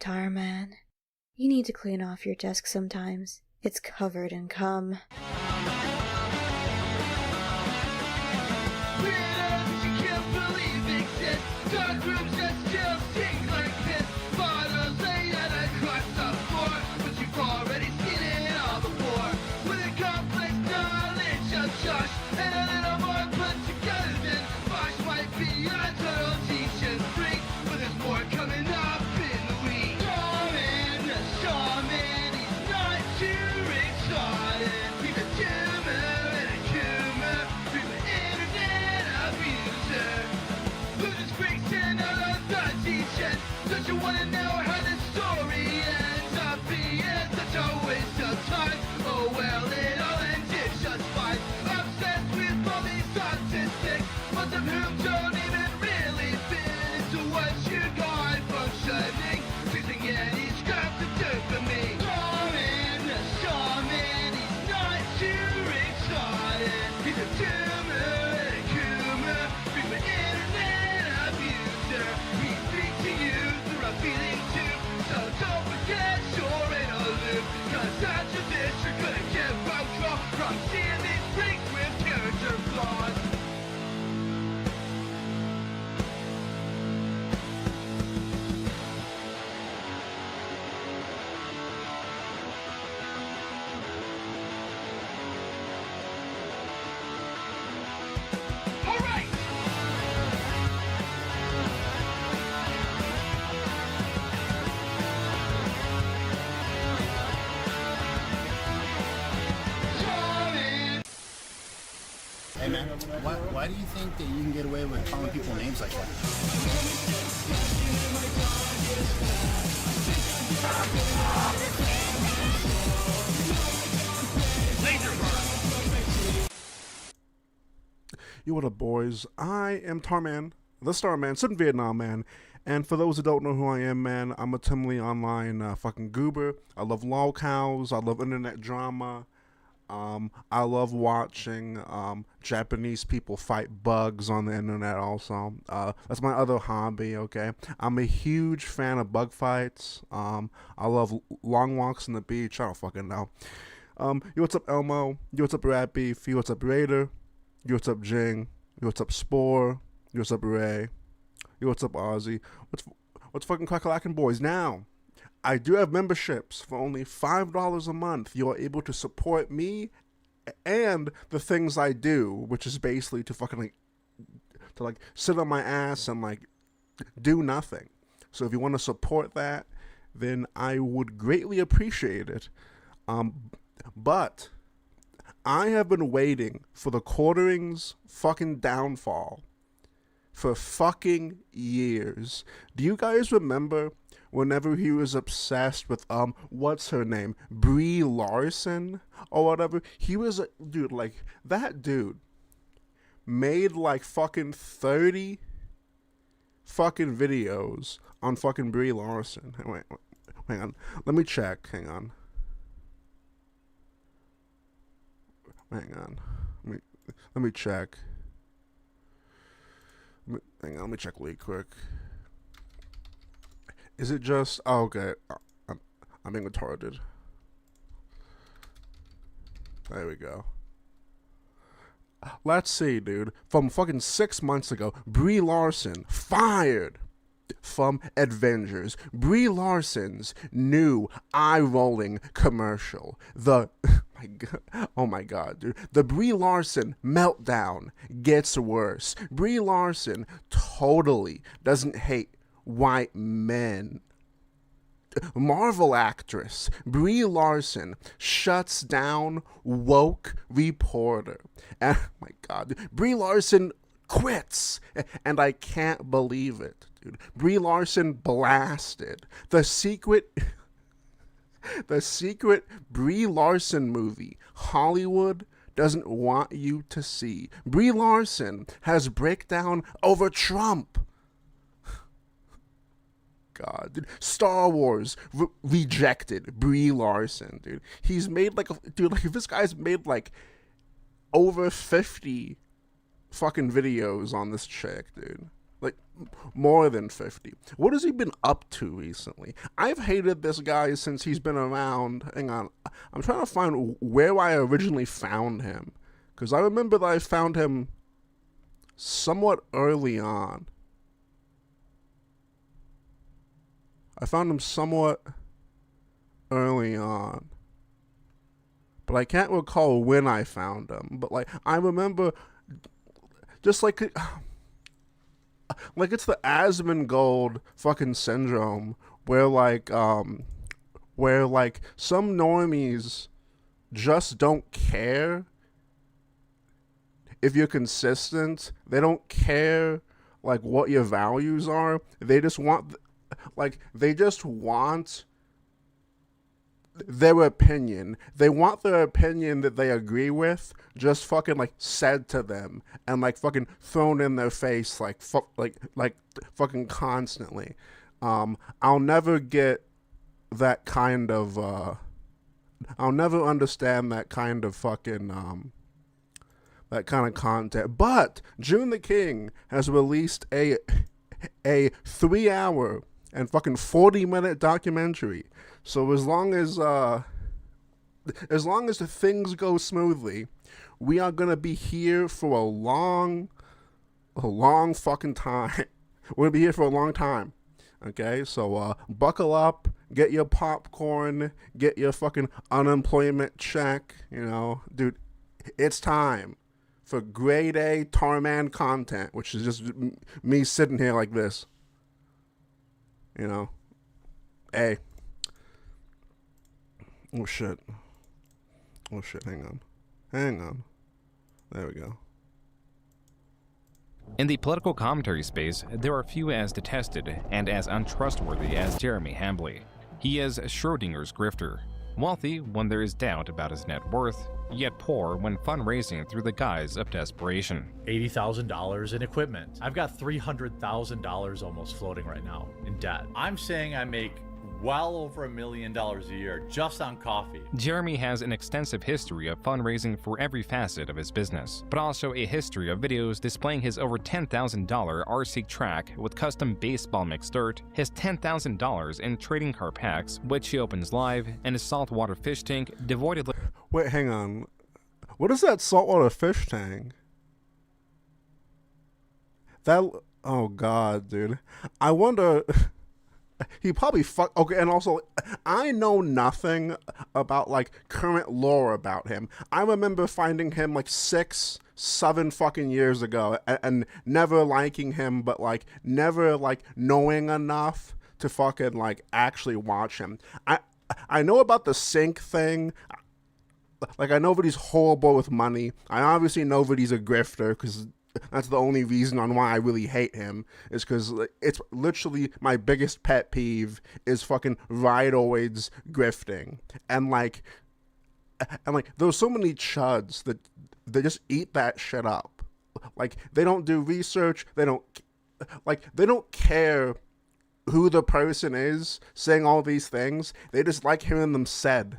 Tarman, you need to clean off your desk sometimes. It's covered in cum. Don't you wanna know how this story ends up being such a waste of time? Oh well, it all ended just fine. Obsessed with all these statistics, most of whom don't even really fit into what you got functioning. Choosing any scrap to do for me. Shaman, he's not too excited. He's a tumor and a coomer, frequent internet abuser. He speaks to you through a feeling tube, so don't forget you're in a loop. Cause after this you're gonna get control from seeing these freaks with character flaws. Alright! Hey man, why do you think that you can get away with calling people names like that? You what up, boys? I am Tarman, the Starman, Sudden Vietnam Man. And for those who don't know who I am, man, I'm a Timely Online fucking goober. I love lolcows. I love internet drama. I love watching Japanese people fight bugs on the internet also. That's my other hobby, okay? I'm a huge fan of bug fights. I love long walks on the beach. I don't fucking know. Yo, what's up, Elmo? Yo, what's up, Rat Beef? Yo, what's up, Raider? Yo, what's up, Jing? Yo, what's up, Spore? Yo, what's up, Ray? Yo, what's up, Ozzy? What's fucking crack-a-lackin' boys? Now, I do have memberships for only $5 a month. You're able to support me and the things I do, which is basically to fucking like sit on my ass and like do nothing. So if you want to support that, then I would greatly appreciate it. But I have been waiting for the quartering's fucking downfall for fucking years. Do you guys remember whenever he was obsessed with what's her name, Brie Larson or whatever? He was a dude, like that dude made like fucking 30 fucking videos on fucking Brie Larson. Wait, hang on, let me check. Hang on. Let me check. Hang on, let me check really quick. Is it just... Oh, okay. I'm being retarded. There we go. Let's see, dude. From fucking 6 months ago, Brie Larson fired from Avengers. Brie Larson's new eye-rolling commercial. Oh my god, dude. The Brie Larson meltdown gets worse. Brie Larson totally doesn't hate white men. Marvel actress Brie Larson shuts down woke reporter. And, oh my god, Brie Larson quits. And I can't believe it, dude. Brie Larson blasted the secret Brie Larson movie Hollywood doesn't want you to see. Brie Larson has breakdown over Trump. God, dude. Star Wars rejected Brie Larson, dude. He's made like this guy's made like over 50 fucking videos on this chick, dude. Like, more than 50. What has he been up to recently? I've hated this guy since he's been around. Hang on. I'm trying to find where I originally found him. Because I remember that I found him somewhat early on. I found him somewhat early on. But I can't recall when I found him. But, like, I remember just like it's the Asmongold fucking syndrome where some normies just don't care if you're consistent. They don't care like what your values are. They just want their opinion. They want their opinion that they agree with just fucking like said to them and like fucking thrown in their face like fucking constantly. I'll never get that kind of I'll never understand that kind of fucking that kind of content. But JoonTheKing has released a 3-hour and fucking 40-minute documentary. So as long as the things go smoothly, we are gonna be here for a long fucking time. We're gonna be here for a long time. Okay, so buckle up, get your popcorn, get your fucking unemployment check. You know, dude, it's time for grade A Tarman content, which is just me sitting here like this. You know, hey. Oh shit, hang on. There we go. In the political commentary space, there are few as detested and as untrustworthy as Jeremy Hambly. He is Schrodinger's grifter, wealthy when there is doubt about his net worth, yet poor when fundraising through the guise of desperation. $80,000 in equipment. I've got $300,000 almost floating right now in debt. I'm saying I make well over $1 million a year just on coffee. Jeremy has an extensive history of fundraising for every facet of his business, but also a history of videos displaying his over $10,000 RC track with custom baseball mixed dirt, his $10,000 in trading card packs, which he opens live, and his saltwater fish tank devoid of... Wait, hang on. What is that saltwater fish tank? That... Oh god, dude. I wonder... He probably okay, and also, I know nothing about, like, current lore about him. I remember finding him, like, 6-7 fucking years ago, and never liking him, but, like, never, like, knowing enough to fucking, like, actually watch him. I know about the sync thing. Like, I know that he's horrible with money. I obviously know that he's a grifter, because... that's the only reason on why I really hate him, is because it's literally my biggest pet peeve is fucking riotoids grifting. And there's so many chuds that they just eat that shit up. Like, they don't do research, they don't care who the person is saying all these things. They just like hearing them said.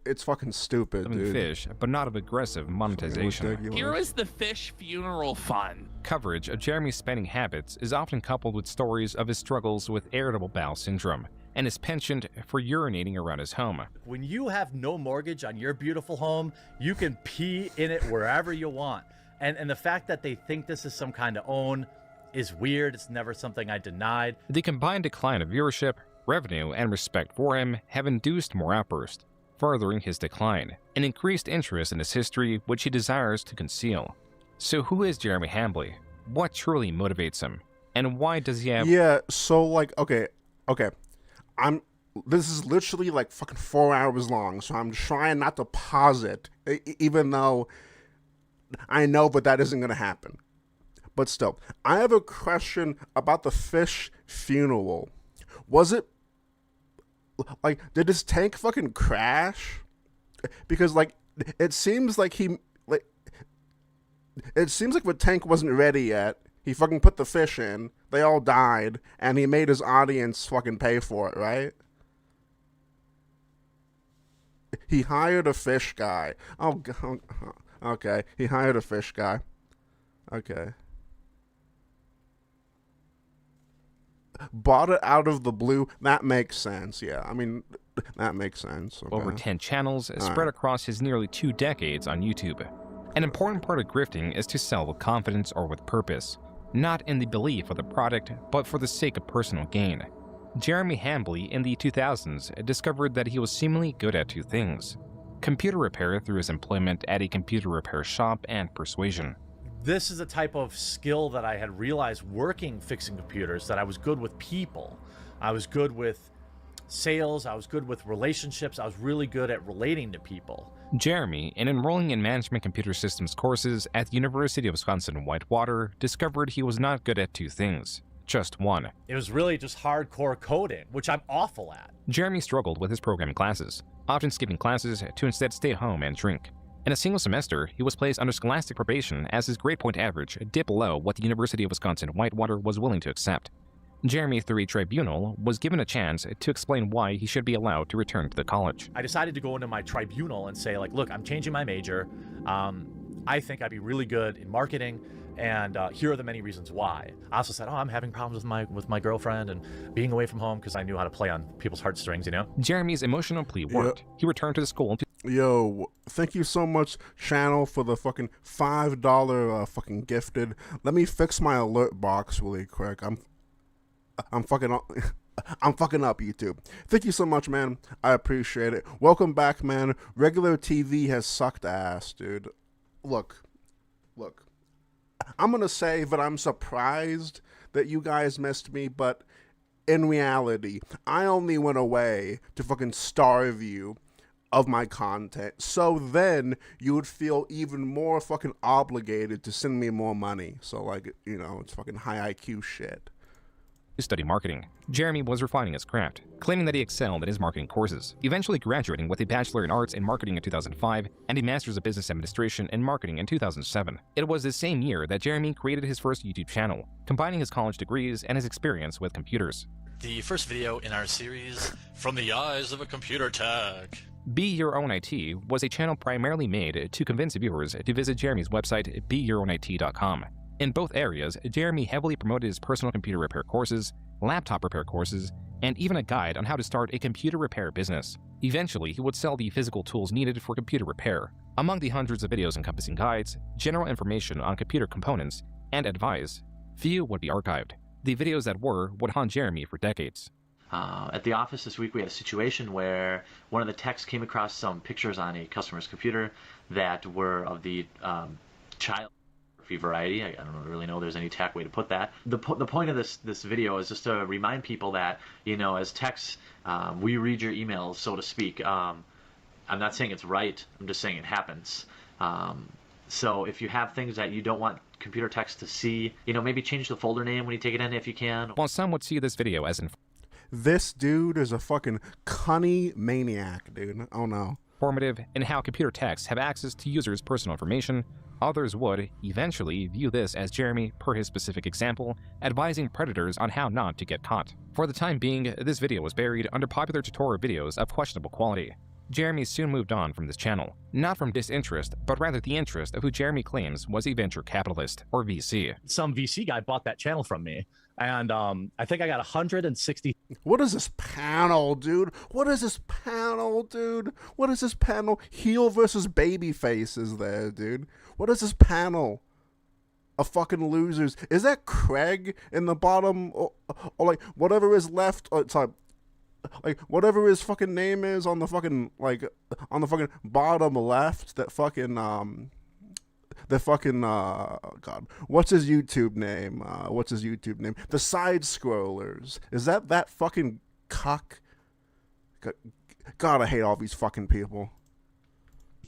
It's fucking stupid, dude. Fish, but not of aggressive monetization. Here is the fish funeral fund. Coverage of Jeremy's spending habits is often coupled with stories of his struggles with irritable bowel syndrome and his penchant for urinating around his home. When you have no mortgage on your beautiful home, you can pee in it wherever you want. And the fact that they think this is some kind of own is weird. It's never something I denied. The combined decline of viewership, revenue, and respect for him have induced more outbursts, furthering his decline, and increased interest in his history which he desires to conceal. So who is Jeremy Hambly? What truly motivates him? And why does he have... Yeah, so like, okay. This is literally like fucking 4 hours long, so I'm trying not to pause it, even though I know that isn't going to happen. But still, I have a question about the fish funeral. Was it like, did his tank fucking crash? Because, like, it seems like the tank wasn't ready yet. He fucking put the fish in, they all died, and he made his audience fucking pay for it, right? He hired a fish guy. Oh, okay. He hired a fish guy. Okay. bought it out of the blue. That makes sense. Yeah, I mean, that makes sense. Okay. Over 10 channels spread across his nearly 2 decades on YouTube. An important part of grifting is to sell with confidence or with purpose, not in the belief of the product, but for the sake of personal gain. Jeremy Hambley in the 2000s discovered that he was seemingly good at 2 things: computer repair through his employment at a computer repair shop and persuasion. This is a type of skill that I had realized working fixing computers, that I was good with people. I was good with sales, I was good with relationships, I was really good at relating to people. Jeremy, in enrolling in management computer systems courses at the University of Wisconsin-Whitewater, discovered he was not good at 2 things, just one. It was really just hardcore coding, which I'm awful at. Jeremy struggled with his programming classes, often skipping classes to instead stay home and drink. In a single semester, he was placed under scholastic probation as his grade point average dipped below what the University of Wisconsin-Whitewater was willing to accept. Jeremy, through a tribunal, was given a chance to explain why he should be allowed to return to the college. I decided to go into my tribunal and say, like, look, I'm changing my major. I think I'd be really good in marketing, and here are the many reasons why. I also said, I'm having problems with my girlfriend and being away from home because I knew how to play on people's heartstrings, you know? Jeremy's emotional plea worked. He returned to the school Yo, thank you so much, channel, for the fucking $5 fucking gifted. Let me fix my alert box really quick. I'm fucking up, YouTube. Thank you so much, man. I appreciate it. Welcome back, man. Regular TV has sucked ass, dude. Look. I'm gonna say that I'm surprised that you guys missed me, but in reality, I only went away to fucking starve you of my content, so then you would feel even more fucking obligated to send me more money. So, like, you know, it's fucking high IQ shit. to study marketing. Jeremy was refining his craft, claiming that he excelled in his marketing courses, eventually graduating with a Bachelor in Arts in Marketing in 2005 and a Master's of Business Administration in Marketing in 2007. It was the same year that Jeremy created his first YouTube channel, combining his college degrees and his experience with computers. The first video in our series, From the Eyes of a Computer Tech. Be Your Own IT was a channel primarily made to convince viewers to visit Jeremy's website, BeYourOwnIT.com. In both areas, Jeremy heavily promoted his personal computer repair courses, laptop repair courses, and even a guide on how to start a computer repair business. Eventually, he would sell the physical tools needed for computer repair. Among the hundreds of videos encompassing guides, general information on computer components, and advice, few would be archived. The videos that were would haunt Jeremy for decades. At the office this week, we had a situation where one of the techs came across some pictures on a customer's computer that were of the child variety. I don't really know if there's any exact way to put that. The point of this video is just to remind people that, you know, as techs, we read your emails, so to speak. I'm not saying it's right. I'm just saying it happens. So if you have things that you don't want computer techs to see, you know, maybe change the folder name when you take it in if you can. While some would see this video as This dude is a fucking cunny maniac, dude. Oh no. informative in how computer techs have access to users' personal information, others would eventually view this as Jeremy, per his specific example, advising predators on how not to get caught. For the time being, this video was buried under popular tutorial videos of questionable quality. Jeremy soon moved on from this channel, not from disinterest, but rather the interest of who Jeremy claims was a venture capitalist, or VC. Some VC guy bought that channel from me, and I think I got 160. What is this panel, dude? What is this panel, dude? What is this panel? Heel versus baby faces there, dude. What is this panel of fucking losers? Is that Craig in the bottom, or like whatever is left? Sorry. Like whatever his fucking name is on the fucking on the fucking bottom left, God, what's his YouTube name? The side scrollers. Is that fucking cuck? God, I hate all these fucking people.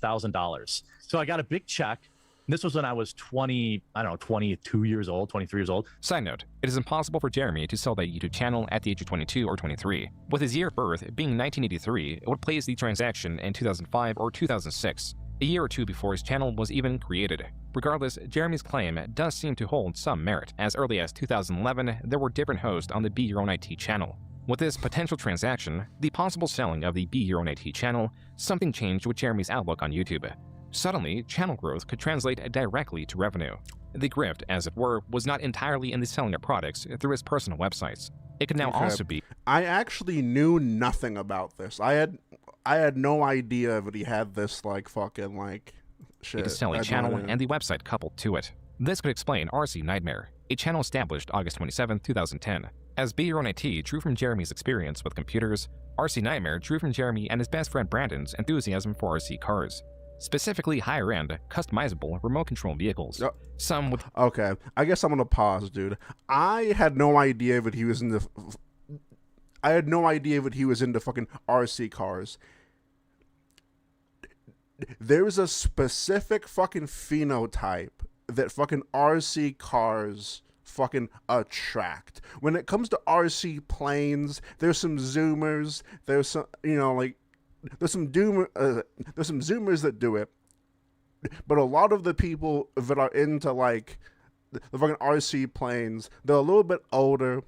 $1,000. So I got a big check. This was when I was 22 years old, 23 years old. Side note, it is impossible for Jeremy to sell that YouTube channel at the age of 22 or 23. With his year of birth being 1983, it would place the transaction in 2005 or 2006, a year or two before his channel was even created. Regardless, Jeremy's claim does seem to hold some merit. As early as 2011, there were different hosts on the Be Your Own IT channel. With this potential transaction, the possible selling of the Be Your Own IT channel, something changed with Jeremy's outlook on YouTube. Suddenly, channel growth could translate directly to revenue. The grift, as it were, was not entirely in the selling of products through his personal websites. It could now Okay. also be. I actually knew nothing about this. I had no idea that he had this like fucking like shit. A selling I had no channel idea. and the website coupled to it. This could explain RC Nightmare, a channel established August 27, 2010. As Be Your Own IT drew from Jeremy's experience with computers, RC Nightmare drew from Jeremy and his best friend Brandon's enthusiasm for RC cars. Specifically higher-end, customizable remote control vehicles. Yep. Some with Okay, I guess I'm gonna pause, dude. I had no idea that he was into. I had no idea that he was into fucking RC cars. There's a specific fucking phenotype that fucking RC cars fucking attract. When it comes to RC planes, there's some zoomers. There's some, like, there's some zoomers that do it. But a lot of the people that are into like the fucking RC planes, they're a little bit older.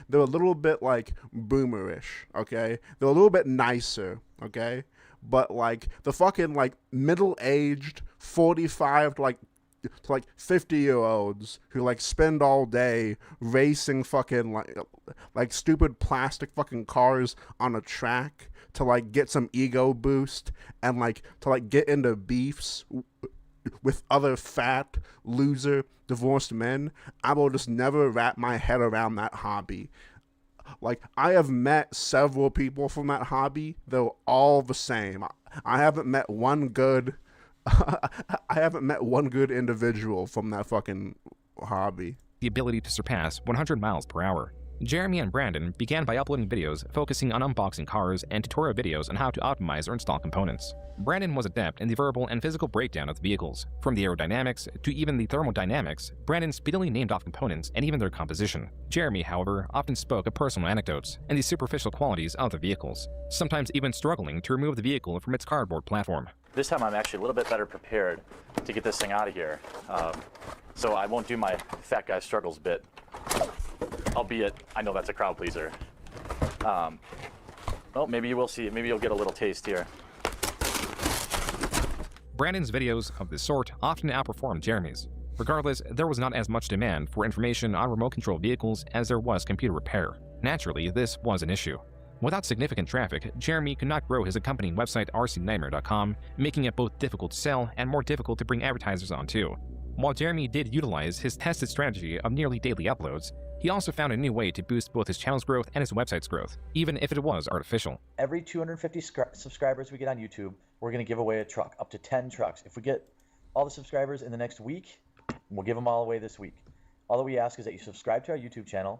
They're a little bit like boomerish, okay? They're a little bit nicer, okay? But like the fucking like middle-aged 45 to like 50-year-olds who like spend all day racing fucking like stupid plastic fucking cars on a track to like get some ego boost and like to like get into beefs with other fat loser divorced men. I will just never wrap my head around that hobby. Like, I have met several people from that hobby. They're all the same. I haven't met one good individual from that fucking hobby. the ability to surpass 100 miles per hour. Jeremy and Brandon began by uploading videos focusing on unboxing cars and tutorial videos on how to optimize or install components. Brandon was adept in the verbal and physical breakdown of the vehicles. From the aerodynamics to even the thermodynamics, Brandon speedily named off components and even their composition. Jeremy, however, often spoke of personal anecdotes and the superficial qualities of the vehicles, sometimes even struggling to remove the vehicle from its cardboard platform. This time I'm actually a little bit better prepared to get this thing out of here. So I won't do my fat guy struggles bit. Albeit, I know that's a crowd pleaser. Well, maybe you will see it. Maybe you'll get a little taste here. Brandon's videos of this sort often outperformed Jeremy's. Regardless, there was not as much demand for information on remote control vehicles as there was computer repair. Naturally, this was an issue. Without significant traffic, Jeremy could not grow his accompanying website rcnightmare.com, making it both difficult to sell and more difficult to bring advertisers on too. While Jeremy did utilize his tested strategy of nearly daily uploads, he also found a new way to boost both his channel's growth and his website's growth, even if it was artificial. Every 250 subscribers we get on YouTube, we're going to give away a truck, up to 10 trucks. If we get all the subscribers in the next week, we'll give them all away this week. All that we ask is that you subscribe to our YouTube channel,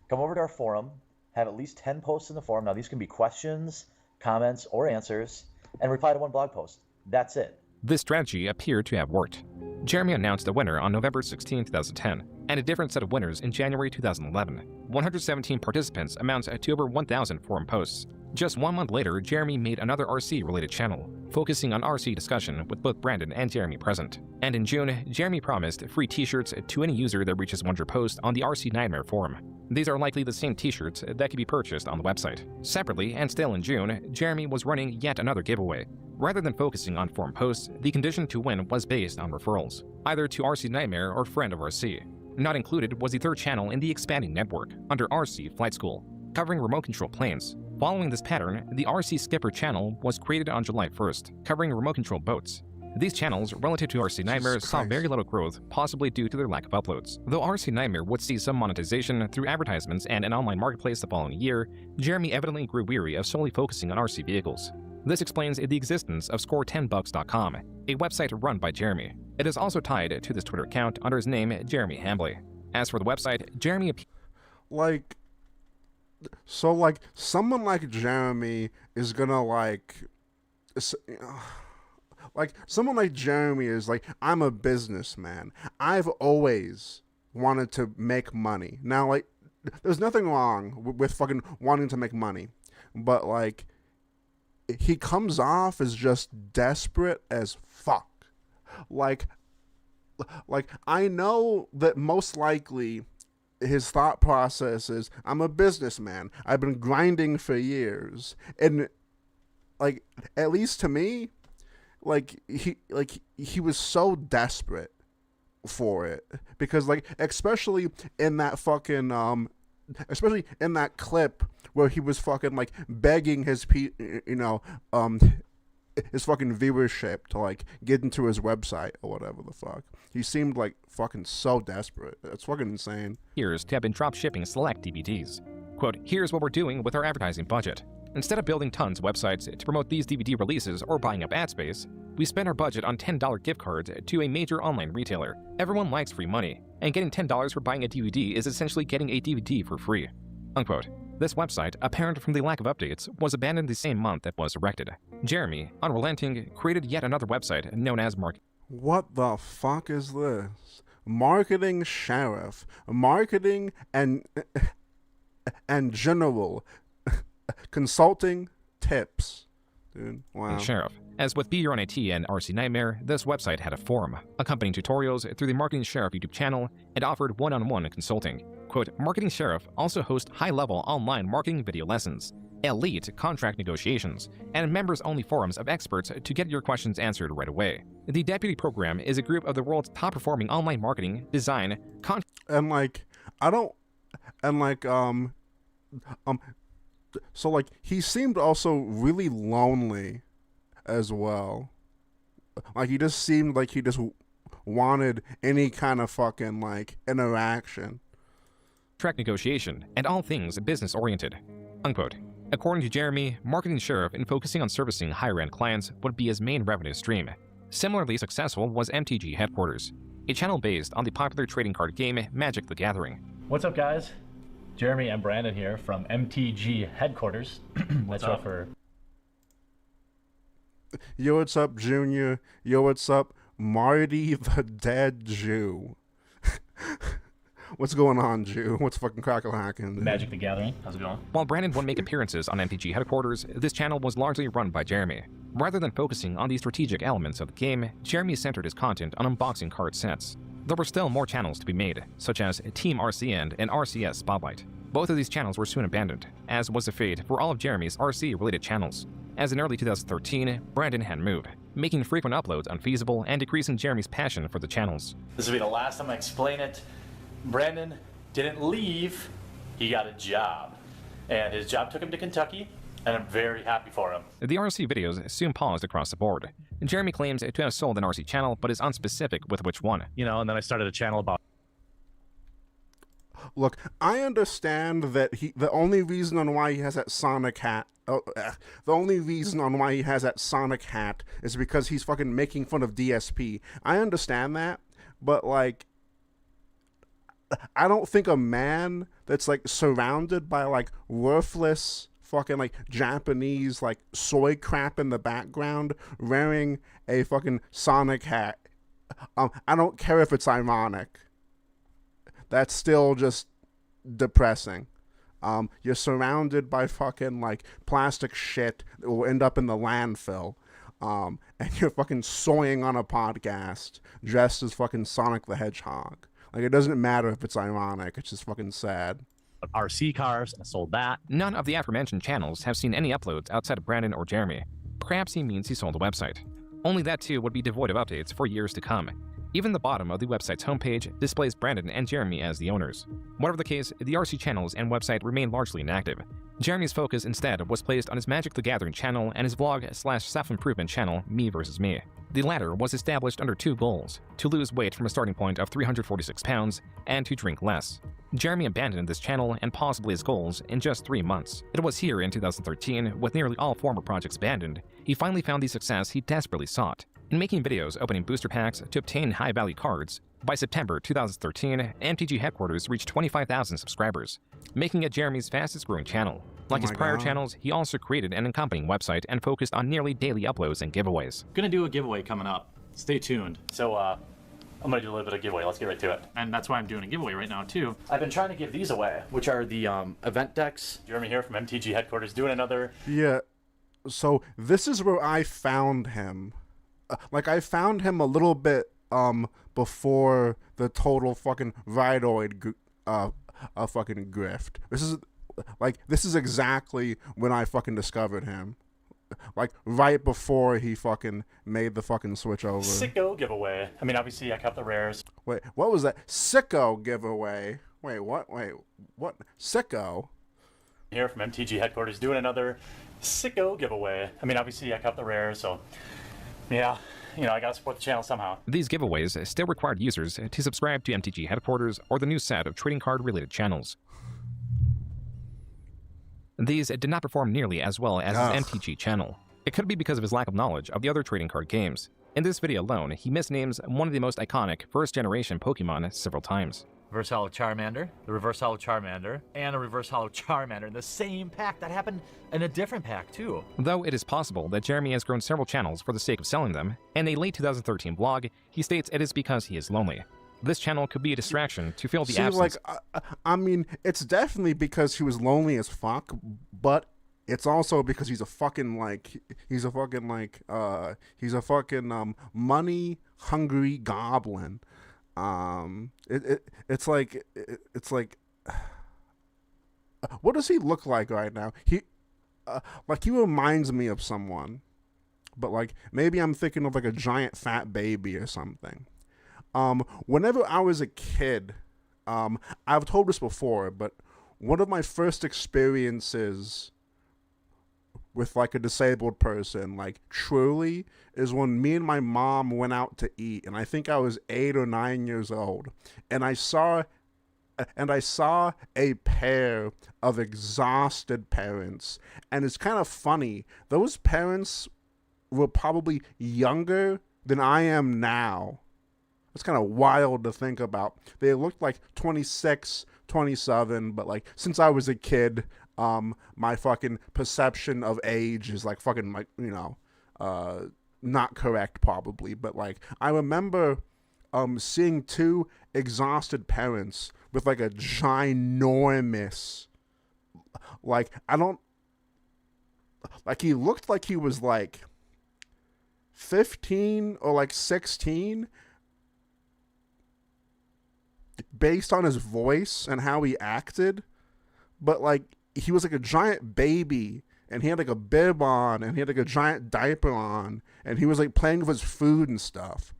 come over to our forum, have at least 10 posts in the forum. Now, these can be questions, comments, or answers, and reply to one blog post. That's it. This strategy appeared to have worked. Jeremy announced a winner on November 16, 2010, and a different set of winners in January 2011. 117 participants amounts to over 1,000 forum posts. Just 1 month later, Jeremy made another RC-related channel, focusing on RC discussion with both Brandon and Jeremy present. And in June, Jeremy promised free t-shirts to any user that reaches 100 posts on the RC Nightmare forum. These are likely the same t-shirts that can be purchased on the website. Separately, and still in June, Jeremy was running yet another giveaway. Rather than focusing on forum posts, the condition to win was based on referrals, either to RC Nightmare or Friend of RC. Not included was the third channel in the expanding network, under RC Flight School, covering remote control planes. Following this pattern, the RC Skipper channel was created on July 1st, covering remote control boats. These channels, relative to RC Nightmare, saw very little growth, possibly due to their lack of uploads. Though RC Nightmare would see some monetization through advertisements and an online marketplace the following year, Jeremy evidently grew weary of solely focusing on RC vehicles. This explains the existence of Score10bucks.com, a website run by Jeremy. It is also tied to this Twitter account under his name, Jeremy Hambley. As for the website, Jeremy someone like Jeremy is gonna someone like Jeremy is like, I'm a businessman. I've always wanted to make money. Now, like, there's nothing wrong with fucking wanting to make money, but like, he comes off as just desperate as fuck. Like I know that most likely his thought process is, I'm a businessman. I've been grinding for years. And like, at least to me, he was so desperate for it, because like, especially in that fucking especially in that clip where he was fucking like begging his his fucking viewership to like get into his website or whatever the fuck. He seemed like fucking so desperate. It's fucking insane. Years to have been drop shipping select DVDs. Quote, here's what we're doing with our advertising budget. Instead of building tons of websites to promote these DVD releases or buying up ad space, we spend our budget on $10 gift cards to a major online retailer. Everyone likes free money, and getting $10 for buying a DVD is essentially getting a DVD for free. Unquote. This website, apparent from the lack of updates, was abandoned the same month it was erected. Jeremy, unrelenting, created yet another website known as What the fuck is this? Marketing Sheriff. Marketing and general consulting tips. Dude, wow. Sheriff. As with Be Your Own IT and RC Nightmare, this website had a forum, accompanying tutorials through the Marketing Sheriff YouTube channel, and offered one-on-one consulting. Quote, Marketing Sheriff also hosts high-level online marketing video lessons, elite contract negotiations, and members-only forums of experts to get your questions answered right away. The Deputy Program is a group of the world's top-performing online marketing, design, so like he seemed also really lonely as well. Like he just seemed like he just wanted any kind of fucking like interaction. Track negotiation, and all things business-oriented. Unquote. According to Jeremy, Marketing Sheriff, in focusing on servicing higher-end clients, would be his main revenue stream. Similarly successful was MTG Headquarters, a channel based on the popular trading card game Magic the Gathering. What's up, guys? Jeremy and Brandon here from MTG Headquarters. What's up for... Yo, what's up, Junior? Yo, what's up, Marty the Dead Jew? What's going on, Jew? What's fucking crackle-hacking? Magic the Gathering. How's it going? While Brandon would make appearances on MTG Headquarters, this channel was largely run by Jeremy. Rather than focusing on the strategic elements of the game, Jeremy centered his content on unboxing card sets. There were still more channels to be made, such as Team RCN and RCS Spotlight. Both of these channels were soon abandoned, as was the fate for all of Jeremy's RC-related channels. As in early 2013, Brandon had moved, making frequent uploads unfeasible and decreasing Jeremy's passion for the channels. This will be the last time I explain it. Brandon didn't leave, he got a job. And his job took him to Kentucky, and I'm very happy for him. The RC videos soon paused across the board. Jeremy claims to have sold an RC channel, but is unspecific with which one. You know, and then I started a channel about... Look, I understand that the only reason on why he has that Sonic hat, is because he's fucking making fun of DSP. I understand that, but like, I don't think a man that's like surrounded by like worthless fucking like Japanese like soy crap in the background wearing a fucking Sonic hat, I don't care if it's ironic. That's still just depressing. You're surrounded by fucking like plastic shit that will end up in the landfill. And you're fucking soying on a podcast dressed as fucking Sonic the Hedgehog. Like, it doesn't matter if it's ironic, it's just fucking sad. RC cars, and I sold that. None of the aforementioned channels have seen any uploads outside of Brandon or Jeremy. Perhaps he means he sold a website. Only that too would be devoid of updates for years to come. Even the bottom of the website's homepage displays Brandon and Jeremy as the owners. Whatever the case, the RC channels and website remain largely inactive. Jeremy's focus instead was placed on his Magic the Gathering channel and his vlog/self-improvement channel, Me vs. Me. The latter was established under two goals: to lose weight from a starting point of 346 pounds, and to drink less. Jeremy abandoned this channel and possibly his goals in just 3 months. It was here in 2013, with nearly all former projects abandoned, he finally found the success he desperately sought. In making videos opening booster packs to obtain high-value cards, by September 2013, MTG Headquarters reached 25,000 subscribers, making it Jeremy's fastest-growing channel. Like his prior channels, he also created an accompanying website and focused on nearly daily uploads and giveaways. Gonna do a giveaway coming up. Stay tuned. So, I'm gonna do a little bit of giveaway. Let's get right to it. And that's why I'm doing a giveaway right now, too. I've been trying to give these away, which are the event decks. Jeremy here from MTG Headquarters doing another... Yeah, so this is where I found him. I found him a little bit before the total fucking Ridoid fucking grift. This is exactly when I fucking discovered him. Like, right before he fucking made the fucking switch over. Sicko giveaway. I mean, obviously, I kept the rares. Wait, what was that? Sicko giveaway? Wait, what? Wait, what? Sicko? Here from MTG headquarters doing another sicko giveaway. I mean, obviously I cut the rare, so yeah, you know, I gotta support the channel somehow. These giveaways still required users to subscribe to MTG headquarters or the new set of trading card related channels. These did not perform nearly as well as his MTG channel. It could be because of his lack of knowledge of the other trading card games. In this video alone, he misnames one of the most iconic first-generation Pokemon several times. Reverse Hollow Charmander, the Reverse Hollow Charmander, and a Reverse Hollow Charmander in the same pack. That happened in a different pack, too. Though it is possible that Jeremy has grown several channels for the sake of selling them, in a late 2013 blog, he states it is because he is lonely. This channel could be a distraction to fill the absence. I mean, it's definitely because he was lonely as fuck, but it's also because he's a fucking money hungry goblin. It's like what does he look like right now? He reminds me of someone, but like maybe I'm thinking of like a giant fat baby or something. Whenever I was a kid, I've told this before, but one of my first experiences with like a disabled person, like truly, is when me and my mom went out to eat, and I think I was 8 or 9 years old, and I saw a pair of exhausted parents, and it's kind of funny. Those parents were probably younger than I am now. It's kind of wild to think about. They looked like 26, 27, but like since I was a kid, my fucking perception of age is like fucking like, you know, not correct probably, but like I remember seeing two exhausted parents with like a ginormous, like he looked like he was like 15 or like 16 based on his voice and how he acted, but like he was like a giant baby, and he had like a bib on, and he had like a giant diaper on, and he was like playing with his food and stuff.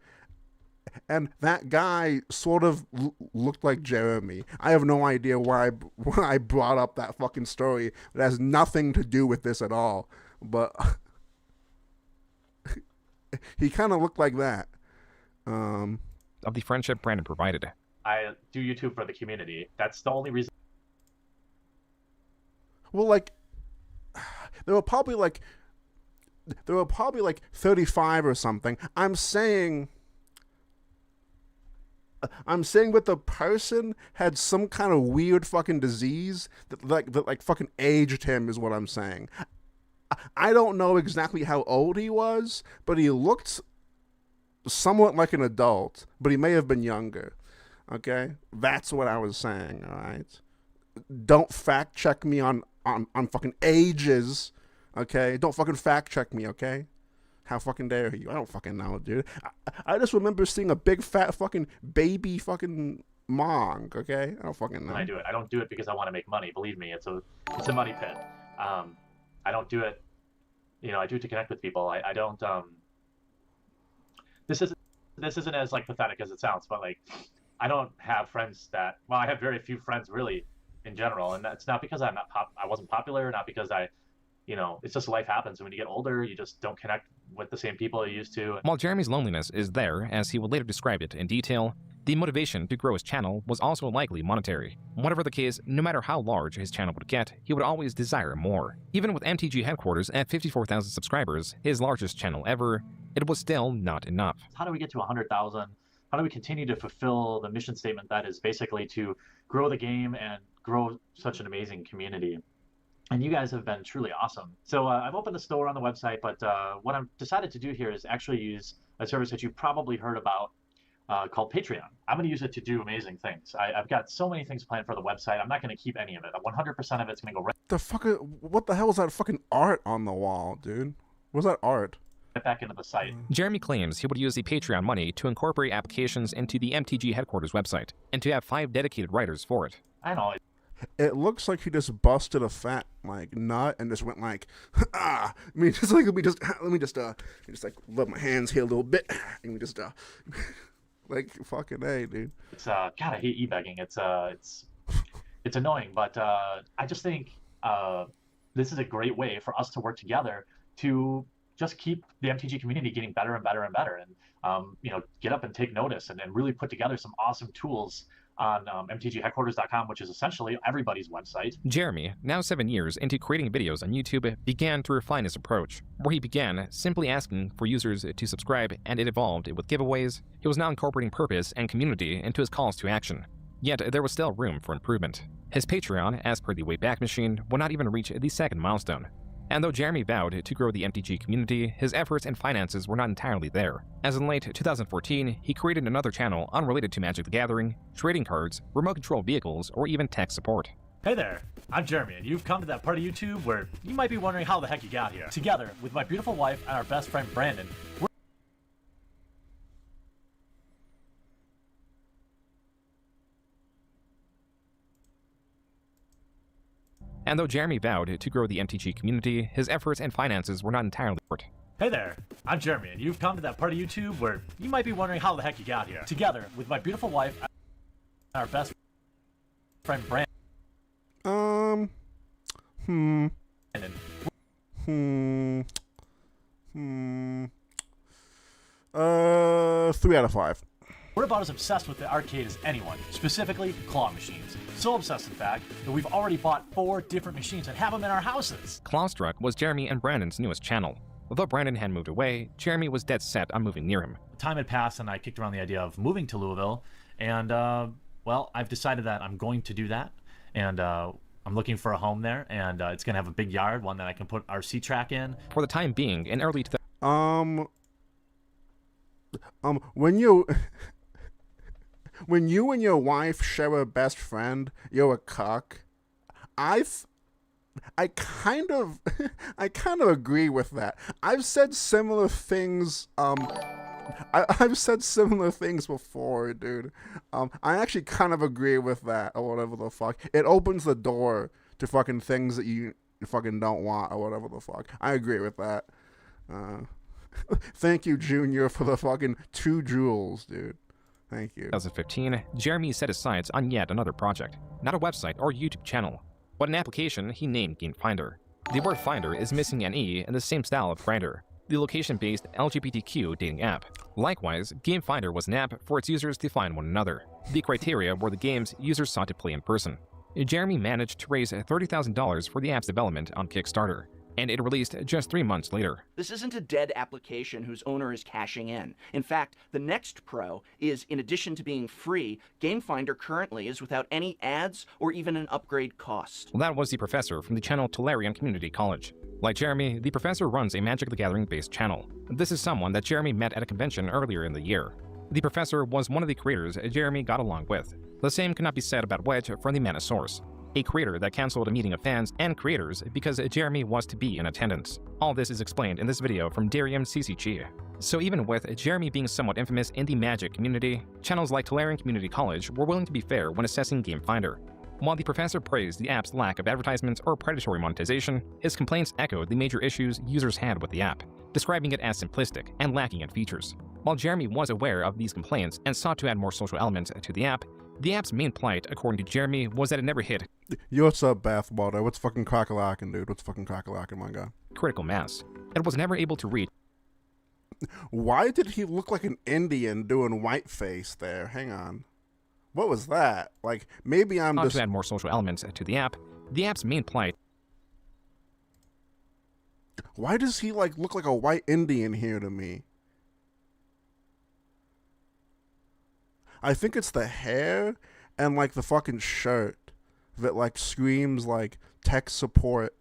And that guy sort of looked like Jeremy. I have no idea why I brought up that fucking story. It has nothing to do with this at all, but he kind of looked like that. Of the friendship Brandon provided. I do YouTube for the community. That's the only reason. Well, like, there were probably like 35 or something. I'm saying that the person had some kind of weird fucking disease that fucking aged him, is what I'm saying. I don't know exactly how old he was, but he looked somewhat like an adult, but he may have been younger. Okay? That's what I was saying, all right? Don't fact check me on fucking ages, okay? Don't fucking fact check me, okay? How fucking dare you? I don't fucking know, dude. I just remember seeing a big fat fucking baby fucking mong, okay? I don't fucking know. I do it. I don't do it because I want to make money. Believe me, it's a money pit. I don't do it, you know, I do it to connect with people. I don't, this isn't as like pathetic as it sounds, but like, I don't have friends that, well, I have very few friends really in general, and that's not because I wasn't popular, not because you know, it's just life happens. When you get older, you just don't connect with the same people you used to. While Jeremy's loneliness is there, as he will later describe it in detail, the motivation to grow his channel was also likely monetary. Whatever the case, no matter how large his channel would get, he would always desire more. Even with MTG headquarters at 54,000 subscribers, his largest channel ever, it was still not enough. How do we get to 100,000? How do we continue to fulfill the mission statement that is basically to grow the game and grow such an amazing community? And you guys have been truly awesome. So I've opened a store on the website, but what I've decided to do here is actually use a service that you've probably heard about called Patreon. I'm going to use it to do amazing things. I've got so many things planned for the website. I'm not going to keep any of it. 100% of it's going to go right. What the hell is that fucking art on the wall, dude? What's that art? Back into the site. Jeremy claims he would use the Patreon money to incorporate applications into the MTG headquarters website, and to have 5 dedicated writers for it. I know. It looks like he just busted a fat like nut and just went like, ah. I mean, just like let me just like rub my hands here a little bit, and we just like fucking A, dude. It's God, I hate e-begging. It's It's annoying, but I just think this is a great way for us to work together to just keep the MTG community getting better and better and better, and get up and take notice, and really put together some awesome tools on mtgheadquarters.com, which is essentially everybody's website. Jeremy, now 7 years into creating videos on YouTube, began to refine his approach, where he began simply asking for users to subscribe, and it evolved with giveaways. He was now incorporating purpose and community into his calls to action. Yet there was still room for improvement. His Patreon, as per the Wayback Machine, would not even reach the second milestone. And though Jeremy vowed to grow the MTG community, his efforts and finances were not entirely there. As in late 2014, he created another channel unrelated to Magic the Gathering, trading cards, remote control vehicles, or even tech support. Hey there, I'm Jeremy, and you've come to that part of YouTube where you might be wondering how the heck you got here. Together with my beautiful wife and our best friend Brandon, we're And though Jeremy vowed to grow the MTG community, his efforts and finances were not entirely short. Hey there, I'm Jeremy, and you've come to that part of YouTube where you might be wondering how the heck you got here. Together with my beautiful wife and our best friend Brandon. 3 out of 5. We're about as obsessed with the arcade as anyone, specifically claw machines. So obsessed, in fact, that we've already bought 4 different machines and have them in our houses. Clawstruck was Jeremy and Brandon's newest channel. Although Brandon had moved away, Jeremy was dead set on moving near him. Time had passed, and I kicked around the idea of moving to Louisville, and, well, I've decided that I'm going to do that, and, I'm looking for a home there, and it's going to have a big yard, one that I can put RC track in. For the time being, in early when you and your wife share a best friend, you're a cuck. I kind of agree with that. I've said similar things. I've said similar things before, dude. I actually kind of agree with that, or whatever the fuck. It opens the door to fucking things that you fucking don't want, or whatever the fuck. I agree with that. Thank you, Junior, for the fucking 2 jewels, dude. Thank you. 2015, Jeremy set his sights on yet another project. Not a website or YouTube channel, but an application he named Game Finder. The word Finder is missing an E in the same style of Grindr, the location-based LGBTQ dating app. Likewise, Game Finder was an app for its users to find one another. The criteria were the games users sought to play in person. Jeremy managed to raise $30,000 for the app's development on Kickstarter, and it released just 3 months later. This isn't a dead application whose owner is cashing in. In fact, the next pro is, in addition to being free, Game Finder currently is without any ads or even an upgrade cost. Well, that was the professor from the channel Tolarian Community College. Like Jeremy, the professor runs a Magic the Gathering-based channel. This is someone that Jeremy met at a convention earlier in the year. The professor was one of the creators Jeremy got along with. The same cannot be said about Wedge from the Manosaurus, a creator that cancelled a meeting of fans and creators because Jeremy was to be in attendance. All this is explained in this video from Darium CCG. So even with Jeremy being somewhat infamous in the Magic community, channels like Tolarian Community College were willing to be fair when assessing Game Finder. While the professor praised the app's lack of advertisements or predatory monetization, his complaints echoed the major issues users had with the app, describing it as simplistic and lacking in features. While Jeremy was aware of these complaints and sought to add more social elements to the app's main plight, according to Jeremy, was that it never hit Yo, what's up, Bathwater? What's fucking crack-a-lackin', dude? What's fucking crack-a-lackin', my guy? critical mass. It was never able to reach. Why did he look like an Indian doing whiteface there? Hang on. What was that? Like, maybe I'm just... to add more social elements to the app's main plight. Why does he, like, look like a white Indian here to me? I think it's the hair and, like, the fucking shirt that, like, screams, like, tech support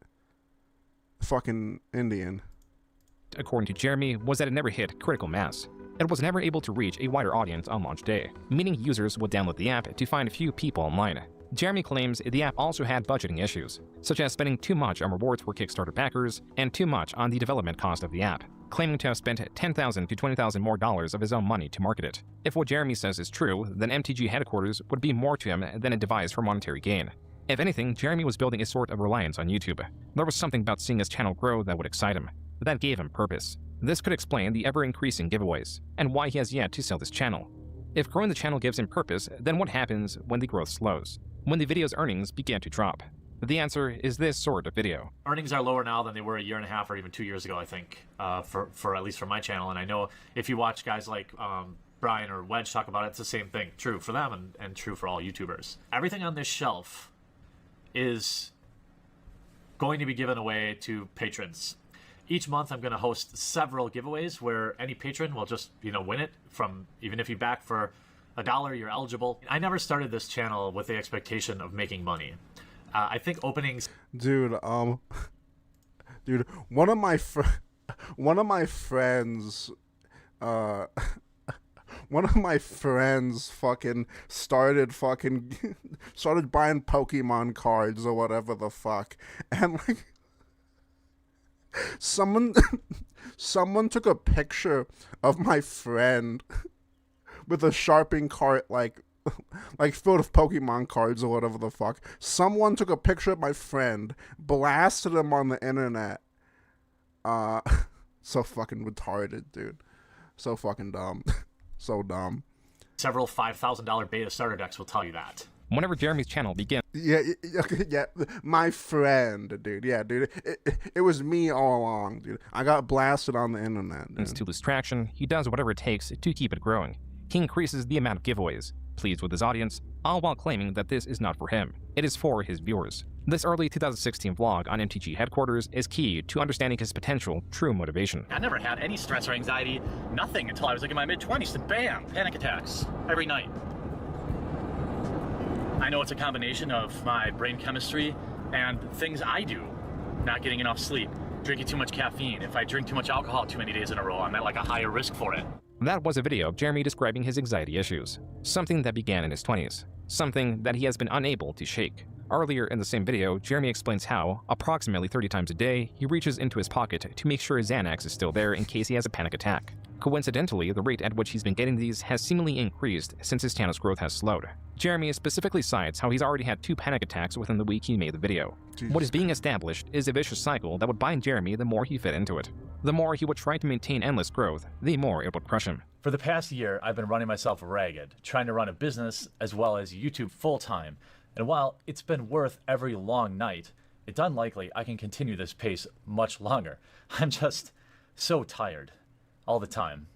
fucking Indian. According to Jeremy, was that it never hit critical mass. It was never able to reach a wider audience on launch day, meaning users would download the app to find few people online. Jeremy claims the app also had budgeting issues, such as spending too much on rewards for Kickstarter backers and too much on the development cost of the app, claiming to have spent $10,000 to $20,000 more of his own money to market it. If what Jeremy says is true, then MTG headquarters would be more to him than a device for monetary gain. If anything, Jeremy was building a sort of reliance on YouTube. There was something about seeing his channel grow that would excite him. That gave him purpose. This could explain the ever-increasing giveaways, and why he has yet to sell this channel. If growing the channel gives him purpose, then what happens when the growth slows? when the video's earnings began to drop. The answer is this sort of video. Earnings are lower now than they were a year and a half or even 2 years ago, I think, for at least for my channel. And I know if you watch guys like Brian or Wedge talk about it, it's the same thing. True for them and true for all YouTubers. Everything on this shelf is going to be given away to patrons. Each month I'm going to host several giveaways where any patron will just, win it from, even if you back for $1, you're eligible. I never started this channel with the expectation of making money. I think openings... Dude, one of my friends, one of my friends fucking started buying Pokemon cards or whatever the fuck, and like someone took a picture of my friend with a shopping cart like filled with Pokemon cards or whatever the fuck. Someone took a picture of my friend, blasted him on the internet. So fucking retarded, dude. So fucking dumb. So dumb. Several $5,000 beta starter decks will tell you that. Whenever Jeremy's channel began... Yeah, my friend, dude. Yeah, dude. It was me all along, dude. I got blasted on the internet, dude. To lose traction, he does whatever it takes to keep it growing. He increases the amount of giveaways, pleased with his audience, all while claiming that this is not for him. It is for his viewers. This early 2016 vlog on MTG headquarters is key to understanding his potential true motivation. I never had any stress or anxiety, nothing, until I was like in my mid-20s, and bam, panic attacks every night. I know it's a combination of my brain chemistry and things I do. Not getting enough sleep, drinking too much caffeine. If I drink too much alcohol too many days in a row, I'm at like a higher risk for it. That was a video of Jeremy describing his anxiety issues, something that began in his 20s, something that he has been unable to shake. Earlier in the same video, Jeremy explains how, approximately 30 times a day, he reaches into his pocket to make sure his Xanax is still there in case he has a panic attack. Coincidentally, the rate at which he's been getting these has seemingly increased since his channel's growth has slowed. Jeremy specifically cites how he's already had 2 panic attacks within the week he made the video. Jesus. What is being established is a vicious cycle that would bind Jeremy the more he fit into it. The more he would try to maintain endless growth, the more it would crush him. For the past year, I've been running myself ragged, trying to run a business as well as YouTube full-time. And while it's been worth every long night, it's unlikely I can continue this pace much longer. I'm just so tired all the time.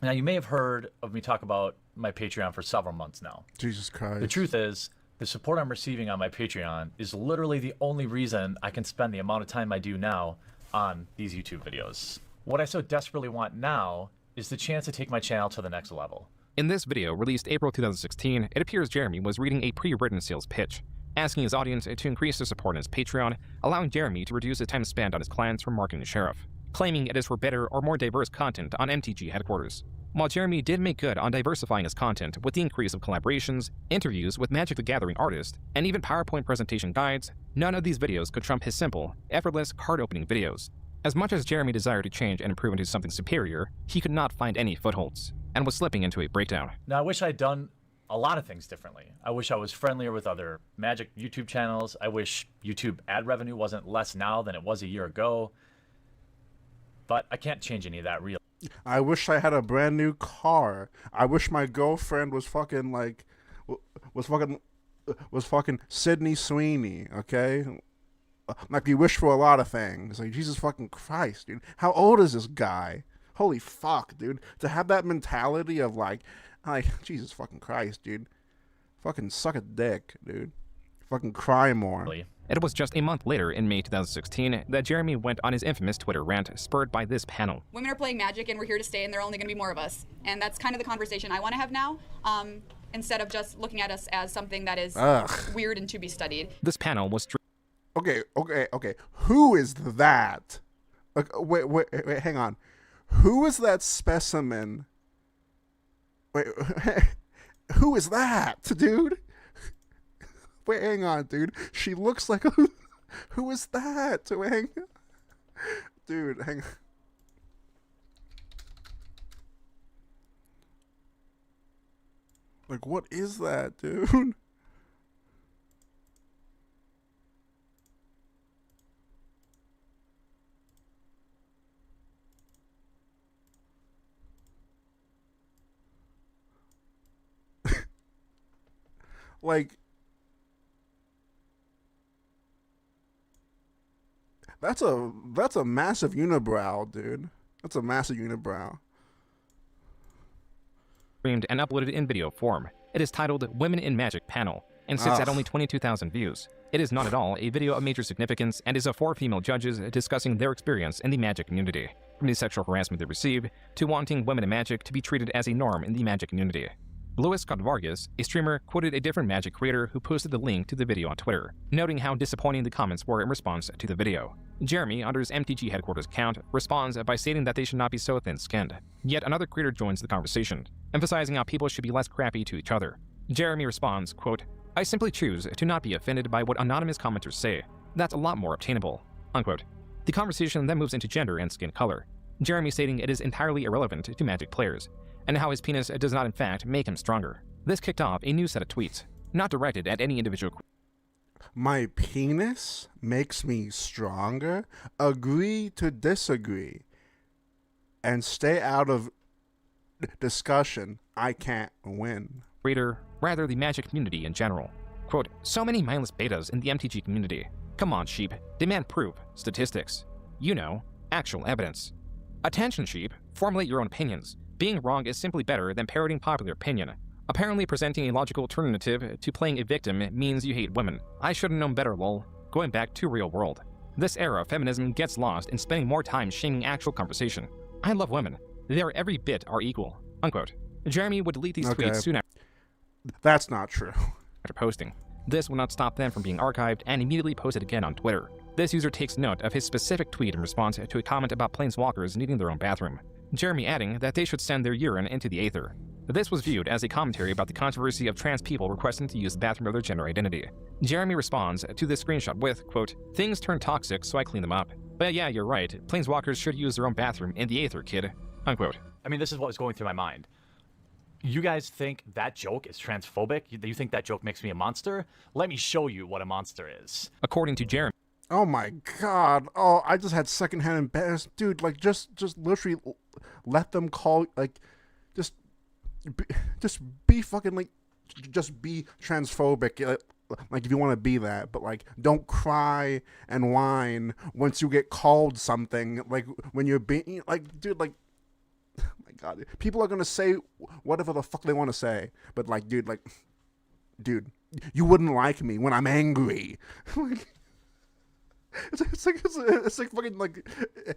Now, you may have heard of me talk about my Patreon for several months now. Jesus Christ. The truth is, the support I'm receiving on my Patreon is literally the only reason I can spend the amount of time I do now on these YouTube videos. What I so desperately want now is the chance to take my channel to the next level. In this video, released April 2016, it appears Jeremy was reading a pre-written sales pitch, asking his audience to increase their support on his Patreon, allowing Jeremy to reduce the time spent on his clients from marking the sheriff, claiming it is for better or more diverse content on MTG headquarters. While Jeremy did make good on diversifying his content with the increase of collaborations, interviews with Magic the Gathering artists, and even PowerPoint presentation guides, none of these videos could trump his simple, effortless card-opening videos. As much as Jeremy desired to change and improve into something superior, he could not find any footholds, and was slipping into a breakdown. Now, I wish I'd done a lot of things differently. I wish I was friendlier with other Magic YouTube channels. I wish YouTube ad revenue wasn't less now than it was a year ago. But I can't change any of that really. I wish I had a brand new car. I wish my girlfriend was fucking like, was fucking Sydney Sweeney, okay? Like, you wish for a lot of things. Like, Jesus fucking Christ, dude. How old is this guy? Holy fuck, dude. To have that mentality of like, Jesus fucking Christ, dude. Fucking suck a dick, dude. Fucking cry more. It was just a month later, in May 2016, that Jeremy went on his infamous Twitter rant, spurred by this panel. Women are playing Magic and we're here to stay, and there are only going to be more of us. And that's kind of the conversation I want to have now, instead of just looking at us as something that is weird and to be studied. This panel was... Okay. Who is that? Wait, hang on. Who is that specimen? Wait, who is that, dude? Wait, hang on, dude. She looks like a... Who is that? Wait, hang on. Dude, hang on. Like, what is that, dude? Like, That's a massive unibrow, dude. That's a massive unibrow. Streamed and uploaded in video form. It is titled Women in Magic Panel and sits at only 22,000 views. It is not at all a video of major significance and is of 4 female judges discussing their experience in the magic community, from the sexual harassment they received to wanting women in magic to be treated as a norm in the magic community. Luis Scott Vargas, a streamer, quoted a different magic creator who posted the link to the video on Twitter, noting how disappointing the comments were in response to the video. Jeremy, under his MTG headquarters account, responds by stating that they should not be so thin-skinned. Yet another creator joins the conversation, emphasizing how people should be less crappy to each other. Jeremy responds, quote, I simply choose to not be offended by what anonymous commenters say. That's a lot more obtainable, unquote. The conversation then moves into gender and skin color, Jeremy stating it is entirely irrelevant to Magic players, and how his penis does not in fact make him stronger. This kicked off a new set of tweets, not directed at any individual. My penis makes me stronger? Agree to disagree. And stay out of discussion. I can't win. Creator, rather the Magic community in general. Quote, so many mindless betas in the MTG community. Come on, sheep. Demand proof, statistics. You know, actual evidence. Attention, sheep. Formulate your own opinions. Being wrong is simply better than parroting popular opinion. Apparently presenting a logical alternative to playing a victim means you hate women. I should have known better, lol. Going back to real world. This era of feminism gets lost in spending more time shaming actual conversation. I love women. They are every bit are equal, unquote. Jeremy would delete these tweets soon after. That's not true. After posting. This will not stop them from being archived and immediately posted again on Twitter. This user takes note of his specific tweet in response to a comment about planeswalkers needing their own bathroom. Jeremy adding that they should send their urine into the aether. This was viewed as a commentary about the controversy of trans people requesting to use the bathroom of their gender identity. Jeremy responds to this screenshot with, quote, things turn toxic, so I clean them up. But yeah, you're right. Planeswalkers should use their own bathroom in the aether, kid. Unquote. I mean, this is what was going through my mind. You guys think that joke is transphobic? You think that joke makes me a monster? Let me show you what a monster is. According to Jeremy. Oh my god. Oh, I just had secondhand embarrassment. Dude, like, just literally let them call, like, just be fucking, like, just be transphobic. Like, if you want to be that, but, like, don't cry and whine once you get called something. Like, when you're being, like, dude, like, oh my god. People are gonna say whatever the fuck they want to say. But, like, dude, you wouldn't like me when I'm angry. It's like fucking, like,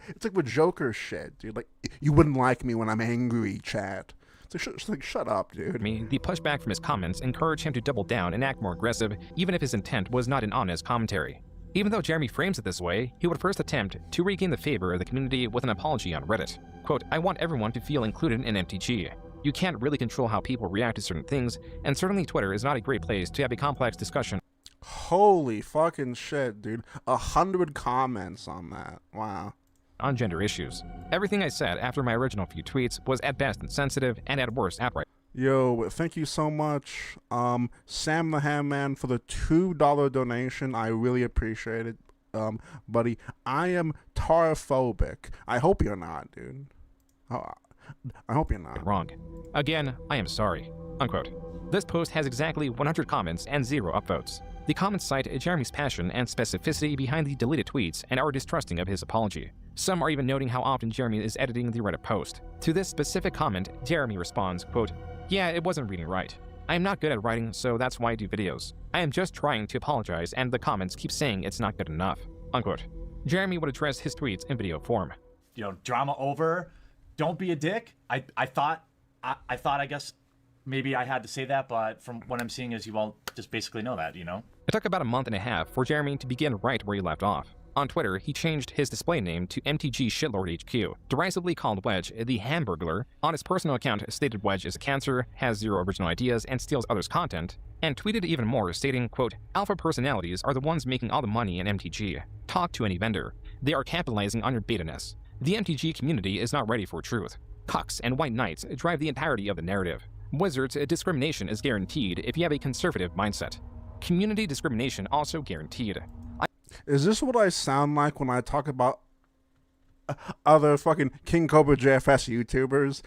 it's like with Joker shit, dude. Like, you wouldn't like me when I'm angry, chat. It's like, shut up, dude. The pushback from his comments encouraged him to double down and act more aggressive, even if his intent was not an honest commentary. Even though Jeremy frames it this way, he would first attempt to regain the favor of the community with an apology on Reddit. Quote, I want everyone to feel included in MTG. You can't really control how people react to certain things, and certainly Twitter is not a great place to have a complex discussion. Holy fucking shit, dude. 100 comments on that. Wow. On gender issues. Everything I said after my original few tweets was at best insensitive and at worst outright. Yo, thank you so much, Sam the Hamman, for the $2 donation. I really appreciate it, buddy. I am tarophobic. I hope you're not, dude. Oh, I hope you're not. Wrong. Again, I am sorry. Unquote. This post has exactly 100 comments and 0 upvotes. The comments cite Jeremy's passion and specificity behind the deleted tweets and are distrusting of his apology. Some are even noting how often Jeremy is editing the Reddit post. To this specific comment, Jeremy responds, quote, yeah, it wasn't reading right. I am not good at writing, so that's why I do videos. I am just trying to apologize, and the comments keep saying it's not good enough. Unquote. Jeremy would address his tweets in video form. You know, drama over. Don't be a dick. I thought, I guess, maybe I had to say that, but from what I'm seeing is you all just basically know that, you know? It took about a month and a half for Jeremy to begin right where he left off. On Twitter, he changed his display name to MTG Shitlord HQ, derisively called Wedge the Hamburglar. On his personal account, stated Wedge is a cancer, has 0 original ideas, and steals others' content, and tweeted even more, stating, quote, alpha personalities are the ones making all the money in MTG. Talk to any vendor. They are capitalizing on your beta-ness. The MTG community is not ready for truth. Cucks and white knights drive the entirety of the narrative. Wizards, discrimination is guaranteed if you have a conservative mindset. Community discrimination also guaranteed. Is this what I sound like when I talk about other fucking King Cobra JFS YouTubers?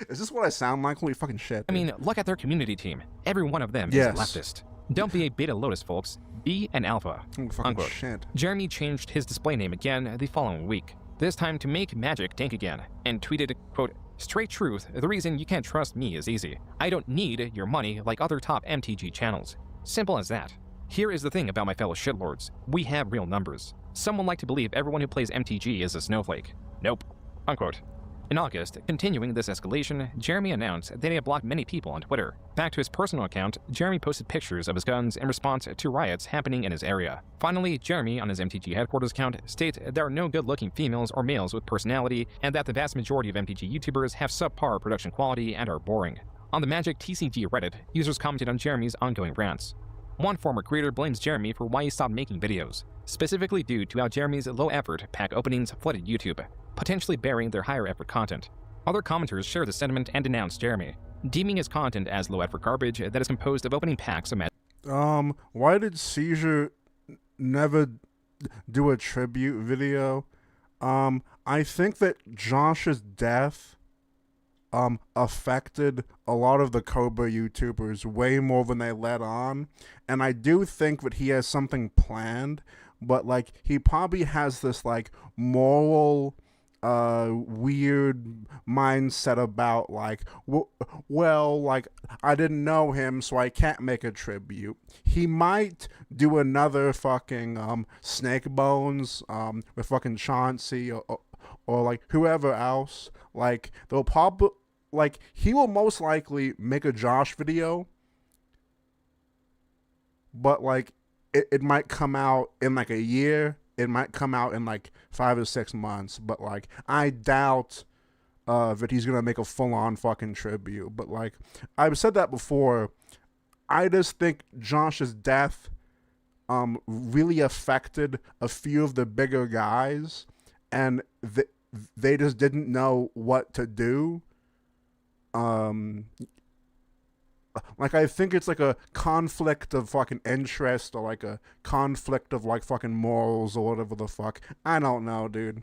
Is this what I sound like? Holy fucking shit. Dude. I mean, look at their community team. Every one of them yes. is leftist. Don't be a beta lotus, folks. Be an alpha. Unquote. Shit. Jeremy changed his display name again the following week, this time to make magic dank again, and tweeted, quote, "Straight truth, the reason you can't trust me is easy. I don't need your money like other top MTG channels. Simple as that. Here is the thing about my fellow shitlords. We have real numbers. Some would like to believe everyone who plays MTG is a snowflake. Nope." Unquote. In August, continuing this escalation, Jeremy announced that he had blocked many people on Twitter. Back to his personal account, Jeremy posted pictures of his guns in response to riots happening in his area. Finally, Jeremy, on his MTG headquarters account, states there are no good-looking females or males with personality, and that the vast majority of MTG YouTubers have subpar production quality and are boring. On the Magic TCG Reddit, users commented on Jeremy's ongoing rants. One former creator blames Jeremy for why he stopped making videos, specifically due to how Jeremy's low-effort pack openings flooded YouTube, potentially burying their higher-effort content. Other commenters share the sentiment and denounce Jeremy, deeming his content as low-effort garbage that is composed of opening packs of magic. Why did Seizure never do a tribute video? I think that Josh's death affected a lot of the Cobra YouTubers way more than they let on, and I do think that he has something planned, but like he probably has this like moral weird mindset about like, well, like I didn't know him, so I can't make a tribute. He might do another fucking Snake Bones with fucking Chauncey or like whoever else. Like they'll probably like he will most likely make a Josh video, but like it might come out in like a year. It might come out in like 5 or 6 months, but like I doubt that he's gonna make a full-on fucking tribute. But like I've said that before, I just think Josh's death really affected a few of the bigger guys, and they just didn't know what to do. Like, I think it's like a conflict of fucking interest or like a conflict of like fucking morals or whatever the fuck. I don't know, dude.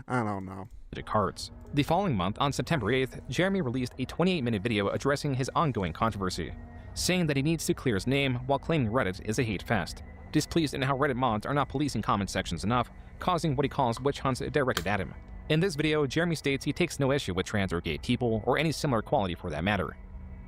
I don't know. Cards. The following month, on September 8th, Jeremy released a 28-minute video addressing his ongoing controversy, saying that he needs to clear his name while claiming Reddit is a hate fest. Displeased in how Reddit mods are not policing comment sections enough, causing what he calls witch hunts directed at him. In this video, Jeremy states he takes no issue with trans or gay people, or any similar quality for that matter.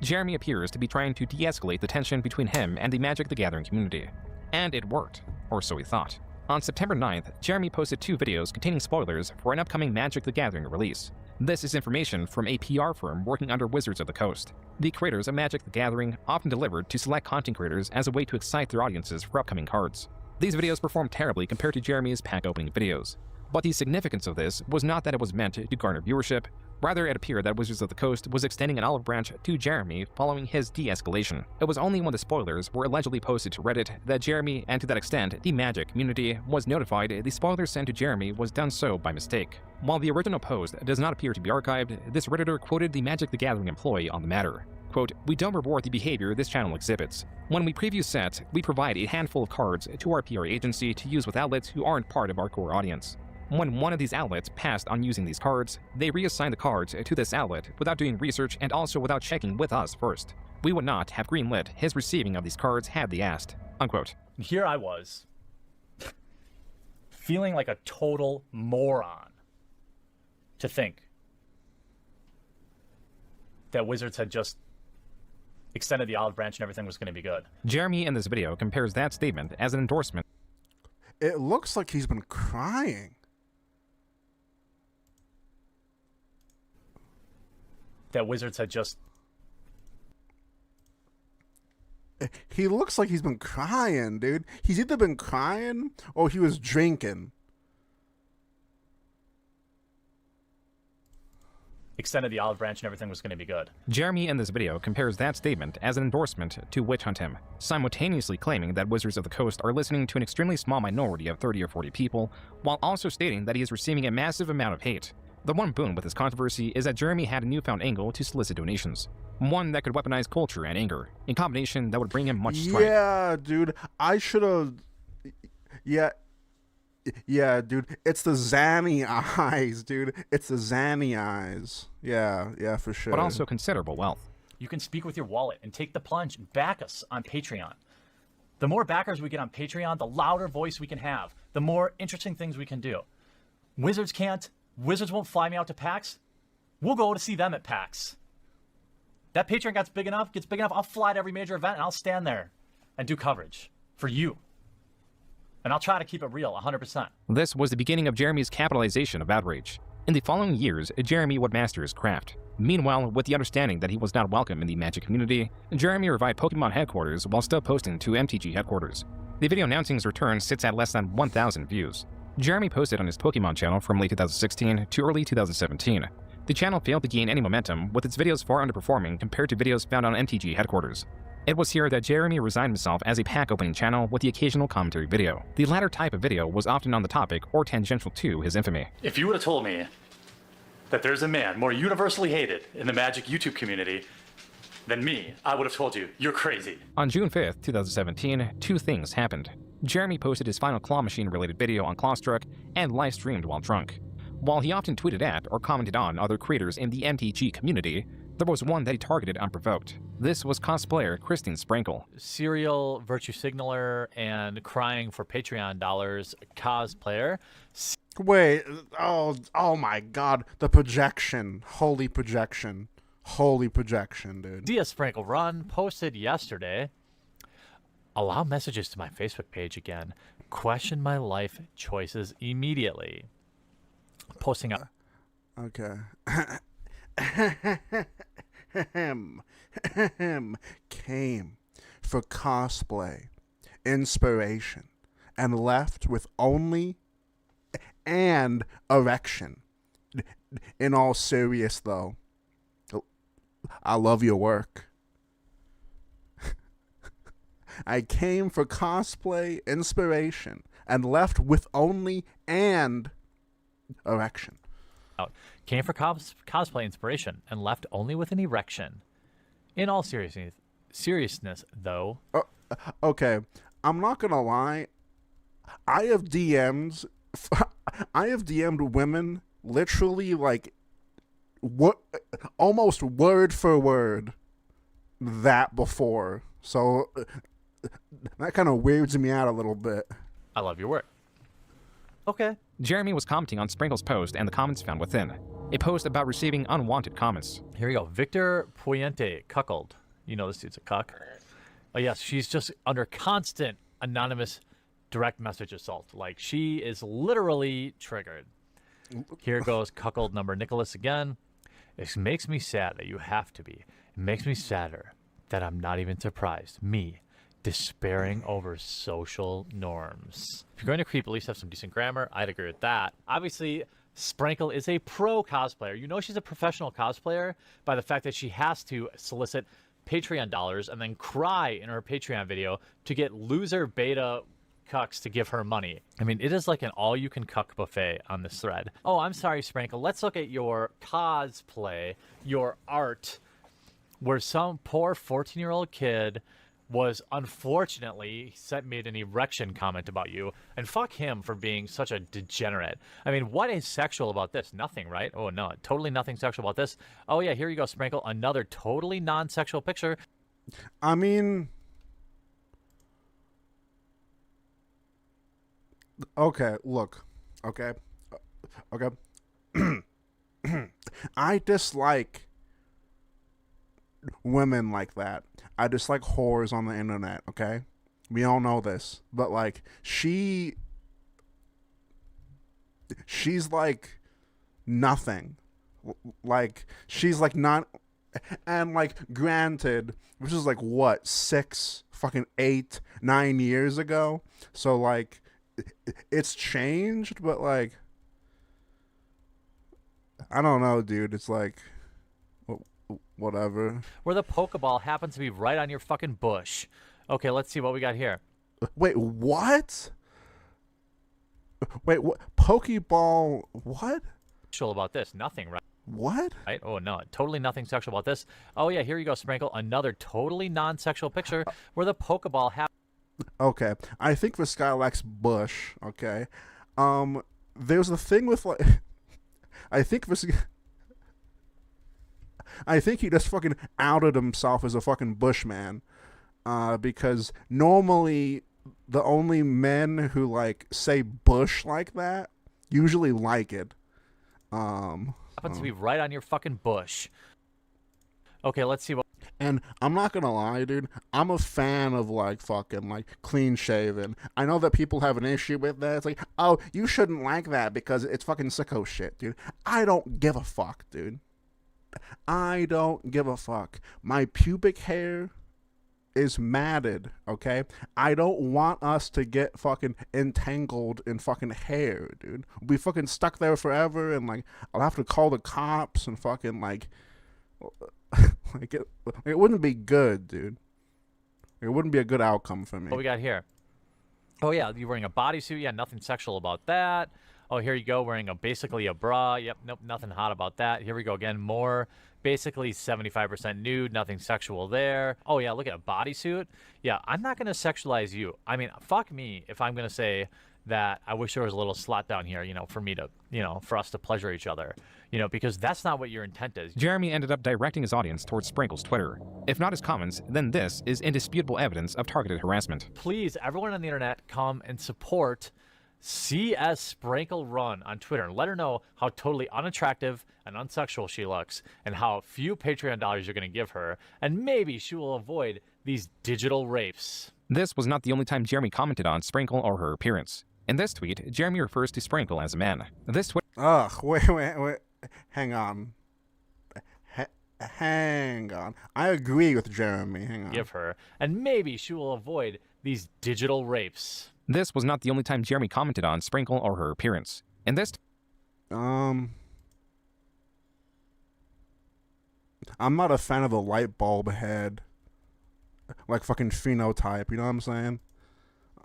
Jeremy appears to be trying to de-escalate the tension between him and the Magic the Gathering community. And it worked, or so he thought. On September 9th, Jeremy posted 2 videos containing spoilers for an upcoming Magic the Gathering release. This is information from a PR firm working under Wizards of the Coast. The creators of Magic the Gathering often delivered to select content creators as a way to excite their audiences for upcoming cards. These videos performed terribly compared to Jeremy's pack opening videos. But the significance of this was not that it was meant to garner viewership. Rather, it appeared that Wizards of the Coast was extending an olive branch to Jeremy following his de-escalation. It was only when the spoilers were allegedly posted to Reddit that Jeremy, and to that extent, the Magic community, was notified the spoiler sent to Jeremy was done so by mistake. While the original post does not appear to be archived, this Redditor quoted the Magic the Gathering employee on the matter. Quote, "We don't reward the behavior this channel exhibits. When we preview sets, we provide a handful of cards to our PR agency to use with outlets who aren't part of our core audience. When one of these outlets passed on using these cards, they reassign the cards to this outlet without doing research and also without checking with us first. We would not have greenlit his receiving of these cards had they asked." Unquote. Here I was, feeling like a total moron to think that Wizards had just extended the olive branch and everything was going to be good. Jeremy in this video compares that statement as an endorsement. It looks like he's been crying. That Wizards had just... He looks like he's been crying, dude. He's either been crying or he was drinking. Extended the olive branch and everything was going to be good. Jeremy in this video compares that statement as an endorsement to witch hunt him, simultaneously claiming that Wizards of the Coast are listening to an extremely small minority of 30 or 40 people, while also stating that he is receiving a massive amount of hate. The one boon with this controversy is that Jeremy had a newfound angle to solicit donations, one that could weaponize culture and anger, in combination that would bring him much strength. Yeah, dude, I should have... Yeah, dude, it's the Zanny eyes, dude. It's the Zanny eyes. Yeah, for sure. But also considerable wealth. You can speak with your wallet and take the plunge and back us on Patreon. The more backers we get on Patreon, the louder voice we can have, the more interesting things we can do. Wizards won't fly me out to PAX. We'll go to see them at PAX. That Patreon gets big enough, I'll fly to every major event and I'll stand there and do coverage for you. And I'll try to keep it real, 100%. This was the beginning of Jeremy's capitalization of outrage. In the following years, Jeremy would master his craft. Meanwhile, with the understanding that he was not welcome in the Magic community, Jeremy revived Pokemon headquarters while still posting to MTG headquarters. The video announcing his return sits at less than 1,000 views. Jeremy posted on his Pokemon channel from late 2016 to early 2017. The channel failed to gain any momentum, with its videos far underperforming compared to videos found on MTG headquarters. It was here that Jeremy resigned himself as a pack opening channel with the occasional commentary video. The latter type of video was often on the topic or tangential to his infamy. If you would have told me that there's a man more universally hated in the Magic YouTube community than me, I would have told you, you're crazy. On June 5th, 2017, two things happened. Jeremy posted his final Claw Machine related video on Clawstruck and live streamed while drunk. While he often tweeted at or commented on other creators in the MTG community, there was one that he targeted unprovoked. This was cosplayer Christine Sprankle. Serial virtue signaler and crying for Patreon dollars cosplayer. Wait, oh my god, the projection. Holy projection. Holy projection, dude. Dia Sprankle Run posted yesterday, allow messages to my Facebook page again. Question my life choices immediately. Posting up. Okay. Came for cosplay, inspiration, and left with only and erection. In all serious though, I love your work. I came for cosplay, inspiration, and left with only and erection. Came for cosplay inspiration and left only with an erection. In all seriousness though. Okay, I'm not gonna lie. I have DM'd women literally like almost word for word that before. So that kind of weirds me out a little bit. I love your work. Okay. Jeremy was commenting on Sprankle's post and the comments found within. A post about receiving unwanted comments. Here we go. Victor Puente, cuckold. You know this dude's a cuck. Oh yes, she's just under constant anonymous direct message assault. Like, she is literally triggered. Here goes cuckold number Nicholas again. It makes me sad that you have to be. It makes me sadder that I'm not even surprised. Me, despairing over social norms. If you're going to creep, at least have some decent grammar. I'd agree with that. Obviously, Sprankle is a pro cosplayer. You know she's a professional cosplayer by the fact that she has to solicit Patreon dollars and then cry in her Patreon video to get loser beta cucks to give her money. I mean, it is like an all-you-can-cuck buffet on this thread. Oh, I'm sorry, Sprankle. Let's look at your cosplay, your art, where some poor 14-year-old kid was unfortunately made an erection comment about you, and fuck him for being such a degenerate. I mean, what is sexual about this? Nothing, right? Oh, no, totally nothing sexual about this. Oh, yeah, here you go, Sprankle. Another totally non-sexual picture. I mean, okay, look, okay. I dislike women like that. I dislike whores on the internet, okay? We all know this. But, like, she's like nothing. Like, she's like not... And, like, granted, which is like, what, 6, fucking 8, 9 years ago? So, like, it's changed, but, like, I don't know, dude. It's like... whatever. Where the Pokeball happens to be right on your fucking bush. Okay, let's see what we got here. Wait, what? Wait, what? Pokeball, what? Sexual about this? Nothing, right? What? Right? Oh, no, totally nothing sexual about this. Oh, yeah, here you go, Sprankle. Another totally non-sexual picture where the Pokeball happens. Okay, I think for Skylax Bush, okay, there's a thing with, like, I think he just fucking outed himself as a fucking bushman. because normally the only men who like say Bush like that usually like it. Happens to be right on your fucking bush. Okay, let's see what. And I'm not gonna lie, dude. I'm a fan of like fucking like clean shaven. I know that people have an issue with that. It's like, oh, you shouldn't like that because it's fucking sicko shit, dude. I don't give a fuck, dude. I don't give a fuck. My pubic hair is matted, okay? I don't want us to get fucking entangled in fucking hair, dude. We'll be fucking stuck there forever, and like I'll have to call the cops and fucking like like it wouldn't be good, dude. It wouldn't be a good outcome for me. What we got here? Oh yeah, you're wearing a bodysuit. Yeah, nothing sexual about that. Oh, here you go, wearing basically a bra. Yep, nope, nothing hot about that. Here we go again, more basically 75% nude, nothing sexual there. Oh yeah, look at a bodysuit. Yeah, I'm not gonna sexualize you. I mean, fuck me if I'm gonna say that I wish there was a little slot down here, for me to, for us to pleasure each other, because that's not what your intent is. Jeremy ended up directing his audience towards Sprinkle's Twitter. If not his comments, then this is indisputable evidence of targeted harassment. Please, everyone on the internet, come and support CS Sprinkle Run on Twitter and let her know how totally unattractive and unsexual she looks and how few Patreon dollars you're going to give her, and maybe she will avoid these digital rapes. This was not the only time Jeremy commented on Sprinkle or her appearance. In this tweet, Jeremy refers to Sprinkle as a man. This tweet. Ugh, wait. Hang on. Hang on. I agree with Jeremy. Hang on. Give her, and maybe she will avoid these digital rapes. This was not the only time Jeremy commented on Sprinkle or her appearance. In this. I'm not a fan of the light bulb head. Like fucking phenotype, you know what I'm saying?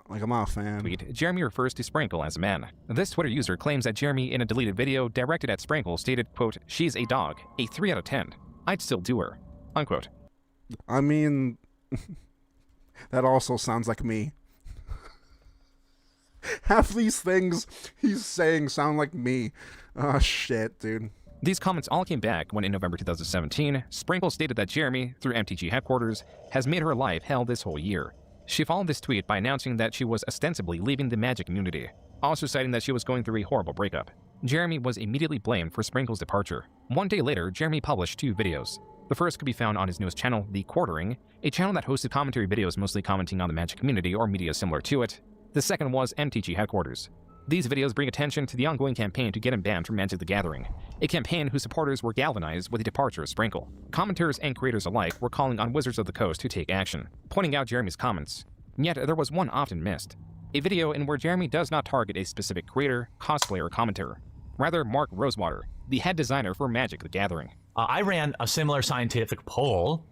Like, I'm not a fan. Tweet, Jeremy refers to Sprinkle as a man. This Twitter user claims that Jeremy, in a deleted video directed at Sprinkle, stated, quote, "She's a dog, a 3 out of 10. I'd still do her," unquote. I mean, that also sounds like me. Half these things he's saying sound like me. Oh, shit, dude. These comments all came back when, in November 2017, Sprinkle stated that Jeremy, through MTG headquarters, has made her life hell this whole year. She followed this tweet by announcing that she was ostensibly leaving the Magic community, also citing that she was going through a horrible breakup. Jeremy was immediately blamed for Sprinkle's departure. One day later, Jeremy published 2 videos. The first could be found on his newest channel, The Quartering, a channel that hosted commentary videos mostly commenting on the Magic community or media similar to it. The second was MTG headquarters. These videos bring attention to the ongoing campaign to get him banned from Magic the Gathering, a campaign whose supporters were galvanized with the departure of Sprinkle. Commenters and creators alike were calling on Wizards of the Coast to take action, pointing out Jeremy's comments. Yet there was one often missed, a video in where Jeremy does not target a specific creator, cosplayer, or commenter. Rather, Mark Rosewater, the head designer for Magic the Gathering. I ran a similar scientific poll,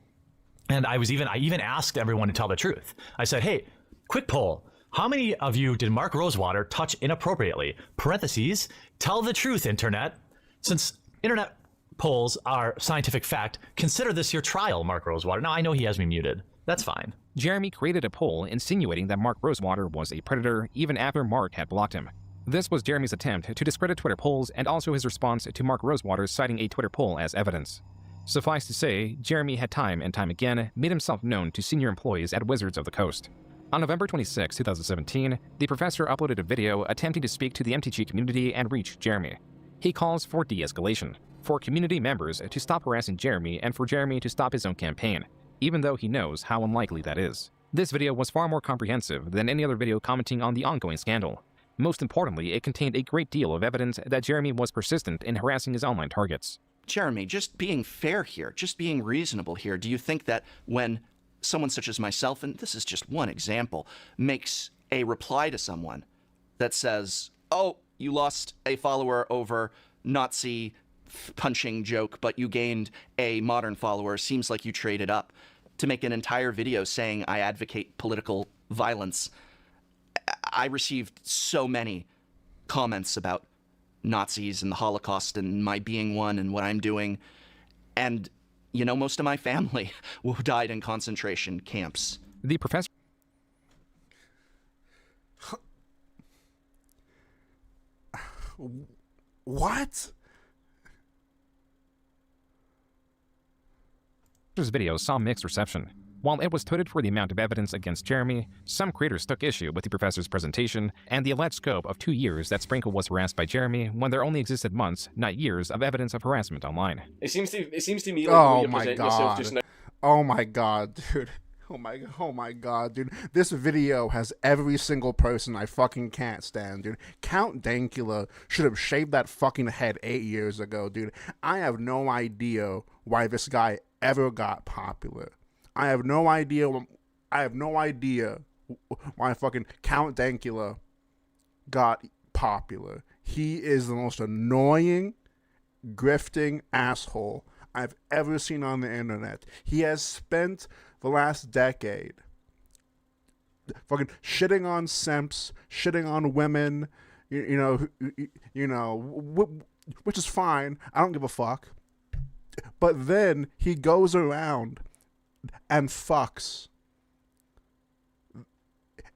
and I even asked everyone to tell the truth. I said, hey, quick poll. How many of you did Mark Rosewater touch inappropriately? Parentheses, tell the truth, internet. Since internet polls are scientific fact, consider this your trial, Mark Rosewater. Now, I know he has me muted. That's fine. Jeremy created a poll insinuating that Mark Rosewater was a predator even after Mark had blocked him. This was Jeremy's attempt to discredit Twitter polls and also his response to Mark Rosewater citing a Twitter poll as evidence. Suffice to say, Jeremy had time and time again made himself known to senior employees at Wizards of the Coast. On November 26, 2017, the professor uploaded a video attempting to speak to the MTG community and reach Jeremy. He calls for de-escalation, for community members to stop harassing Jeremy and for Jeremy to stop his own campaign, even though he knows how unlikely that is. This video was far more comprehensive than any other video commenting on the ongoing scandal. Most importantly, it contained a great deal of evidence that Jeremy was persistent in harassing his online targets. Jeremy, just being fair here, just being reasonable here, do you think that when someone such as myself, and this is just one example, makes a reply to someone that says, oh, you lost a follower over Nazi punching joke, but you gained a modern follower, seems like you traded up, to make an entire video saying I advocate political violence. I received so many comments about Nazis and the Holocaust and my being one and what I'm doing, and most of my family who died in concentration camps. The professor... What? This video saw mixed reception. While it was touted for the amount of evidence against Jeremy, some creators took issue with the professor's presentation and the alleged scope of 2 years that Sprinkle was harassed by Jeremy when there only existed months, not years, of evidence of harassment online. It seems to me like the way Oh you're my presenting yourself just now. god. Oh my god, dude. Oh my god, dude. This video has every single person I fucking can't stand, dude. Count Dankula should have shaved that fucking head 8 years ago, dude. I have no idea why this guy ever got popular. I have no idea why fucking Count Dankula got popular. He is the most annoying, grifting asshole I've ever seen on the internet. He has spent the last decade fucking shitting on simps, shitting on women, which is fine. I don't give a fuck. But then he goes around and fucks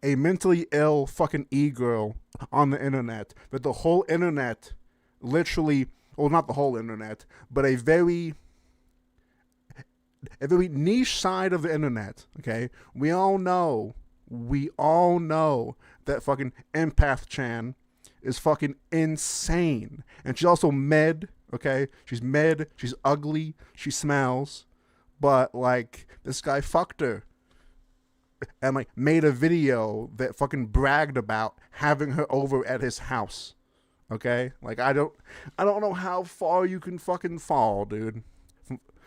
a mentally ill fucking e-girl on the internet that the whole internet literally, well, not the whole internet, but a very niche side of the internet, okay? We all know that fucking Empath Chan is fucking insane. And she's also med, okay? She's med, she's ugly, she smells, but, like, this guy fucked her and, like, made a video that fucking bragged about having her over at his house, okay? Like, I don't know how far you can fucking fall, dude.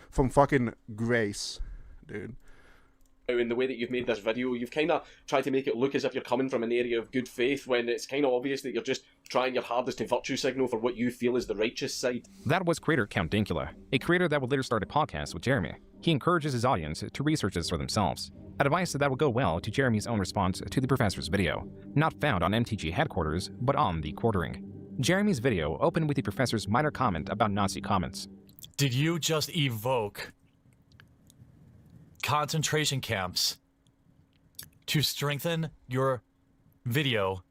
From fucking grace, dude. In the way that you've made this video, you've kind of tried to make it look as if you're coming from an area of good faith when it's kind of obvious that you're just trying your hardest to virtue signal for what you feel is the righteous side. That was creator Count Dankula, a creator that would later start a podcast with Jeremy. He encourages his audience to research this for themselves. Advice that would go well to Jeremy's own response to the professor's video, not found on MTG headquarters, but on the quartering. Jeremy's video opened with the professor's minor comment about Nazi comments. Did you just evoke concentration camps to strengthen your video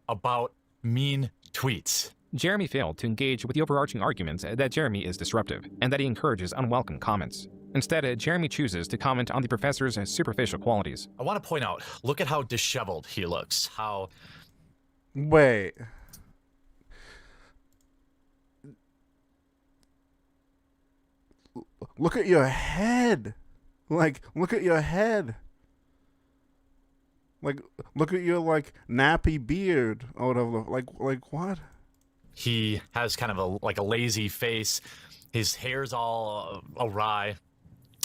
about mean tweets? Jeremy failed to engage with the overarching arguments that Jeremy is disruptive and that he encourages unwelcome comments. Instead, Jeremy chooses to comment on the professor's superficial qualities. I want to point out, look at how disheveled he looks. How... Wait. Look at your head. Like, look at your head. Like, look at your, like, nappy beard or whatever. Like what? He has kind of a lazy face. His hair's all awry.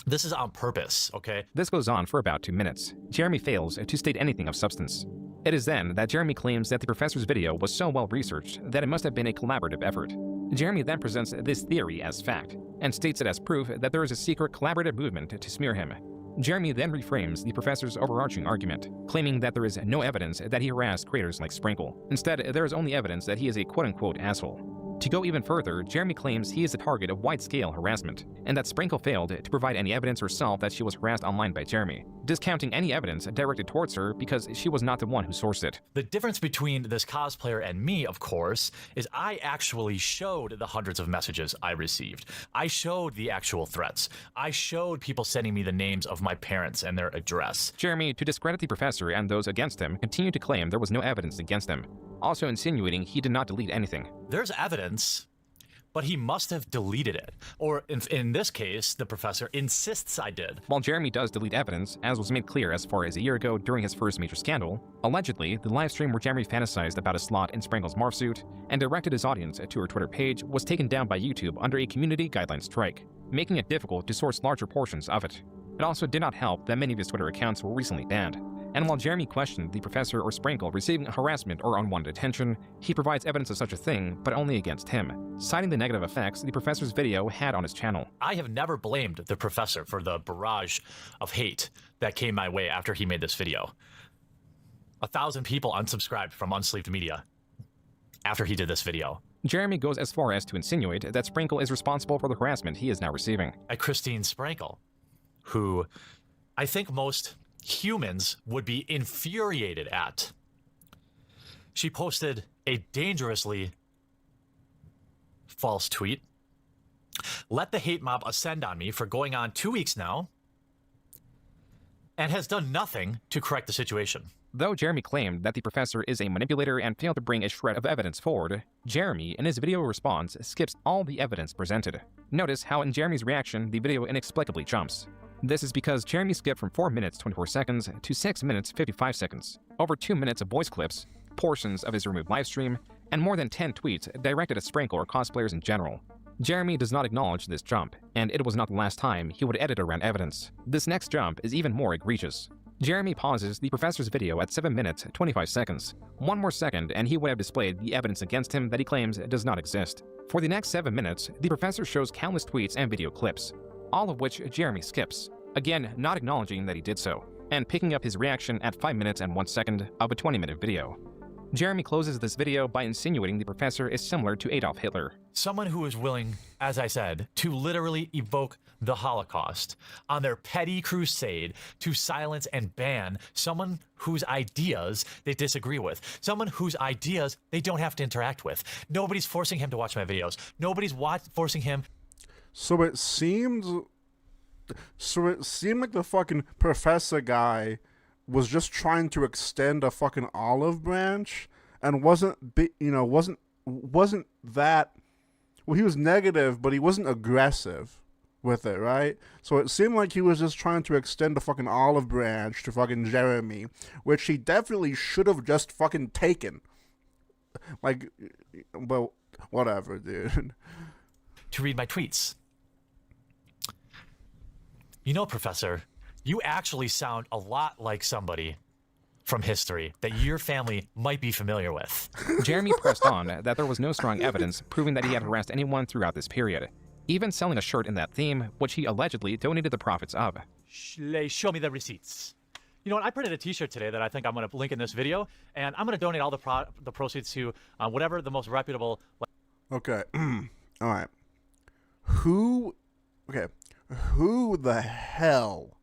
This is on purpose, okay? This goes on for about 2 minutes. Jeremy fails to state anything of substance. It is then that Jeremy claims that the professor's video was so well researched that it must have been a collaborative effort. Jeremy then presents this theory as fact, and states it as proof that there is a secret collaborative movement to smear him. Jeremy then reframes the professor's overarching argument, claiming that there is no evidence that he harassed creators like Sprinkle. Instead, there is only evidence that he is a quote-unquote asshole. To go even further, Jeremy claims he is the target of wide-scale harassment, and that Sprinkle failed to provide any evidence herself that she was harassed online by Jeremy, discounting any evidence directed towards her because she was not the one who sourced it. The difference between this cosplayer and me, of course, is I actually showed the hundreds of messages I received. I showed the actual threats. I showed people sending me the names of my parents and their address. Jeremy, to discredit the professor and those against him, continued to claim there was no evidence against him, also insinuating he did not delete anything. There's evidence, but he must have deleted it. Or in this case, the professor insists I did. While Jeremy does delete evidence, as was made clear as far as a year ago during his first major scandal, allegedly, the livestream where Jeremy fantasized about a slot in Sprinkle's morph suit and directed his audience to her Twitter page was taken down by YouTube under a community guideline strike, making it difficult to source larger portions of it. It also did not help that many of his Twitter accounts were recently banned. And while Jeremy questioned the professor or Sprinkle receiving harassment or unwanted attention, he provides evidence of such a thing, but only against him, citing the negative effects the professor's video had on his channel. I have never blamed the professor for the barrage of hate that came my way after he made this video. 1,000 people unsubscribed from Unsleeved Media after he did this video. Jeremy goes as far as to insinuate that Sprinkle is responsible for the harassment he is now receiving. At Christine Sprinkle, who I think most humans would be infuriated at. She posted a dangerously false tweet. Let the hate mob ascend on me for going on 2 weeks now. and has done nothing to correct the situation. Though Jeremy claimed that the professor is a manipulator and failed to bring a shred of evidence forward, Jeremy, in his video response, skips all the evidence presented. Notice how in Jeremy's reaction, the video inexplicably jumps. This is because Jeremy skipped from 4 minutes 24 seconds to 6 minutes 55 seconds, over 2 minutes of voice clips, portions of his removed livestream, and more than 10 tweets directed at Sprinkle or cosplayers in general. Jeremy does not acknowledge this jump, and it was not the last time he would edit around evidence. This next jump is even more egregious. Jeremy pauses the professor's video at 7 minutes 25 seconds. One more second and he would have displayed the evidence against him that he claims does not exist. For the next 7 minutes, the professor shows countless tweets and video clips, all of which Jeremy skips, again not acknowledging that he did so, and picking up his reaction at 5 minutes and 1 second of a 20-minute video. Jeremy closes this video by insinuating the professor is similar to Adolf Hitler. Someone who is willing, as I said, to literally evoke the Holocaust on their petty crusade to silence and ban someone whose ideas they disagree with, someone whose ideas they don't have to interact with. Nobody's forcing him to watch my videos. Nobody's forcing him. So it seemed like the fucking professor guy was just trying to extend a fucking olive branch and wasn't that, well, he was negative, but he wasn't aggressive with it, right? So it seemed like he was just trying to extend a fucking olive branch to fucking Jeremy, which he definitely should have just fucking taken. Like, well, whatever, dude. To read my tweets. You know, Professor, you actually sound a lot like somebody from history that your family might be familiar with. Jeremy pressed on that there was no strong evidence proving that he had harassed anyone throughout this period, even selling a shirt in that theme, which he allegedly donated the profits of. Show me the receipts. You know what? I printed a t-shirt today that I think I'm going to link in this video, and I'm going to donate all the proceeds to whatever the most reputable... Okay. All right. Who the hell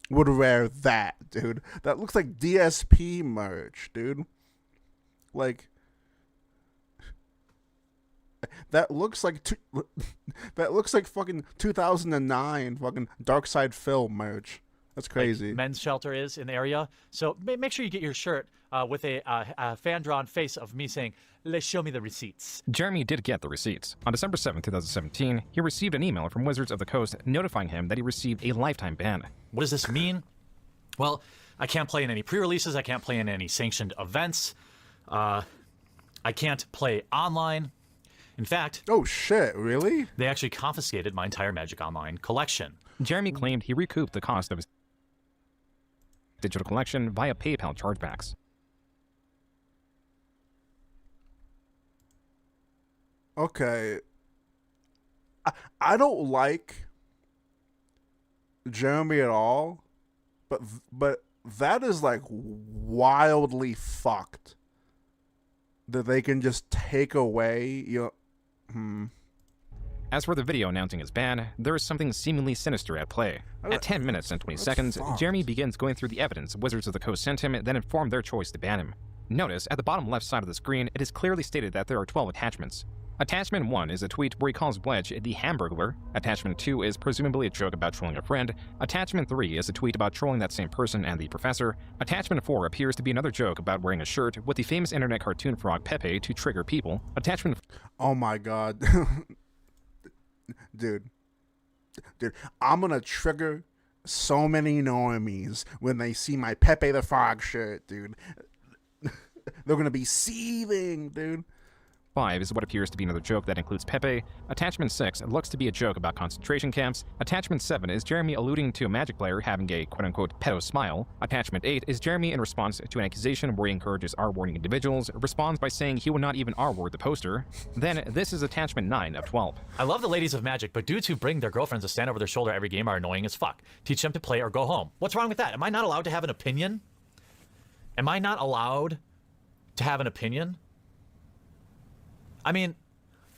would wear that, dude? That looks like DSP merch, dude. Like, that looks like fucking 2009 fucking Dark Side Film merch. That's crazy. Like men's shelter is in the area, so make sure you get your shirt with a fan-drawn face of me saying, "Let's show me the receipts." Jeremy did get the receipts. On December 7, 2017, he received an email from Wizards of the Coast notifying him that he received a lifetime ban. What does this mean? Well, I can't play in any pre-releases. I can't play in any sanctioned events. I can't play online. In fact... Oh, shit, really? They actually confiscated my entire Magic Online collection. Jeremy claimed he recouped the cost of his digital collection via PayPal chargebacks. Okay. I don't like Jeremy at all, but that is like wildly fucked that they can just take away As for the video announcing his ban, there is something seemingly sinister at play. At 10 minutes and 20 seconds, Jeremy begins going through the evidence Wizards of the Coast sent him, then informed their choice to ban him. Notice, at the bottom left side of the screen, it is clearly stated that there are 12 attachments. Attachment 1 is a tweet where he calls Wedge the Hamburglar. Attachment 2 is presumably a joke about trolling a friend. Attachment 3 is a tweet about trolling that same person and the professor. Attachment 4 appears to be another joke about wearing a shirt with the famous internet cartoon frog Pepe to trigger people. Attachment... Oh my god. Dude, I'm gonna trigger so many normies when they see my Pepe the Frog shirt, dude. They're gonna be seething, dude. 5 is what appears to be another joke that includes Pepe. Attachment 6 looks to be a joke about concentration camps. Attachment 7 is Jeremy alluding to a Magic player having a quote-unquote pedo smile. Attachment 8 is Jeremy in response to an accusation where he encourages R-wording individuals, responds by saying he would not even R-word the poster. Then this is Attachment 9 of 12. I love the ladies of Magic, but dudes who bring their girlfriends to stand over their shoulder every game are annoying as fuck. Teach them to play or go home. What's wrong with that? Am I not allowed to have an opinion? Am I not allowed to have an opinion? I mean,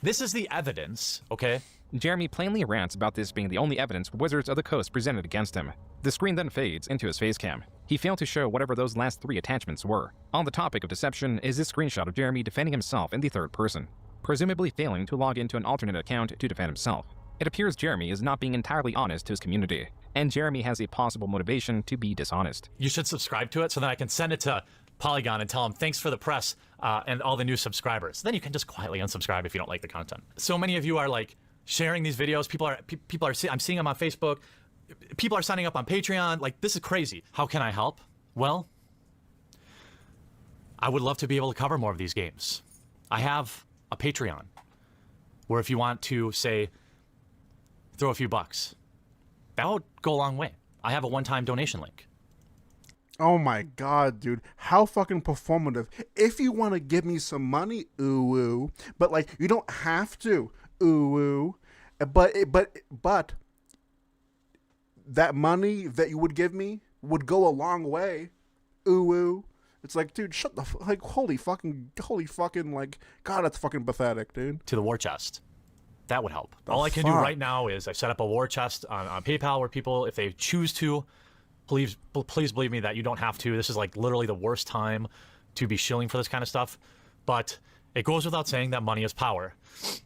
this is the evidence, okay? Jeremy plainly rants about this being the only evidence Wizards of the Coast presented against him. The screen then fades into his face cam. He failed to show whatever those last 3 attachments were. On the topic of deception is this screenshot of Jeremy defending himself in the third person, presumably failing to log into an alternate account to defend himself. It appears Jeremy is not being entirely honest to his community. and Jeremy has a possible motivation to be dishonest. You should subscribe to it so that I can send it to Polygon and tell them thanks for the press and all the new subscribers. Then you can just quietly unsubscribe if you don't like the content. So many of you are like sharing these videos. I'm seeing them on Facebook. People are signing up on Patreon. Like, this is crazy. How can I help? Well, I would love to be able to cover more of these games. I have a Patreon where if you want to, say, throw a few bucks, that would go a long way. I have a one-time donation link. Oh my god, dude. How fucking performative. If you want to give me some money, ooh, but like, you don't have to, ooh, but that money that you would give me would go a long way, ooh. It's like, dude, shut the like, holy fucking, like, God, that's fucking pathetic, dude. To the war chest. That would help. All I can do right now is I set up a war chest on PayPal where people, if they choose to, please believe me that you don't have to. This is like literally the worst time to be shilling for this kind of stuff. But it goes without saying that money is power.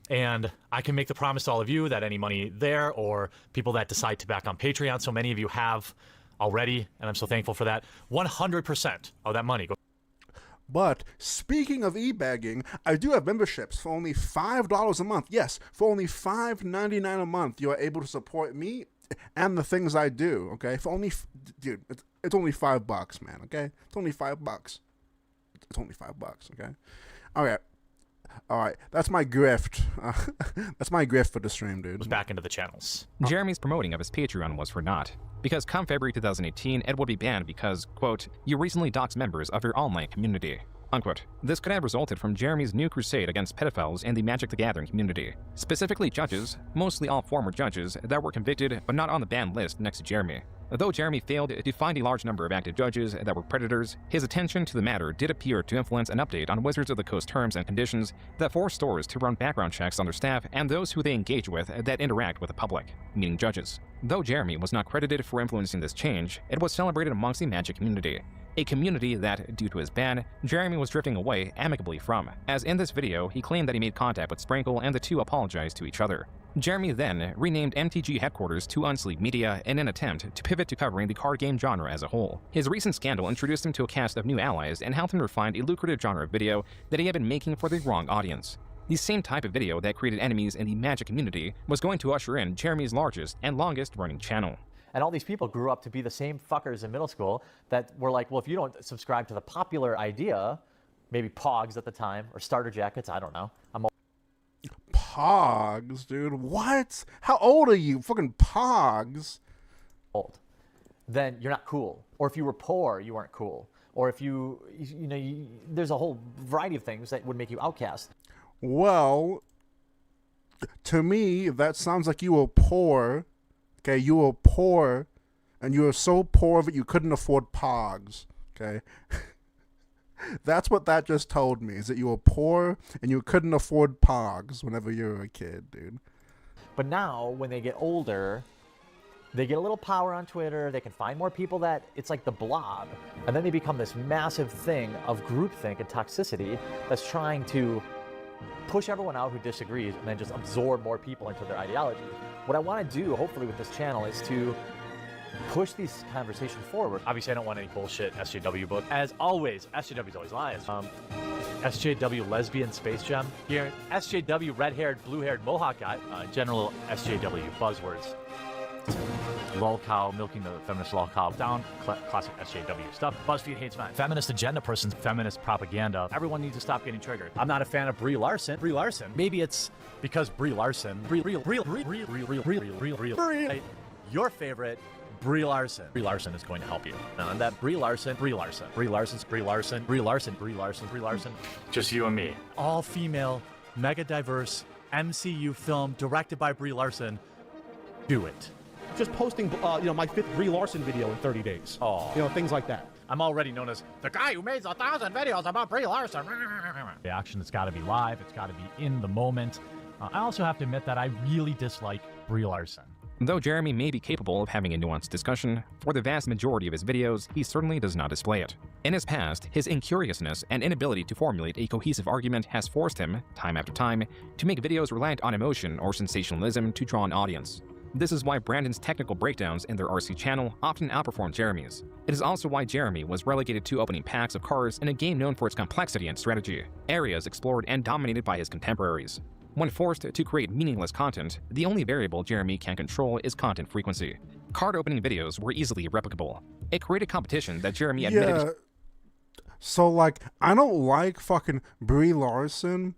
And I can make the promise to all of you that any money there or people that decide to back on Patreon, so many of you have already, and I'm so thankful for that, 100% of that money goes. But speaking of e-bagging, I do have memberships for only $5 a month. Yes, for only $5.99 a month, you are able to support me and the things I do, okay? For only, dude, it's only $5, man, okay? It's only $5. It's only $5, okay? All right, that's my grift. That's my grift for the stream, dude. Back into the channels. Jeremy's promoting of his Patreon was for naught, because come February 2018, it would be banned because, quote, you recently doxed members of your online community, unquote. This could have resulted from Jeremy's new crusade against pedophiles in the Magic the Gathering community, specifically judges, mostly all former judges, that were convicted but not on the banned list next to Jeremy. Though Jeremy failed to find a large number of active judges that were predators, his attention to the matter did appear to influence an update on Wizards of the Coast terms and conditions that force stores to run background checks on their staff and those who they engage with that interact with the public, meaning judges. Though Jeremy was not credited for influencing this change, it was celebrated amongst the Magic community. A community that, due to his ban, Jeremy was drifting away amicably from, as in this video he claimed that he made contact with Sprinkle and the two apologized to each other. Jeremy then renamed MTG headquarters to Unsleep Media in an attempt to pivot to covering the card game genre as a whole. His recent scandal introduced him to a cast of new allies and helped him refine a lucrative genre of video that he had been making for the wrong audience. The same type of video that created enemies in the Magic community was going to usher in Jeremy's largest and longest running channel. And all these people grew up to be the same fuckers in middle school that were like, well, if you don't subscribe to the popular idea, maybe Pogs at the time, or starter jackets, I don't know. Pogs, dude. What? How old are you? Fucking Pogs. Old. Then you're not cool. Or if you were poor, you weren't cool. Or if there's a whole variety of things that would make you outcast. Well, to me, that sounds like you were poor. Okay, you were poor, and you were so poor that you couldn't afford Pogs. Okay. That's what that just told me, is that you were poor and you couldn't afford Pogs whenever you were a kid, dude. But now, when they get older, they get a little power on Twitter, they can find more people that, it's like the blob, and then they become this massive thing of groupthink and toxicity that's trying to push everyone out who disagrees and then just absorb more people into their ideology. What I want to do, hopefully, with this channel is to push these conversations forward. Obviously, I don't want any bullshit SJW book. As always, SJW's always lies. SJW lesbian space gem here. SJW red-haired, blue-haired mohawk guy. General SJW buzzwords. Lol cow, milking the feminist lol cow down. Classic SJW stuff. BuzzFeed hates men. Feminist agenda person's feminist propaganda. Everyone needs to stop getting triggered. I'm not a fan of Brie Larson. Brie Larson. Maybe it's because Brie Larson. Your favorite. Brie Larson. Brie Larson is going to help you. And that Brie Larson. Just you and me. All female, mega diverse MCU film directed by Brie Larson. Do it. Just posting, my 5th Brie Larson video in 30 days. Oh. Things like that. I'm already known as the guy who makes 1,000 videos about Brie Larson. The action has got to be live. It's got to be in the moment. I also have to admit that I really dislike Brie Larson. Though Jeremy may be capable of having a nuanced discussion, for the vast majority of his videos, he certainly does not display it. In his past, his incuriousness and inability to formulate a cohesive argument has forced him, time after time, to make videos reliant on emotion or sensationalism to draw an audience. This is why Brandon's technical breakdowns in their RC channel often outperform Jeremy's. It is also why Jeremy was relegated to opening packs of cards in a game known for its complexity and strategy, areas explored and dominated by his contemporaries. When forced to create meaningless content, the only variable Jeremy can control is content frequency. Card opening videos were easily replicable. It created competition that Jeremy admitted. Yeah. So, like, I don't like fucking Brie Larson,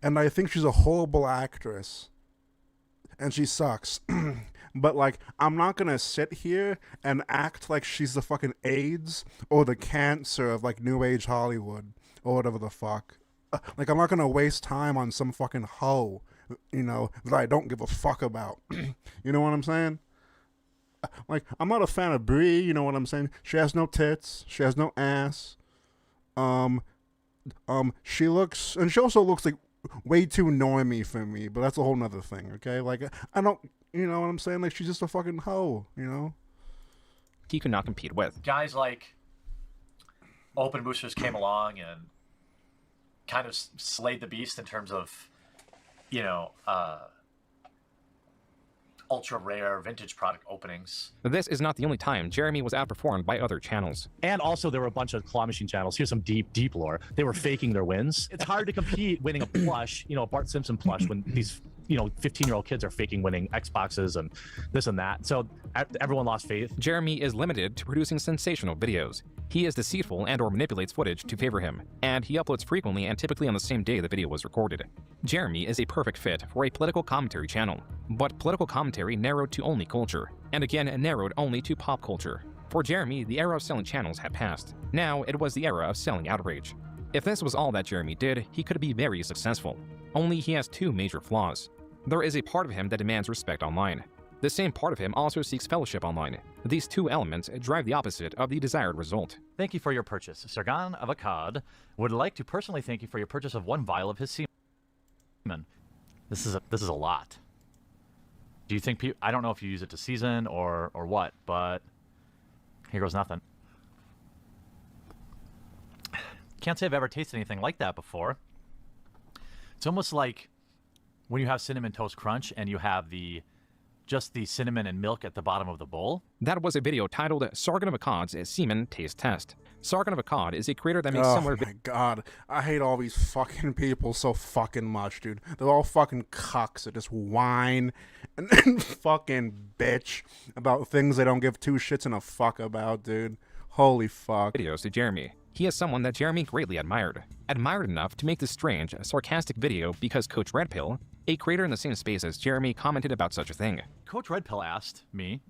and I think she's a horrible actress. And she sucks. But, like, I'm not gonna sit here and act like she's the fucking AIDS or the cancer of, like, New Age Hollywood or whatever the fuck. Like, I'm not gonna waste time on some fucking hoe, you know, that I don't give a fuck about. You know what I'm saying? Like, I'm not a fan of Brie, you know what I'm saying? She has no tits. She has no ass. She looks, and she also looks like way too normie for me, but that's a whole nother thing, okay? Like, I don't, you know what I'm saying? Like, she's just a fucking hoe, you know? He could not compete with. Guys like Open Boosters came along and kind of slayed the beast in terms of, you know, ultra rare vintage product openings. This is not the only time Jeremy was outperformed by other channels. And also there were a bunch of claw machine channels. Here's some deep lore. They were faking their wins. It's hard to compete winning a plush, you know, a Bart Simpson plush, when these, you know, 15-year-old kids are faking winning Xboxes and this and that. So everyone lost faith. Jeremy is limited to producing sensational videos. He is deceitful and or manipulates footage to favor him, and he uploads frequently and typically on the same day the video was recorded. Jeremy is a perfect fit for a political commentary channel, but political commentary narrowed to only culture, and again narrowed only to pop culture. For Jeremy, the era of selling channels had passed. Now it was the era of selling outrage. If this was all that Jeremy did, he could be very successful. Only he has two major flaws. There is a part of him that demands respect online. The same part of him also seeks fellowship online. These two elements drive the opposite of the desired result. Thank you for your purchase. Sargon of Akkad would like to personally thank you for your purchase of 1 vial of his semen. This is a lot. Do you think people, I don't know if you use it to season or what, but here goes nothing. Can't say I've ever tasted anything like that before. It's almost like when you have Cinnamon Toast Crunch and you have just the cinnamon and milk at the bottom of the bowl. That was a video titled Sargon of Akkad's Semen Taste Test. Sargon of Akkad is a creator that makes similar. Oh my god, I hate all these fucking people so fucking much, dude. They're all fucking cucks that just whine and then fucking bitch about things they don't give two shits and a fuck about, dude. Holy fuck. Videos to Jeremy. He is someone that Jeremy greatly admired. Admired enough to make this strange, sarcastic video because Coach Red Pill, a creator in the same space as Jeremy, commented about such a thing. Coach Red Pill asked me,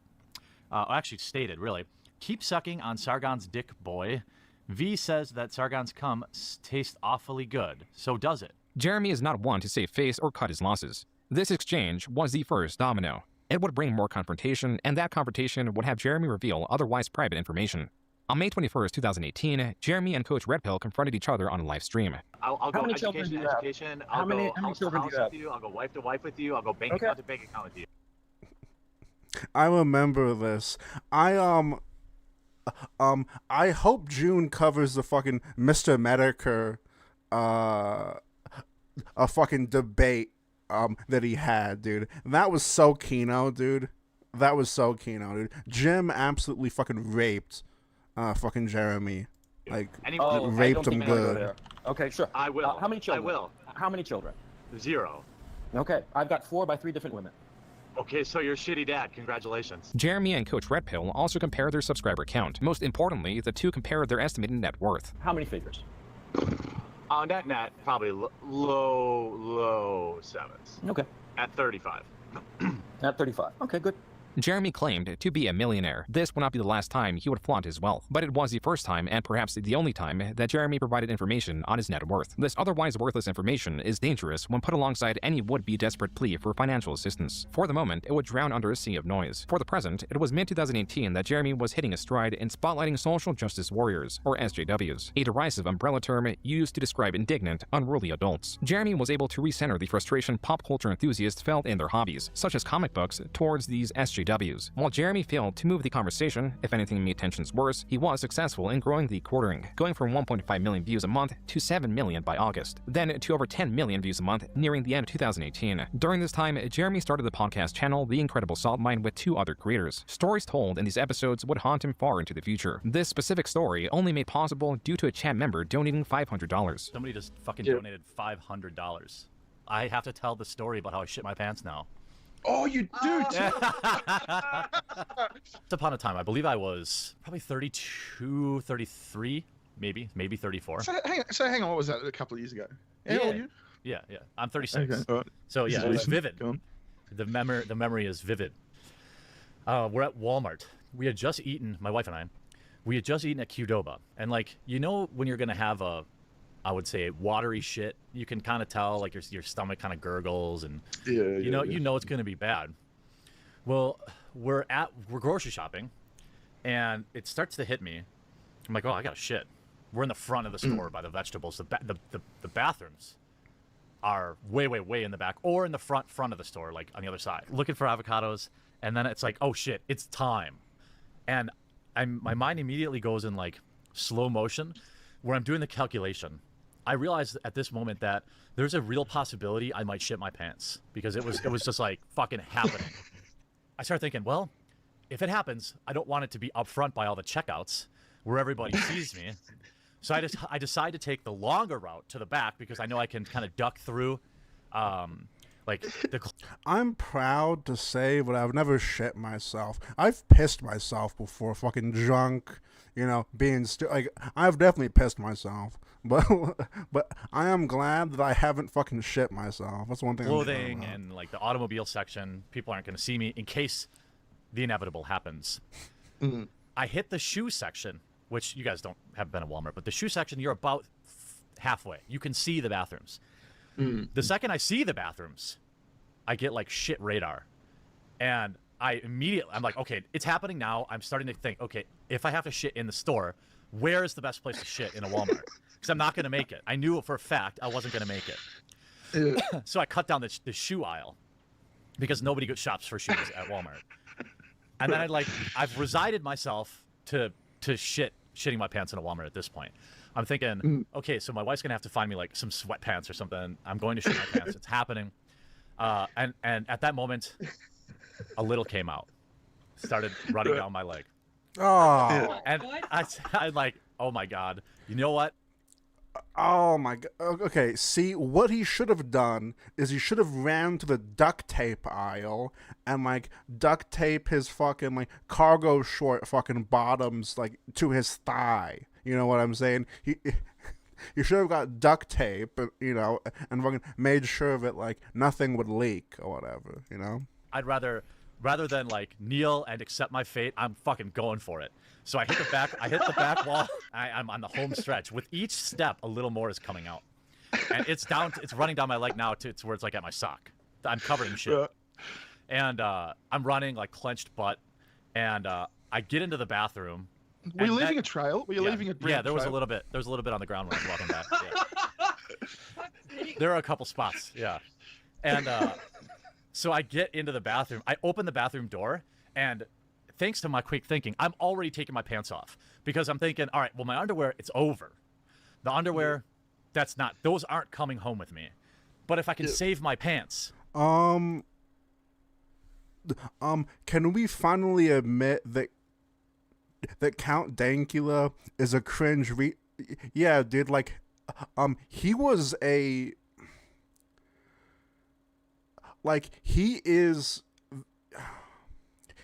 actually stated, really, keep sucking on Sargon's dick, boy. V says that Sargon's cum tastes awfully good. So does it. Jeremy is not one to save face or cut his losses. This exchange was the first domino. It would bring more confrontation, and that confrontation would have Jeremy reveal otherwise private information. On May 21st, 2018, Jeremy and Coach Red Pill confronted each other on a live stream. I'll go education to education. I'll go house to house with you. I'll go wife to wife with you. I'll go bank account to bank account with you. I remember this. I hope June covers the fucking Mr. Medicare, a fucking debate, that he had, dude. That was so Keno, dude. That was so Keno, dude. Jim absolutely fucking raped, fucking Jeremy. Like, raped him good. Okay, sure. I will. How many children? I will. How many children? 0. Okay, I've got 4 by 3 different women. Okay, so you're a shitty dad. Congratulations. Jeremy and Coach Red Pill also compared their subscriber count. Most importantly, the two compared their estimated net worth. How many figures? On net, probably low 7s. Okay. At 35. At 35. Okay, good. Jeremy claimed to be a millionaire. This would not be the last time he would flaunt his wealth, but it was the first time and perhaps the only time that Jeremy provided information on his net worth. This otherwise worthless information is dangerous when put alongside any would-be desperate plea for financial assistance. For the moment, it would drown under a sea of noise. For the present, it was mid-2018 that Jeremy was hitting a stride in spotlighting social justice warriors, or SJWs, a derisive umbrella term used to describe indignant, unruly adults. Jeremy was able to recenter the frustration pop culture enthusiasts felt in their hobbies, such as comic books, towards these SJWs. 2 Ws. While Jeremy failed to move the conversation, if anything made tensions worse, he was successful in growing the quartering, going from 1.5 million views a month to 7 million by August, then to over 10 million views a month nearing the end of 2018. During this time, Jeremy started the podcast channel The Incredible Salt Mine with 2 other creators. Stories told in these episodes would haunt him far into the future. This specific story only made possible due to a chat member donating $500. Somebody just fucking donated $500. I have to tell the story about how I shit my pants now. Oh, you do? Once upon a time, I believe I was probably 32, 33, maybe 34. So hang on, what was that a couple of years ago? How old are you? Yeah. I'm 36. Okay, all right. So yeah, This is it's recent. vivid. Go on. The memory is vivid. We're at Walmart. We had just eaten, my wife and I, we had just eaten at Qdoba. And like, you know when you're gonna have a, I would say, watery shit, you can kind of tell, like your stomach kind of gurgles, and you know it's gonna be bad. Well, we're grocery shopping, and it starts to hit me. I'm like, oh, I got shit. We're in the front of the store by the vegetables. The bathrooms are way in the back, or in the front of the store, like on the other side, looking for avocados. And then it's like, oh shit, it's time. And my mind immediately goes in like slow motion, where I'm doing the calculation. I realized at this moment that there's a real possibility I might shit my pants, because it was just like fucking happening. I started thinking, well, if it happens, I don't want it to be up front by all the checkouts where everybody sees me. So I decide to take the longer route to the back, because I know I can kind of duck through. I'm proud to say that I've never shit myself. I've pissed myself before, fucking drunk, being like, I've definitely pissed myself. But I am glad that I haven't fucking shit myself. That's one thing. Clothing and like the automobile section, people aren't going to see me in case the inevitable happens. I hit the shoe section, which you guys haven't been at Walmart, but the shoe section, you're about halfway. You can see the bathrooms. The second I see the bathrooms, I get like shit radar. And I'm like, okay, it's happening now. I'm starting to think, okay, if I have to shit in the store, where is the best place to shit in a Walmart? Because I'm not going to make it. I knew for a fact I wasn't going to make it. So I cut down the shoe aisle, because nobody shops for shoes at Walmart. And then I've resided myself to shitting my pants in a Walmart at this point. I'm thinking, okay, so my wife's gonna have to find me like some sweatpants or something. I'm going to shit my pants. It's happening. And at that moment, a little came out, started running down my leg. Oh. And I like, oh my God, you know what? Oh my God. Okay, see, what he should have done is he should have ran to the duct tape aisle and like duct tape his fucking like cargo short fucking bottoms like to his thigh. You know what I'm saying? You should have got duct tape, and fucking made sure that like nothing would leak or whatever, I'd rather than like kneel and accept my fate, I'm fucking going for it. So I hit the back wall. I'm on the home stretch. With each step, a little more is coming out, and it's running down my leg now to where it's like at my sock. I'm covered in shit, and I'm running like clenched butt, and I get into the bathroom. Were you leaving a trail? Were you leaving a Yeah, there was trail? a little bit. There was a little bit on the ground when I was walking back. Yeah. There are a couple spots. Yeah, and so I get into the bathroom. I open the bathroom door, and thanks to my quick thinking, I'm already taking my pants off, because I'm thinking, all right, well, my underwear, it's over. The underwear, those aren't coming home with me. But if I can save my pants. Can we finally admit that Count Dankula is a cringe yeah, dude, like, he was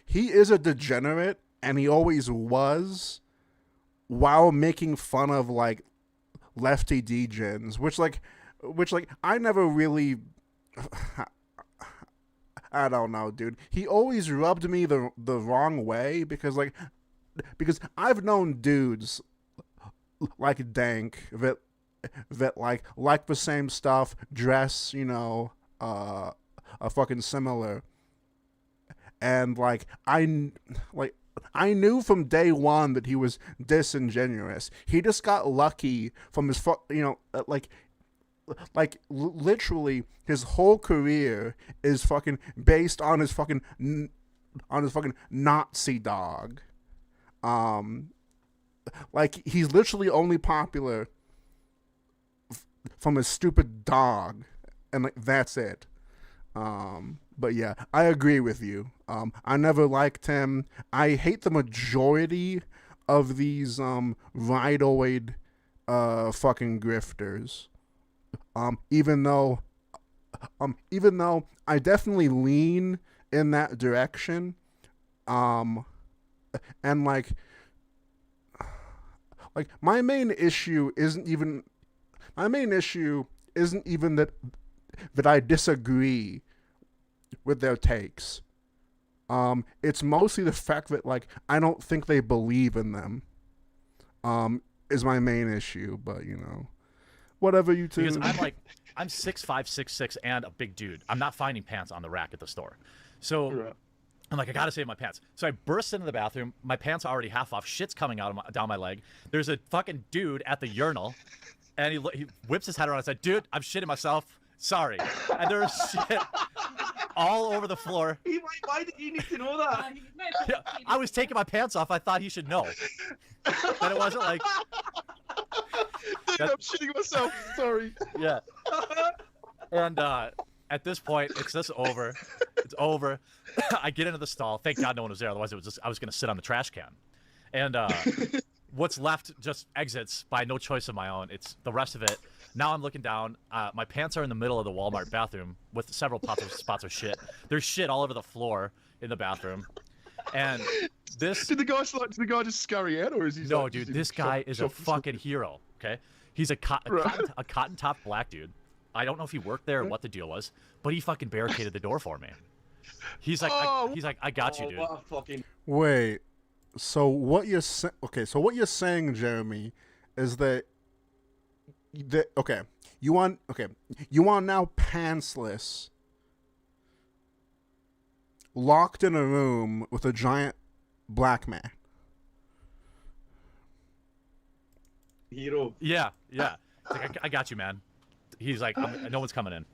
he is a degenerate, and he always was, while making fun of like lefty degens, which I never really I don't know, dude. He always rubbed me the wrong way, because I've known dudes like Dank that like the same stuff, dress, a fucking similar, and I knew from day one that he was disingenuous. He just got lucky from his literally his whole career is fucking based on his fucking on his fucking Nazi dog. Like he's literally only popular from his stupid dog, and like that's it. But yeah, I agree with you. I never liked him. I hate the majority of these ridoid fucking grifters. Even though I definitely lean in that direction. And like my main issue isn't even that I disagree with their takes. It's mostly the fact that like I don't think they believe in them. Is my main issue, but you know, whatever you two. Because I'm 6'5", 6'6", and a big dude. I'm not finding pants on the rack at the store, so I'm like, I gotta save my pants. So I burst into the bathroom. My pants are already half off. Shit's coming out of down my leg. There's a fucking dude at the urinal, and he whips his head around and said, "Dude, I'm shitting myself. Sorry." And there's shit all over the floor. Why did you need to know that? Yeah, I was taking my pants off. I thought he should know. That it wasn't like. Dude, I'm shitting myself. Sorry. Yeah. And at this point, it's just over. It's over. I get into the stall. Thank God no one was there. Otherwise, I was going to sit on the trash can. And what's left just exits by no choice of my own. It's the rest of it. Now I'm looking down. My pants are in the middle of the Walmart bathroom with several spots of shit. There's shit all over the floor in the bathroom. And this... Did the guy just scurry out, or is he... No, dude, this guy is a fucking hero, okay? He's a cotton top black dude. I don't know if he worked there or what the deal was, but he fucking barricaded the door for me. He's like, I got you, dude. What a fucking... Wait, so what you're saying, Jeremy, is that you are now pantsless, locked in a room with a giant black man. Hero. Yeah. Like, I got you, man. He's like, no one's coming in.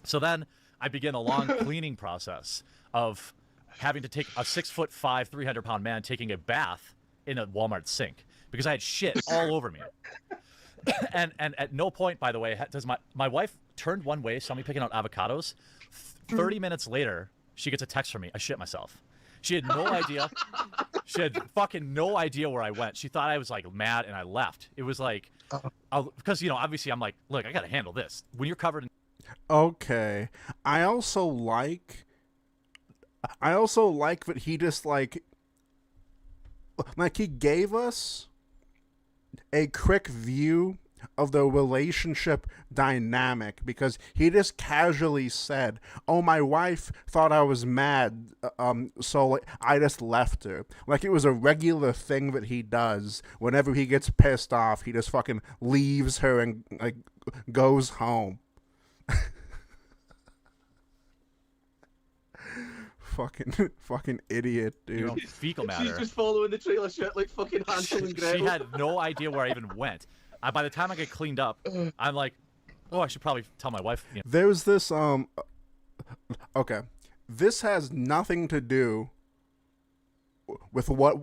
So then I begin a long cleaning process of having to take a 6'5", 300-pound man taking a bath in a Walmart sink because I had shit all over me. And at no point, by the way, does my wife turned one way, saw me picking out avocados. 30 minutes later, she gets a text from me. I shit myself. She had no idea. She had fucking no idea where I went. She thought I was like mad and I left. It was like, because you know, obviously I'm like, look, I gotta handle this. When you're covered in. Okay, I also like that he just like he gave us a quick view of the relationship dynamic because he just casually said, "Oh, my wife thought I was mad, so like, I just left her." Like it was a regular thing that he does whenever he gets pissed off. He just fucking leaves her and like goes home. Fucking idiot, dude. You know, fecal matter. She's just following the trailer shit like fucking Hansel and Gretel. She had no idea where I even went. By the time I get cleaned up, I'm like, oh, I should probably tell my wife. You know. There's this okay, this has nothing to do with what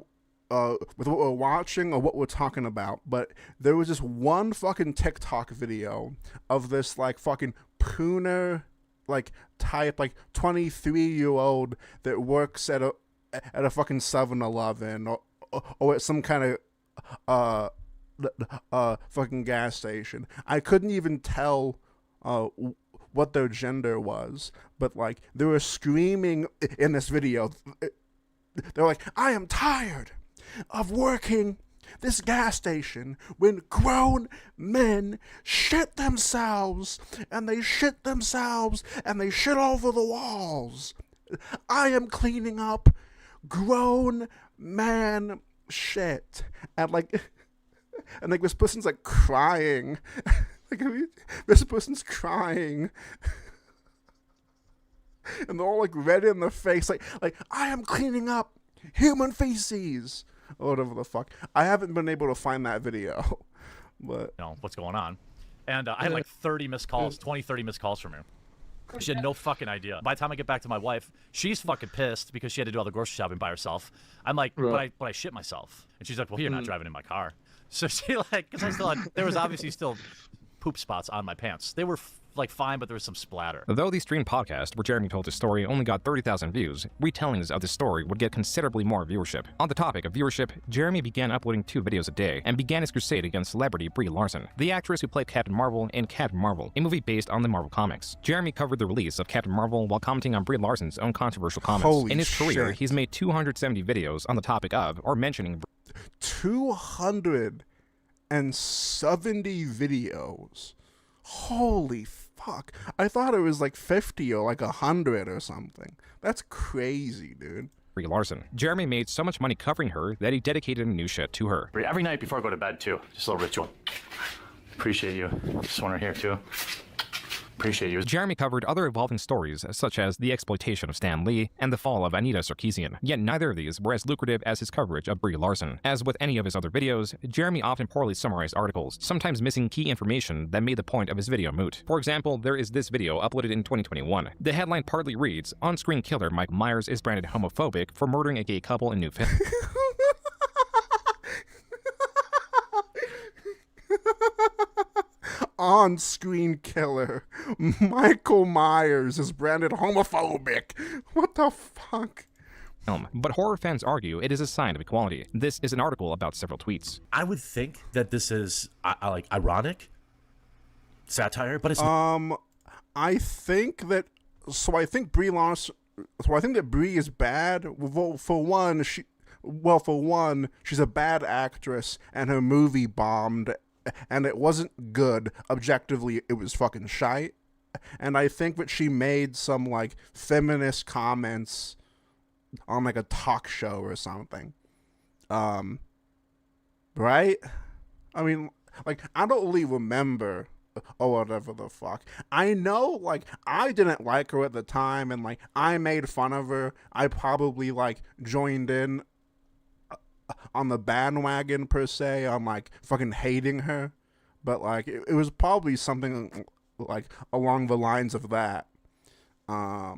we're watching or what we're talking about, but there was this one fucking TikTok video of this like fucking pooner like type like 23-year-old that works at a fucking 7-Eleven or at some kind of fucking gas station. I couldn't even tell what their gender was, but like they were screaming in this video. They're like, "I am tired of working this gas station when grown men shit themselves and they shit themselves and they shit over the walls. I am cleaning up grown man shit." And like this person's like crying. Like this person's crying. And they're all like red in the face, like I am cleaning up human feces. Or whatever the fuck. I haven't been able to find that video. But you know what's going on. And I had like 30 missed calls, 30 missed calls from her. She had no fucking idea. By the time I get back to my wife, she's fucking pissed because she had to do all the grocery shopping by herself. I'm like, but I shit myself. And she's like, well, you're not driving in my car. So she because I still had, there was obviously still poop spots on my pants. They were fine, but there was some splatter. Though the streamed podcast where Jeremy told his story only got 30,000 views, retellings of the story would get considerably more viewership. On the topic of viewership, Jeremy began uploading 2 videos a day and began his crusade against celebrity Brie Larson, the actress who played Captain Marvel in Captain Marvel, a movie based on the Marvel comics. Jeremy covered the release of Captain Marvel while commenting on Brie Larson's own controversial comments. Holy in his career, shit. he's made 270 videos on the topic of or mentioning 270 videos. Holy fuck. I thought it was like 50 or like 100 or something. That's crazy, dude. Brie Larson. Jeremy made so much money covering her that he dedicated a new shit to her. Every night before I go to bed, too. Just a little ritual. Appreciate you. This one right here, too. Appreciate you. Jeremy covered other evolving stories, such as the exploitation of Stan Lee and the fall of Anita Sarkeesian. Yet neither of these were as lucrative as his coverage of Brie Larson. As with any of his other videos, Jeremy often poorly summarized articles, sometimes missing key information that made the point of his video moot. For example, there is this video uploaded in 2021. The headline partly reads, "On-screen killer Mike Myers is branded homophobic for murdering a gay couple in New Finland." On-screen killer Michael Myers is branded homophobic. What the fuck? But horror fans argue it is a sign of equality. This is an article about several tweets. I would think that this is like ironic satire, but it's I think that I think Brie Larson. So I think that Brie is bad. For one, she's a bad actress, and her movie bombed. And it wasn't good. Objectively, it was fucking shite. And I think that she made some, like, feminist comments on, like, a talk show or something. Right? I mean, like, I don't really remember or whatever the fuck. I know, like, I didn't like her at the time, and, like, I made fun of her. I probably, like, joined in on the bandwagon per se, on like fucking hating her, but like it was probably something like along the lines of that. I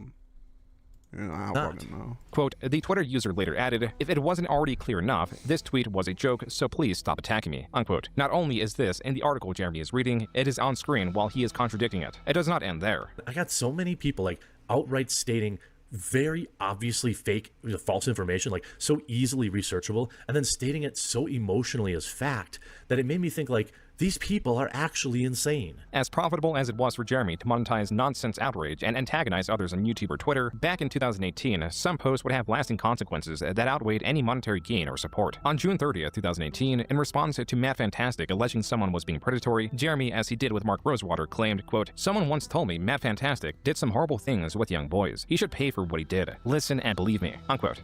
wouldn't know. Quote, the Twitter user later added, "If it wasn't already clear enough, this tweet was a joke, so please stop attacking me." Unquote. Not only is this in the article Jeremy is reading, it is on screen while he is contradicting it. It does not end there. I got so many people like outright stating very obviously fake, false information, like so easily researchable, and then stating it so emotionally as fact that it made me think like these people are actually insane. As profitable as it was for Jeremy to monetize nonsense outrage and antagonize others on YouTube or Twitter, back in 2018, some posts would have lasting consequences that outweighed any monetary gain or support. On June 30th, 2018, in response to Matt Fantastic alleging someone was being predatory, Jeremy, as he did with Mark Rosewater, claimed, quote, "Someone once told me Matt Fantastic did some horrible things with young boys. He should pay for what he did. Listen and believe me." Unquote.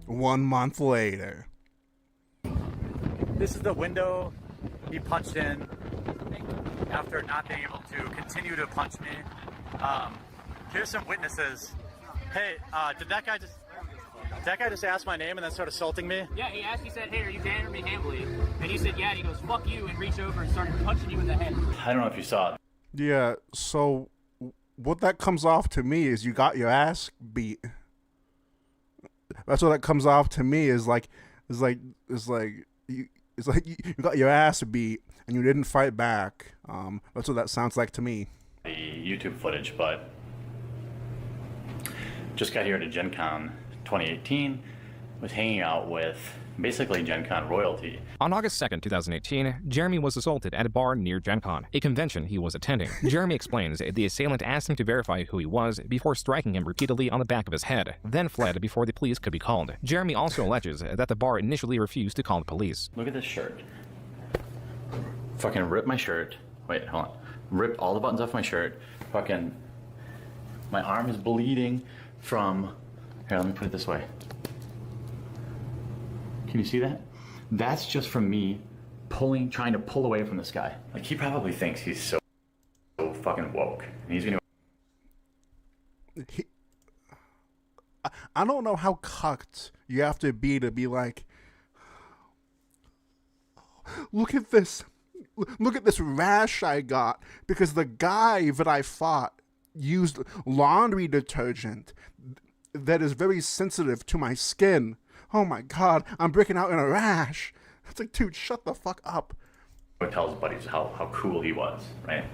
1 month later. This is the window he punched in after not being able to continue to punch me. Here's some witnesses. Hey, did that guy just ask my name and then start assaulting me? Yeah, he said, "Hey, are you Dan or me Hambley?" And you said, "Yeah," and he goes, "Fuck you," and reached over and started punching you in the head. I don't know if you saw it. Yeah, so what that comes off to me is you got your ass beat. That's what that comes off to me is like you got your ass beat and you didn't fight back. That's what that sounds like to me. The YouTube footage, but just got here to Gen Con 2018, was hanging out with basically Gen Con royalty. On August 2nd, 2018, Jeremy was assaulted at a bar near Gen Con, a convention he was attending. Jeremy explains the assailant asked him to verify who he was before striking him repeatedly on the back of his head, then fled before the police could be called. Jeremy also alleges that the bar initially refused to call the police. Look at this shirt. Fucking ripped my shirt. Wait, hold on. Ripped all the buttons off my shirt. Fucking, my arm is bleeding from, here, let me put it this way. Can you see that? That's just from me trying to pull away from this guy. Like, he probably thinks he's so fucking woke. And he's gonna... I don't know how cucked you have to be like, look at this. look at this rash I got because the guy that I fought used laundry detergent that is very sensitive to my skin. Oh my God, I'm breaking out in a rash. It's like, dude, shut the fuck up. It tells buddies how cool he was, right?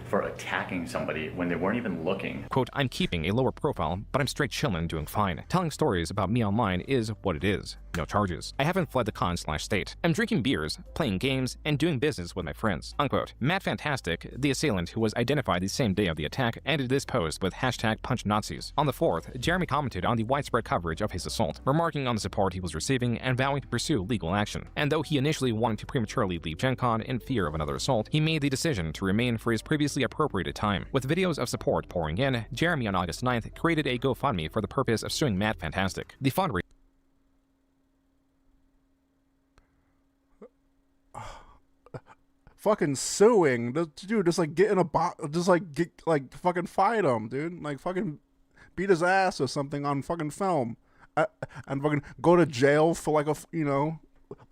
For attacking somebody when they weren't even looking. Quote, I'm keeping a lower profile, but I'm straight chillin' doing fine. Telling stories about me online is what it is. No charges. I haven't fled the con/state. I'm drinking beers, playing games, and doing business with my friends. Unquote. Matt Fantastic, the assailant who was identified the same day of the attack, ended this post with #PunchNazis. On the 4th, Jeremy commented on the widespread coverage of his assault, remarking on the support he was receiving and vowing to pursue legal action. And though he initially wanted to prematurely leave Gen Con in fear of another assault, he made the decision to remain for his previously appropriated time. With videos of support pouring in, Jeremy on August 9th created a GoFundMe for the purpose of suing Matt Fantastic. The fundraiser fucking suing, dude. Just like get in a just like get like fucking fight him, dude. Like fucking beat his ass or something on fucking film, and fucking go to jail for like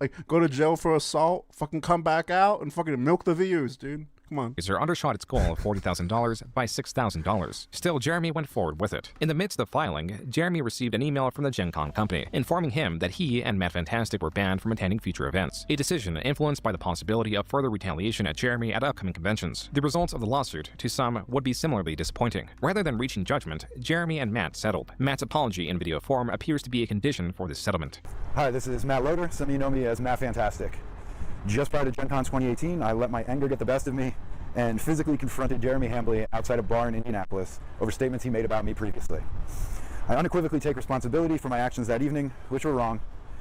like go to jail for assault. Fucking come back out and fucking milk the views, dude. Come on. Undershot its goal of $40,000 by $6,000. Still, Jeremy went forward with it. In the midst of filing, Jeremy received an email from the Gen Con company, informing him that he and Matt Fantastic were banned from attending future events, a decision influenced by the possibility of further retaliation at Jeremy at upcoming conventions. The results of the lawsuit, to some, would be similarly disappointing. Rather than reaching judgment, Jeremy and Matt settled. Matt's apology in video form appears to be a condition for this settlement. Hi, this is Matt Loader. Some of you know me as Matt Fantastic. Just prior to Gen Con 2018, I let my anger get the best of me and physically confronted Jeremy Hambley outside a bar in Indianapolis over statements he made about me previously. I unequivocally take responsibility for my actions that evening, which were wrong,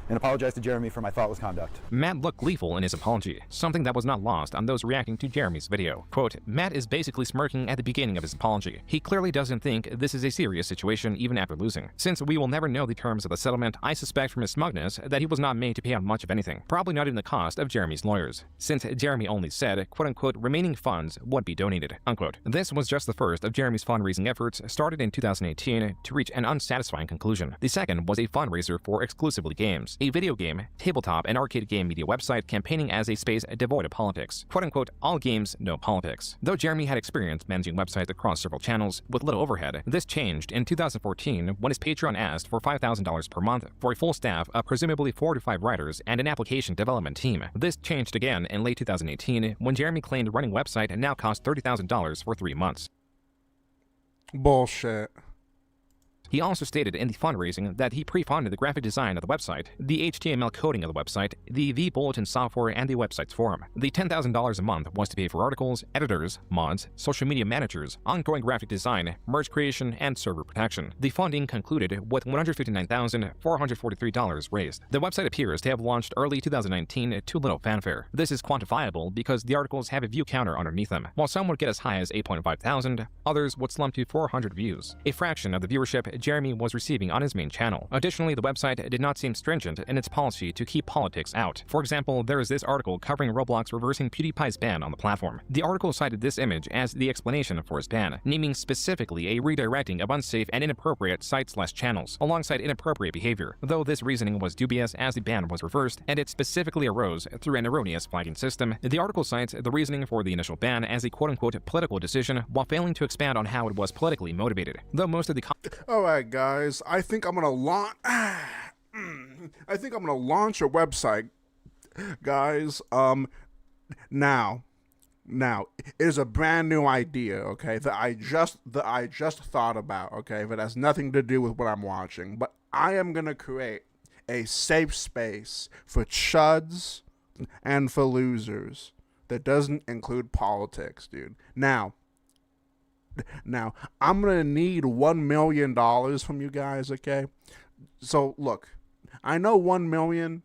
and apologize to Jeremy for my thoughtless conduct. Matt looked gleeful in his apology, something that was not lost on those reacting to Jeremy's video. Quote, Matt is basically smirking at the beginning of his apology. He clearly doesn't think this is a serious situation even after losing. Since we will never know the terms of the settlement, I suspect from his smugness that he was not made to pay out much of anything, probably not even the cost of Jeremy's lawyers, since Jeremy only said, quote-unquote, remaining funds would be donated, unquote. This was just the first of Jeremy's fundraising efforts started in 2018 to reach an unsatisfying conclusion. The second was a fundraiser for Exclusively Games, a video game, tabletop, and arcade game media website campaigning as a space devoid of politics. Quote-unquote, all games, no politics. Though Jeremy had experience managing websites across several channels with little overhead, this changed in 2014 when his Patreon asked for $5,000 per month for a full staff of presumably 4 to 5 writers and an application development team. This changed again in late 2018 when Jeremy claimed running a website now cost $30,000 for 3 months. Bullshit. He also stated in the fundraising that he pre-funded the graphic design of the website, the HTML coding of the website, the bulletin software, and the website's forum. The $10,000 a month was to pay for articles, editors, mods, social media managers, ongoing graphic design, merge creation, and server protection. The funding concluded with $159,443 raised. The website appears to have launched early 2019 to little fanfare. This is quantifiable because the articles have a view counter underneath them. While some would get as high as 8.5 thousand, others would slump to 400 views, a fraction of the viewership Jeremy was receiving on his main channel. Additionally, the website did not seem stringent in its policy to keep politics out. For example, there is this article covering Roblox reversing PewDiePie's ban on the platform. The article cited this image as the explanation for his ban, naming specifically a redirecting of unsafe and inappropriate sites/channels, alongside inappropriate behavior, though this reasoning was dubious as the ban was reversed, and it specifically arose through an erroneous flagging system. The article cites the reasoning for the initial ban as a quote-unquote political decision, while failing to expand on how it was politically motivated. Though most of the Alright guys, I think I'm gonna launch a website, guys. Now it is a brand new idea, okay, that I just thought about, okay, that has nothing to do with what I'm watching, but I am gonna create a safe space for chuds and for losers that doesn't include politics, dude. Now, I'm going to need $1 million from you guys, okay? So, look, I know 1 million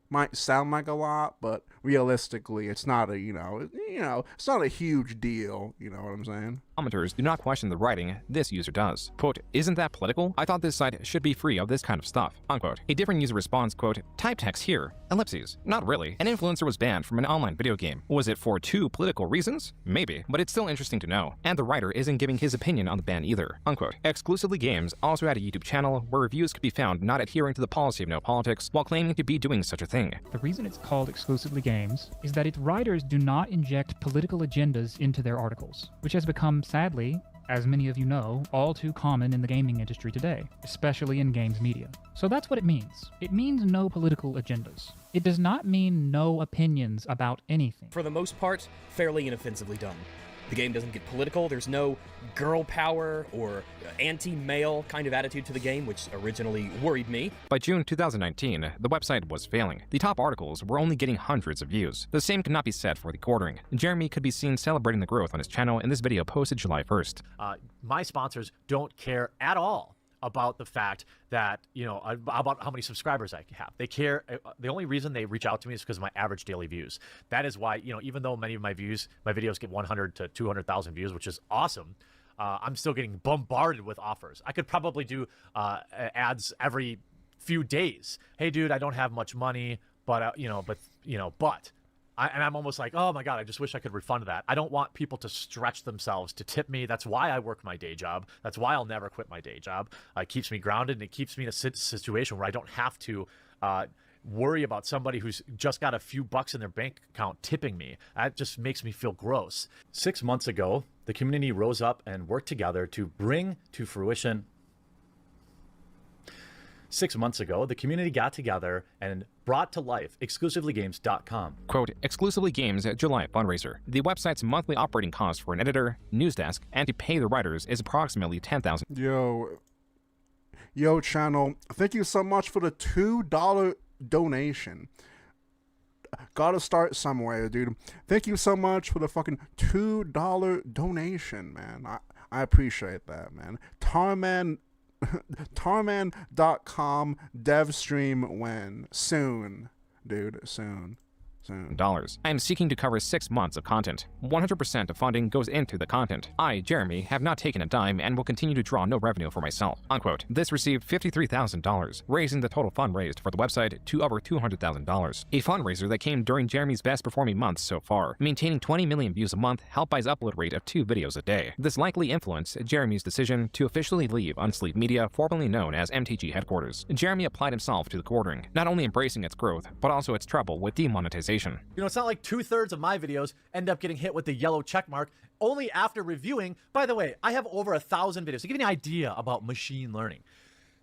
might sound like a lot, but realistically, it's not a, it's not a huge deal, you know what I'm saying? Commenters do not question the writing, this user does. Quote, isn't that political? I thought this site should be free of this kind of stuff. Unquote. A different user responds, quote, type text here, ellipses. Not really. An influencer was banned from an online video game. Was it for 2 political reasons? Maybe, but it's still interesting to know. And the writer isn't giving his opinion on the ban either. Unquote. Exclusively Games also had a YouTube channel where reviews could be found not adhering to the policy of no politics while claiming to be doing such a thing. The reason it's called Exclusively Games is that its writers do not inject political agendas into their articles, which has become, sadly, as many of you know, all too common in the gaming industry today, especially in games media. So that's what it means. It means no political agendas. It does not mean no opinions about anything. For the most part, fairly inoffensively done. The game doesn't get political, there's no girl power or anti-male kind of attitude to the game, which originally worried me. By June 2019, the website was failing. The top articles were only getting hundreds of views. The same could not be said for the quartering. Jeremy could be seen celebrating the growth on his channel in this video posted July 1st. My sponsors don't care at all about the fact that, you know, about how many subscribers I have. They care. The only reason they reach out to me is because of my average daily views. That is why, you know, even though many of my videos get 100 to 200,000 views, which is awesome, I'm still getting bombarded with offers. I could probably do ads every few days. Hey, dude, I don't have much money, but I'm almost like, oh my God, I just wish I could refund that. I don't want people to stretch themselves to tip me. That's why I work my day job. That's why I'll never quit my day job. It keeps me grounded, and it keeps me in a situation where I don't have to worry about somebody who's just got a few bucks in their bank account tipping me. That just makes me feel gross. 6 months ago, the community rose up and worked together to bring to fruition. 6 months ago, the community got together and brought to life exclusivelygames.com. Quote, Exclusively Games July fundraiser. The website's monthly operating cost for an editor, news desk, and to pay the writers is approximately $10,000. Yo, channel, thank you so much for the $2 donation. Gotta start somewhere, dude. Thank you so much for the fucking $2 donation, man. I appreciate that, man. Tarman.com dev stream when soon, dude, soon. I am seeking to cover 6 months of content. 100% of funding goes into the content. I, Jeremy, have not taken a dime and will continue to draw no revenue for myself. Unquote. This received $53,000, raising the total fund raised for the website to over $200,000. A fundraiser that came during Jeremy's best performing months so far, maintaining 20 million views a month helped by his upload rate of 2 videos a day. This likely influenced Jeremy's decision to officially leave Unsleep Media, formerly known as MTG headquarters. Jeremy applied himself to the quartering, not only embracing its growth, but also its trouble with demonetization. You know, it's not like 2/3 of my videos end up getting hit with the yellow check mark only after reviewing. By the way, I have over 1,000 videos. To give you an idea about machine learning,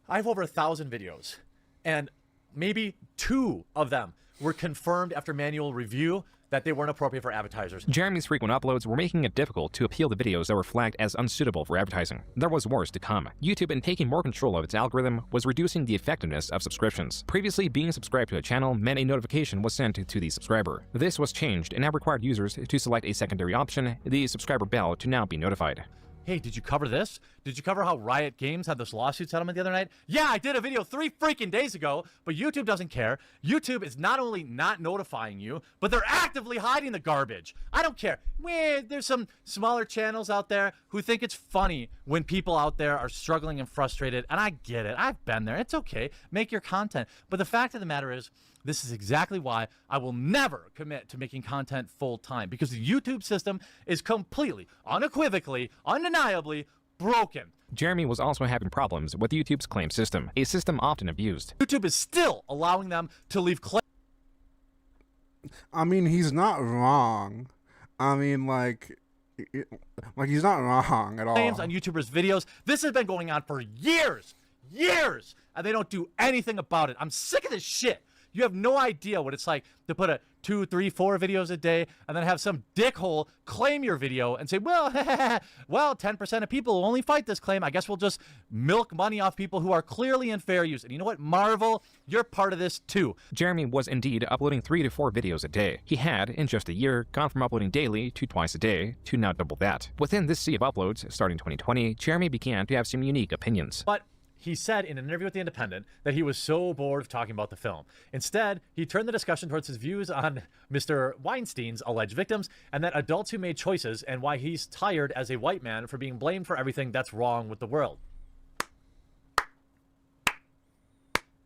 I have over 1,000 videos, and maybe 2 of them were confirmed after manual review that they weren't appropriate for advertisers. Jeremy's frequent uploads were making it difficult to appeal the videos that were flagged as unsuitable for advertising. There was worse to come. YouTube, in taking more control of its algorithm, was reducing the effectiveness of subscriptions. Previously, being subscribed to a channel meant a notification was sent to the subscriber. This was changed and now required users to select a secondary option, the subscriber bell, to now be notified. Hey, did you cover this? Did you cover how Riot Games had this lawsuit settlement the other night? Yeah, I did a video 3 freaking days ago, but YouTube doesn't care. YouTube is not only not notifying you, but they're actively hiding the garbage. I don't care. There's some smaller channels out there who think it's funny when people out there are struggling and frustrated, and I get it. I've been there. It's okay. Make your content. But the fact of the matter is, this is exactly why I will never commit to making content full-time, because the YouTube system is completely, unequivocally, undeniably broken. Jeremy was also having problems with YouTube's claim system, a system often abused. YouTube is still allowing them to leave claims. I mean, he's not wrong. I mean, like he's not wrong at all. Claims on YouTubers' videos. This has been going on for years, and they don't do anything about it. I'm sick of this shit. You have no idea what it's like to put a 2, 3, 4 videos a day and then have some dickhole claim your video and say, well, 10% of people will only fight this claim. I guess we'll just milk money off people who are clearly in fair use. And you know what, Marvel, you're part of this too. Jeremy was indeed uploading 3 to 4 videos a day. He had, in just a year, gone from uploading daily to twice a day to now double that. Within this sea of uploads, starting 2020, Jeremy began to have some unique opinions. But He said in an interview with The Independent that he was so bored of talking about the film. Instead, he turned the discussion towards his views on Mr. Weinstein's alleged victims and that adults who made choices and why he's tired as a white man for being blamed for everything that's wrong with the world.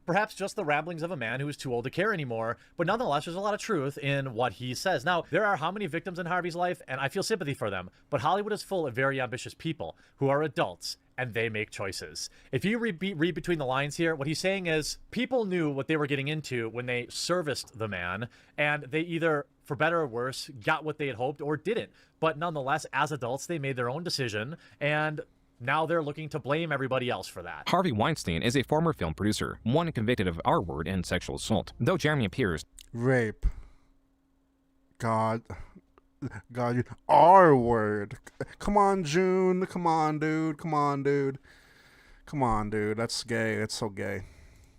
Perhaps just the ramblings of a man who is too old to care anymore, but nonetheless, there's a lot of truth in what he says. Now, there are how many victims in Harvey's life, and I feel sympathy for them, but Hollywood is full of very ambitious people who are adults, and they make choices. If you read between the lines here, what he's saying is people knew what they were getting into when they serviced the man, and they either, for better or worse, got what they had hoped or didn't. But nonetheless, as adults, they made their own decision, and now they're looking to blame everybody else for that. Harvey Weinstein is a former film producer, one convicted of R-word and sexual assault. Though Jeremy appears... Rape. God, you R-word. Come on, June. Come on, dude. Come on, dude. Come on, dude. That's gay. That's so gay.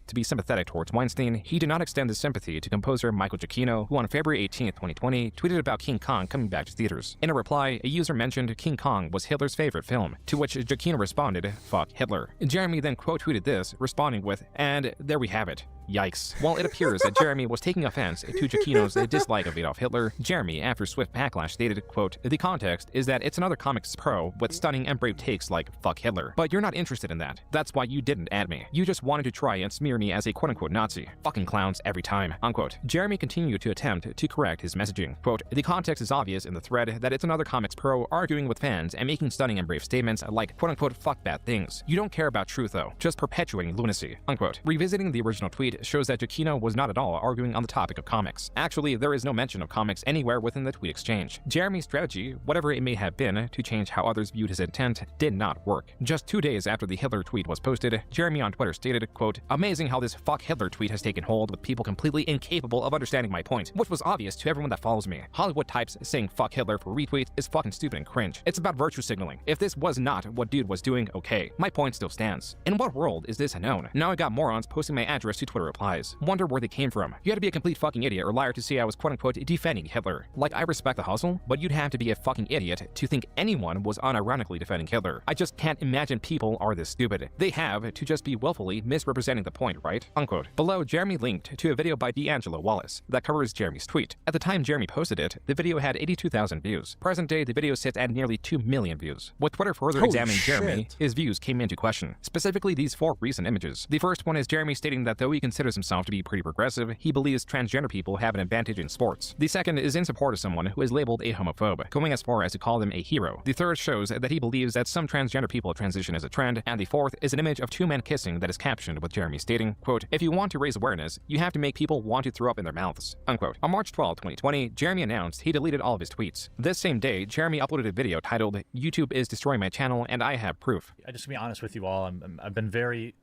To be sympathetic towards Weinstein, he did not extend his sympathy to composer Michael Giacchino, who on February 18, 2020, tweeted about King Kong coming back to theaters. In a reply, a user mentioned King Kong was Hitler's favorite film, to which Giacchino responded, "Fuck Hitler." Jeremy then quote-tweeted this, responding with, "And there we have it. Yikes." While it appears that Jeremy was taking offense to Giacchino's dislike of Adolf Hitler, Jeremy, after swift backlash, stated, quote, "The context is that it's another comics pro with stunning and brave takes like fuck Hitler. But you're not interested in that. That's why you didn't add me. You just wanted to try and smear me as a quote-unquote Nazi. Fucking clowns every time." Unquote. Jeremy continued to attempt to correct his messaging. Quote, "The context is obvious in the thread that it's another comics pro arguing with fans and making stunning and brave statements like quote-unquote fuck bad things. You don't care about truth though, just perpetuating lunacy." Unquote. Revisiting the original tweet shows that Giacchino was not at all arguing on the topic of comics. Actually, there is no mention of comics anywhere within the tweet exchange. Jeremy's strategy, whatever it may have been, to change how others viewed his intent, did not work. Just 2 days after the Hitler tweet was posted, Jeremy on Twitter stated, quote, "Amazing how this fuck Hitler tweet has taken hold with people completely incapable of understanding my point, which was obvious to everyone that follows me. Hollywood types saying fuck Hitler for retweet is fucking stupid and cringe. It's about virtue signaling. If this was not what dude was doing, okay. My point still stands. In what world is this known? Now I got morons posting my address to Twitter replies. Wonder where they came from. You had to be a complete fucking idiot or liar to say I was quote-unquote defending Hitler. Like, I respect the hustle, but you'd have to be a fucking idiot to think anyone was unironically defending Hitler. I just can't imagine people are this stupid. They have to just be willfully misrepresenting the point, right?" Unquote. Below, Jeremy linked to a video by D'Angelo Wallace that covers Jeremy's tweet. At the time Jeremy posted it, the video had 82,000 views. Present day, the video sits at nearly 2 million views. With Twitter further Holy examining shit. Jeremy, his views came into question. Specifically, these 4 recent images. The first one is Jeremy stating that though he considers himself to be pretty progressive, he believes transgender people have an advantage in sports. The second is in support of someone who is labeled a homophobe, going as far as to call them a hero. The third shows that he believes that some transgender people transition as a trend, and the fourth is an image of 2 men kissing that is captioned with Jeremy stating, quote, "If you want to raise awareness, you have to make people want to throw up in their mouths." Unquote. On March 12, 2020, Jeremy announced he deleted all of his tweets. This same day, Jeremy uploaded a video titled, "YouTube is destroying my channel and I have proof." I just to be honest with you all, I've been very,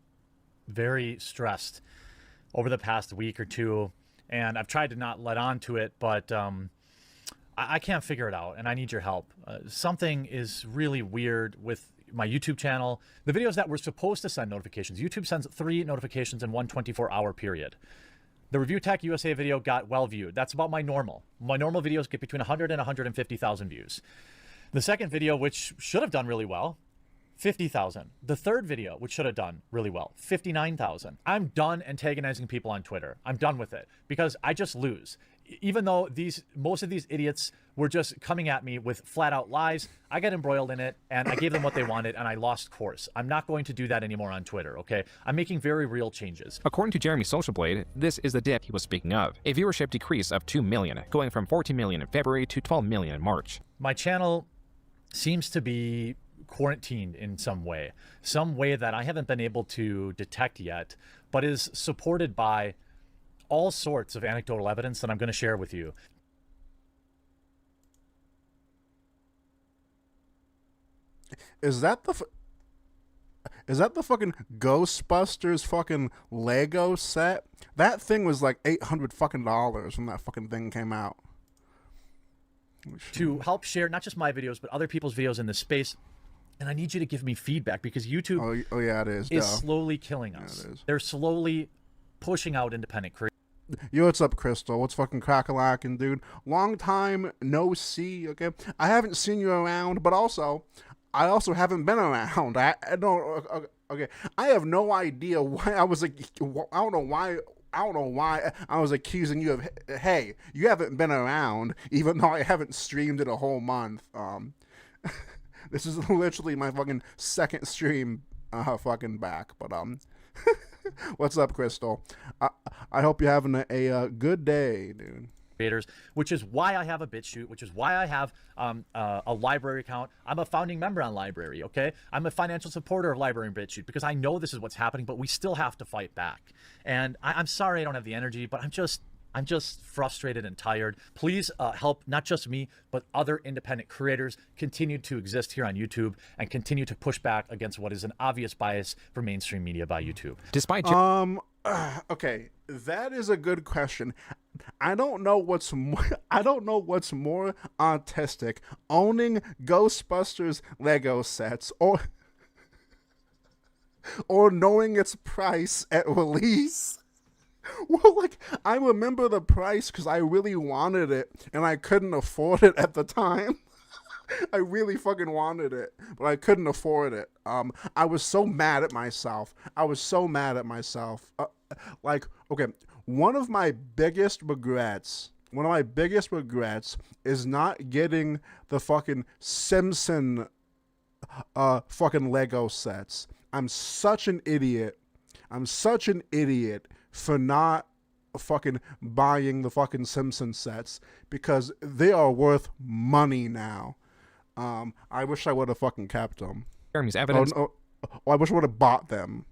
very stressed over the past week or two, and I've tried to not let on to it, but I can't figure it out, and I need your help. Something is really weird with my YouTube channel. The videos that were supposed to send notifications, YouTube sends 3 notifications in one 24-hour period. The Review Tech USA video got well viewed. That's about my normal. My normal videos get between 100 and 150,000 views. The second video, which should have done really well, 50,000. The third video, which should have done really well, 59,000. I'm done antagonizing people on Twitter. I'm done with it because I just lose. Even though most of these idiots were just coming at me with flat out lies, I got embroiled in it and I gave them what they wanted and I lost course. I'm not going to do that anymore on Twitter, okay? I'm making very real changes. According to Jeremy Social Blade, this is the dip he was speaking of. A viewership decrease of 2 million, going from 14 million in February to 12 million in March. My channel seems to be quarantined in some way that I haven't been able to detect yet, but is supported by all sorts of anecdotal evidence that I'm going to share with you. Is that the fucking Ghostbusters fucking Lego set? That thing was like $800 fucking dollars when that fucking thing came out. To help share not just my videos, but other people's videos in this space. And I need you to give me feedback because YouTube oh yeah, it is slowly killing us. Yeah, it is. They're slowly pushing out independent creators. Yo, what's up, Crystal? What's fucking crack-a-lackin', dude? Long time no see, okay? I haven't seen you around, but also, I also haven't been around. I don't. Okay, I have no idea why I was. I don't know why. I don't know why I was accusing you of. Hey, you haven't been around, even though I haven't streamed in a whole month. This is literally my fucking second stream, fucking back. But what's up, Crystal? I hope you're having a good day, dude. Creators, which is why I have a BitChute, which is why I have a library account. I'm a founding member on Library, okay? I'm a financial supporter of Library and BitChute because I know this is what's happening, but we still have to fight back. And I'm sorry I don't have the energy, but I'm just frustrated and tired. Please help not just me, but other independent creators continue to exist here on YouTube and continue to push back against what is an obvious bias for mainstream media by YouTube. Despite okay, that is a good question. I don't know what's more, I don't know what's more autistic, owning Ghostbusters Lego sets or knowing its price at release. Well, like, I remember the price because I really wanted it and I couldn't afford it at the time. I really fucking wanted it, but I couldn't afford it. I was so mad at myself. Like, okay, one of my biggest regrets is not getting the fucking Simpson fucking Lego sets. I'm such an idiot for not fucking buying the fucking Simpson sets because they are worth money now. I wish I would have fucking kept them. Jeremy's evidence. I wish I would have bought them.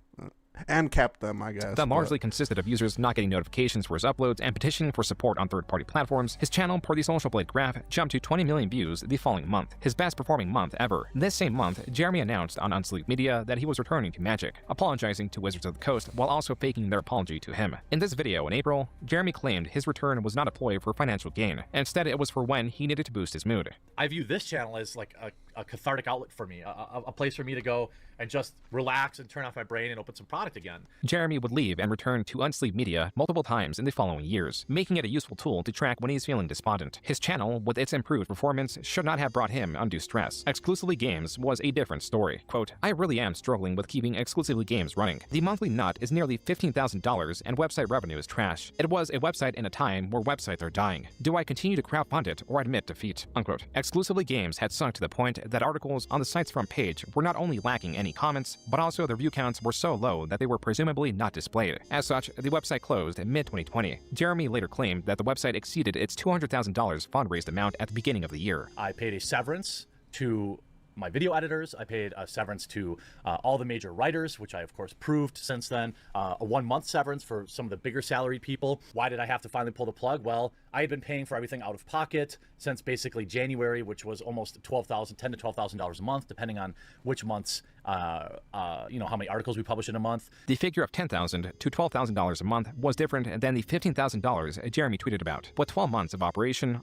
And kept them, I guess. That largely consisted of users not getting notifications for his uploads and petitioning for support on third-party platforms. His channel, per the Social Blade graph, jumped to 20 million views the following month, his best-performing month ever. This same month, Jeremy announced on Unsleep Media that he was returning to Magic, apologizing to Wizards of the Coast while also faking their apology to him. In this video in April, Jeremy claimed his return was not a ploy for financial gain. Instead, it was for when he needed to boost his mood. I view this channel as like a cathartic outlet for me, a place for me to go and just relax and turn off my brain and open some product again. Jeremy would leave and return to Unsleep Media multiple times in the following years, making it a useful tool to track when he's feeling despondent. His channel, with its improved performance, should not have brought him undue stress. Exclusively Games was a different story. Quote, I really am struggling with keeping Exclusively Games running. The monthly nut is nearly $15,000 and website revenue is trash. It was a website in a time where websites are dying. Do I continue to crowdfund it or admit defeat? Unquote. Exclusively Games had sunk to the point that articles on the site's front page were not only lacking any comments, but also their view counts were so low that they were presumably not displayed. As such, the website closed in mid-2020. Jeremy later claimed that the website exceeded its $200,000 fundraised amount at the beginning of the year. I paid a severance to my video editors. I paid a severance to all the major writers, which I of course proved since then. A 1 month severance for some of the bigger salaried people. Why did I have to finally pull the plug? Well, I had been paying for everything out of pocket since basically January, which was almost $10,000 to $12,000 a month, depending on which months, how many articles we publish in a month. The figure of $10,000 to $12,000 a month was different than the $15,000 Jeremy tweeted about. With 12 months of operation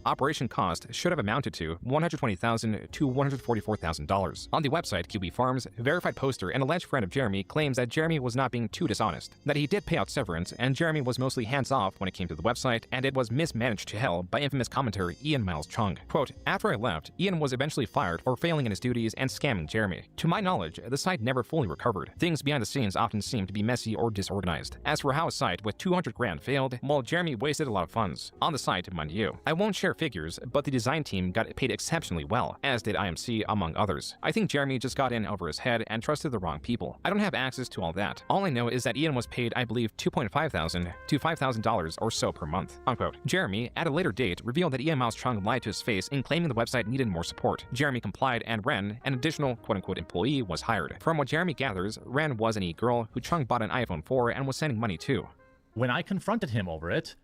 cost should have amounted to $120,000 to $144,000. On the website QB Farms, a verified poster and alleged friend of Jeremy claims that Jeremy was not being too dishonest, that he did pay out severance and Jeremy was mostly hands-off when it came to the website, and it was mismanaged to hell by infamous commentator Ian Miles Chung. Quote, after I left, Ian was eventually fired for failing in his duties and scamming Jeremy. To my knowledge, the site never fully recovered. Things behind the scenes often seem to be messy or disorganized. As for how a site with 200 grand failed, well, Jeremy wasted a lot of funds. On the site, mind you. I won't share figures, but the design team got paid exceptionally well, as did IMC, among others. I think Jeremy just got in over his head and trusted the wrong people. I don't have access to all that. All I know is that Ian was paid, I believe, $2,500 to $5,000 or so per month. Unquote. Jeremy, at a later date, revealed that Ian Miles Chung lied to his face in claiming the website needed more support. Jeremy complied, and Ren, an additional quote-unquote employee, was hired. From what Jeremy gathers, Ren was an e-girl who Chung bought an iPhone 4 and was sending money to. When I confronted him over it,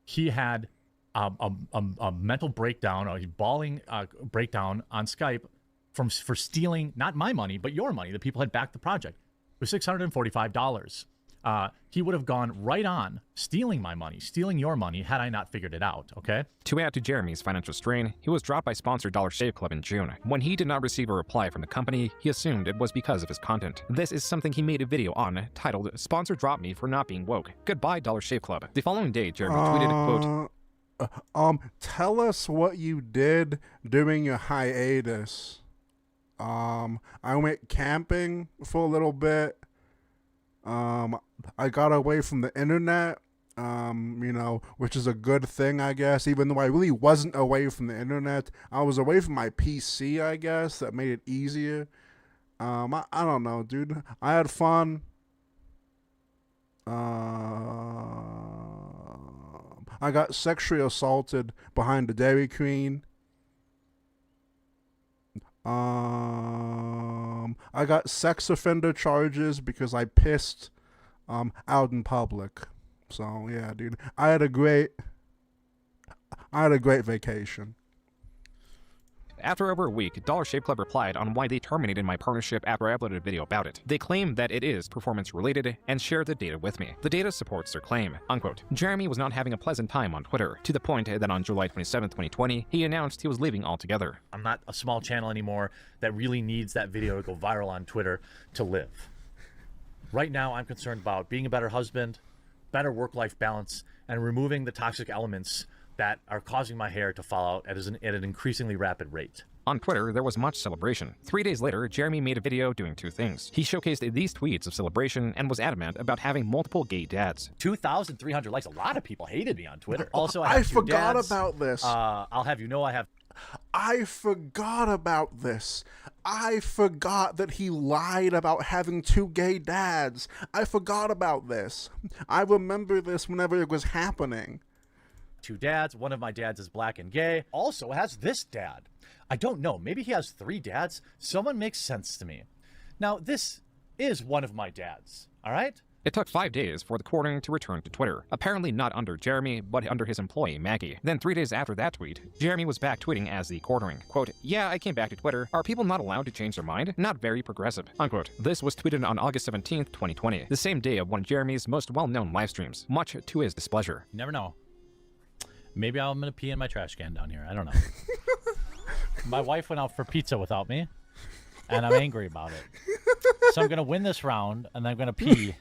he had a mental breakdown, a bawling breakdown on Skype for stealing not my money, but your money. The people had backed the project. It was $645. He would have gone right on stealing my money, stealing your money, had I not figured it out, okay? To add to Jeremy's financial strain, he was dropped by sponsor Dollar Shave Club in June. When he did not receive a reply from the company, he assumed it was because of his content. This is something he made a video on, titled, Sponsor Dropped Me for Not Being Woke. Goodbye, Dollar Shave Club. The following day, Jeremy tweeted, quote, tell us what you did during your hiatus. I went camping for a little bit. I got away from the internet, which is a good thing, I guess. Even though I really wasn't away from the internet, I was away from my PC, I guess. That made it easier. I don't know, dude. I had fun. I got sexually assaulted behind the Dairy Queen. I got sex offender charges because I pissed out in public. So yeah, dude, I had a great vacation. After over a week, Dollar Shave Club replied on why they terminated my partnership after I uploaded a video about it. They claim that it is performance-related and shared the data with me. The data supports their claim, unquote. Jeremy was not having a pleasant time on Twitter, to the point that on July 27, 2020, he announced he was leaving altogether. I'm not a small channel anymore that really needs that video to go viral on Twitter to live. Right now, I'm concerned about being a better husband, better work-life balance, and removing the toxic elements that are causing my hair to fall out at an increasingly rapid rate. On Twitter, there was much celebration. 3 days later, Jeremy made a video doing two things. He showcased these tweets of celebration and was adamant about having multiple gay dads. 2,300 likes. A lot of people hated me on Twitter. Also, I forgot about this. I'll have you know I forgot about this. I forgot that he lied about having 2 gay dads. I forgot about this. I remember this whenever it was happening. 2 dads. One of my dads is black and gay. Also has this dad. I don't know. Maybe he has 3 dads. Someone makes sense to me. Now, this is one of my dads. All right? It took 5 days for the courting to return to Twitter. Apparently not under Jeremy, but under his employee, Maggie. Then 3 days after that tweet, Jeremy was back tweeting as the courting. Quote, yeah, I came back to Twitter. Are people not allowed to change their mind? Not very progressive. Unquote. This was tweeted on August 17th, 2020, the same day of one of Jeremy's most well-known live streams, much to his displeasure. You never know. Maybe I'm going to pee in my trash can down here. I don't know. My wife went out for pizza without me, and I'm angry about it. So I'm going to win this round, and then I'm going to pee. And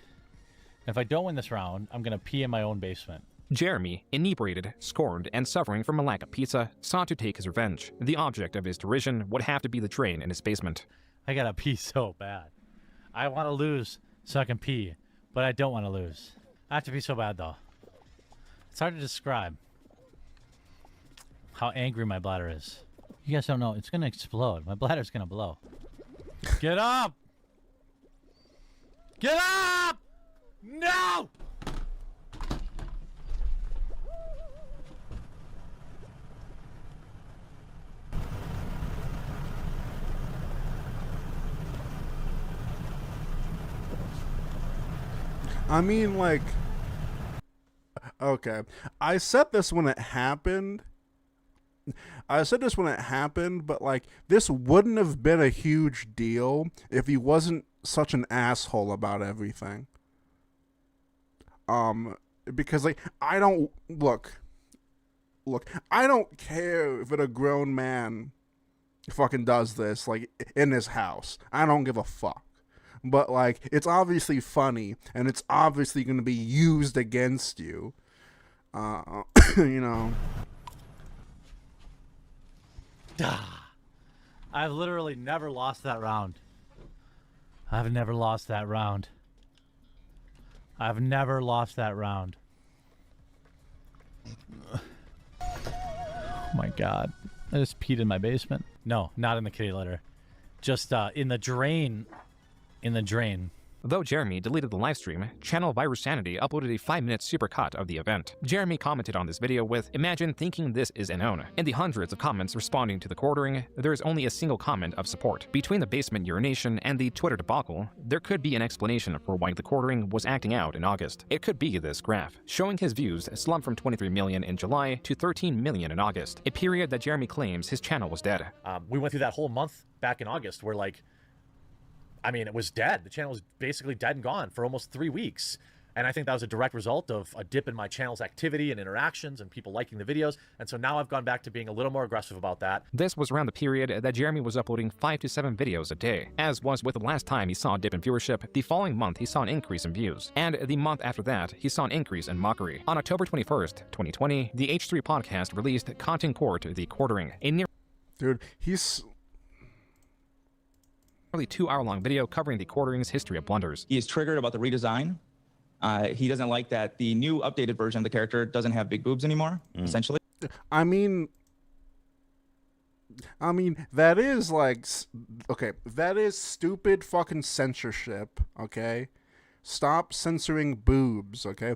if I don't win this round, I'm going to pee in my own basement. Jeremy, inebriated, scorned, and suffering from a lack of pizza, sought to take his revenge. The object of his derision would have to be the drain in his basement. I got to pee so bad. I want to lose so I can pee, but I don't want to lose. I have to pee so bad, though. It's hard to describe how angry my bladder is. You guys don't know. It's going to explode. My bladder's going to blow. Get up! Get up! No! I mean, like, okay. I said this when it happened. But like, this wouldn't have been a huge deal if he wasn't such an asshole about everything. Because like, I don't care if a grown man fucking does this, like, in his house. I don't give a fuck. But like, it's obviously funny, and it's obviously going to be used against you. You know. I've literally never lost that round. I've never lost that round. I've never lost that round. Oh my god. I just peed in my basement. No, not in the kitty litter. Just in the drain. In the drain. Though Jeremy deleted the livestream, Channel Virus Sanity uploaded a 5-minute supercut of the event. Jeremy commented on this video with, imagine thinking this is unknown. In the hundreds of comments responding to the quartering, there is only a single comment of support. Between the basement urination and the Twitter debacle, there could be an explanation for why the quartering was acting out in August. It could be this graph, showing his views slumped from 23 million in July to 13 million in August, a period that Jeremy claims his channel was dead. We went through that whole month back in August where, like, I mean, it was dead. The channel was basically dead and gone for almost 3 weeks. And I think that was a direct result of a dip in my channel's activity and interactions and people liking the videos. And so now I've gone back to being a little more aggressive about that. This was around the period that Jeremy was uploading 5 to 7 videos a day. As was with the last time he saw a dip in viewership, the following month he saw an increase in views. And the month after that, he saw an increase in mockery. On October 21st, 2020, the H3 podcast released Content Court, The Quartering, a near... Dude, he's... nearly 2-hour-long video covering the quartering's history of blunders. He is triggered about the redesign. He doesn't like that the new updated version of the character doesn't have big boobs anymore, essentially. I mean, that is like, okay, that is stupid fucking censorship, okay? Stop censoring boobs, okay?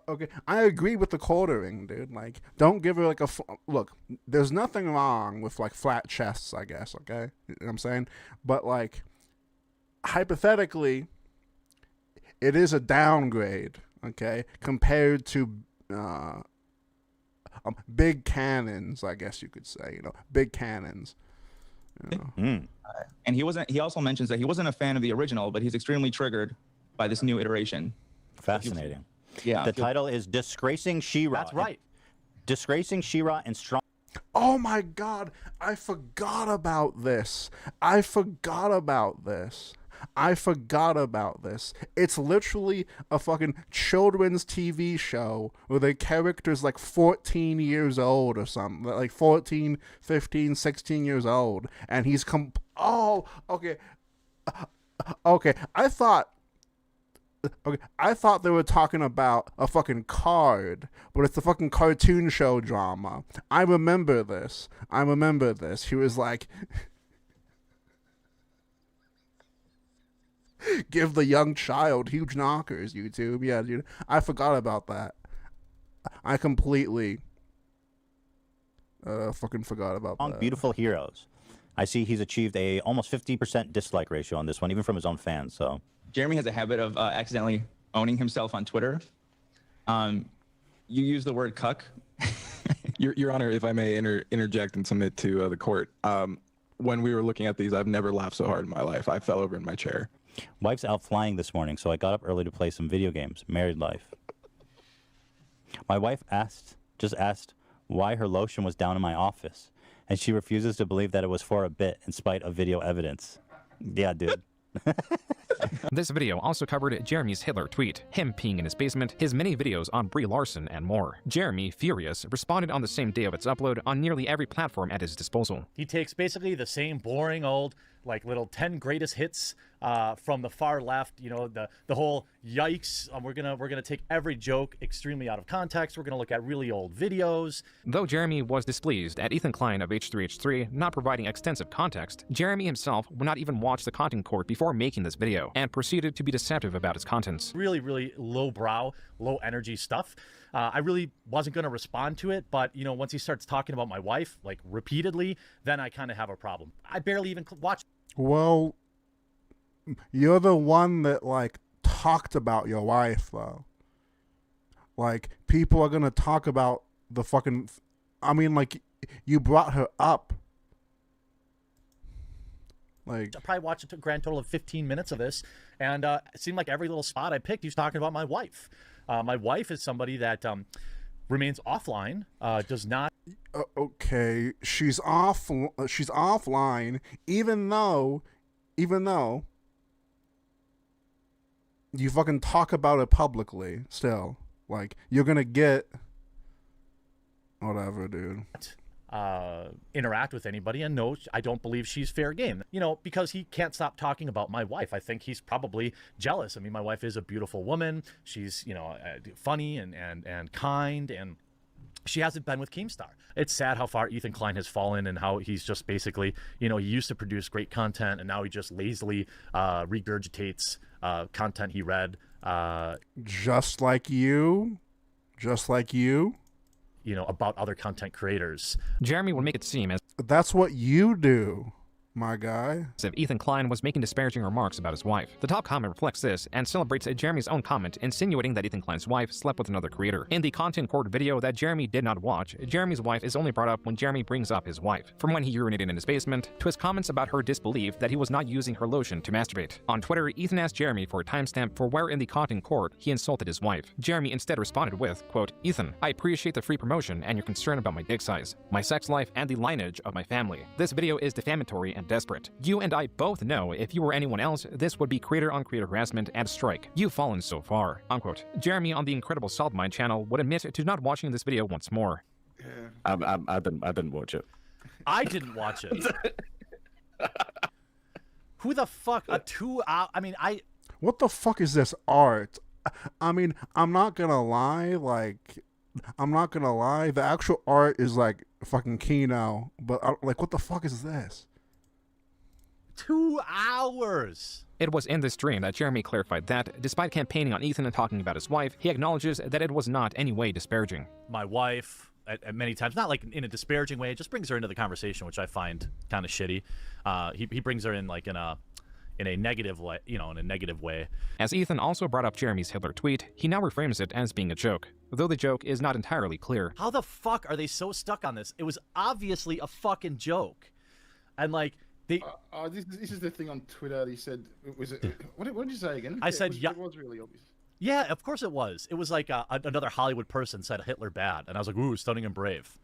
Okay, I agree with the quartering, dude. Like, don't give her like look, there's nothing wrong with like flat chests, I guess, okay? You know what I'm saying? But like, hypothetically, it is a downgrade, okay, compared to big cannons, I guess you could say, you know, big cannons. You know. And he also mentions that he wasn't a fan of the original, but he's extremely triggered by this new iteration. Fascinating. Yeah. The title is Disgracing She-Ra. That's right. Disgracing She-Ra and Strong. Oh my God, I forgot about this. I forgot about this. It's literally a fucking children's TV show where the character's like 14 years old or something. Like 14, 15, 16 years old. And he's oh, okay. Okay, I thought they were talking about a fucking card, but it's a fucking cartoon show drama. I remember this. He was like, give the young child huge knockers, YouTube. Yeah, dude. I forgot about that. I completely fucking forgot about that. Beautiful Heroes. I see he's achieved a almost 50% dislike ratio on this one, even from his own fans, so... Jeremy has a habit of accidentally owning himself on Twitter. You use the word cuck. Your Honor, if I may interject and submit to the court, when we were looking at these, I've never laughed so hard in my life. I fell over in my chair. Wife's out flying this morning, so I got up early to play some video games. Married life. My wife just asked why her lotion was down in my office, and she refuses to believe that it was for a bit in spite of video evidence. Yeah, dude. This video also covered Jeremy's Hitler tweet, him peeing in his basement, his many videos on Brie Larson, and more. Jeremy, furious, responded on the same day of its upload on nearly every platform at his disposal. He takes basically the same boring old, like, little 10 greatest hits from the far left, you know, the whole yikes, we're gonna take every joke extremely out of context, we're gonna look at really old videos. Though Jeremy was displeased at Ethan Klein of H3H3 not providing extensive context, Jeremy himself would not even watch the content court before making this video, and proceeded to be deceptive about its contents. Really, really low brow, low energy stuff. I really wasn't going to respond to it, but, you know, once he starts talking about my wife, like, repeatedly, then I kind of have a problem. I barely even watch. Well, you're the one that, like, talked about your wife, though. Like, people are going to talk about the fucking... I mean, like, you brought her up. Like, I probably watched a grand total of 15 minutes of this, and it seemed like every little spot I picked, he was talking about my wife. My wife is somebody that remains offline, does not... Okay, she's offline, even though you fucking talk about it publicly still. Like, you're gonna get... Whatever, dude. Interact with anybody, and no, I don't believe she's fair game, you know, because he can't stop talking about my wife. I think he's probably jealous. I mean, my wife is a beautiful woman. She's, you know, funny and kind, and she hasn't been with Keemstar. It's sad how far Ethan Klein has fallen, and how he's just basically, you know, he used to produce great content, and now he just lazily regurgitates content he read. Just like you. You know, about other content creators. Jeremy would make it seem as... That's what you do, my guy. As if Ethan Klein was making disparaging remarks about his wife. The top comment reflects this and celebrates Jeremy's own comment, insinuating that Ethan Klein's wife slept with another creator. In the content court video that Jeremy did not watch, Jeremy's wife is only brought up when Jeremy brings up his wife. From when he urinated in his basement, to his comments about her disbelief that he was not using her lotion to masturbate. On Twitter, Ethan asked Jeremy for a timestamp for where in the content court he insulted his wife. Jeremy instead responded with, quote, Ethan, I appreciate the free promotion and your concern about my dick size, my sex life, and the lineage of my family. This video is defamatory and desperate. You and I both know if you were anyone else, this would be creator-on-creator harassment and strike. You've fallen so far, unquote. Jeremy on the Incredible Salt Mine channel would admit to not watching this video once more. I didn't watch it. I didn't watch it. Who the fuck? A 2 hour? I mean, What the fuck is this art? I mean, I'm not gonna lie. The actual art is like fucking Kino, but like, what the fuck is this? 2 hours. It was in this stream that Jeremy clarified that, despite campaigning on Ethan and talking about his wife, he acknowledges that it was not any way disparaging. My wife, at many times, not like in a disparaging way, it just brings her into the conversation, which I find kind of shitty. He brings her in like in a negative way, in a negative way. As Ethan also brought up Jeremy's Hitler tweet, he now reframes it as being a joke, though the joke is not entirely clear. How the fuck are they so stuck on this? It was obviously a fucking joke. And like, this is the thing on Twitter. He said, "Was it? What did you say again?" I said, it was really obvious. Yeah, of course it was. It was like another Hollywood person said Hitler bad, and I was like, "Ooh, stunning and brave,"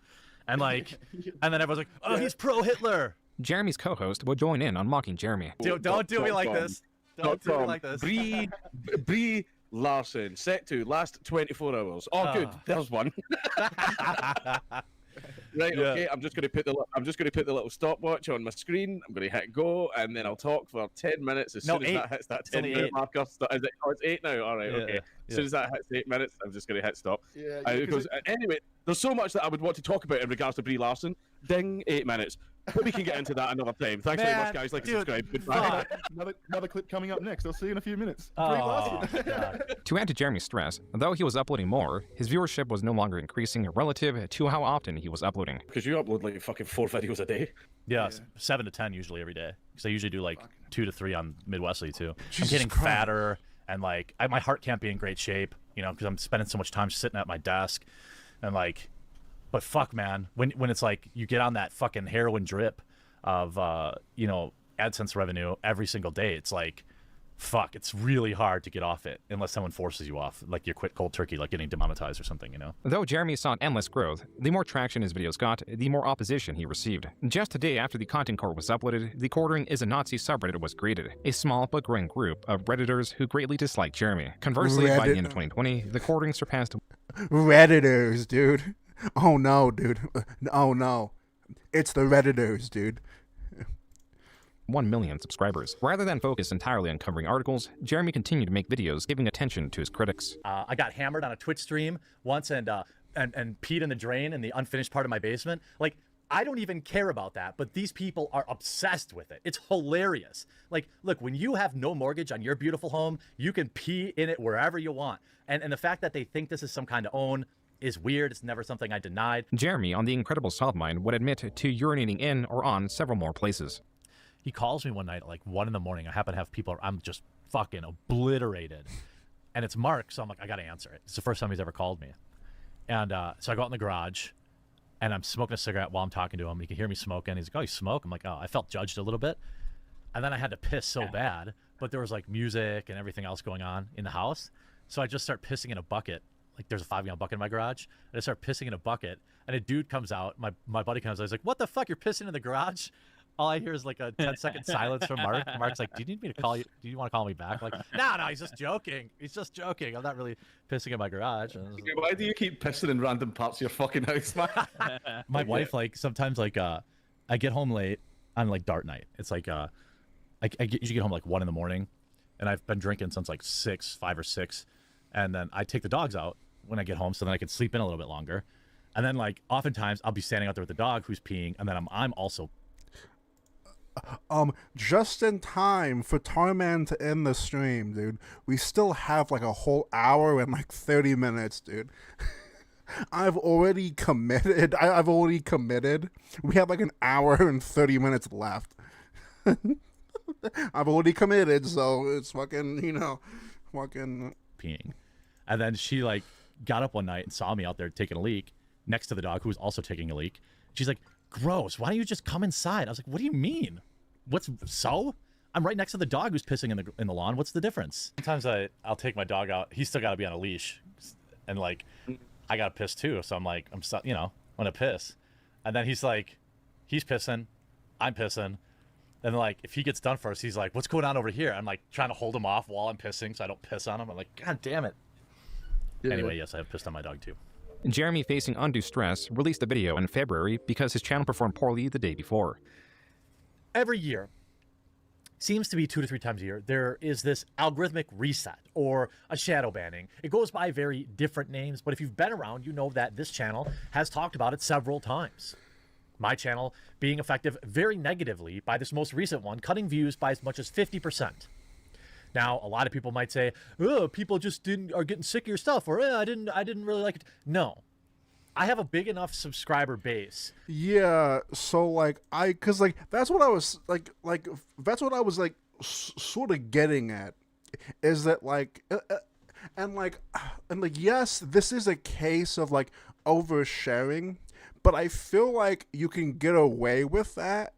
and like, and then everyone's like, "Oh, he's pro-Hitler." Jeremy's co-host would join in on mocking Jeremy. Don't do me like this. Don't do me like this. Brie Larson, set to last 24 hours. Oh, good. There's one. Right, Yeah. okay. I'm just going to put the little stopwatch on my screen. I'm going to hit go, and then I'll talk for 10 minutes. As soon as that hits that 10-minute marker, is it? Oh, it's 8 now. All right, Yeah, okay. As soon as that hits 8 minutes, I'm just going to hit stop. Yeah, Anyway, there's so much that I would want to talk about in regards to Brie Larson. Ding, 8 minutes. But we can get into that another time. Thanks very much, guys. Like and subscribe. Goodbye. Another clip coming up next. I'll see you in a few minutes. To add to Jeremy's stress, though he was uploading more, his viewership was no longer increasing relative to how often he was uploading. Because you upload like fucking 4 videos a day. Yeah, 7 to 10 usually every day. Because I usually do like 2 to 3 on Midwesley too. Jesus I'm getting Christ. fatter, and like my heart can't be in great shape, because I'm spending so much time sitting at my desk, and like, but fuck, man, when it's like you get on that fucking heroin drip of AdSense revenue every single day, it's like, fuck, it's really hard to get off it unless someone forces you off, like you quit cold turkey, like getting demonetized or something, Though Jeremy sought endless growth, the more traction his videos got, the more opposition he received. Just a day after the content core was uploaded, the Quartering is a Nazi subreddit was created, a small but growing group of Redditors who greatly disliked Jeremy. Conversely, by the end of 2020, the Quartering surpassed Redditors, dude. Oh no, dude. Oh no. It's the Redditors, dude. 1 million subscribers. Rather than focus entirely on covering articles, Jeremy continued to make videos giving attention to his critics. I got hammered on a Twitch stream once and peed in the drain in the unfinished part of my basement. Like, I don't even care about that, but these people are obsessed with it. It's hilarious. Like, look, when you have no mortgage on your beautiful home, you can pee in it wherever you want. And the fact that they think this is some kind of own is weird. It's never something I denied. Jeremy, on The Incredible Solvemine, would admit to urinating in or on several more places. He calls me one night at like 1 in the morning. I happen to have people, I'm just fucking obliterated. And it's Mark, so I'm like, I gotta answer it. It's the first time he's ever called me. And so I go out in the garage, and I'm smoking a cigarette while I'm talking to him. He can hear me smoking. He's like, oh, you smoke? I'm like, oh, I felt judged a little bit. And then I had to piss so bad, but there was like music and everything else going on in the house. So I just start pissing in a bucket. Like, there's a 5-gallon bucket in my garage. And I start pissing in a bucket, and a dude comes out. My buddy comes out. He's like, what the fuck? You're pissing in the garage? All I hear is like a 10-second silence from Mark. Mark's like, do you need me to call you? Do you want to call me back? I'm like, no, he's just joking. He's just joking. I'm not really pissing in my garage. Why do you keep pissing in random parts of your fucking house, man? My wife, like, sometimes, like, I get home late on, like, dart night. It's like, I usually get home, like, 1 in the morning, and I've been drinking since, like, 5 or 6, and then I take the dogs out when I get home so then I can sleep in a little bit longer. And then, like, oftentimes I'll be standing out there with the dog who's peeing, and then I'm also... Just in time for Tarman to end the stream, dude. We still have like a whole hour and like 30 minutes, dude. I've already committed. I've already committed. We have like an hour and 30 minutes left. I've already committed, so it's fucking, fucking... peeing. And then she, like, got up one night and saw me out there taking a leak next to the dog who was also taking a leak. She's like, gross, why don't you just come inside? I was like, what do you mean? I'm right next to the dog who's pissing in the lawn. What's the difference? Sometimes I'll take my dog out. He's still got to be on a leash. And, like, I got to piss too. So I'm like, I'm going to piss. And then he's like, he's pissing. I'm pissing. And, like, if he gets done first, he's like, what's going on over here? I'm, like, trying to hold him off while I'm pissing so I don't piss on him. I'm like, God damn it. Yeah. Anyway, yes, I have pissed on my dog too. Jeremy, facing undue stress, released a video in February because his channel performed poorly the day before. Every year, seems to be 2 to 3 times a year, there is this algorithmic reset or a shadow banning. It goes by very different names, but if you've been around, you know that this channel has talked about it several times. My channel being affected very negatively by this most recent one, cutting views by as much as 50%. Now, a lot of people might say, "Oh, people just are getting sick of your stuff," or "I didn't really like it." No, I have a big enough subscriber base. Yeah, so like cause like that's what I was that's what I was like sort of getting at, is that like and like yes, this is a case of like oversharing, but I feel like you can get away with that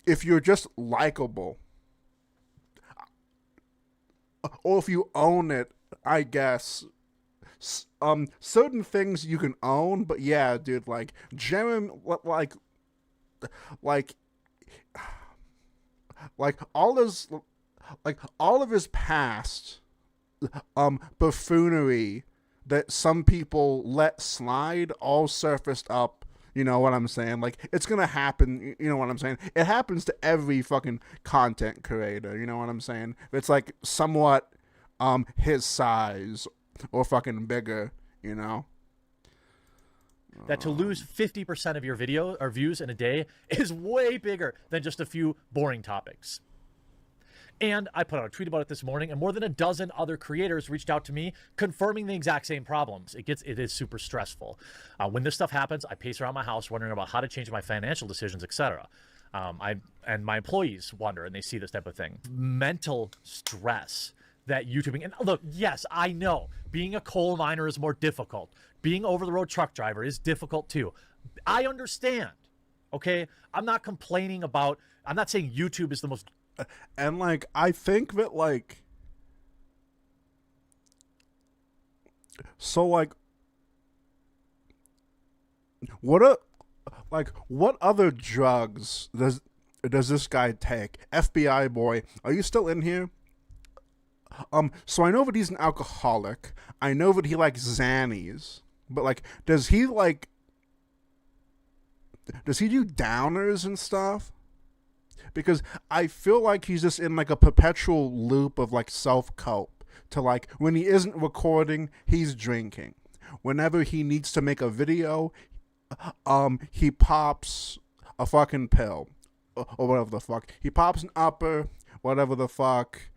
if you're just likable. Or if you own it, I guess. Certain things you can own, but yeah, dude, like Jeremy, like all of his past, buffoonery that some people let slide all surfaced up. You know what I'm saying? Like, it's gonna happen. You know what I'm saying? It happens to every fucking content creator. You know what I'm saying? It's like somewhat his size or fucking bigger. You know? That to lose 50% of your video or views in a day is way bigger than just a few boring topics. And I put out a tweet about it this morning, and more than a dozen other creators reached out to me confirming the exact same problems. It is super stressful. When this stuff happens, I pace around my house wondering about how to change my financial decisions, etc. And my employees wonder, and they see this type of thing. Mental stress that YouTubing, and look, yes, I know being a coal miner is more difficult. Being over-the-road truck driver is difficult too. I understand, okay? I'm not complaining about, I'm not saying YouTube is the most. And like, I think that like, so like, what other drugs does this guy take? FBI boy, are you still in here? So I know that he's an alcoholic. I know that he likes Xannies, but like, does he do downers and stuff? Because I feel like he's just in like a perpetual loop of like self-cope, to like when he isn't recording, he's drinking. Whenever he needs to make a video, he pops a fucking pill or whatever the fuck. He pops an upper, whatever the fuck.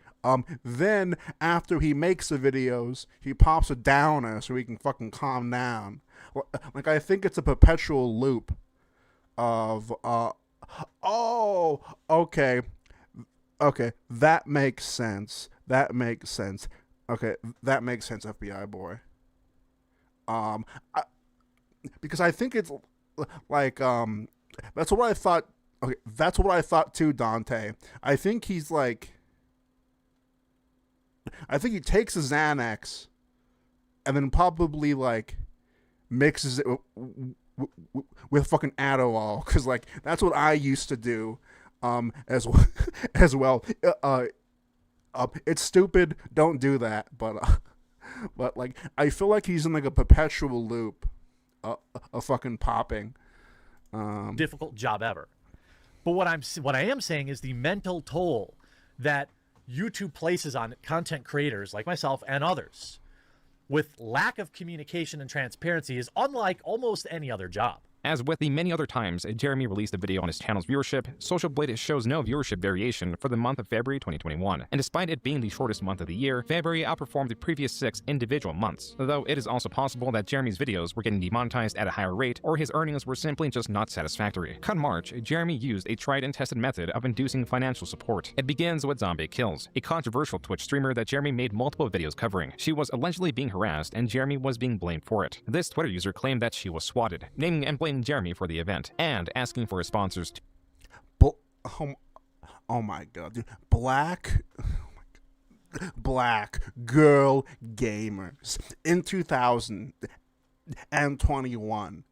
Then after he makes the videos, he pops a downer so he can fucking calm down. Like, I think it's a perpetual loop of oh, okay, that makes sense. Okay, that makes sense, FBI boy. Because I think it's like that's what I thought. Okay, that's what I thought too, Dante. I think he takes a Xanax and then probably like mixes it with fucking Adderall, because like that's what I used to do as well. It's stupid, don't do that, but like I feel like he's in like a perpetual loop of fucking popping. Difficult job ever. But what I am saying is the mental toll that YouTube places on content creators like myself and others with lack of communication and transparency is unlike almost any other job. As with the many other times Jeremy released a video on his channel's viewership, Social Blade shows no viewership variation for the month of February 2021. And despite it being the shortest month of the year, February outperformed the previous 6 individual months. Though it is also possible that Jeremy's videos were getting demonetized at a higher rate, or his earnings were simply just not satisfactory. Come March, Jeremy used a tried and tested method of inducing financial support. It begins with Zombie Kills, a controversial Twitch streamer that Jeremy made multiple videos covering. She was allegedly being harassed, and Jeremy was being blamed for it. This Twitter user claimed that she was swatted, naming and blaming Jeremy for the event, and asking for his sponsors to oh my god, dude. Black girl gamers in 2021.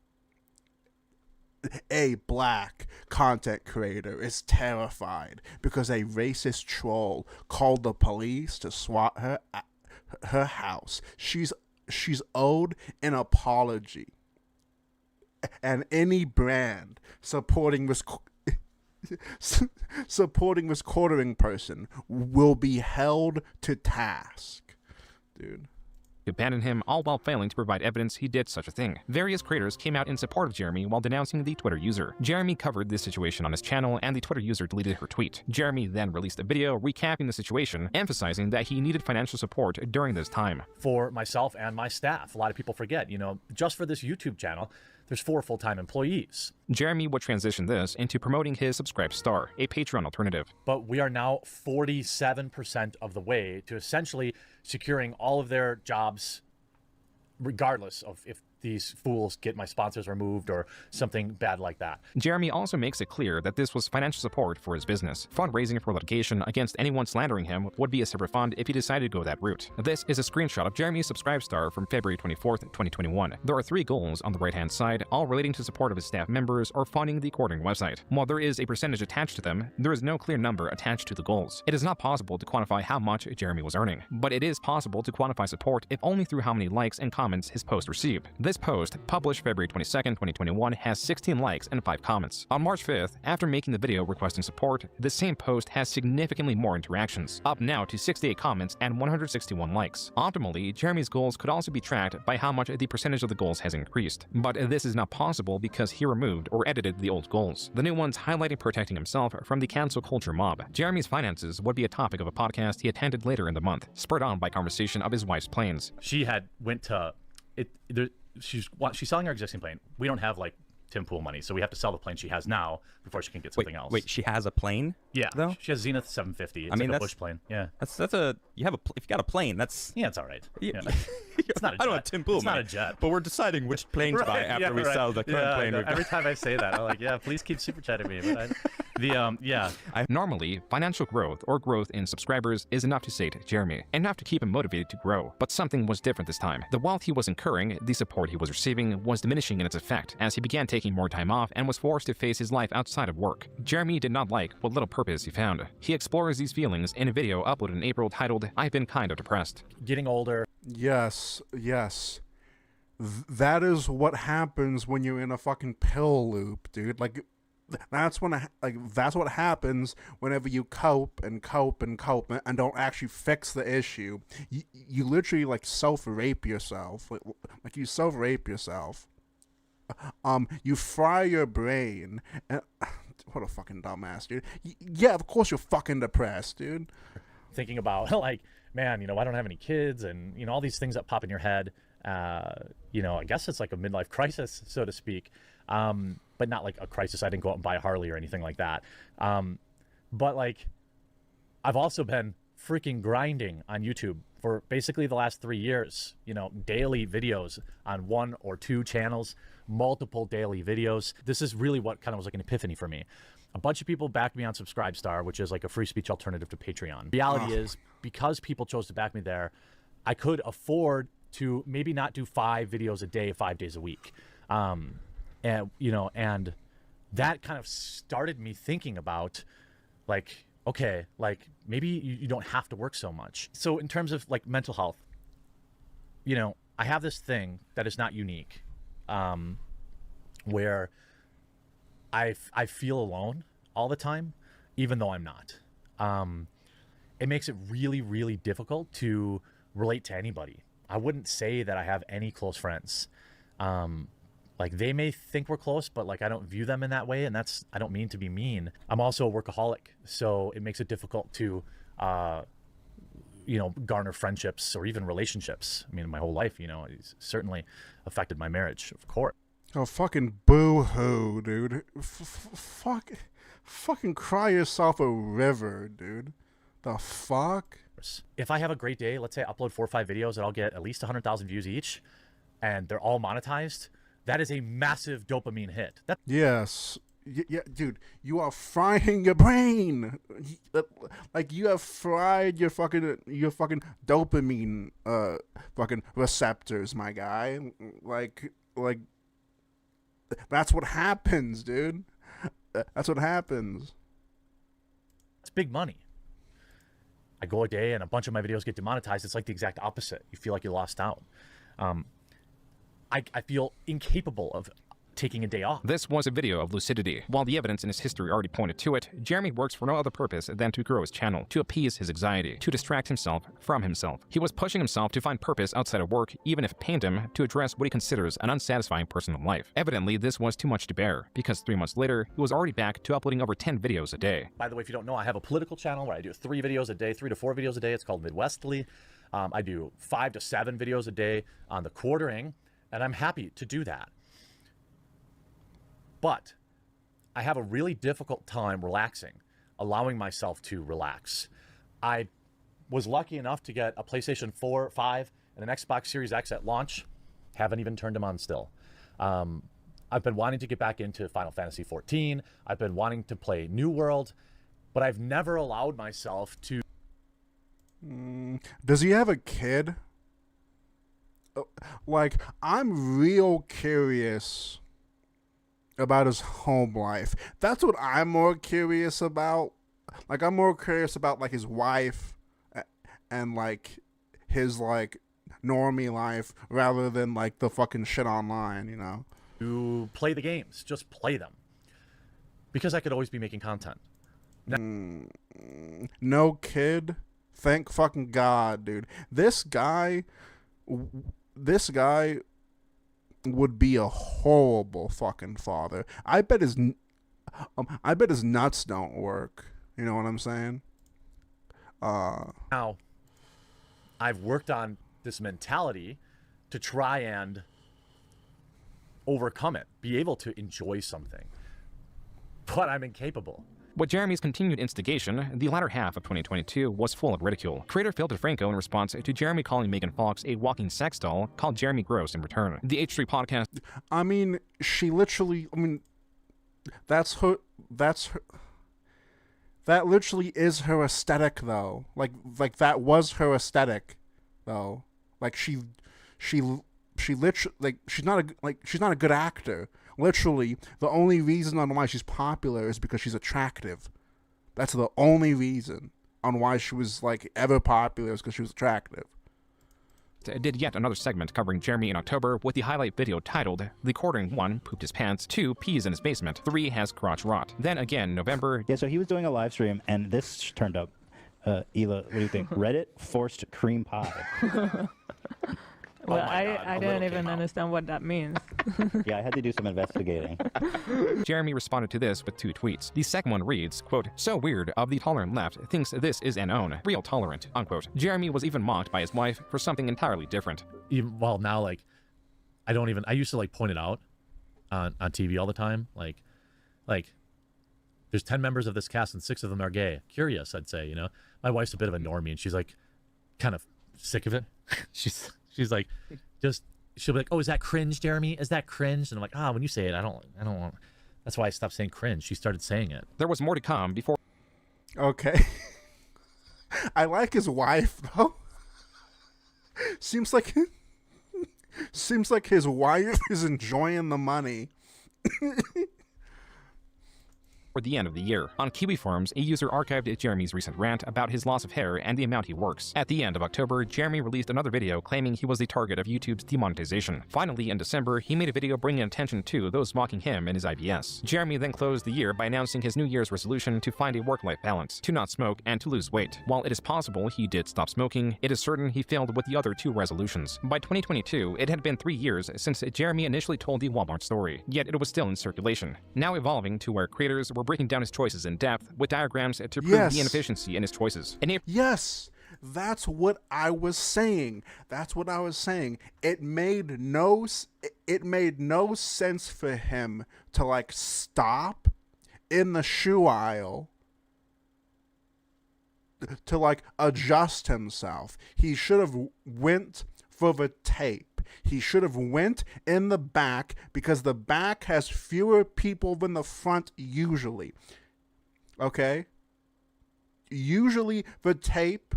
A black content creator is terrified because a racist troll called the police to swat her at her house. She's owed an apology. And any brand supporting this supporting this quartering person will be held to task, dude. Abandoned him, all while failing to provide evidence he did such a thing. Various creators came out in support of Jeremy while denouncing the Twitter user. Jeremy covered this situation on his channel, and the Twitter user deleted her tweet. Jeremy then released a video recapping the situation, emphasizing that he needed financial support during this time. For myself and my staff, a lot of people forget, just for this YouTube channel, there's 4 full-time employees. Jeremy would transition this into promoting his Subscribe Star, a Patreon alternative. But we are now 47% of the way to essentially securing all of their jobs, regardless of if these fools get my sponsors removed or something bad like that. Jeremy also makes it clear that this was financial support for his business. Fundraising for litigation against anyone slandering him would be a separate fund if he decided to go that route. This is a screenshot of Jeremy's Subscribe Star from February 24th, 2021. There are 3 goals on the right-hand side, all relating to support of his staff members or funding the quartering website. While there is a percentage attached to them, there is no clear number attached to the goals. It is not possible to quantify how much Jeremy was earning, but it is possible to quantify support if only through how many likes and comments his post received. This post, published February 22nd, 2021, has 16 likes and 5 comments. On March 5th, after making the video requesting support, the same post has significantly more interactions, up now to 68 comments and 161 likes. Optimally, Jeremy's goals could also be tracked by how much the percentage of the goals has increased, but this is not possible because he removed or edited the old goals, the new ones highlighting protecting himself from the cancel culture mob. Jeremy's finances would be a topic of a podcast he attended later in the month, spurred on by conversation of his wife's planes. She went to she's selling her existing plane. We don't have like Tim Pool money, so we have to sell the plane she has now before she can get something else. Wait, she has a plane? Yeah, though? She has Zenith 750. It's I mean, like a that's Bush plane. Yeah, that's a if you got a plane, that's it's all right. Yeah. It's not a jet. I don't have Tim Pool It's money, not a jet. but we're deciding which plane to buy after we sell the current plane. We've got. Every time I say that, I'm like, yeah, please keep super chatting me. But Normally, financial growth or growth in subscribers is enough to sate Jeremy, enough to keep him motivated to grow. But something was different this time. The wealth he was incurring, the support he was receiving, was diminishing in its effect as he began taking more time off and was forced to face his life outside of work. Jeremy did not like what little purpose he found. He explores these feelings in a video uploaded in April titled, "I've been kind of depressed." Getting older. Yes. That is what happens when you're in a fucking pill loop, dude. That's what happens whenever you cope and don't actually fix the issue. You literally self-rape yourself. Like you self-rape yourself. You fry your brain. And, what a fucking dumbass, dude. Yeah, of course you're fucking depressed, dude. Thinking about man, I don't have any kids, and all these things that pop in your head. I guess it's like a midlife crisis, so to speak. But not like a crisis. I didn't go out and buy a Harley or anything like that. But I've also been freaking grinding on YouTube for basically the last 3 years, daily videos on 1 or 2 channels, multiple daily videos. This is really what kind of was like an epiphany for me. A bunch of people backed me on Subscribe Star, which is like a free speech alternative to Patreon. Reality is, because people chose to back me there, I could afford to maybe not do 5 videos a day, 5 days a week. And that kind of started me thinking about okay, maybe you don't have to work so much. So in terms of mental health, I have this thing that is not unique, where I feel alone all the time, even though I'm not. It makes it really, really difficult to relate to anybody. I wouldn't say that I have any close friends. They may think we're close, but I don't view them in that way, and I don't mean to be mean. I'm also a workaholic, so it makes it difficult to garner friendships or even relationships. I mean, my whole life, it's certainly affected my marriage, of course. Oh, fucking boo-hoo, dude. Fucking cry yourself a river, dude. The fuck? If I have a great day, let's say I upload 4 or 5 videos and I'll get at least 100,000 views each, and they're all monetized, that is a massive dopamine hit. Yes. Yeah, dude, you are frying your brain. You have fried your fucking dopamine fucking receptors, my guy. That's what happens, dude. That's what happens. It's big money. I go a day and a bunch of my videos get demonetized. It's like the exact opposite. You feel like you lost out. I feel incapable of taking a day off. This was a video of lucidity. While the evidence in his history already pointed to it, Jeremy works for no other purpose than to grow his channel, to appease his anxiety, to distract himself from himself. He was pushing himself to find purpose outside of work, even if it pained him to address what he considers an unsatisfying personal life. Evidently, this was too much to bear, because 3 months later, he was already back to uploading over 10 videos a day. By the way, if you don't know, I have a political channel where I do 3 videos a day, 3 to 4 videos a day. It's called Midwestly. I do 5 to 7 videos a day on the quartering, and I'm happy to do that. But I have a really difficult time relaxing, allowing myself to relax. I was lucky enough to get a PlayStation 4, 5, and an Xbox Series X at launch. Haven't even turned them on still. I've been wanting to get back into Final Fantasy XIV. I've been wanting to play New World, but I've never allowed myself to. Does he have a kid? Like, I'm real curious about his home life. That's what I'm more curious about. Like, I'm more curious about, like, his wife and, like, his, like, normie life rather than, like, the fucking shit online, you know? To play the games. Just play them. Because I could always be making content. No kid? Thank fucking God, dude. This guy would be a horrible fucking father. I bet his nuts don't work. You know what I'm saying? Now, I've worked on this mentality to try and overcome it, be able to enjoy something, but I'm incapable. With Jeremy's continued instigation, the latter half of 2022 was full of ridicule. Creator Phil DeFranco, in response to Jeremy calling Megan Fox a walking sex doll, called Jeremy gross in return. The H3 podcast. I mean, she literally. I mean, that's her. That literally is her aesthetic, though. Like that was her aesthetic, though. Like she literally, like, she's not a good actor. Literally, the only reason on why she's popular is because she's attractive. That's the only reason on why she was, like, ever popular, is because she was attractive. Did yet another segment covering Jeremy in October with the highlight video titled, The Quartering 1 pooped his pants, 2 pees in his basement, 3 has crotch rot. Then again, November. Yeah, so he was doing a live stream, and this turned up. Ela, what do you think? Reddit forced cream pie. Well, I didn't even understand what that means. Yeah, I had to do some investigating. Jeremy responded to this with 2 tweets. The second one reads, quote, "So weird of the tolerant left thinks this is an own. Real tolerant," unquote. Jeremy was even mocked by his wife for something entirely different. Well, now, like, I used to, like, point it out on TV all the time. Like, there's 10 members of this cast and 6 of them are gay. Curious, I'd say, you know? My wife's a bit of a normie, and she's, like, kind of sick of it. She's like, she'll be like, "Oh, is that cringe, Jeremy? Is that cringe?" And I'm like, when you say it, I don't want. That's why I stopped saying cringe. She started saying it. There was more to come before. Okay. I like his wife, though. Seems like his wife is enjoying the money. For the end of the year. On Kiwi Forums, a user archived Jeremy's recent rant about his loss of hair and the amount he works. At the end of October, Jeremy released another video claiming he was the target of YouTube's demonetization. Finally, in December, he made a video bringing attention to those mocking him and his IBS. Jeremy then closed the year by announcing his New Year's resolution to find a work-life balance, to not smoke, and to lose weight. While it is possible he did stop smoking, it is certain he failed with the other 2 resolutions. By 2022, it had been 3 years since Jeremy initially told the Walmart story, yet it was still in circulation, now evolving to where creators were breaking down his choices in depth with diagrams to prove the inefficiency in his choices. Yes, that's what I was saying. It made no sense for him to, like, stop in the shoe aisle to, like, adjust himself. He should have went for the tape. He should have went in the back, because the back has fewer people than the front usually. Okay? Usually the tape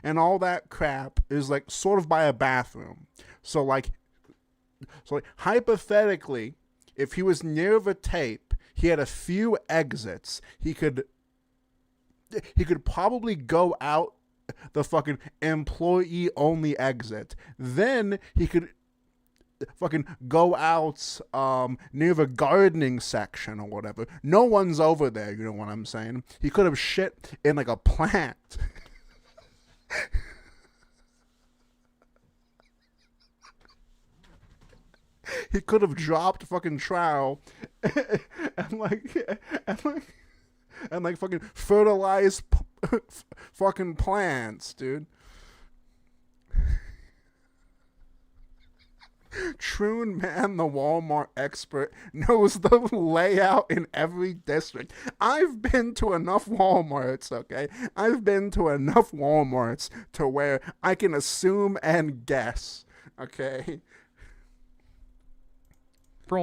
and all that crap is, like, sort of by a bathroom. So hypothetically, if he was near the tape, he had a few exits. He could probably go out the fucking employee only exit. Then he could fucking go out near the gardening section or whatever. No one's over there, you know what I'm saying? He could have shit in like a plant. He could have dropped fucking trowel and fucking fertilized fucking plants, dude. Troon Man, the Walmart expert, knows the layout in every district. I've been to enough Walmarts, okay? I've been to enough Walmarts to where I can assume and guess, okay?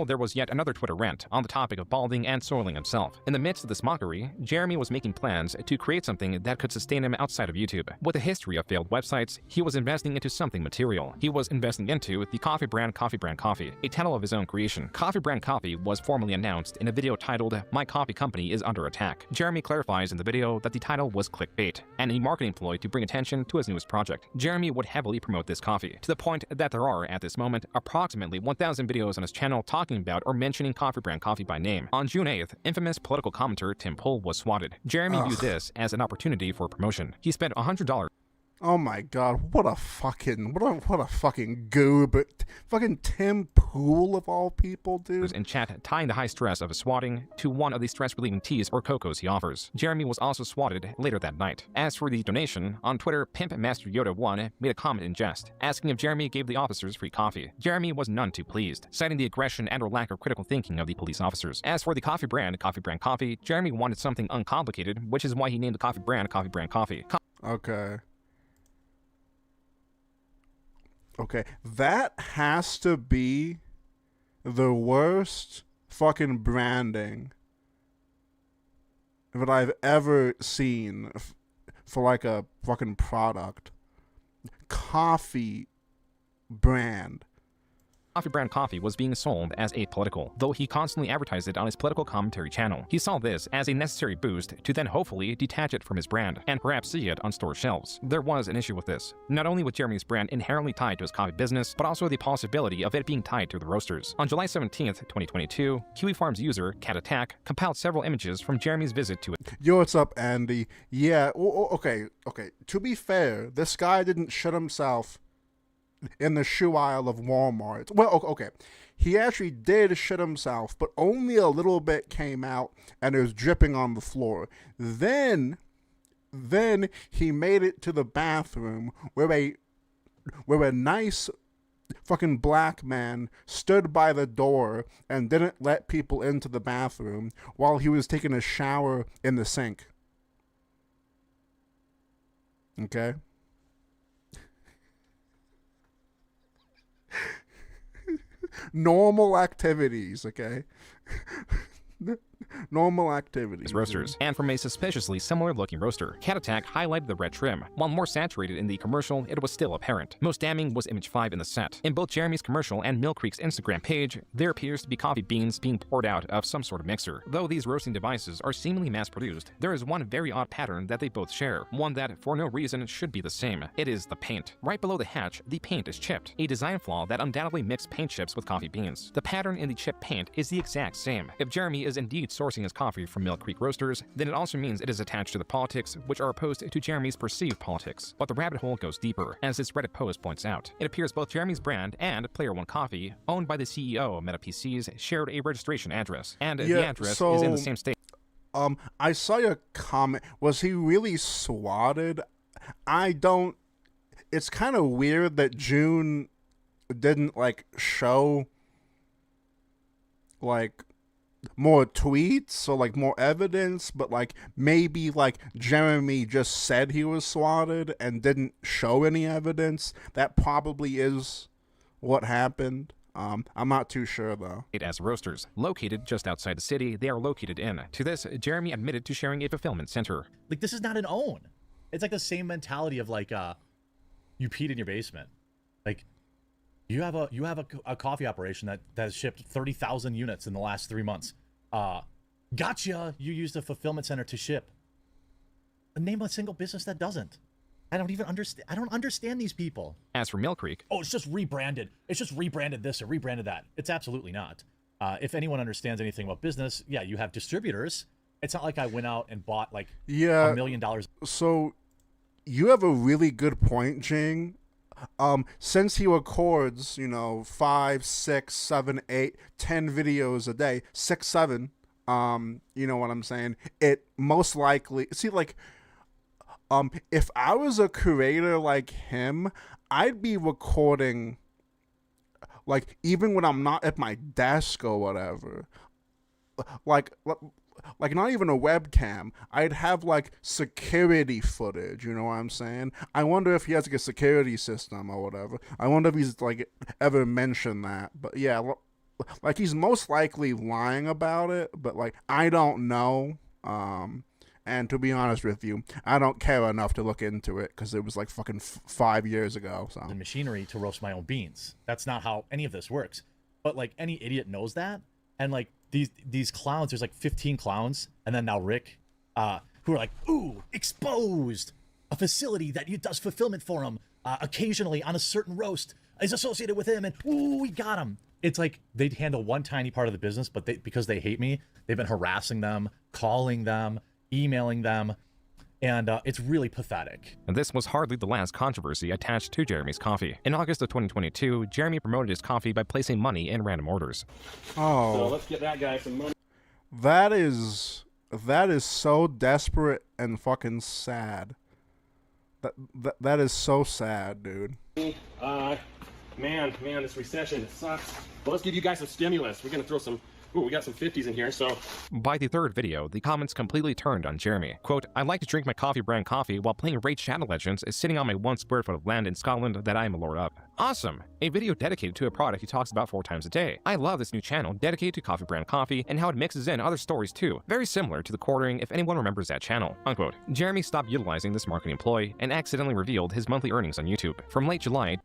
There was yet another Twitter rant on the topic of balding and soiling himself. In the midst of this mockery, Jeremy was making plans to create something that could sustain him outside of YouTube. With a history of failed websites, he was investing into something material. He was investing into the coffee brand Coffee, a title of his own creation. Coffee Brand Coffee was formally announced in a video titled "My Coffee Company is Under Attack." Jeremy clarifies in the video that the title was clickbait and a marketing ploy to bring attention to his newest project. Jeremy would heavily promote this coffee, to the point that there are, at this moment, approximately 1,000 videos on his channel talking about or mentioning Coffee Brand Coffee by name. On June 8th, infamous political commentator Tim Pool was swatted. Jeremy viewed this as an opportunity for promotion. He spent $100. Oh my god, what a fucking goob. Fucking Tim Pool of all people, dude. In chat, tying the high stress of his swatting to one of the stress-relieving teas or cocos he offers. Jeremy was also swatted later that night. As for the donation, on Twitter, Pimp Master Yoda 1 made a comment in jest, asking if Jeremy gave the officers free coffee. Jeremy was none too pleased, citing the aggression and or lack of critical thinking of the police officers. As for the coffee brand Coffee, Jeremy wanted something uncomplicated, which is why he named the coffee brand Coffee. Okay. Okay, that has to be the worst fucking branding that I've ever seen for like a fucking product. Coffee brand. Coffee Brand Coffee was being sold as apolitical, though he constantly advertised it on his political commentary channel. He saw this as a necessary boost to then hopefully detach it from his brand, and perhaps see it on store shelves. There was an issue with this, not only with Jeremy's brand inherently tied to his coffee business, but also the possibility of it being tied to the roasters. On July 17th, 2022, Kiwi Farms user, Cat Attack, compiled several images from Jeremy's visit to it. Yo, what's up, Andy? Yeah, okay. To be fair, this guy didn't shit himself in the shoe aisle of Walmart. Well, okay. He actually did shit himself, but only a little bit came out and it was dripping on the floor. Then he made it to the bathroom where a nice fucking black man stood by the door and didn't let people into the bathroom while he was taking a shower in the sink. Okay? Normal activities, okay? Normal activities. Roasters, and from a suspiciously similar-looking roaster. Cat Attack highlighted the red trim. While more saturated in the commercial, it was still apparent. Most damning was image 5 in the set. In both Jeremy's commercial and Mill Creek's Instagram page, there appears to be coffee beans being poured out of some sort of mixer. Though these roasting devices are seemingly mass-produced, there is one very odd pattern that they both share, one that, for no reason, should be the same. It is the paint. Right below the hatch, the paint is chipped, a design flaw that undoubtedly mixed paint chips with coffee beans. The pattern in the chipped paint is the exact same. If Jeremy is indeed sourcing his coffee from Mill Creek Roasters, then it also means it is attached to the politics, which are opposed to Jeremy's perceived politics. But the rabbit hole goes deeper, as this Reddit post points out. It appears both Jeremy's brand and Player One Coffee, owned by the CEO of Meta PCs, shared a registration address, and the address is in the same state. I saw your comment. Was he really swatted? It's kind of weird that June didn't show more tweets or more evidence, but maybe Jeremy just said he was swatted and didn't show any evidence. That probably is what happened. I'm not too sure though. As roasters, located just outside the city they are located in. To this, Jeremy admitted to sharing a fulfillment center. This is not an own. It's the same mentality of you peed in your basement. You have a coffee operation that has shipped 30,000 units in the last 3 months. Gotcha. You used a fulfillment center to ship. Name a single business that doesn't. I don't even understand. I don't understand these people. As for Mill Creek, oh, it's just rebranded. It's just rebranded this or rebranded that. It's absolutely not. If anyone understands anything about business, yeah, you have distributors. It's not like I went out and bought like $1 million. So you have a really good point, Jing. Since he records, 5, 6, 7, 8, 10 videos a day, 6, 7, you know what I'm saying? It most likely, if I was a creator like him, I'd be recording, like, even when I'm not at my desk or whatever, like not even a webcam. I'd have like security footage, you know what I'm saying? I wonder if he has like a security system or whatever. I wonder if he's like ever mentioned that. But yeah, like he's most likely lying about it, but like I don't know. And to be honest with you, I don't care enough to look into it because it was like fucking 5 years ago. So the machinery to roast my own beans. That's not how any of this works. But like any idiot knows that. And like these clowns, there's like 15 clowns, and then now Rick, who are like, ooh, exposed. A facility that does fulfillment for him occasionally on a certain roast is associated with him, and ooh, we got him. It's like they handle one tiny part of the business, but because they hate me, they've been harassing them, calling them, emailing them, and it's really pathetic. And this was hardly the last controversy attached to Jeremy's coffee. In August of 2022, Jeremy promoted his coffee by placing money in random orders. Oh. So let's get that guy some money. That is so desperate and fucking sad. That is so sad, dude. Man, this recession, it sucks. Well, let's give you guys some stimulus. We're gonna throw some. Ooh, we got some 50s in here, so... By the third video, the comments completely turned on Jeremy. Quote, I like to drink my coffee brand coffee while playing Raid Shadow Legends is sitting on my 1 square foot of land in Scotland that I am a lord of. Awesome! A video dedicated to a product he talks about 4 times a day. I love this new channel dedicated to coffee brand coffee and how it mixes in other stories too. Very similar to The Quartering if anyone remembers that channel. Unquote. Jeremy stopped utilizing this marketing ploy and accidentally revealed his monthly earnings on YouTube. From late July...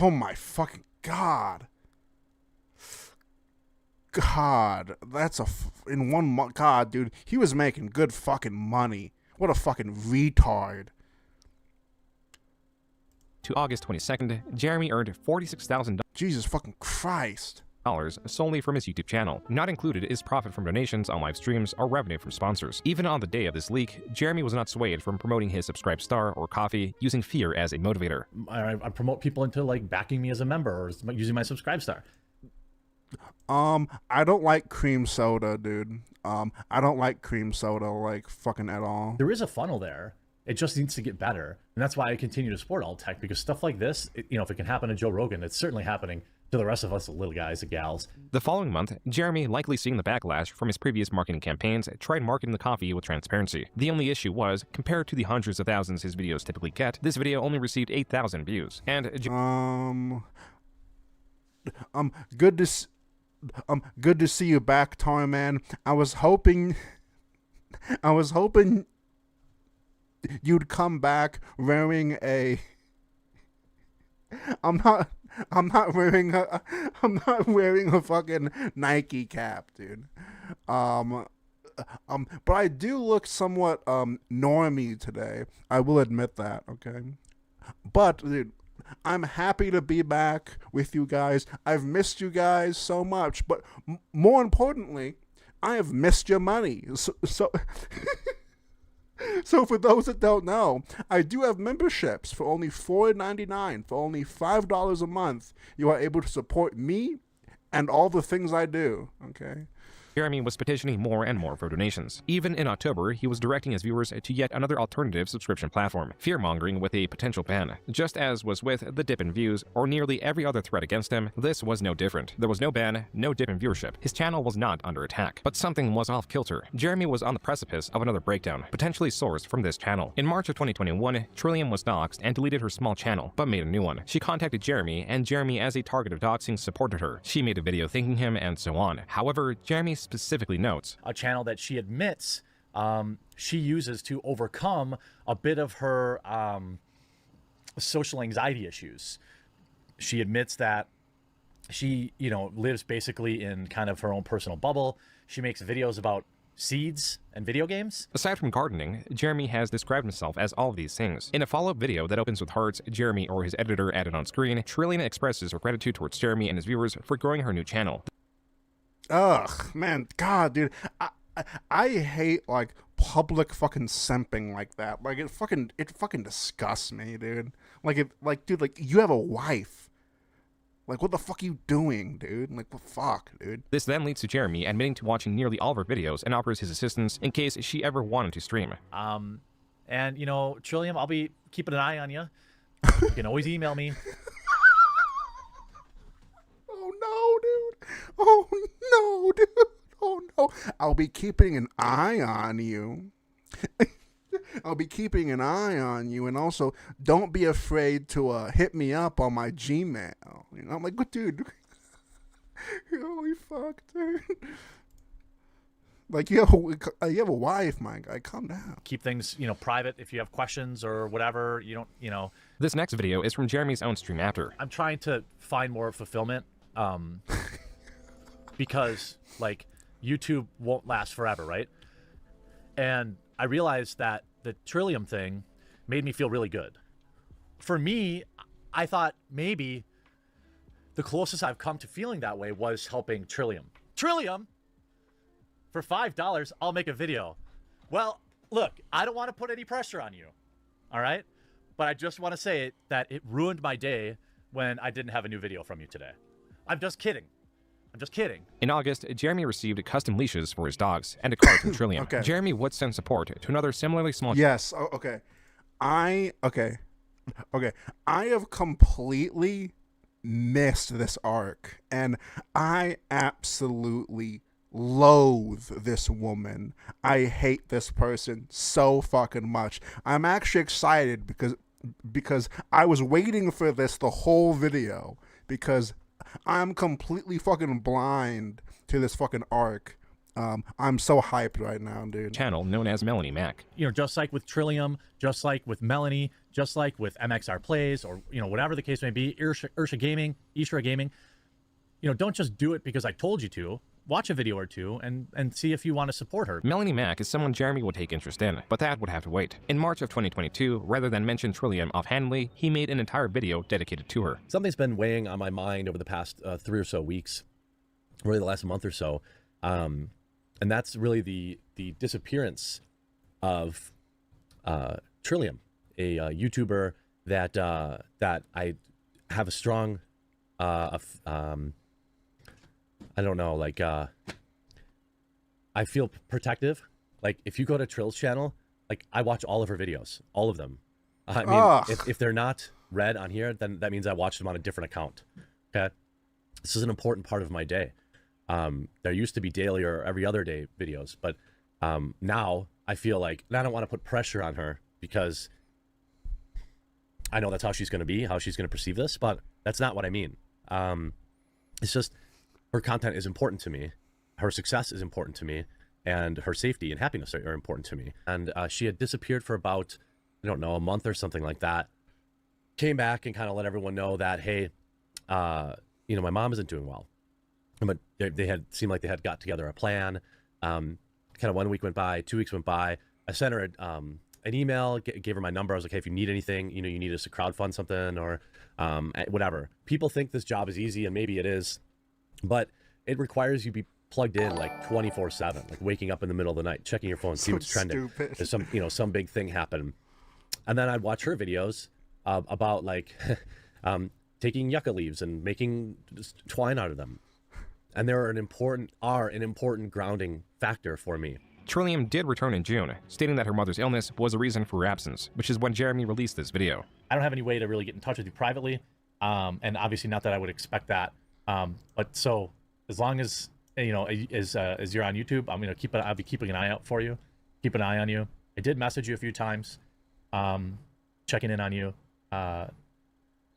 Oh my fucking god. God, that's in 1 month. God, dude, he was making good fucking money. What a fucking retard. To August 22nd, Jeremy earned $46,000. Jesus fucking Christ. Solely from his YouTube channel. Not included is profit from donations on live streams or revenue from sponsors. Even on the day of this leak, Jeremy was not swayed from promoting his subscribe star or coffee, using fear as a motivator. I promote people into like backing me as a member or using my subscribe star. I don't like cream soda, dude. I don't like cream soda like fucking at all. There is a funnel there. It just needs to get better. And that's why I continue to support alt tech, because stuff like this, if it can happen to Joe Rogan, it's certainly happening to the rest of us little guys and gals. The following month, Jeremy, likely seeing the backlash from his previous marketing campaigns, tried marketing the coffee with transparency. The only issue was, compared to the hundreds of thousands his videos typically get, this video only received 8,000 views. And good to see you back, Tarman. I was hoping you'd come back wearing a. I'm not wearing a fucking Nike cap, dude. But I do look somewhat normie today. I will admit that, okay? But dude, I'm happy to be back with you guys. I've missed you guys so much, but more importantly, I have missed your money. So So for those that don't know, I do have memberships for only $4.99. For only $5 a month, you are able to support me and all the things I do, okay? Jeremy was petitioning more and more for donations. Even in October, he was directing his viewers to yet another alternative subscription platform, fear-mongering with a potential ban. Just as was with the dip in views, or nearly every other threat against him, this was no different. There was no ban, no dip in viewership. His channel was not under attack. But something was off-kilter. Jeremy was on the precipice of another breakdown, potentially sourced from this channel. In March of 2021, Trillium was doxxed and deleted her small channel, but made a new one. She contacted Jeremy, and Jeremy, as a target of doxing, supported her. She made a video thanking him, and so on. However, Jeremy specifically notes a channel that she admits she uses to overcome a bit of her social anxiety issues. She admits that she, lives basically in kind of her own personal bubble. She makes videos about seeds and video games. Aside from gardening, Jeremy has described himself as all of these things. In a follow-up video that opens with hearts, Jeremy or his editor added on screen, Trillian expresses her gratitude towards Jeremy and his viewers for growing her new channel. Ugh, man, God, dude, I hate like public fucking simping like that. Like it fucking disgusts me, dude. Dude, like you have a wife. Like what the fuck are you doing, dude? Like what the fuck, dude? This then leads to Jeremy admitting to watching nearly all of her videos and offers his assistance in case she ever wanted to stream. And you know, Trillium, I'll be keeping an eye on you. You can always email me. Oh no, dude. Oh no, dude. Oh no. I'll be keeping an eye on you. I'll be keeping an eye on you, and also don't be afraid to hit me up on my Gmail. You know, I'm like, what, dude? Holy fuck, dude! Like you have a wife, my guy. Calm down. Keep things, you know, private. If you have questions or whatever, you don't, you know. This next video is from Jeremy's own stream after. I'm trying to find more fulfillment, because like YouTube won't last forever, right? And I realized that the Trillium thing made me feel really good. For me, I thought maybe the closest I've come to feeling that way was helping Trillium. Trillium, for $5, I'll make a video. Well, look, I don't want to put any pressure on you, all right? But I just want to say that it ruined my day when I didn't have a new video from you today. I'm just kidding. I'm just kidding. In August, Jeremy received custom leashes for his dogs and a card from Trillium. Okay. Jeremy would send support to another similarly small... Yes, okay. I have completely missed this arc, and I absolutely loathe this woman. I hate this person so fucking much. I'm actually excited because I was waiting for this the whole video, because I'm completely fucking blind to this fucking arc. I'm so hyped right now, dude. Channel known as Melanie Mac. You know, just like with Trillium, just like with Melanie, just like with MXR Plays, or, you know, whatever the case may be, Ursha Gaming, Ishra Gaming, you know, don't just do it because I told you to. Watch a video or two and see if you want to support her. Melanie Mac is someone Jeremy would take interest in, but that would have to wait. In March of 2022, rather than mention Trillium offhandedly, he made an entire video dedicated to her. Something's been weighing on my mind over the past 3 or so weeks, really the last month or so, and that's really the disappearance of Trillium, a YouTuber that I have a strong I don't know, like, I feel protective. Like, if you go to Trill's channel, like, I watch all of her videos, all of them. I mean, if they're not read on here, then that means I watched them on a different account, okay? This is an important part of my day. There used to be daily or every other day videos, but now I feel like, and I don't want to put pressure on her because I know that's how she's going to be, how she's going to perceive this, but that's not what I mean. It's just, her content is important to me, her success is important to me, and her safety and happiness are important to me. And she had disappeared for about, I don't know, a month or something like that. Came back and kind of let everyone know that, hey, you know, my mom isn't doing well. But they had seemed like they had got together a plan. Kind of 1 week went by, 2 weeks went by. I sent her an email, gave her my number. I was like, hey, if you need anything, you know, you need us to crowdfund something or whatever. People think this job is easy, and maybe it is. But it requires you be plugged in like 24/7, like waking up in the middle of the night, checking your phone, see what's trending. There's some big thing happen. And then I'd watch her videos about like taking yucca leaves and making twine out of them. And they're an important grounding factor for me. Trillium did return in June, stating that her mother's illness was a reason for her absence, which is when Jeremy released this video. I don't have any way to really get in touch with you privately, and obviously not that I would expect that. But so as long as, you know, as you're on YouTube, I'll be keeping an eye out for you, keep an eye on you. I did message you a few times, checking in on you,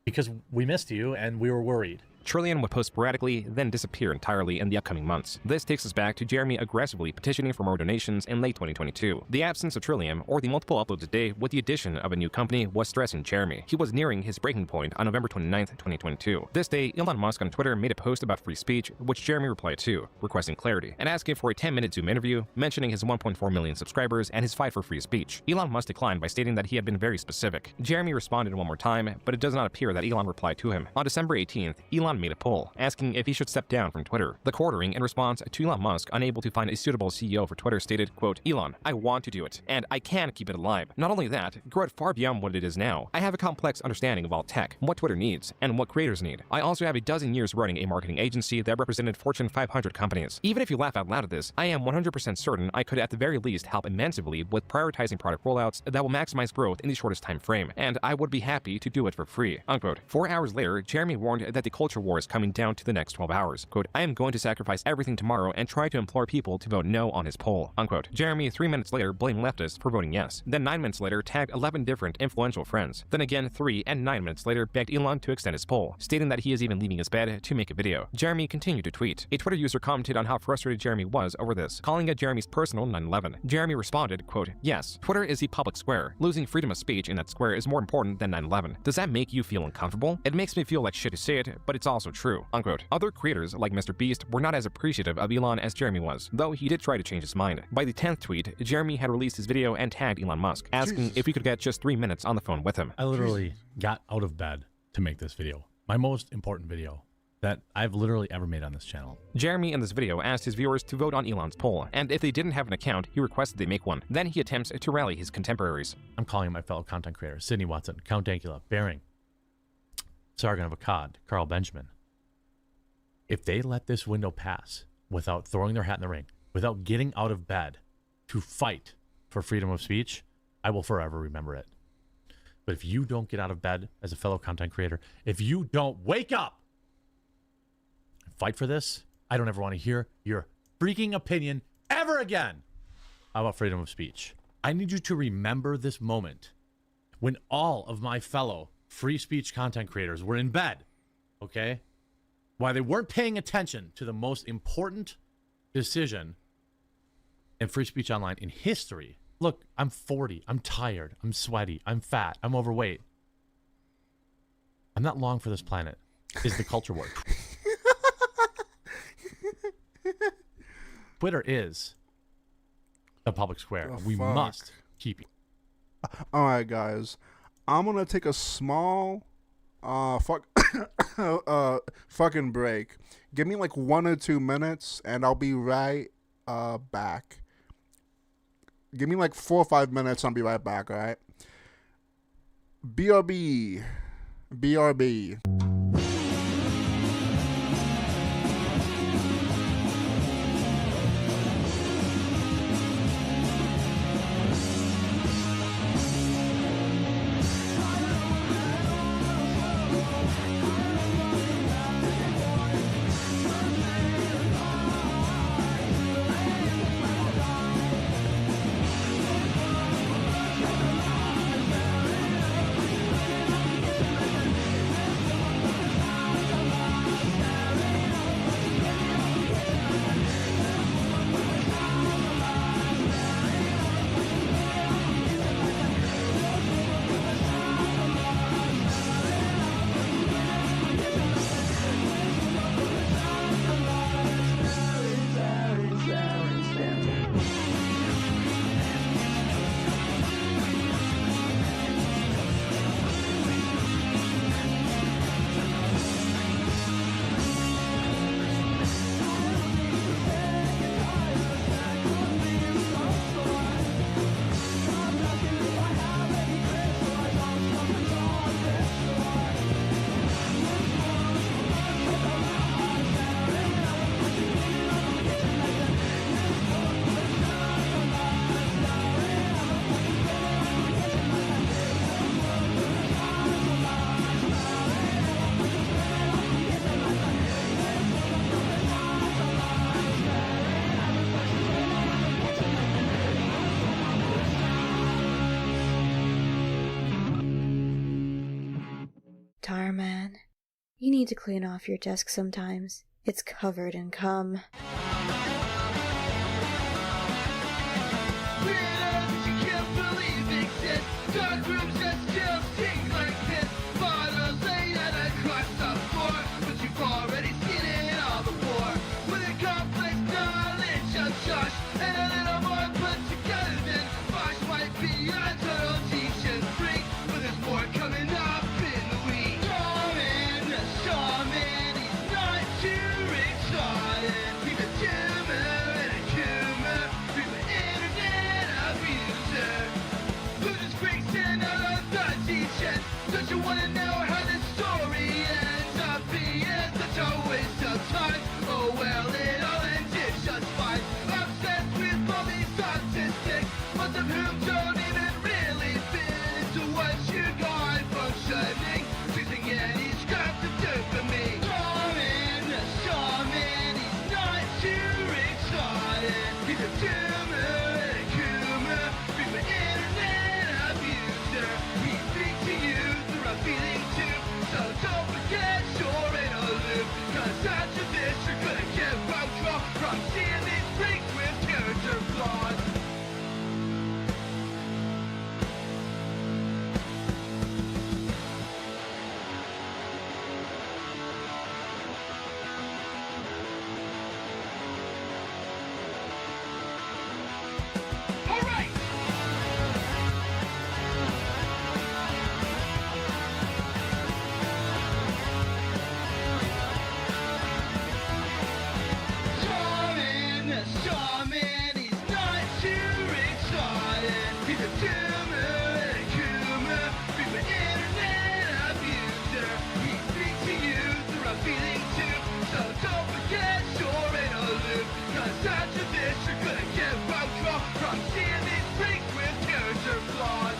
because we missed you and we were worried. Trillion would post sporadically, then disappear entirely in the upcoming months. This takes us back to Jeremy aggressively petitioning for more donations in late 2022. The absence of Trillium, or the multiple uploads a day with the addition of a new company, was stressing Jeremy. He was nearing his breaking point on November 29th, 2022. This day, Elon Musk on Twitter made a post about free speech, which Jeremy replied to, requesting clarity, and asking for a 10-minute Zoom interview, mentioning his 1.4 million subscribers and his fight for free speech. Elon Musk declined by stating that he had been very specific. Jeremy responded one more time, but it does not appear that Elon replied to him. On December 18th, Elon made a poll, asking if he should step down from Twitter. The quartering, in response to Elon Musk unable to find a suitable CEO for Twitter, stated, quote, Elon, I want to do it, and I can keep it alive. Not only that, grow it far beyond what it is now. I have a complex understanding of all tech, what Twitter needs, and what creators need. I also have a dozen years running a marketing agency that represented Fortune 500 companies. Even if you laugh out loud at this, I am 100% certain I could at the very least help immensely with prioritizing product rollouts that will maximize growth in the shortest time frame, and I would be happy to do it for free, unquote. 4 hours later, Jeremy warned that the culture war is coming down to the next 12 hours. Quote, I am going to sacrifice everything tomorrow and try to implore people to vote no on his poll, unquote. Jeremy, 3 minutes later, blamed leftists for voting yes. Then 9 minutes later, tagged 11 different influential friends. Then again, 3 and 9 minutes later, begged Elon to extend his poll, stating that he is even leaving his bed to make a video. Jeremy continued to tweet. A Twitter user commented on how frustrated Jeremy was over this, calling it Jeremy's personal 9/11. Jeremy responded, quote, yes, Twitter is the public square. Losing freedom of speech in that square is more important than 9/11. Does that make you feel uncomfortable? It makes me feel like shit to say it, but it's also true, unquote. Other creators, like Mr. Beast, were not as appreciative of Elon as Jeremy was, though he did try to change his mind. By the 10th tweet, Jeremy had released his video and tagged Elon Musk, asking if he could get just 3 minutes on the phone with him. I literally got out of bed to make this video. My most important video that I've literally ever made on this channel. Jeremy in this video asked his viewers to vote on Elon's poll, and if they didn't have an account, he requested they make one. Then he attempts to rally his contemporaries. I'm calling my fellow content creators, Sydney Watson, Count Dankula, Bering, Sargon of Akkad, Carl Benjamin. If they let this window pass without throwing their hat in the ring, without getting out of bed to fight for freedom of speech, I will forever remember it. But if you don't get out of bed as a fellow content creator, if you don't wake up and fight for this, I don't ever want to hear your freaking opinion ever again about freedom of speech. I need you to remember this moment when all of my fellow free speech content creators were in bed, okay? Why they weren't paying attention to the most important decision in free speech online in history. Look, I'm 40. I'm tired. I'm sweaty. I'm fat. I'm overweight. I'm not long for this planet, is the culture war. Twitter is the public square. We must keep it. All right, guys. I'm going to take a small fucking break. Give me like 1 or 2 minutes, and I'll be right back. Give me like 4 or 5 minutes, and I'll be right back, all right? BRB. BRB. Tarman, You need to clean off your desk sometimes. It's covered in cum. Dark rooms that still stink like piss. Bottles laid out across the floor, but you've already seen it all before. With a complex knowledge of Josh and a little more put together than Bosch might be a total teach and freak, but there's more coming up in the week. Shawman, he's not too retarded. He's a tumor and a tumor, he's an internet abuser. Who just breaks in all of the teaching? Don't you wanna know how this story ends up being such a waste of time? Oh well, it all ended just fine. Obsessed with all these statistics, most of whom don't even really fit into what you got functioning. Choosing any scrap to do for me. Shawman, he's not too retarded. He's a tumor and a coomer, he's an internet abuser. He speaks to you through a feeling tube, so don't forget you're in a loop. Cause after this you're gonna get road draw from seeing these freaks with character flaws. Alright! Shawman, he's not too retarded. He's a tumor and a coomer, he's an internet abuser. He speaks to you through a feeling tube, so don't forget you're in a loop. Cause after this you're gonna get road draw from seeing these freaks with character flaws.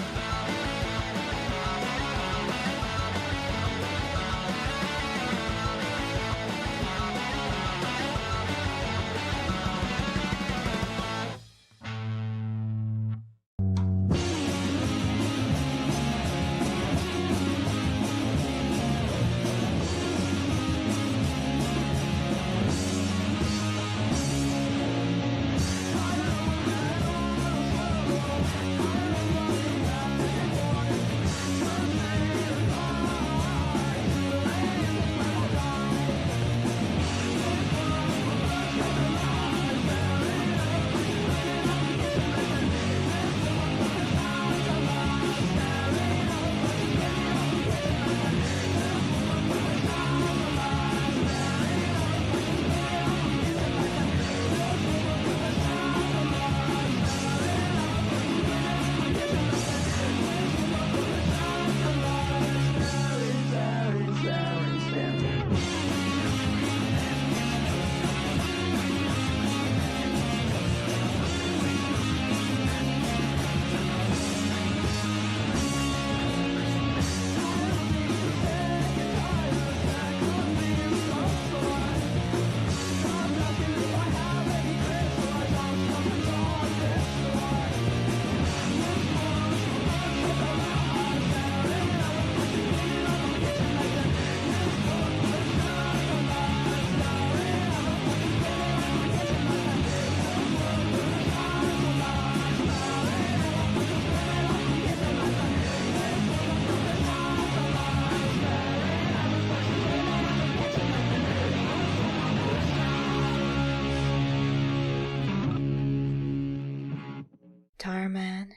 Tarman,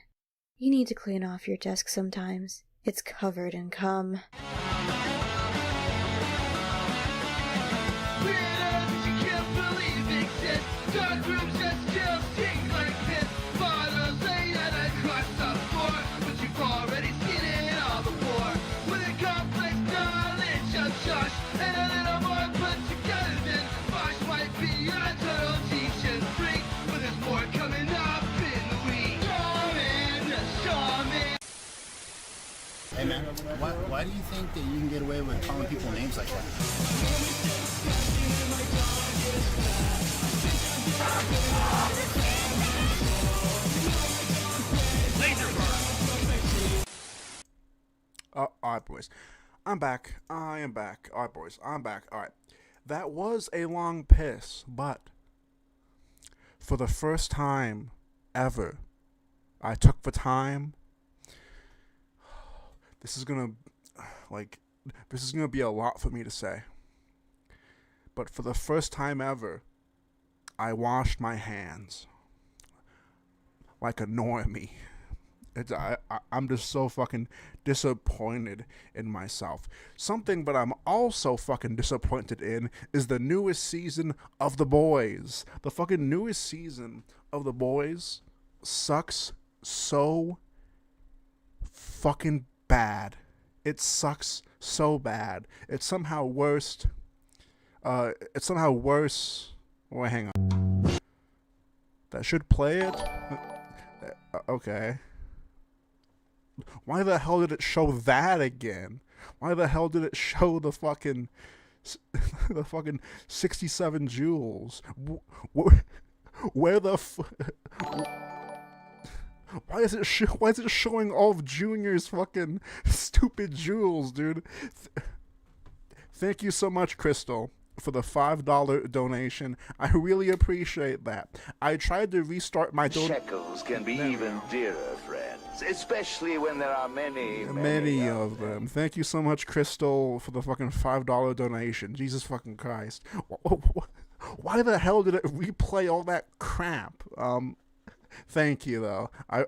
you need to clean off your desk sometimes. It's covered in cum. Dark rooms that still stink like piss. Bottles laid out across the floor, but you've already seen it all before. With a complex knowledge of Josh and a little more put together than Bosch might be a total teach and freak, but there's more coming up in the week. Shawman. Hey man, why do you think that you can get away with calling people names like that? All right, boys. I'm back. I am back. All right, boys. I'm back. All right. That was a long piss, but for the first time ever, I took the time. This is gonna be a lot for me to say. But for the first time ever, I washed my hands like a normie. I'm just so fucking disappointed in myself. Something that I'm also fucking disappointed in is the newest season of The Boys. The fucking newest season of The Boys sucks so fucking bad. It sucks so bad. It's somehow worse. Wait, hang on. That should play it? Okay. Why the hell did it show that again? Why the hell did it show the fucking 67 jewels? Where the why is it showing all of Junior's fucking stupid jewels, dude? Thank you so much, Crystal, for the $5 donation. I really appreciate that. I tried to restart my Shekels can be even dearer, friends, especially when there are many of them. Thank you so much, Crystal, for the fucking $5 donation. Jesus fucking Christ. Why the hell did it replay all that crap? Thank you, though. I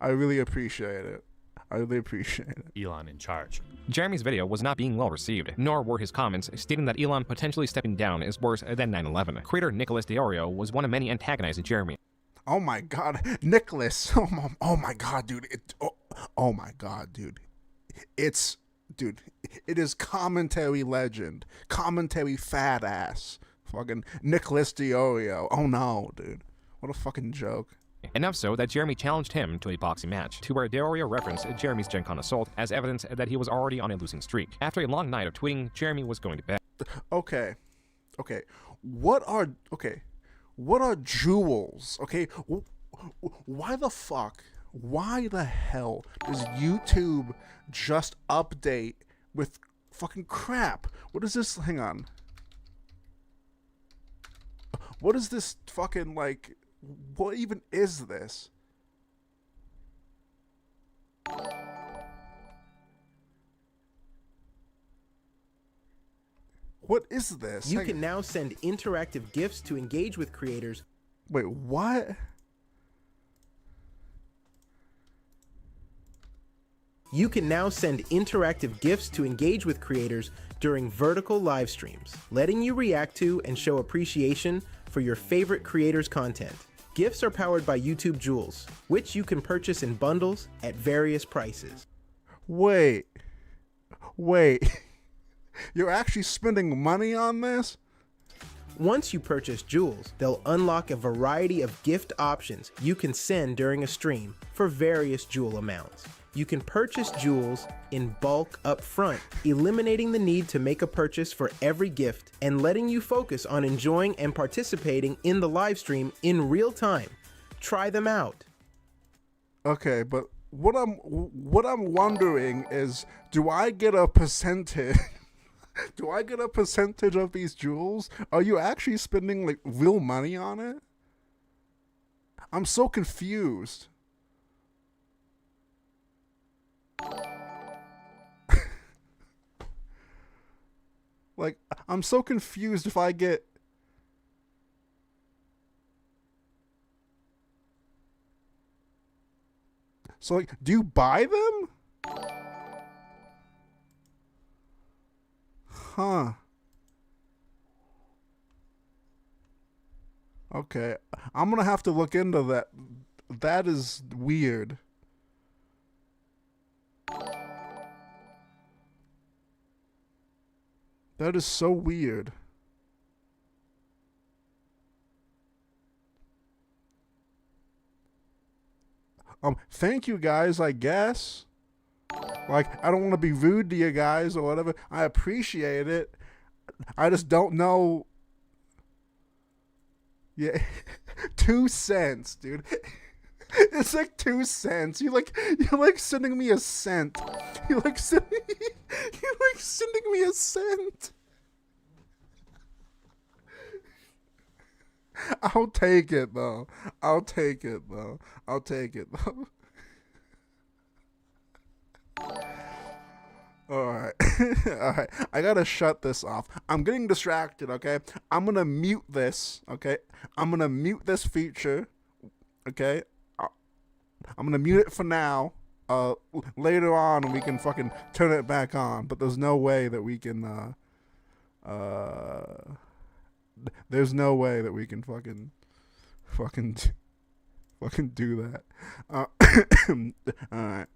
really appreciate it. I really appreciate it. Elon in charge. Jeremy's video was not being well received, nor were his comments stating that Elon potentially stepping down is worse than 9/11. Creator Nicholas DeOrio was one of many antagonizing Jeremy. Oh my god, Nicholas. Oh my god, dude. Oh my god, dude. It is commentary legend. Commentary fat ass. Fucking Nicholas DeOrio. Oh no, dude. What a fucking joke. Enough so that Jeremy challenged him to a boxing match, to where DeOrio referenced Jeremy's Gen Con assault as evidence that he was already on a losing streak. After a long night of tweeting, Jeremy was going to bed. Okay. What are jewels? Okay, why the hell does YouTube just update with fucking crap? What is this? Hang on. What is this fucking, like, what even is this? What is this? You can now send interactive GIFs to engage with creators. Wait, what? You can now send interactive GIFs to engage with creators during vertical live streams, letting you react to and show appreciation for your favorite creators' content. GIFs are powered by YouTube Jewels, which you can purchase in bundles at various prices. Wait. You're actually spending money on this? Once you purchase Jewels, they'll unlock a variety of gift options you can send during a stream for various jewel amounts. You can purchase jewels in bulk up front, eliminating the need to make a purchase for every gift and letting you focus on enjoying and participating in the live stream in real time. Try them out. Okay, but what I'm wondering is, do I get a percentage? Do I get a percentage of these jewels? Are you actually spending, like, real money on it? I'm so confused. Like, I'm so confused if I get... So, like, do you buy them? Huh. Okay. I'm gonna have to look into that. That is weird. That is so weird. Thank you guys, I guess. Like, I don't want to be rude to you guys or whatever. I appreciate it. I just don't know. Yeah. 2 cents, dude. It's like 2 cents. You're like sending me a cent. You like sending me a cent. I'll take it though. I'll take it though. Alright. Alright. I gotta shut this off. I'm getting distracted, okay? I'm gonna mute this, okay? I'm gonna mute this feature, okay? I'm gonna mute it for now. Later on we can fucking turn it back on, but there's no way that we can there's no way that we can fucking do that. Alright.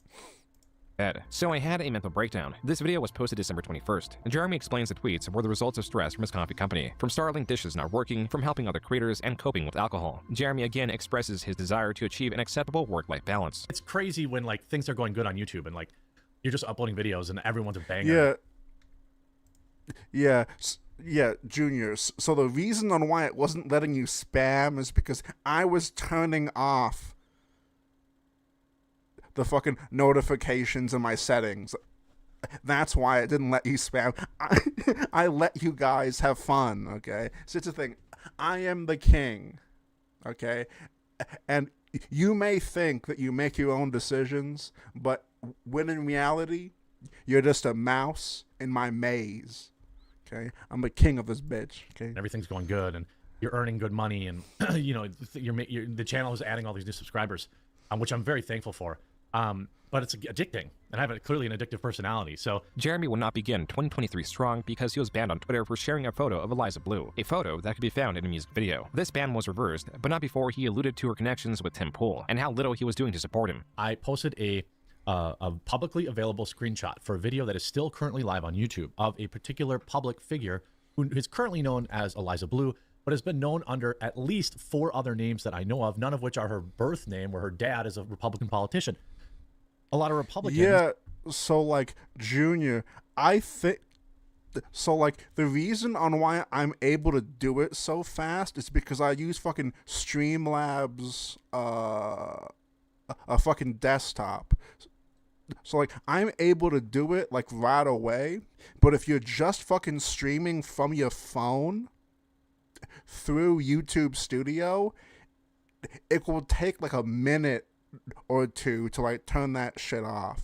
So I had a mental breakdown. This video was posted December 21st. Jeremy explains the tweets were the results of stress from his coffee company, from Starlink dishes not working, from helping other creators, and coping with alcohol. Jeremy again expresses his desire to achieve an acceptable work-life balance. It's crazy when like things are going good on YouTube and like you're just uploading videos and everyone's a banger. Yeah, Junior. So the reason on why it wasn't letting you spam is because I was turning off the fucking notifications in my settings. That's why it didn't let you spam. I let you guys have fun, okay? So it's a thing. I am the king, okay? And you may think that you make your own decisions, but when in reality, you're just a mouse in my maze, okay? I'm the king of this bitch, okay? Everything's going good and you're earning good money and, you know, the channel is adding all these new subscribers, which I'm very thankful for. But it's addicting, and I have clearly an addictive personality, so... Jeremy will not begin 2023 strong because he was banned on Twitter for sharing a photo of Eliza Blue, a photo that could be found in a music video. This ban was reversed, but not before he alluded to her connections with Tim Pool, and how little he was doing to support him. I posted a publicly available screenshot for a video that is still currently live on YouTube of a particular public figure who is currently known as Eliza Blue, but has been known under at least 4 other names that I know of, none of which are her birth name, where her dad is a Republican politician. A lot of Republicans. Yeah, so like Junior, I think so like the reason on why I'm able to do it so fast is because I use fucking Streamlabs a fucking desktop. So like I'm able to do it like right away, but if you're just fucking streaming from your phone through YouTube Studio, it will take like a minute or two to like turn that shit off.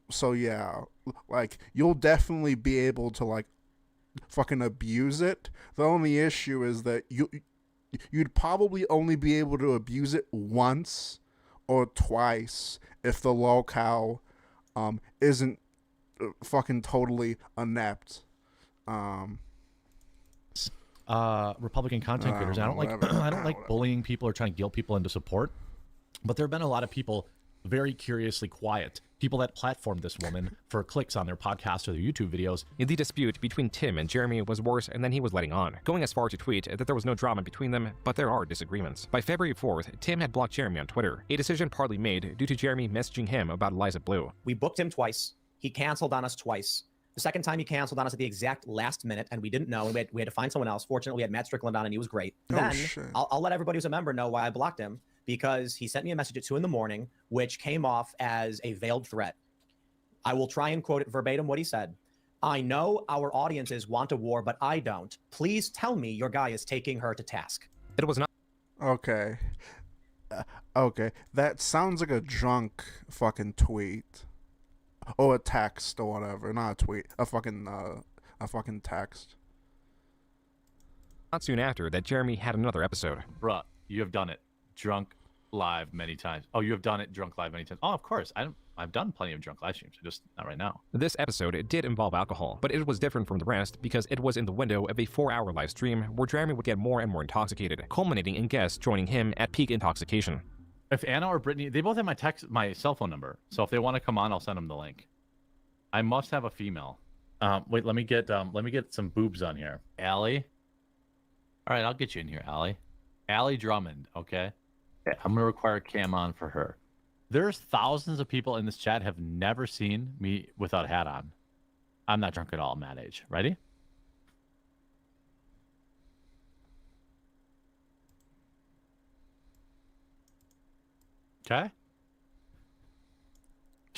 So yeah, like you'll definitely be able to like fucking abuse it. The only issue is that you'd probably only be able to abuse it once or twice if the locale isn't fucking totally inept. Republican content creators. I don't like bullying people or trying to guilt people into support, but there have been a lot of people very curiously quiet, people that platformed this woman for clicks on their podcast or their YouTube videos. The dispute between Tim and Jeremy was worse than he was letting on, going as far to tweet that there was no drama between them, but there are disagreements. By February 4th, Tim had blocked Jeremy on Twitter, a decision partly made due to Jeremy messaging him about Eliza Blue. We booked him twice. He canceled on us twice. The second time he canceled on us at the exact last minute, and we didn't know, and we had to find someone else. Fortunately, we had Matt Strickland on, and he was great. Then I'll let everybody who's a member know why I blocked him, because he sent me a message at 2 in the morning, which came off as a veiled threat. I will try and quote it verbatim what he said. I know our audiences want a war, but I don't. Please tell me your guy is taking her to task. It was not. Okay. Okay. That sounds like a drunk fucking tweet. Or a text or whatever. Not a tweet. A fucking text. Not soon after that, Jeremy had another episode. Bruh, you have done it. Drunk live many times. Oh, you have done it drunk live many times. Oh, of course. I've done plenty of drunk live streams, just not right now. This episode did involve alcohol, but it was different from the rest because it was in the window of a 4-hour live stream where Jeremy would get more and more intoxicated, culminating in guests joining him at peak intoxication. If Anna or Brittany, they both have my cell phone number, so if they want to come on, I'll send them the link. I must have a female. Wait, let me get some boobs on here. Allie. All right, I'll get you in here, Allie. Allie Drummond. Okay. I'm gonna require cam on for her. There's thousands of people in this chat have never seen me without a hat on. I'm not drunk at all. I'm that age. Ready? Okay.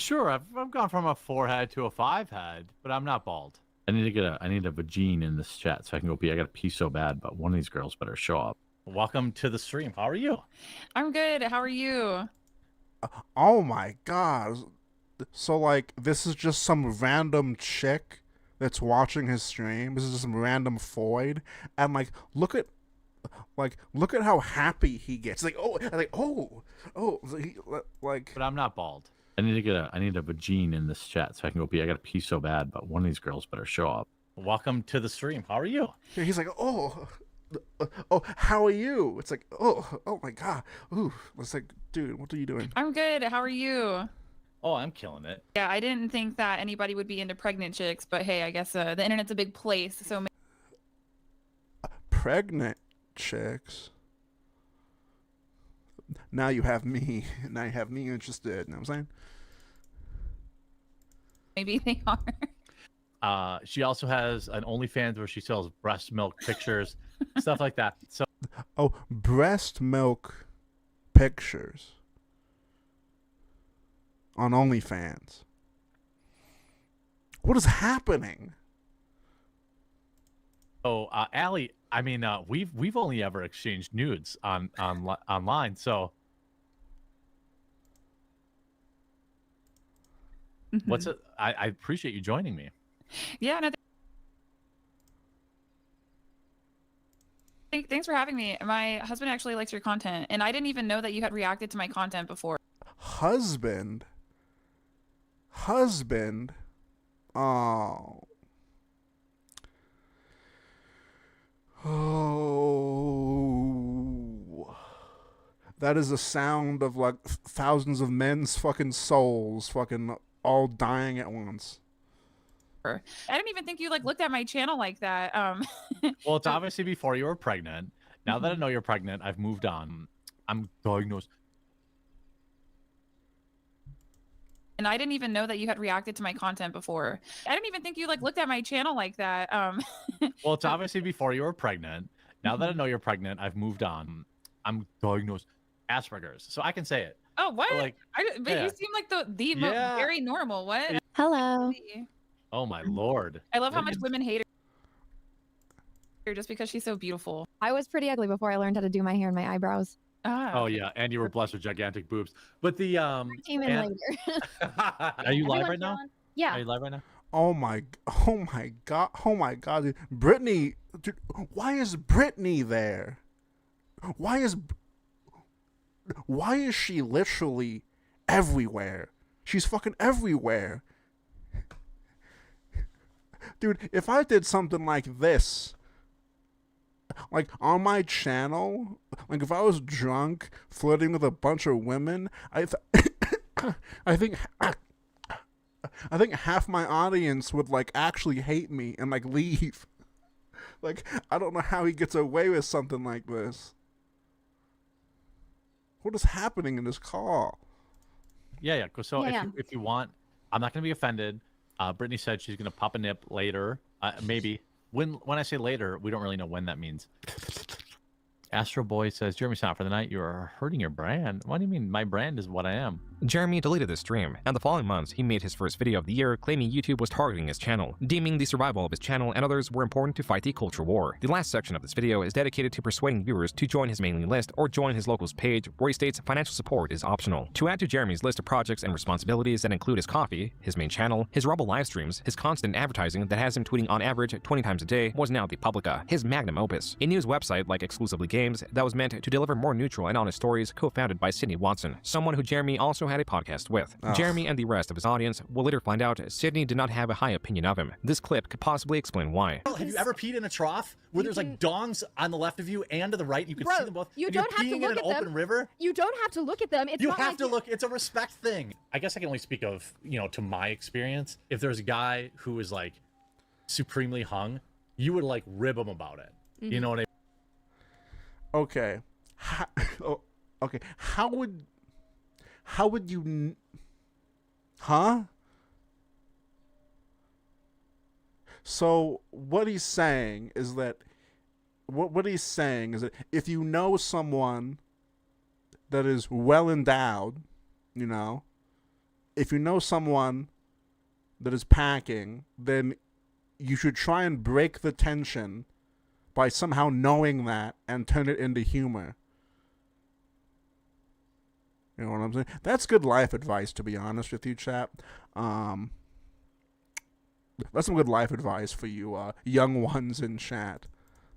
Sure, I've gone from a 4-head to a 5-head, but I'm not bald. I need a vagine in this chat so I can go pee. I gotta pee so bad, but one of these girls better show up. Welcome to the stream. How are you? I'm good. How are you? Oh my god. So like this is just some random chick that's watching his stream. This is just some random Foyd. And like look at how happy he gets. Like like But I'm not bald. I need a vagine in this chat so I can go pee. I gotta pee so bad, but one of these girls better show up. Welcome to the stream. How are you? He's like, oh, how are you? It's like, oh my god. Ooh. It's like, dude, what are you doing? I'm good. How are you? Oh, I'm killing it. Yeah, I didn't think that anybody would be into pregnant chicks, but hey, I guess the internet's a big place, so Pregnant chicks. Now you have me. Now you have me interested. You know what I'm saying? maybe they are. She also has an OnlyFans where she sells breast milk pictures, stuff like that. So, oh, breast milk pictures on OnlyFans. What is happening? Oh, Allie, I mean, we've only ever exchanged nudes online, so what's it? I appreciate you joining me. Yeah, no, thanks for having me. My husband actually likes your content, and I didn't even know that you had reacted to my content before. Husband? Oh. Oh. That is the sound of like thousands of men's fucking souls fucking all dying at once. I didn't even think you like looked at my channel like that. Well, it's obviously before you were pregnant. Now that I know you're pregnant, I've moved on. I'm diagnosed. And I didn't even know that you had reacted to my content before. I didn't even think you like looked at my channel like that. Well, it's obviously before you were pregnant. Now that I know you're pregnant, I've moved on. I'm diagnosed Asperger's, so I can say it. Oh, what? Like, but yeah. you seem like the very normal. What? Hello. Oh my lord. I love how much women hate her just because she's so beautiful. I was pretty ugly before I learned how to do my hair and my eyebrows. Oh yeah, and you were blessed with gigantic boobs. But the Came in later. Are you live right now? Yeah. Are you live right now? Oh my god, dude. Brittany, dude, why is Brittany there? Why is she literally everywhere? She's fucking everywhere. Dude, if I did something like this, like on my channel, like if I was drunk flirting with a bunch of women, I think half my audience would like actually hate me and like leave. Like I don't know how he gets away with something like this. What is happening in this call? Yeah. So Yeah. if you want, I'm not gonna be offended. Brittany said she's gonna pop a nip later. Maybe. When I say later, we don't really know when that means. Astro Boy says, Jeremy, stop for the night. You are hurting your brand. What do you mean? My brand is what I am. Jeremy deleted the stream, and the following months he made his first video of the year claiming YouTube was targeting his channel, deeming the survival of his channel and others were important to fight the culture war. The last section of this video is dedicated to persuading viewers to join his mailing list or join his locals page, where he states financial support is optional. To add to Jeremy's list of projects and responsibilities that include his coffee, his main channel, his Rumble live streams, his constant advertising that has him tweeting on average 20 times a day, was now the Publica, his magnum opus, a news website like Exclusively Games that was meant to deliver more neutral and honest stories, co-founded by Sydney Watson, someone who Jeremy also had a podcast with. Jeremy and the rest of his audience will later find out Sydney did not have a high opinion of him. This clip could possibly explain why. Have you ever peed in a trough where there's like dongs on the left of you and to the right? You can see them both. You and don't you're have to peeing look in an at them. open river. You don't have to look at them. It's You not have like to look. It's a respect thing. I guess I can only speak of, to my experience. If there's a guy who is like supremely hung, you would like rib him about it. Mm-hmm. You know what I mean? Okay. Okay. How would you? Huh? So what he's saying is that if you know someone that is well endowed, if you know someone that is packing, then you should try and break the tension by somehow knowing that and turn it into humor. You know what I'm saying? That's good life advice, to be honest with you, chat. That's some good life advice for you young ones in chat.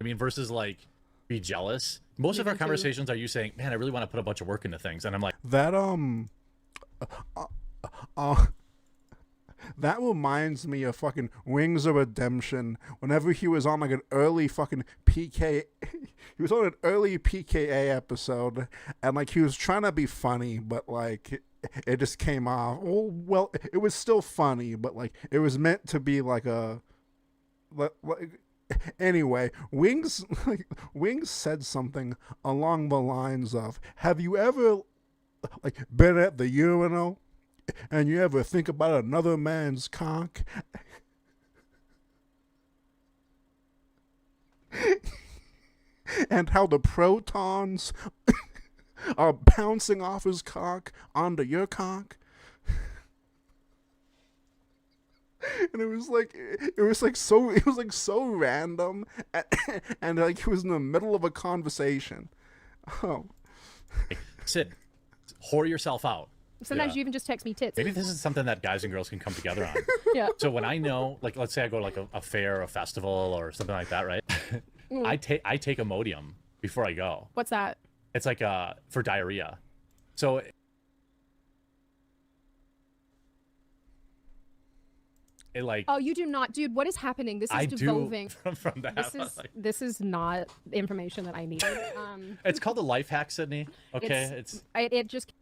I mean, versus like be jealous. Most of our conversations are you saying, "Man, I really want to put a bunch of work into things," and I'm like, that that reminds me of fucking Wings of Redemption. Whenever he was on like an early fucking he was on an early PKA episode, and like he was trying to be funny, but like it just came off. Well, it was still funny, but like it was meant to be like a like. Anyway, Wings said something along the lines of, "Have you ever like been at the urinal and you ever think about another man's cock?" And how the protons are bouncing off his cock onto your cock? And it was so random, and like it was in the middle of a conversation. Oh, sit, whore yourself out. Sometimes you even just text me tits. Maybe this is something that guys and girls can come together on. Yeah. So when I know, like, let's say I go to like a fair, a festival, or something like that, right? I take Imodium before I go. What's that? It's like for diarrhea. So. It like, oh, you do not, dude. What is happening? This is devolving. From that. This is not information that I needed. It's called the life hack, Sydney. Okay, it just.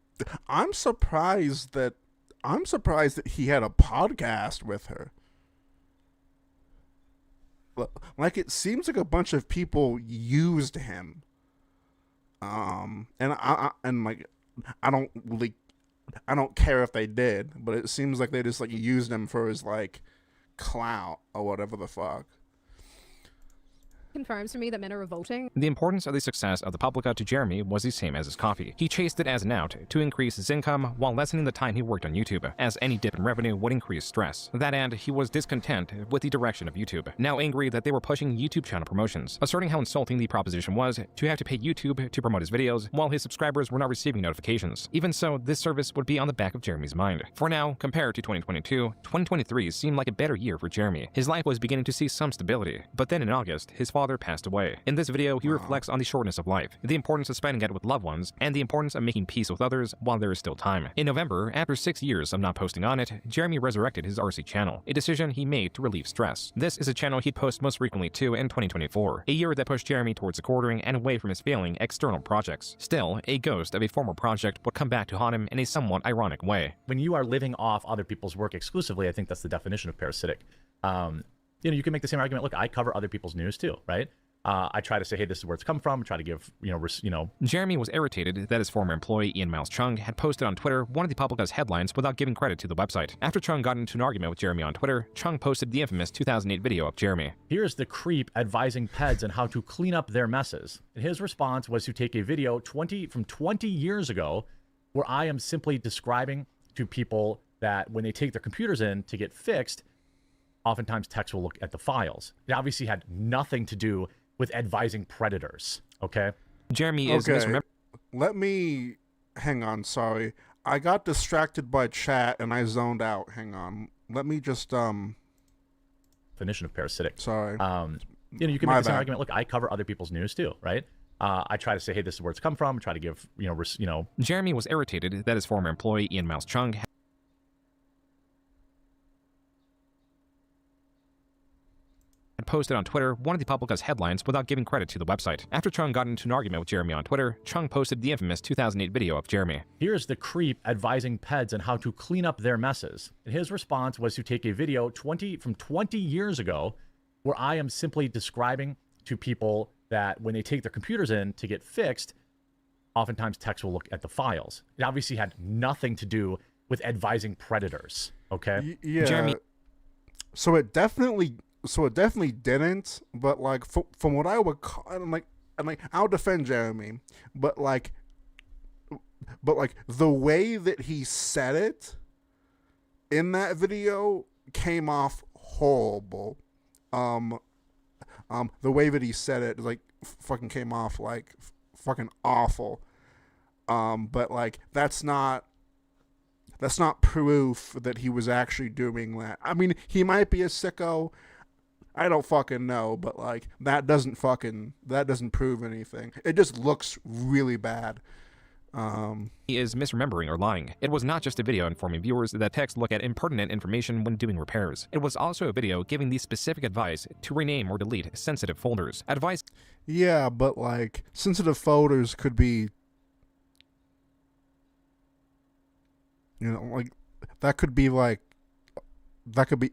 I'm surprised that he had a podcast with her. Like it seems like a bunch of people used him. And I don't care if they did, but it seems like they just like used him for his like clout or whatever the fuck. Confirms to me that men are revolting. The importance of the success of the Publica to Jeremy was the same as his coffee. He chased it as an out to increase his income while lessening the time he worked on YouTube, as any dip in revenue would increase stress. To that end, he was discontent with the direction of YouTube, now angry that they were pushing YouTube channel promotions, asserting how insulting the proposition was to have to pay YouTube to promote his videos while his subscribers were not receiving notifications. Even so, this service would be on the back of Jeremy's mind. For now, compared to 2022, 2023 seemed like a better year for Jeremy. His life was beginning to see some stability, but then in August, his father passed away. In this video, he reflects on the shortness of life, the importance of spending it with loved ones, and the importance of making peace with others while there is still time. In November, after 6 years of not posting on it, Jeremy resurrected his RC channel, a decision he made to relieve stress. This is a channel he'd post most frequently to in 2024, a year that pushed Jeremy towards quartering and away from his failing external projects. Still, a ghost of a former project would come back to haunt him in a somewhat ironic way. When you are living off other people's work exclusively, I think that's the definition of parasitic. You can make the same argument. Look, I cover other people's news too, right? I try to say, hey, this is where it's come from. Try to give, Jeremy was irritated that his former employee, Ian Miles Chung, had posted on Twitter one of the Publica's headlines without giving credit to the website. After Chung got into an argument with Jeremy on Twitter, Chung posted the infamous 2008 video of Jeremy. Here's the creep advising peds on how to clean up their messes. And his response was to take a video from 20 years ago where I am simply describing to people that when they take their computers in to get fixed, oftentimes techs will look at the files. It obviously had nothing to do with advising predators, okay? Jeremy is hang on, sorry. I got distracted by chat and I zoned out. Hang on. Let me just definition of parasitic. Sorry. You can make the same argument. Look, I cover other people's news too, right? I try to say, hey, this is where it's come from. Try to give, Jeremy was irritated that his former employee, Ian Miles Chung, had posted on Twitter one of the Publica's headlines without giving credit to the website. After Chung got into an argument with Jeremy on Twitter, Chung posted the infamous 2008 video of Jeremy. Here's the creep advising peds on how to clean up their messes. And his response was to take a video from 20 years ago where I am simply describing to people that when they take their computers in to get fixed, oftentimes techs will look at the files. It obviously had nothing to do with advising predators, okay? Yeah. Jeremy. So it definitely didn't, but like from what I would call, and I'll defend Jeremy, but like the way that he said it in that video came off horrible. The way that he said it, like, fucking came off like fucking awful. But like that's not proof that he was actually doing that. I mean, he might be a sicko. I don't fucking know, but like that doesn't prove anything. It just looks really bad. He is misremembering or lying. It was not just a video informing viewers that techs look at impertinent information when doing repairs. It was also a video giving the specific advice to rename or delete sensitive folders. Advice. Yeah, but like sensitive folders could be, you know, like that could be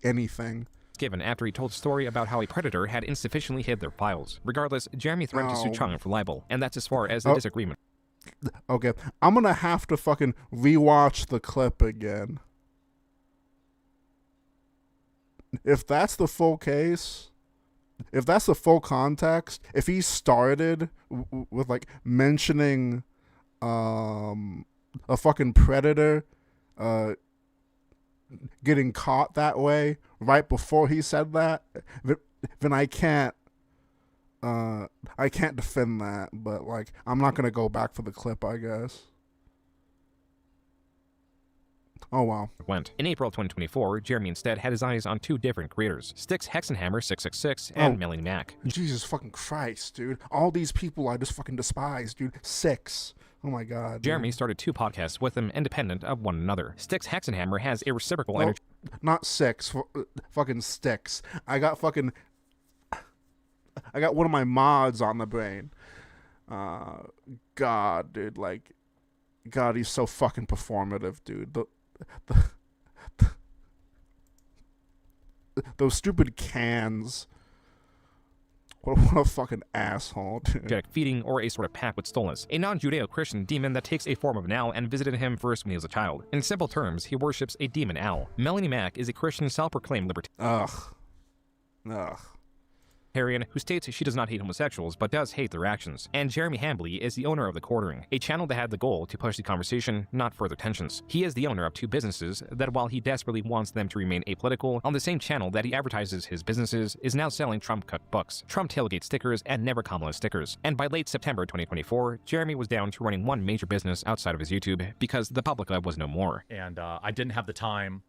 anything. Given after he told a story about how a predator had insufficiently hid their files. Regardless, Jeremy threatened to sue Chung for libel, and that's as far as the disagreement. Okay, I'm gonna have to fucking rewatch the clip again. If that's the full case, if that's the full context, if he started with like mentioning a fucking predator getting caught that way right before he said that, then I can't defend that, but like I'm not gonna go back for the clip, I guess. Oh wow. Went. In April of 2024, Jeremy instead had his eyes on two different creators, Styx Hexenhammer 666 and Melanie Mac. Jesus fucking Christ, dude. All these people I just fucking despise, dude. 6. Oh my god. Jeremy started 2 podcasts with them independent of one another. Styx Hexenhammer has a reciprocal energy. Not 6. Fucking Styx. I got one of my mods on the brain. God, dude, like, God, he's so fucking performative, dude. Those stupid cans. What a fucking asshole, dude. Feeding or a sort of pact with Stolas, a non-Judeo-Christian demon that takes a form of an owl and visited him first when he was a child. In simple terms, he worships a demon owl. Melanie Mac is a Christian self-proclaimed libertarian. Who states she does not hate homosexuals, but does hate their actions. And Jeremy Hambley is the owner of The Quartering, a channel that had the goal to push the conversation, not further tensions. He is the owner of 2 businesses that, while he desperately wants them to remain apolitical, on the same channel that he advertises his businesses, is now selling Trump-cut books, Trump tailgate stickers, and Never Kamala stickers. And by late September 2024, Jeremy was down to running one major business outside of his YouTube, because the Publica was no more. And I didn't have the time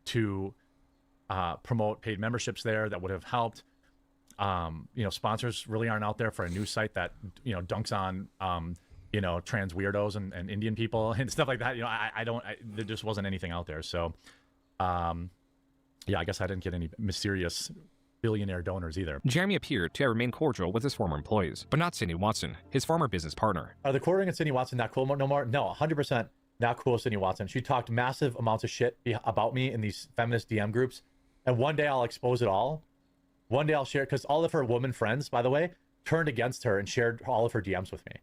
to promote paid memberships there that would have helped. Sponsors really aren't out there for a news site that, dunks on, trans weirdos and Indian people and stuff like that. There just wasn't anything out there. So, I guess I didn't get any mysterious billionaire donors either. Jeremy appeared to have remained cordial with his former employees, but not Cindy Watson, his former business partner. Are The Quartering and Cindy Watson not cool no more? No, 100% not cool with Cindy Watson. She talked massive amounts of shit about me in these feminist DM groups. And one day I'll expose it all. One day I'll share, because all of her woman friends, by the way, turned against her and shared all of her DMs with me.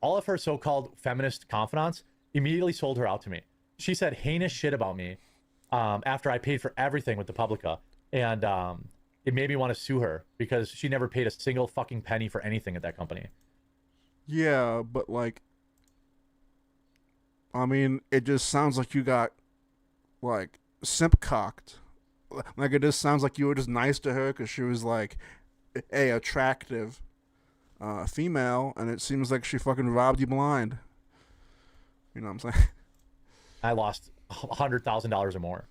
All of her so-called feminist confidants immediately sold her out to me. She said heinous shit about me after I paid for everything with the Publica. And it made me want to sue her because she never paid a single fucking penny for anything at that company. Yeah, but like, I mean, it just sounds like you got, like, simp-cocked. Like, it just sounds like you were just nice to her because she was, like, a attractive female, and it seems like she fucking robbed you blind. You know what I'm saying? I lost $100,000 or more.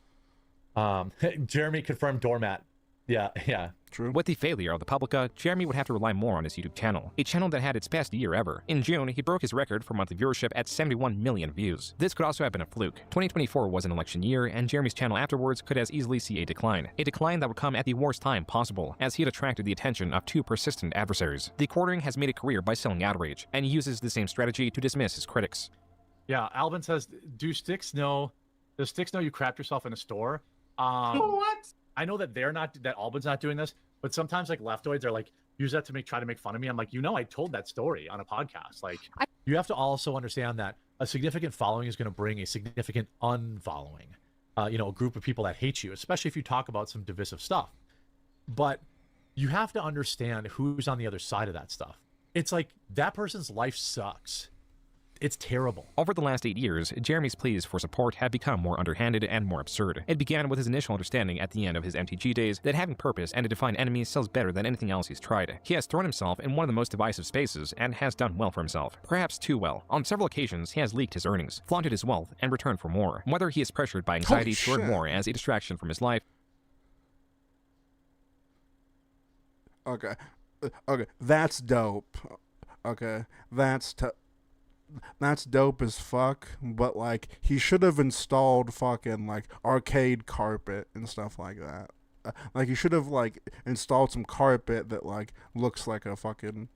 Jeremy confirmed doormat. Yeah. True. With the failure of the Publica, Jeremy would have to rely more on his YouTube channel, a channel that had its best year ever. In June, he broke his record for monthly viewership at 71 million views. This could also have been a fluke. 2024 was an election year, and Jeremy's channel afterwards could as easily see a decline that would come at the worst time possible, as he had attracted the attention of 2 persistent adversaries. The Quartering has made a career by selling outrage, and he uses the same strategy to dismiss his critics. Yeah, Alvin says, does Styx know you crapped yourself in a store? What? I know that that Albin's not doing this, but sometimes like leftoids are like use that to try to make fun of me. I'm like, I told that story on a podcast. Like, you have to also understand that a significant following is going to bring a significant unfollowing. A group of people that hate you, especially if you talk about some divisive stuff. But you have to understand who's on the other side of that stuff. It's like that person's life sucks. it's terrible. Over the last 8 years, Jeremy's pleas for support have become more underhanded and more absurd. It began with his initial understanding at the end of his MTG days that having purpose and to define enemies sells better than anything else he's tried. He has thrown himself in one of the most divisive spaces and has done well for himself. Perhaps too well. On several occasions, he has leaked his earnings, flaunted his wealth, and returned for more. Whether he is pressured by anxiety to earn more as a distraction from his life. Okay. Okay. That's dope. Okay. That's dope as fuck, but like he should have installed fucking like arcade carpet and stuff like that. Like he should have like installed some carpet that like looks like a fucking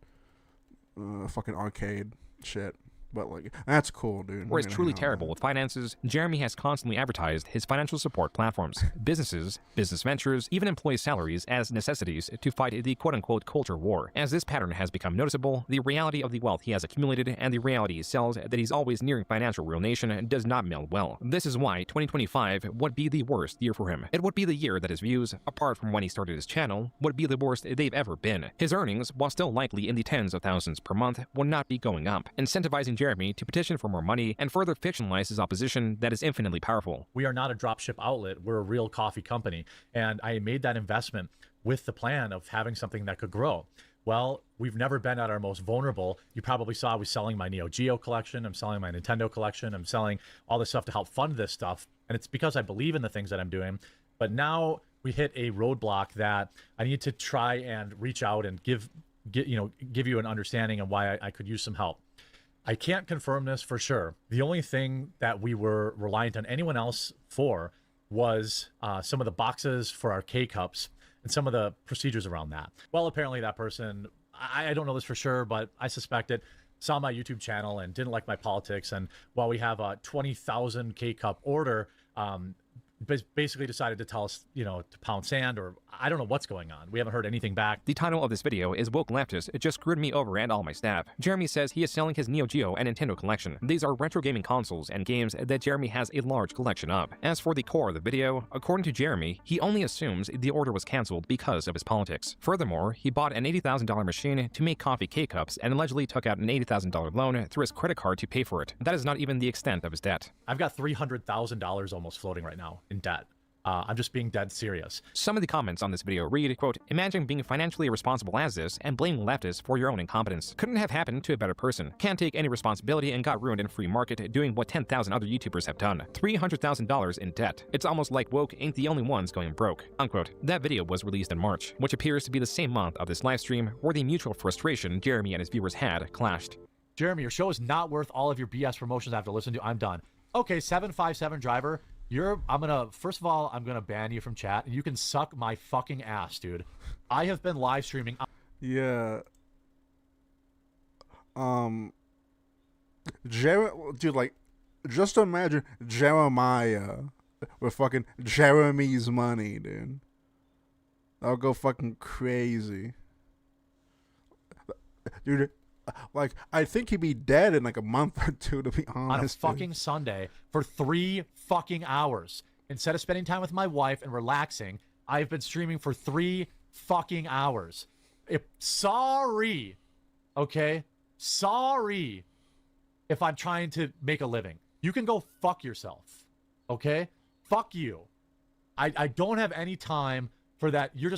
arcade shit. But like that's cool, dude. Whereas truly terrible with finances, Jeremy has constantly advertised his financial support platforms, businesses, business ventures, even employee salaries as necessities to fight the quote-unquote culture war. As this pattern has become noticeable, the reality of the wealth he has accumulated and the reality he sells that he's always nearing financial ruination does not meld well. This is why 2025 would be the worst year for him. It would be the year that his views, apart from when he started his channel, would be the worst they've ever been. His earnings, while still likely in the tens of thousands per month, would not be going up, incentivizing Jeremy to petition for more money and further fictionalize his opposition that is infinitely powerful. We are not a dropship outlet. We're a real coffee company. And I made that investment with the plan of having something that could grow. Well, we've never been at our most vulnerable. You probably saw I was selling my Neo Geo collection. I'm selling my Nintendo collection. I'm selling all this stuff to help fund this stuff. And it's because I believe in the things that I'm doing. But now we hit a roadblock that I need to try and reach out and give you an understanding of why I could use some help. I can't confirm this for sure. The only thing that we were reliant on anyone else for was some of the boxes for our K-Cups and some of the procedures around that. Well, apparently that person, I don't know this for sure, but I suspect it, saw my YouTube channel and didn't like my politics. And while we have a 20,000 K-Cup order, basically decided to tell us, to pound sand, or I don't know what's going on. We haven't heard anything back. The title of this video is Woke Leftist Just Screwed Me Over and All My Staff. Jeremy says he is selling his Neo Geo and Nintendo collection. These are retro gaming consoles and games that Jeremy has a large collection of. As for the core of the video, according to Jeremy, he only assumes the order was cancelled because of his politics. Furthermore, he bought an $80,000 machine to make coffee K-Cups and allegedly took out an $80,000 loan through his credit card to pay for it. That is not even the extent of his debt. I've got $300,000 almost floating right now in debt. I'm just being dead serious. Some of the comments on this video read, quote, imagine being financially irresponsible as this and blaming leftists for your own incompetence. Couldn't have happened to a better person. Can't take any responsibility and got ruined in free market doing what 10,000 other YouTubers have done. $300,000 in debt. It's almost like woke ain't the only ones going broke, unquote. That video was released in March, which appears to be the same month of this livestream where the mutual frustration Jeremy and his viewers had clashed. Jeremy, your show is not worth all of your BS promotions I have to listen to. I'm done. Okay, 757 driver. First of all, I'm gonna ban you from chat, and you can suck my fucking ass, dude. I have been live streaming. Yeah. Dude, like, just imagine Jeremiah with fucking Jeremy's money, dude. That'll go fucking crazy. Dude, like, I think he'd be dead in like a month or two, to be honest. On a fucking Sunday for 3 fucking hours. Instead of spending time with my wife and relaxing, I've been streaming for 3 fucking hours. Sorry, okay? Sorry if I'm trying to make a living. You can go fuck yourself, okay? Fuck you. I don't have any time for that. You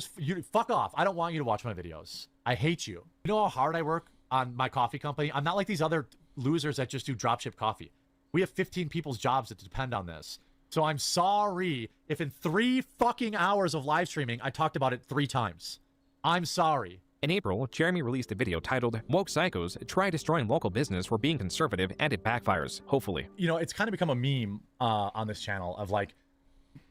fuck off. I don't want you to watch my videos. I hate you. You know how hard I work on my coffee company? I'm not like these other losers that just do dropship coffee. We have 15 people's jobs that depend on this. So I'm sorry if in 3 fucking hours of live streaming, I talked about it 3 times. I'm sorry. In April, Jeremy released a video titled, Woke Psychos Try Destroying Local Business for Being Conservative and It Backfires, hopefully. It's kind of become a meme on this channel of like,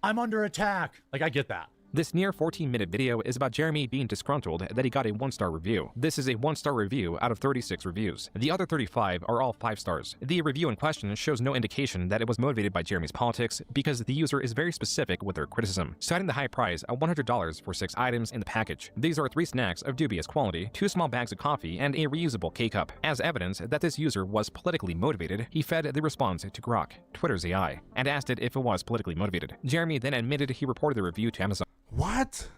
I'm under attack. Like, I get that. This near 14-minute video is about Jeremy being disgruntled that he got a 1-star review. This is a 1-star review out of 36 reviews. The other 35 are all 5 stars. The review in question shows no indication that it was motivated by Jeremy's politics because the user is very specific with their criticism, citing the high price of $100 for 6 items in the package. These are 3 snacks of dubious quality, 2 small bags of coffee, and a reusable K-Cup. As evidence that this user was politically motivated, he fed the response to Grok, Twitter's AI, and asked it if it was politically motivated. Jeremy then admitted he reported the review to Amazon. What?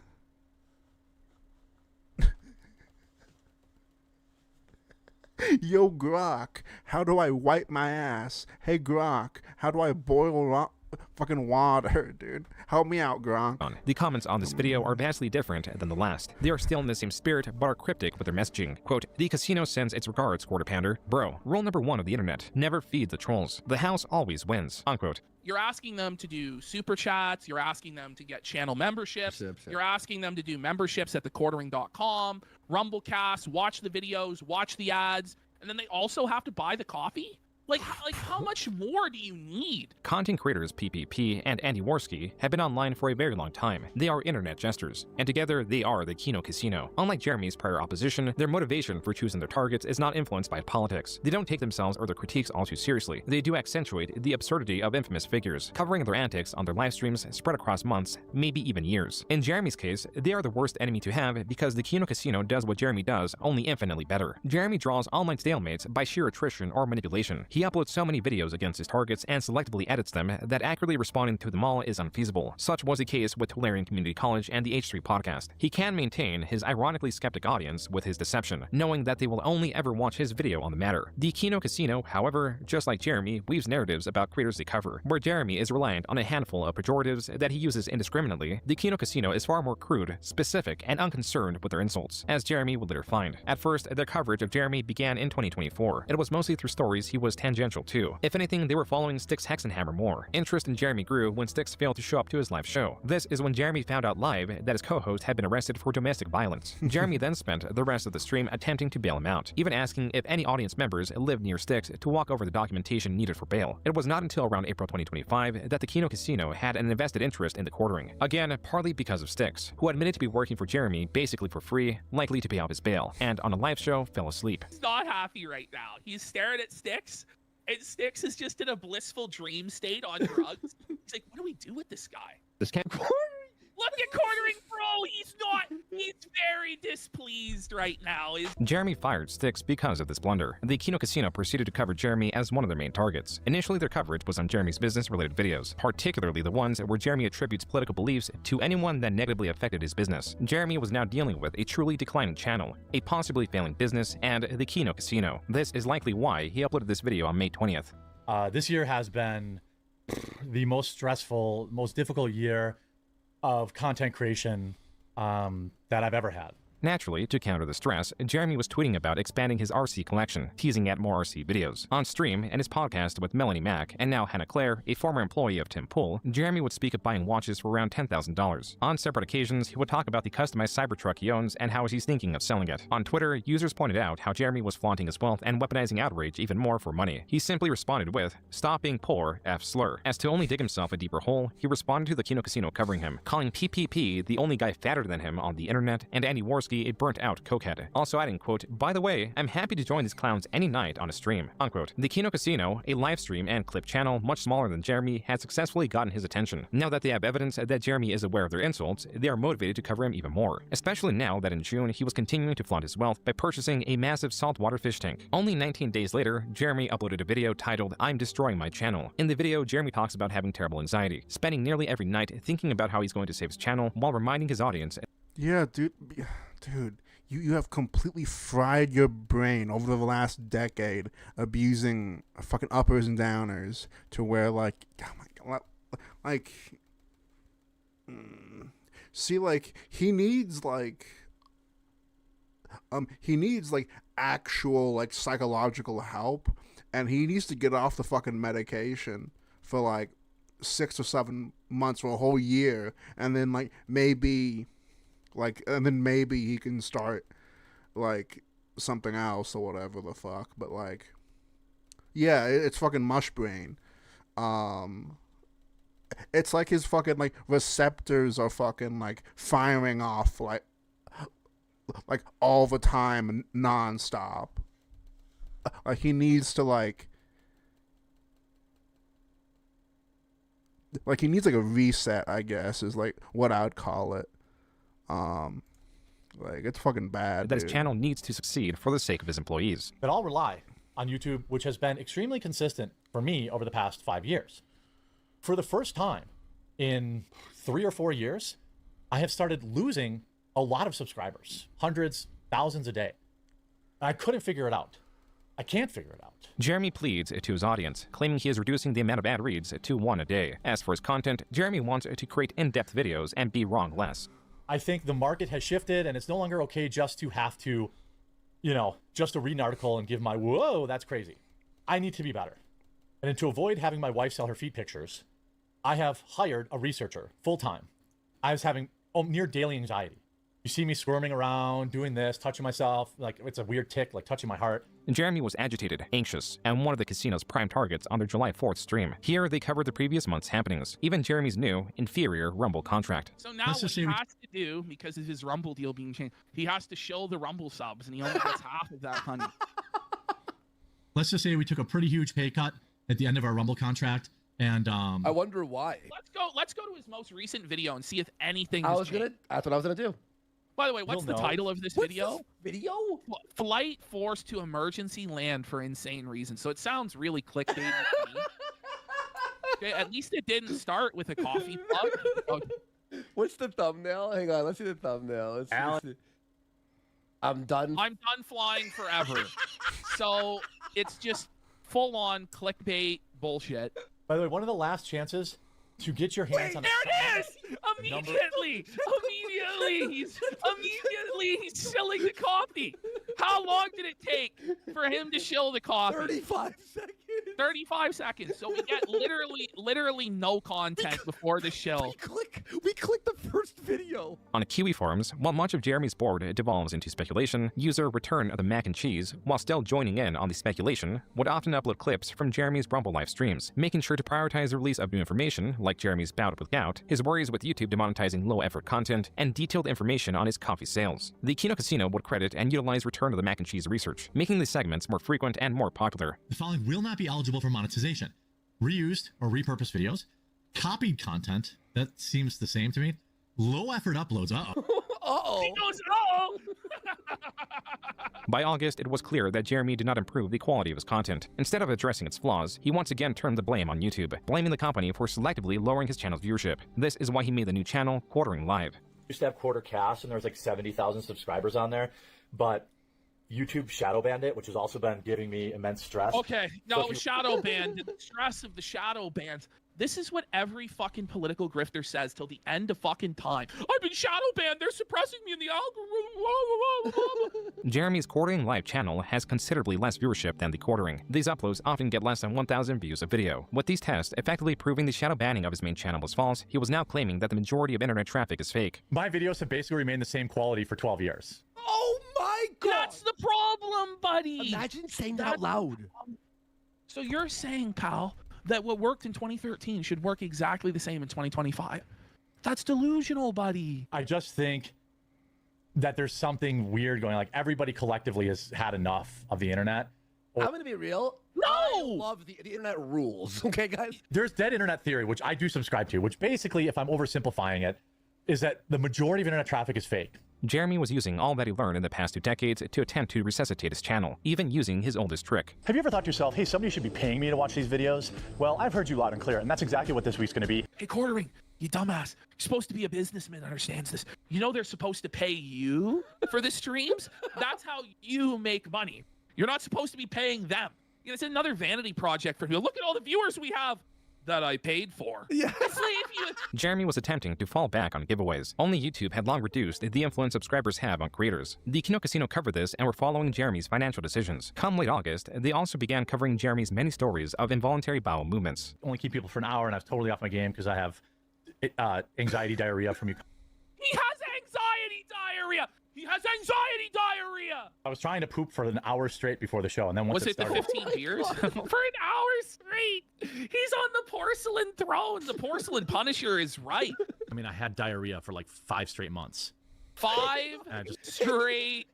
Yo, Grok, how do I wipe my ass? Hey, Grok, how do I boil fucking water, dude? Help me out, Grok. The comments on this video are vastly different than the last. They are still in the same spirit, but are cryptic with their messaging. Quote, the casino sends its regards, Quarter Pounder. Bro, rule number 1 of the internet, never feed the trolls. The house always wins. Unquote. You're asking them to do super chats. You're asking them to get channel memberships. You're asking them to do memberships at thequartering.com, Rumblecast, watch the videos, watch the ads, and then they also have to buy the coffee? Like how much more do you need? Content creators PPP and Andy Worski have been online for a very long time. They are internet jesters, and together they are the Kino Casino. Unlike Jeremy's prior opposition, their motivation for choosing their targets is not influenced by politics. They don't take themselves or their critiques all too seriously. They do accentuate the absurdity of infamous figures, covering their antics on their live streams spread across months, maybe even years. In Jeremy's case, they are the worst enemy to have because the Kino Casino does what Jeremy does, only infinitely better. Jeremy draws online stalemates by sheer attrition or manipulation. He uploads so many videos against his targets and selectively edits them that accurately responding to them all is unfeasible. Such was the case with Tularian Community College and the H3 podcast. He can maintain his ironically skeptic audience with his deception, knowing that they will only ever watch his video on the matter. The Kino Casino, however, just like Jeremy, weaves narratives about creators they cover. Where Jeremy is reliant on a handful of pejoratives that he uses indiscriminately, the Kino Casino is far more crude, specific, and unconcerned with their insults, as Jeremy would later find. At first, their coverage of Jeremy began in 2024. It was mostly through stories he was tangential to. If anything, they were following Styx Hexenhammer more. Interest in Jeremy grew when Styx failed to show up to his live show. This is when Jeremy found out live that his co-host had been arrested for domestic violence. Jeremy then spent the rest of the stream attempting to bail him out, even asking if any audience members lived near Styx to walk over the documentation needed for bail. It was not until around April 2025 that the Kino Casino had an invested interest in the quartering. Again, partly because of Styx, who admitted to be working for Jeremy basically for free, likely to pay off his bail, and on a live show fell asleep. He's not happy right now. He's staring at Styx, and Styx is just in a blissful dream state on drugs. He's like, what do we do with this guy? This can't. Look at quartering, bro. He's very displeased right now. Jeremy fired Styx because of this blunder. The Kino Casino proceeded to cover Jeremy as one of their main targets. Initially, their coverage was on Jeremy's business-related videos, particularly the ones where Jeremy attributes political beliefs to anyone that negatively affected his business. Jeremy was now dealing with a truly declining channel, a possibly failing business, and the Kino Casino. This is likely why he uploaded this video on May 20th. This year has been the most stressful, most difficult year of content creation that I've ever had. Naturally, to counter the stress, Jeremy was tweeting about expanding his RC collection, teasing at more RC videos. On stream and his podcast with Melanie Mack, and now Hannah Claire, a former employee of Tim Pool, Jeremy would speak of buying watches for around $10,000. On separate occasions, he would talk about the customized Cybertruck he owns and how he's thinking of selling it. On Twitter, users pointed out how Jeremy was flaunting his wealth and weaponizing outrage even more for money. He simply responded with, "Stop being poor, F slur." As to only dig himself a deeper hole, he responded to the Kino Casino covering him, calling PPP the only guy fatter than him on the internet, and Andy Worski a burnt-out cokehead. Also adding, quote, "By the way, I'm happy to join these clowns any night on a stream," unquote. The Kino Casino, a live stream and clip channel much smaller than Jeremy, had successfully gotten his attention. Now that they have evidence that Jeremy is aware of their insults, they are motivated to cover him even more, especially now that in June he was continuing to flaunt his wealth by purchasing a massive saltwater fish tank. Only 19 days later, Jeremy uploaded a video titled, "I'm Destroying My Channel." In the video, Jeremy talks about having terrible anxiety, spending nearly every night thinking about how he's going to save his channel while reminding his audience. Yeah, dude, you have completely fried your brain over the last decade abusing fucking uppers and downers to where, like, oh my God, like, see, like, he needs actual, like, psychological help, and he needs to get off the fucking medication for, like, 6 or 7 months or a whole year, and then, like, maybe he can start, like, something else or whatever the fuck. But, like, yeah, it's fucking mush brain. It's like his fucking, like, receptors are fucking, like, firing off, like all the time, nonstop. Like, he needs to, like, he needs, like, a reset, I guess, is, like, what I'd call it. Like, it's fucking bad, that dude. His channel needs to succeed for the sake of his employees. But I'll rely on YouTube, which has been extremely consistent for me over the past 5 years. For the first time in 3 or 4 years, I have started losing a lot of subscribers, hundreds, thousands a day. I couldn't figure it out. I can't figure it out. Jeremy pleads to his audience, claiming he is reducing the amount of ad reads to 1 a day. As for his content, Jeremy wants to create in-depth videos and be wrong less. I think the market has shifted, and it's no longer okay just to have to, just to read an article and give my, whoa, that's crazy. I need to be better. And to avoid having my wife sell her feet pictures, I have hired a researcher full-time. I was having near daily anxiety. You see me squirming around, doing this, touching myself, like it's a weird tick, like touching my heart. Jeremy was agitated, anxious, and one of the casino's prime targets on their July 4th stream. Here, they covered the previous month's happenings, even Jeremy's new, inferior Rumble contract. So now what he has to do, because of his Rumble deal being changed, he has to show the Rumble subs, and he only gets half of that money. Let's just say we took a pretty huge pay cut at the end of our Rumble contract, and I wonder why. Let's go to his most recent video and see if anything That's has changed. what I was gonna do. By the way, what's the title of this video? Video? Flight forced to emergency land for insane reasons. So it sounds really clickbait to me. Okay, at least it didn't start with a coffee mug. Okay. What's the thumbnail? Hang on, let's see the thumbnail. Let's see. I'm done. I'm done flying forever. So it's just full-on clickbait bullshit. By the way, one of the last chances to get your hands on there it is! Immediately! He's shilling the coffee. How long did it take for him to shill the coffee? 35 seconds. 35 seconds. So we get literally no content before the shill. We click the first video. On Kiwi forums, while much of Jeremy's board devolves into speculation, user Return of the Mac and Cheese, while still joining in on the speculation, would often upload clips from Jeremy's Rumble live streams, making sure to prioritize the release of new information, like Jeremy's bout with gout, his worries with YouTube demonetizing low-effort content, and detailed information on his coffee sales. The Kino Casino would credit and utilize Return of the Mac and Cheese research, making these segments more frequent and more popular. The following will not be eligible for monetization: reused or repurposed videos, copied content, that seems the same to me, low effort uploads, He goes, oh! By August, it was clear that Jeremy did not improve the quality of his content. Instead of addressing its flaws, he once again turned the blame on YouTube, blaming the company for selectively lowering his channel's viewership. This is why he made the new channel, Quartering Live. Used to have Quarter Cast, and there was like 70,000 subscribers on there, but YouTube shadow banned it, which has also been giving me immense stress. Okay, no, it was shadow banned. The stress of the shadow bans. This is what every fucking political grifter says till the end of fucking time. I've been shadow banned. They're suppressing me in the algorithm. Jeremy's Quartering Live channel has considerably less viewership than the Quartering. These uploads often get less than 1,000 views a video. With these tests effectively proving the shadow banning of his main channel was false, he was now claiming that the majority of internet traffic is fake. My videos have basically remained the same quality for 12 years. Oh my god! That's the problem, buddy. Imagine saying that out loud. So you're saying, Kyle, that what worked in 2013 should work exactly the same in 2025. That's delusional, buddy. I just think that there's something weird going on. Like, everybody collectively has had enough of the internet. I'm going to be real. No! I love the internet rules. Okay, guys? There's dead internet theory, which I do subscribe to, which basically, if I'm oversimplifying it, is that the majority of internet traffic is fake. Jeremy was using all that he learned in the past 2 decades to attempt to resuscitate his channel, even using his oldest trick. Have you ever thought to yourself, hey, somebody should be paying me to watch these videos? Well, I've heard you loud and clear, and that's exactly what this week's going to be. Hey, Quartering, you dumbass. You're supposed to be a businessman, understands this. You know they're supposed to pay you for the streams? That's how you make money. You're not supposed to be paying them. It's another vanity project for you. Look at all the viewers we have that I paid for. Yeah. Jeremy was attempting to fall back on giveaways. Only YouTube had long reduced the influence subscribers have on creators. The Kino Casino covered this and were following Jeremy's financial decisions. Come late August, they also began covering Jeremy's many stories of involuntary bowel movements. Only keep people for an hour, and I was totally off my game because I have anxiety diarrhea from you. He has anxiety diarrhea. He has anxiety diarrhea. I was trying to poop for an hour straight before the show, and then once was it started, the 15 beers? For an hour straight. He's on the porcelain throne. The porcelain Punisher is right. I mean, I had diarrhea for like 5 straight months. 5 straight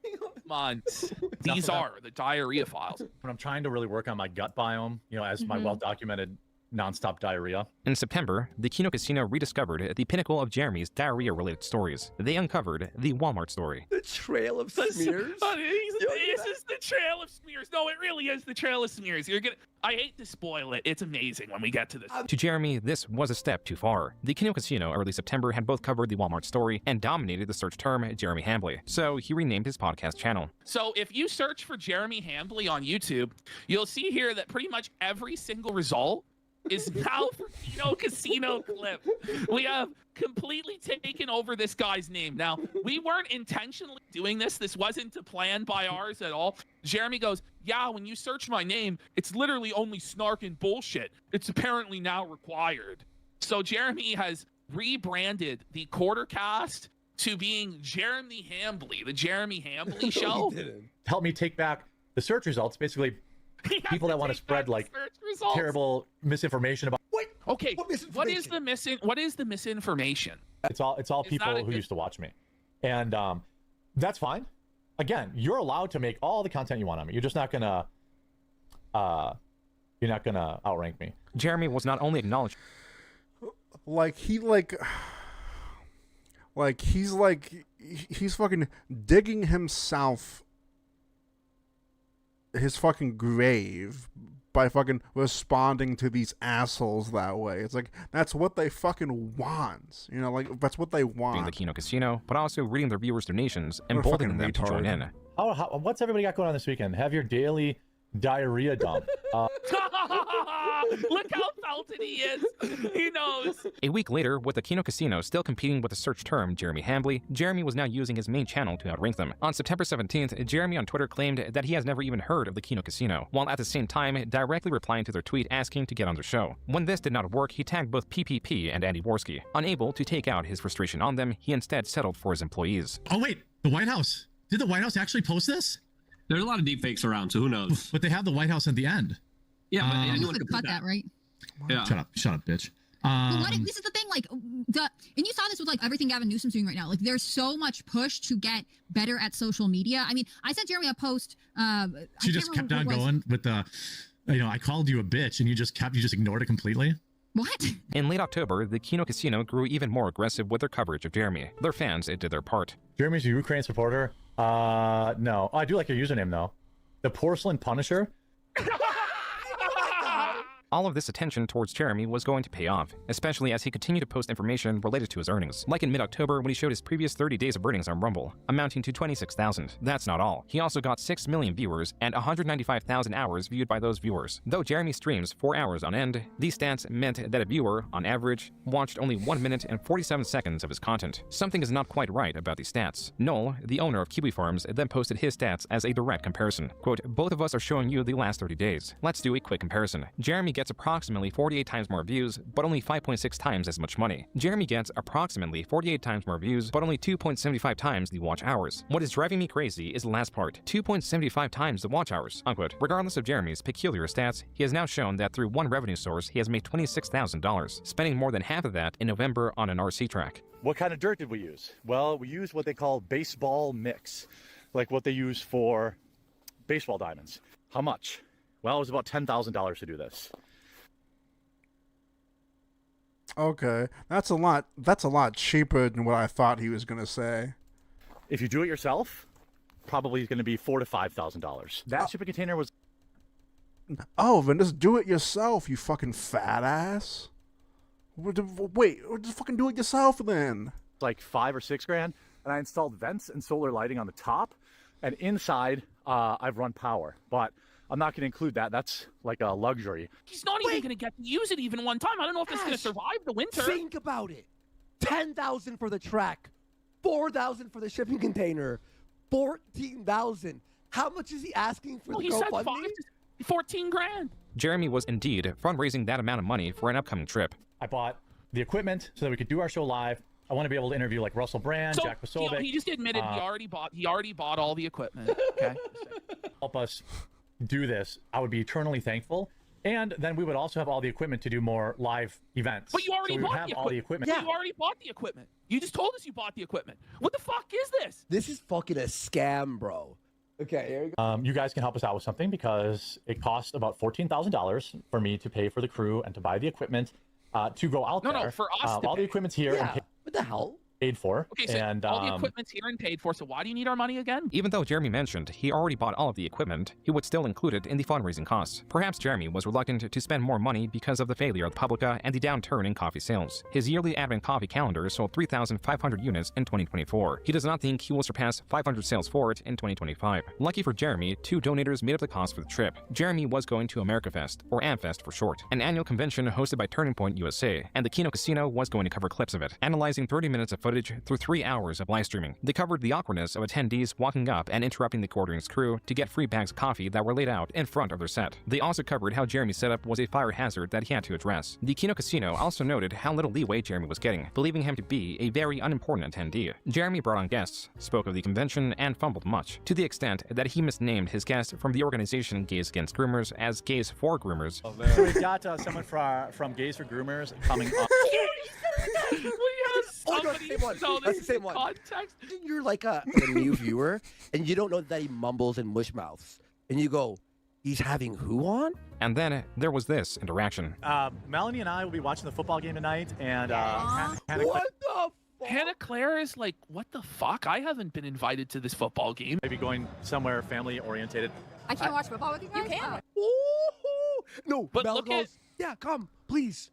months. These are the diarrhea files. When I'm trying to really work on my gut biome, as my well-documented nonstop diarrhea. In September, the Kino Casino rediscovered the pinnacle of Jeremy's diarrhea-related stories. They uncovered the Walmart story. The trail of smears. This is the trail of smears. No, it really is the trail of smears. I hate to spoil it. It's amazing when we get to this. To Jeremy, this was a step too far. The Kino Casino early September had both covered the Walmart story and dominated the search term Jeremy Hambly. So he renamed his podcast channel. So if you search for Jeremy Hambly on YouTube, you'll see here that pretty much every single result is now for Kino Casino clip. We have completely taken over this guy's name. Now, we weren't intentionally doing this. This wasn't planned by ours at all. Jeremy goes, yeah, when you search my name, it's literally only snark and bullshit. It's apparently now required. So Jeremy has rebranded the Quartercast to being Jeremy Hambly, the Jeremy Hambly Show. Help me take back the search results. Basically, people that want to spread like terrible misinformation about. Okay, what is the misinformation? It's all people who used to watch me, and that's fine. Again, you're allowed to make all the content you want on me. You're just not gonna outrank me. Jeremy was not only acknowledged, he's fucking digging himself his fucking grave by fucking responding to these assholes that way. It's like, that's what they fucking want. You know, like, that's what they want. The Kino Casino, but also reading their viewers' donations and emboldening them to join in. What's everybody got going on this weekend? Have your daily diarrhea dump. Look how felted he is. He knows. A week later, with the Kino Casino still competing with the search term Jeremy Hambly, Jeremy was now using his main channel to outrank them. On September 17th, Jeremy on Twitter claimed that he has never even heard of the Kino Casino, while at the same time directly replying to their tweet asking to get on their show. When this did not work, he tagged both PPP and Andy Worski. Unable to take out his frustration on them, he instead settled for his employees. Oh wait, the White House. Did the White House actually post this? There's a lot of deepfakes around, so who knows? But they have the White House at the end. Yeah, but anyone could cut that, right? Yeah. Shut up, bitch. But this is the thing, like, and you saw this with like everything Gavin Newsom's doing right now. Like, there's so much push to get better at social media. I mean, I sent Jeremy a post. She just kept on going with the, I called you a bitch, and you just ignored it completely. What? In late October, the Kino Casino grew even more aggressive with their coverage of Jeremy. Their fans did their part. Jeremy's a Ukraine supporter. No. Oh, I do like your username though. The Porcelain Punisher. All of this attention towards Jeremy was going to pay off, especially as he continued to post information related to his earnings. Like in mid-October when he showed his previous 30 days of earnings on Rumble, amounting to 26,000. That's not all. He also got 6 million viewers and 195,000 hours viewed by those viewers. Though Jeremy streams 4 hours on end, these stats meant that a viewer, on average, watched only 1 minute and 47 seconds of his content. Something is not quite right about these stats. Noel, the owner of Kiwi Farms, then posted his stats as a direct comparison. Quote, both of us are showing you the last 30 days. Let's do a quick comparison. Jeremy gets approximately 48 times more views, but only 5.6 times as much money. Jeremy gets approximately 48 times more views, but only 2.75 times the watch hours. What is driving me crazy is the last part, 2.75 times the watch hours, unquote. Regardless of Jeremy's peculiar stats, he has now shown that through one revenue source, he has made $26,000, spending more than half of that in November on an RC track. What kind of dirt did we use? Well, we used what they call baseball mix, like what they use for baseball diamonds. How much? Well, it was about $10,000 to do this. Okay, that's a lot cheaper than what I thought he was gonna say. If you do it yourself, probably going to be $4,000 to $5,000. That shipping container was. Oh, then just do it yourself, you fucking fat ass. Wait, just fucking do it yourself then. Like $5 or $6 grand, and I installed vents and solar lighting on the top, and inside I've run power, but I'm not going to include that. That's like a luxury. He's not even going to get to use it even one time. I don't know if it's going to survive the winter. Think about it. 10,000 for the track, 4,000 for the shipping container, 14,000. How much is he asking for the GoFundMe? 14 grand. Jeremy was indeed fundraising that amount of money for an upcoming trip. I bought the equipment so that we could do our show live. I want to be able to interview like Russell Brand, Jack Posobiec. He just admitted he already bought all the equipment. Okay. Help us do this. I would be eternally thankful. And then we would also have all the equipment to do more live events. But you already bought all the equipment. Yeah. You already bought the equipment. You just told us you bought the equipment. What the fuck is this? This is fucking a scam, bro. Okay, here we go. You guys can help us out with something because it costs about $14,000 for me to pay for the crew and to buy the equipment to go out there. No, for us to all the pay. equipment's here and What the hell? paid for. Okay, so and all the equipment's here and paid for, so why do you need our money again? Even though Jeremy mentioned he already bought all of the equipment, he would still include it in the fundraising costs. Perhaps Jeremy was reluctant to spend more money because of the failure of Publica and the downturn in coffee sales. His yearly Advent coffee calendar sold 3,500 units in 2024. He does not think he will surpass 500 sales for it in 2025. Lucky for Jeremy, 2 donators made up the cost for the trip. Jeremy was going to AmericaFest, or AmFest for short, an annual convention hosted by Turning Point USA, and the Kino Casino was going to cover clips of it, analyzing 30 minutes of footage through 3 hours of live streaming. They covered the awkwardness of attendees walking up and interrupting the quartering's crew to get free bags of coffee that were laid out in front of their set. They also covered how Jeremy's setup was a fire hazard that he had to address. The Kino Casino also noted how little leeway Jeremy was getting, believing him to be a very unimportant attendee. Jeremy brought on guests, spoke of the convention, and fumbled much, to the extent that he misnamed his guest from the organization Gays Against Groomers as Gays for Groomers. So we've got someone from Gays for Groomers coming up. We have somebody so That's this the is same one. context. You're like a new viewer, and you don't know that he mumbles and mush mouths, and you go, "He's having who on?" And then there was this interaction. Melanie and I will be watching the football game tonight, and Hannah What the? Hannah Claire is like, what the fuck? I haven't been invited to this football game. maybe going somewhere family orientated. I can't watch football with you guys. You can. Ooh, no, But Mel look goes, at- "Yeah, come, please."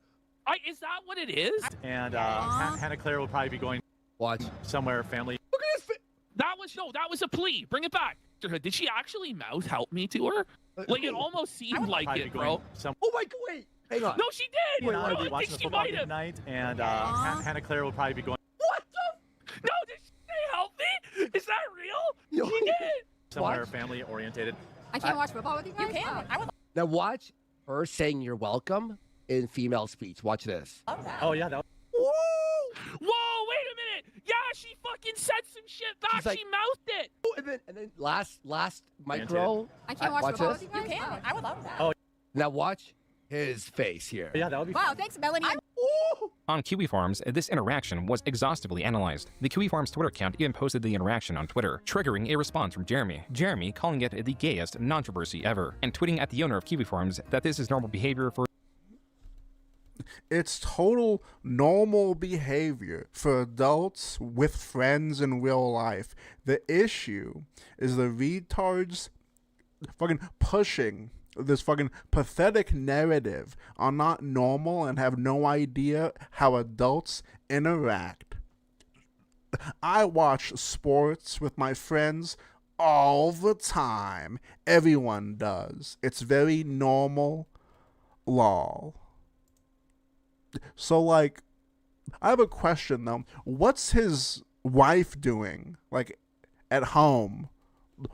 Is that what it is? And Hannah Claire will probably be going Watch. somewhere family. Look at his face. That was a plea. Bring it back. Did she actually mouth help me to her? Like it almost seemed like Probably it, be bro. going some- Oh my God! Wait, hang on. No, she did. and I will No, be I watching think the she football might game have. tonight, and Hannah Claire will probably be going What the? No, did she say help me? Is that real? Yo. She did. somewhere What? family orientated. I can't watch football with you guys. You can. I would Now watch her saying "you're welcome" in female speech. Watch this. love that. Oh yeah, that. Woo! Whoa, wait a minute. Yeah, she fucking said some shit back. She's like- She mouthed it. And then last micro. I can't watch watch football this. with you You guys. can. I would love that. Oh. Now watch his face here. Yeah, that would be. Wow, thanks, Melanie. Ooh. On Kiwi Farms, this interaction was exhaustively analyzed. The Kiwi Farms Twitter account even posted the interaction on Twitter, triggering a response from Jeremy. Jeremy calling it the gayest controversy ever, and tweeting at the owner of Kiwi Farms that this is normal behavior for It's total normal behavior for adults with friends in real life. The issue is the retards fucking pushing this fucking pathetic narrative are not normal and have no idea how adults interact. I watch sports with my friends all the time. Everyone does. It's very normal. Lol. So, like, I have a question, though. What's his wife doing, like, at home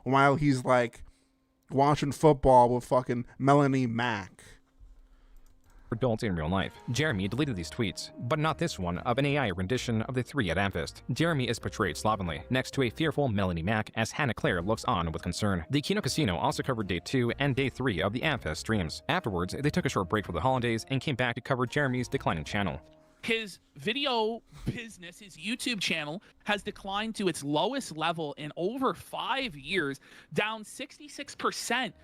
while he's, like, watching football with fucking Melanie Mack? adults in real life. Jeremy deleted these tweets, but not this one of an AI rendition of the three at AmFest. Jeremy is portrayed slovenly, next to a fearful Melanie Mack as Hannah Claire looks on with concern. The Kino Casino also covered day 2 and day 3 of the AmFest streams. Afterwards, they took a short break for the holidays and came back to cover Jeremy's declining channel. His video business, his YouTube channel, has declined to its lowest level in over 5 years, down 66%.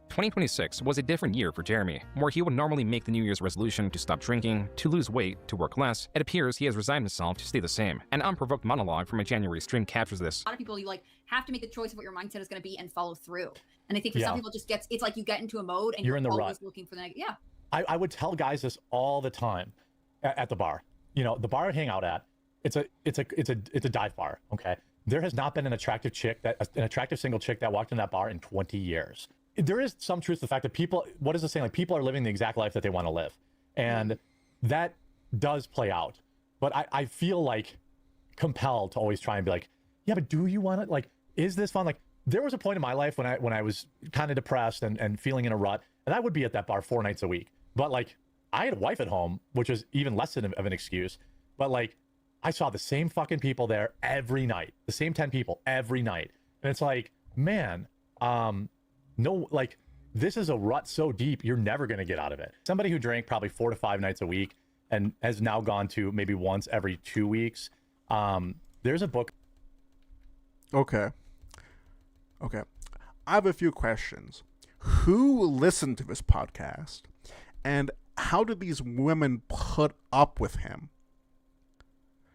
2026 was a different year for Jeremy, where he would normally make the New Year's resolution to stop drinking, to lose weight, to work less. It appears he has resigned himself to stay the same. An unprovoked monologue from a January stream captures this. A lot of people, you like have to make the choice of what your mindset is going to be and follow through. And I think for some people, it just gets, it's like you get into a mode and You're you're in the always rut. looking for the next. Yeah. I would tell guys this all the time at the bar. You know, the bar I hang out at, it's a dive bar. Okay, there has not been an attractive single chick that walked in that bar in 20 years. There is some truth to the fact that people, what is the saying? Like, people are living the exact life that they want to live, and that does play out. But I feel like compelled to always try and be like, yeah, but do you want to, like, is this fun? Like, there was a point in my life when I was kind of depressed and feeling in a rut, and I would be at that bar 4 nights a week. But like, I had a wife at home, which was even less of an excuse. But like, I saw the same fucking people there every night, the same 10 people every night. And it's like, man, no, like, this is a rut so deep, you're never going to get out of it. Somebody who drank probably 4 to 5 nights a week and has now gone to maybe once every 2 weeks. There's a book. Okay. I have a few questions. Who listened to this podcast, and how did these women put up with him?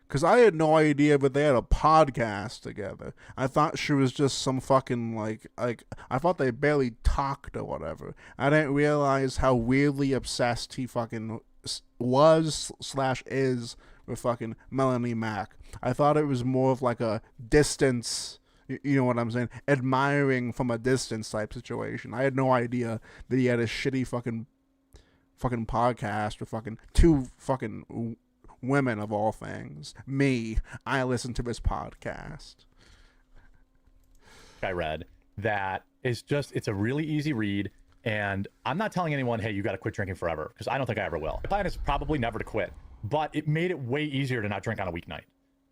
Because I had no idea that they had a podcast together. I thought she was just some fucking, like I thought they barely talked or whatever. I didn't realize how weirdly obsessed he fucking was/is with fucking Melanie Mac. I thought it was more of like a distance, you know what I'm saying, admiring from a distance type situation. I had no idea that he had a shitty fucking podcast with fucking two fucking women of all things. Me, I listen to this podcast. I read that is just, it's a really easy read, and I'm not telling anyone, hey, you got to quit drinking forever, because I don't think I ever will. My plan is probably never to quit, but it made it way easier to not drink on a weeknight.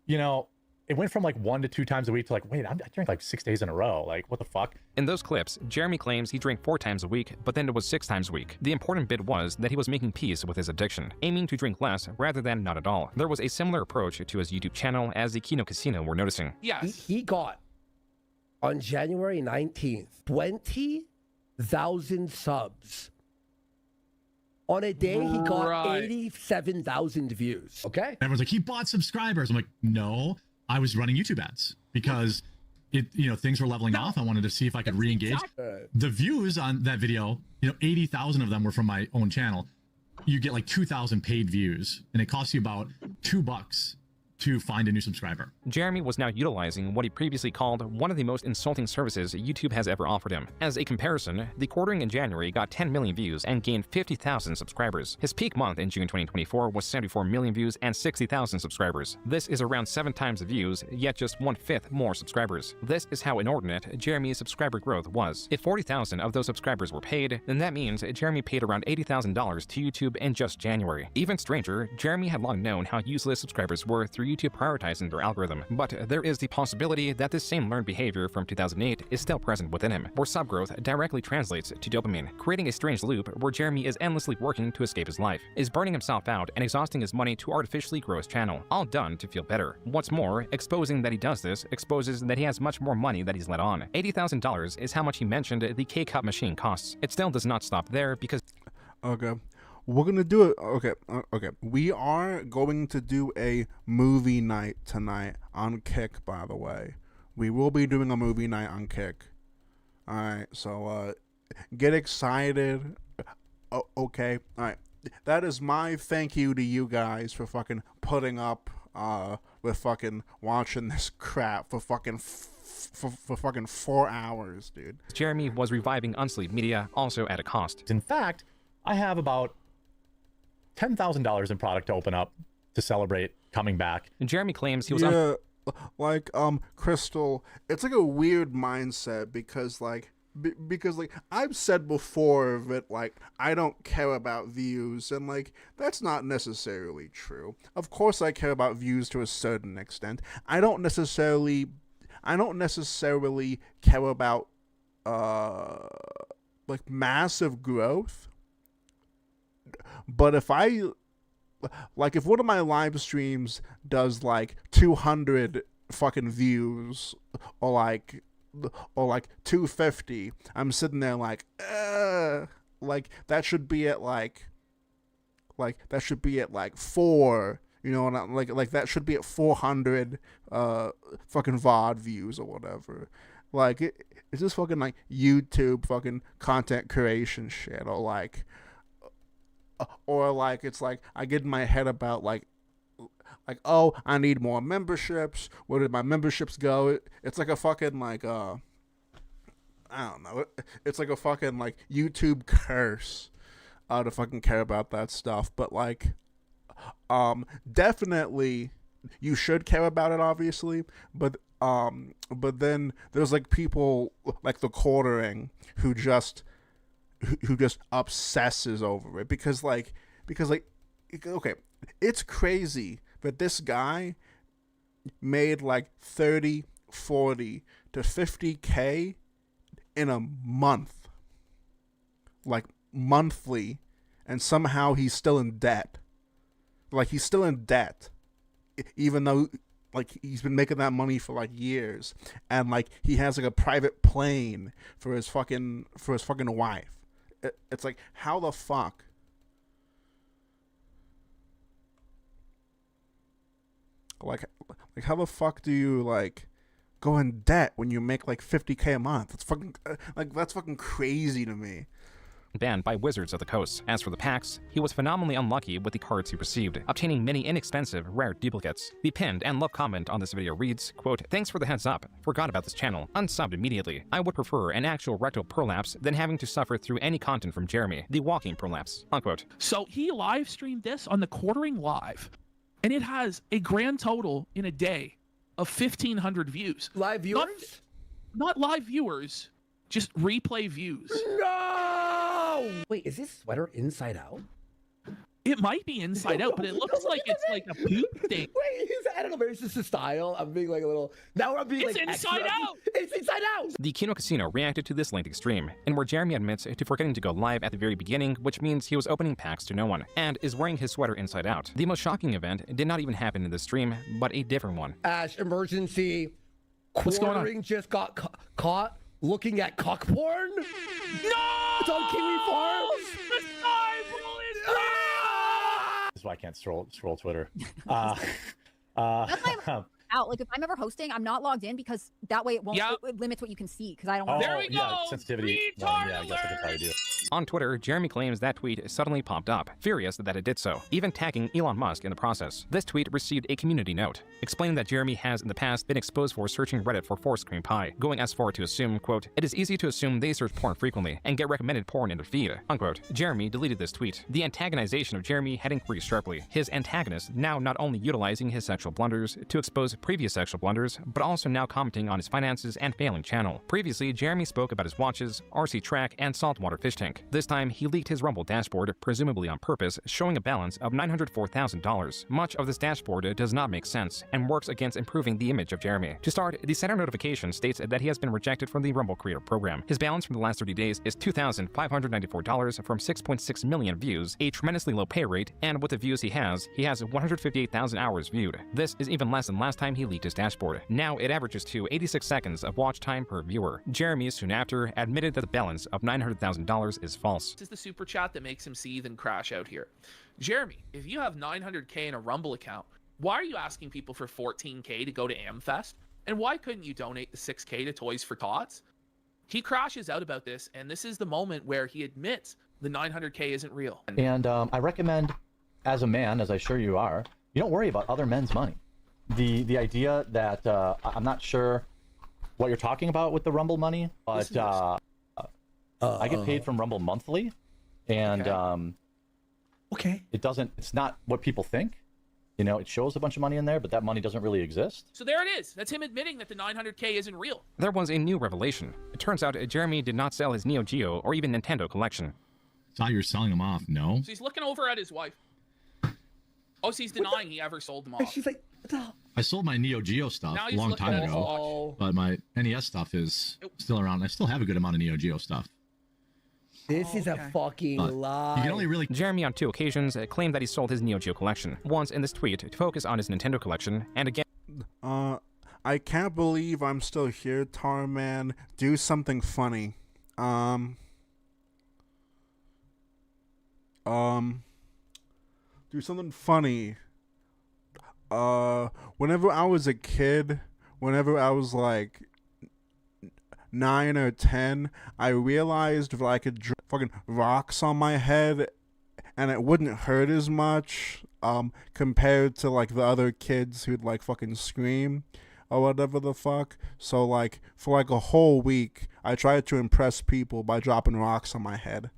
You know, it went from like 1 to 2 times a week to like, wait, I drink like 6 days in a row. Like, what the fuck? In those clips, Jeremy claims he drank 4 times a week, but then it was 6 times a week. The important bit was that he was making peace with his addiction, aiming to drink less rather than not at all. There was a similar approach to his YouTube channel, as the Kino Casino were noticing. Yes. He got, on January 19th, 20,000 subs. On a day, he got 87,000 views. Okay? Everyone's like, he bought subscribers. I'm like, no. I was running YouTube ads because things were leveling off. I wanted to see if I could re-engage. The views on that video, 80,000 of them were from my own channel. You get like 2,000 paid views, and it costs you about $2 to find a new subscriber. Jeremy was now utilizing what he previously called one of the most insulting services YouTube has ever offered him. As a comparison, the quartering in January got 10 million views and gained 50,000 subscribers. His peak month in June 2024 was 74 million views and 60,000 subscribers. This is around 7 times the views, yet just 1/5 more subscribers. This is how inordinate Jeremy's subscriber growth was. If 40,000 of those subscribers were paid, then that means Jeremy paid around $80,000 to YouTube in just January. Even stranger, Jeremy had long known how useless subscribers were through YouTube prioritizing their algorithm, but there is the possibility that this same learned behavior from 2008 is still present within him, where sub growth directly translates to dopamine, creating a strange loop where Jeremy is endlessly working to escape his life, is burning himself out and exhausting his money to artificially grow his channel, all done to feel better. What's more, exposing that he does this exposes that he has much more money that he's let on. $80,000 is how much he mentioned the K-Cup machine costs. It still does not stop there because... Okay. We're going to do it. Okay. We are going to do a movie night tonight on Kick, by the way. We will be doing a movie night on Kick. All right. So get excited. Okay. All right. That is my thank you to you guys for fucking putting up with fucking watching this crap for fucking for fucking 4 hours, dude. Jeremy was reviving Unsleep Media, also at a cost. In fact, I have about $10,000 in product to open up to celebrate coming back. And Jeremy claims he was Crystal, it's like a weird mindset because I've said before that I don't care about views, and that's not necessarily true. Of course I care about views to a certain extent. I don't necessarily care about massive growth. But if if one of my live streams does 200 fucking views or 250, I'm sitting there that should be at that should be at 4, and that should be at 400 fucking VOD views or whatever. It's just fucking YouTube fucking content creation shit, or it's I get in my head about oh, I need more memberships. Where did my memberships go? It's like a fucking I don't know. It's like a fucking YouTube curse to fucking care about that stuff. But definitely you should care about it, obviously. But then there's people the quartering who just obsesses over it because okay, it's crazy that this guy made 30, 40 to 50K in a month, monthly, and somehow he's still in debt. He's still in debt even though like he's been making that money for like years, and like he has like a private plane for his fucking wife. It's like, how the fuck? Like how the fuck do you like go in debt when you make like $50K a month? It's fucking that's fucking crazy to me. Banned by Wizards of the Coast. As for the packs, he was phenomenally unlucky with the cards he received, obtaining many inexpensive, rare duplicates. The pinned and love comment on this video reads, quote, "Thanks for the heads up. Forgot about this channel. Unsubbed immediately. I would prefer an actual rectal prolapse than having to suffer through any content from Jeremy, the walking prolapse." Unquote. So he live streamed this on the Quartering Live, and it has a grand total in a day of 1,500 views. Live viewers? Not live viewers, just replay views. No! Wait, is this sweater inside out? It might be inside out, but it looks like it's like a poop thing. Wait, I don't know, maybe it's just a style. I'm being like a little... Now I'm being it's like... inside out! It's inside out! The Kino Casino reacted to this lengthy stream, and where Jeremy admits to forgetting to go live at the very beginning, which means he was opening packs to no one, and is wearing his sweater inside out. The most shocking event did not even happen in the stream, but a different one. Ash, emergency. What's going on? Quartering just got caught looking at cock porn? No! It's on Kiwi Farms? This is why I can't scroll Twitter. That's why I'm out. Like if I'm ever hosting, I'm not logged in because that way it won't. It limits what you can see because I don't. There we go. Sensitivity. Well, yeah, I guess I could probably do. On Twitter, Jeremy claims that tweet suddenly popped up, furious that it did so, even tagging Elon Musk in the process. This tweet received a community note, explaining that Jeremy has in the past been exposed for searching Reddit for force cream pie, going as far to assume, quote, "It is easy to assume they search porn frequently and get recommended porn in their feed," unquote. Jeremy deleted this tweet. The antagonization of Jeremy had increased sharply, his antagonist now not only utilizing his sexual blunders to expose previous sexual blunders, but also now commenting on his finances and failing channel. Previously, Jeremy spoke about his watches, RC track, and saltwater fish tank. This time, he leaked his Rumble dashboard, presumably on purpose, showing a balance of $904,000. Much of this dashboard does not make sense and works against improving the image of Jeremy. To start, the center notification states that he has been rejected from the Rumble Creator Program. His balance from the last 30 days is $2,594 from 6.6 million views, a tremendously low pay rate, and with the views he has 158,000 hours viewed. This is even less than last time he leaked his dashboard. Now it averages to 86 seconds of watch time per viewer. Jeremy soon after admitted that the balance of $900,000 is false. This is the super chat that makes him seethe and crash out here. Jeremy, if you have 900K in a Rumble account, why are you asking people for 14K to go to AmFest? And why couldn't you donate the 6K to Toys for Tots? He crashes out about this, and this is the moment where he admits the 900K isn't real. And I recommend, as a man, as I'm sure you are, you don't worry about other men's money. The idea that I'm not sure what you're talking about with the Rumble money, but I get paid from Rumble monthly, and okay, it's not what people think. You know, it shows a bunch of money in there, but that money doesn't really exist. So there it is. That's him admitting that the 900K isn't real. There was a new revelation. It turns out Jeremy did not sell his Neo Geo or even Nintendo collection. Thought you were selling them off. No. So he's looking over at his wife. Oh, so he's denying he ever sold them off. She's like, what the hell? I sold my Neo Geo stuff a long time ago, but my NES stuff is still around. I still have a good amount of Neo Geo stuff. This is a fucking lie. You can only really... Jeremy on 2 occasions claimed that he sold his Neo Geo collection. Once in this tweet to focus on his Nintendo collection, and again... I can't believe I'm still here, Tarman. Do something funny. Do something funny. Whenever I was a kid, whenever I was like 9 or 10, I realized that I could drop fucking rocks on my head and it wouldn't hurt as much compared to like the other kids who'd like fucking scream or whatever the fuck. So like for like a whole week I tried to impress people by dropping rocks on my head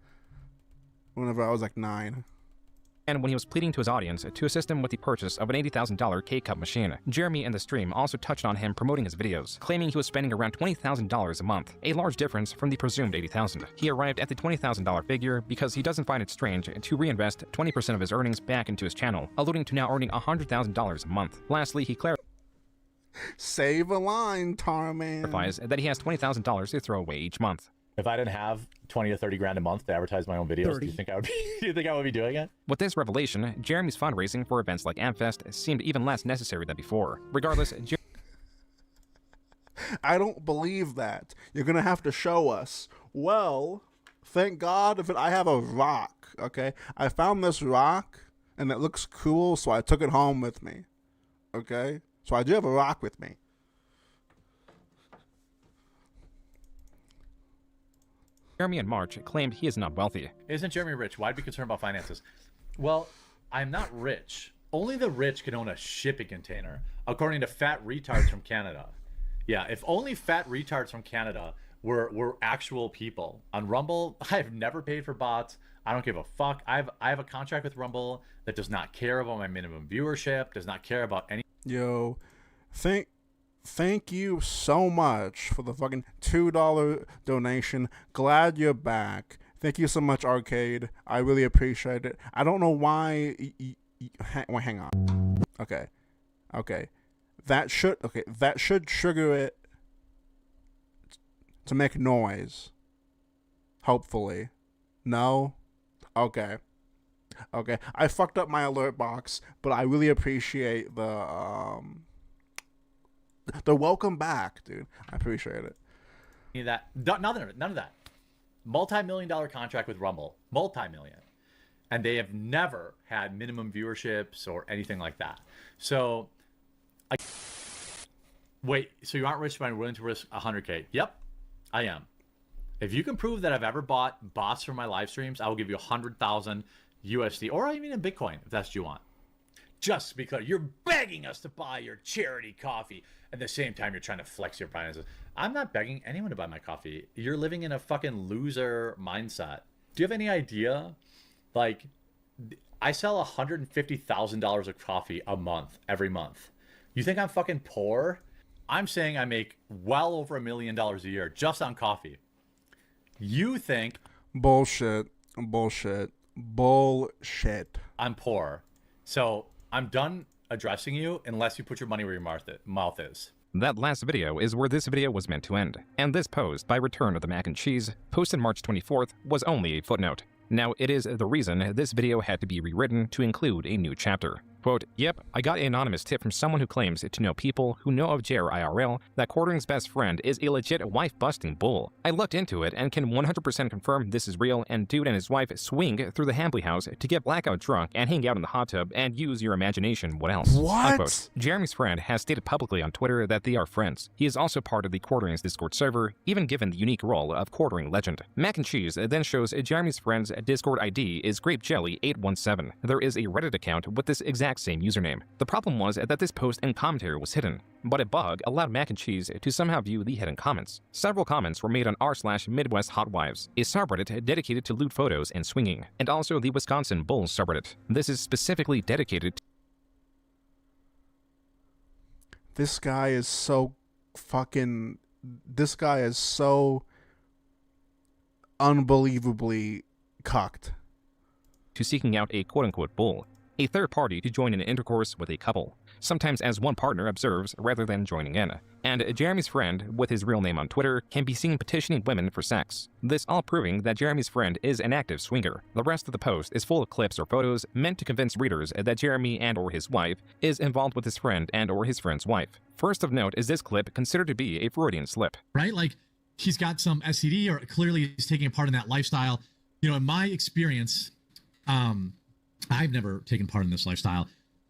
whenever I was like 9. And when he was pleading to his audience to assist him with the purchase of an $80,000 K-Cup machine. Jeremy in the stream also touched on him promoting his videos, claiming he was spending around $20,000 a month, a large difference from the presumed $80,000. He arrived at the $20,000 figure because he doesn't find it strange to reinvest 20% of his earnings back into his channel, alluding to now earning $100,000 a month. Lastly, he clarifies Save a line, Tarman. That he has $20,000 to throw away each month. If I didn't have 20 or 30 grand a month to advertise my own videos, 30. do you think I would be doing it? With this revelation, Jeremy's fundraising for events like AmFest seemed even less necessary than before. Regardless, I don't believe that. You're gonna have to show us. Well, thank God if I have a rock, okay? I found this rock, and it looks cool, so I took it home with me, okay? So I do have a rock with me. Jeremy in March claimed he is not wealthy. Isn't Jeremy rich? Why'd be concerned about finances? Well, I'm not rich. Only the rich can own a shipping container, according to fat retards from Canada. Yeah, if only fat retards from Canada were actual people. On Rumble, I've never paid for bots. I don't give a fuck. I have a contract with Rumble that does not care about my minimum viewership, does not care about any. Yo, thank you so much for the fucking $2 donation. Glad you're back. Thank you so much, Arcade. I really appreciate it. I don't know why. Wait, hang on. Okay. That should trigger it to make noise. Hopefully. No? Okay. I fucked up my alert box, but I really appreciate the welcome back, dude. I appreciate it. None of that. Multi-million-dollar contract with Rumble. Multi-million. And they have never had minimum viewerships or anything like that. So, wait, so you aren't rich but I'm willing to risk 100K? Yep, I am. If you can prove that I've ever bought bots for my live streams, I will give you 100,000 USD, or even in Bitcoin, if that's what you want. Just because you're begging us to buy your charity coffee, at the same time you're trying to flex your finances. I'm not begging anyone to buy my coffee. You're living in a fucking loser mindset. Do you have any idea? Like, I sell $150,000 of coffee a month, every month. You think I'm fucking poor? I'm saying I make well over $1 million a year just on coffee. You think bullshit. I'm poor. So I'm done addressing you unless you put your money where your mouth is. That last video is where this video was meant to end, and this post by Return of the Mac and Cheese, posted March 24th, was only a footnote. Now, it is the reason this video had to be rewritten to include a new chapter. Quote, yep, I got an anonymous tip from someone who claims to know people who know of Jer IRL that Quartering's best friend is a legit wife-busting bull. I looked into it and can 100% confirm this is real, and dude and his wife swing through the Hambly house to get blackout drunk and hang out in the hot tub and use your imagination, what else? What? Unquote. Jeremy's friend has stated publicly on Twitter that they are friends. He is also part of the Quartering's Discord server, even given the unique role of Quartering legend. Mac and Cheese then shows Jeremy's friend's Discord ID is GrapeJelly817. There is a Reddit account with this exact same username. The problem was that this post and commentary was hidden, but a bug allowed Mac and Cheese to somehow view the hidden comments. Several comments were made on r/Midwest Hotwives, a subreddit dedicated to lewd photos and swinging, and also the Wisconsin Bulls subreddit. This is specifically dedicated to This guy is so unbelievably cocked. To seeking out a quote-unquote bull, a third party to join in intercourse with a couple, sometimes as one partner observes rather than joining in. And Jeremy's friend, with his real name on Twitter, can be seen petitioning women for sex. This all proving that Jeremy's friend is an active swinger. The rest of the post is full of clips or photos meant to convince readers that Jeremy and or his wife is involved with his friend and or his friend's wife. First of note is this clip considered to be a Freudian slip. Right? Like, he's got some STD, or clearly he's taking a part in that lifestyle. You know, in my experience, I've never taken part in this lifestyle,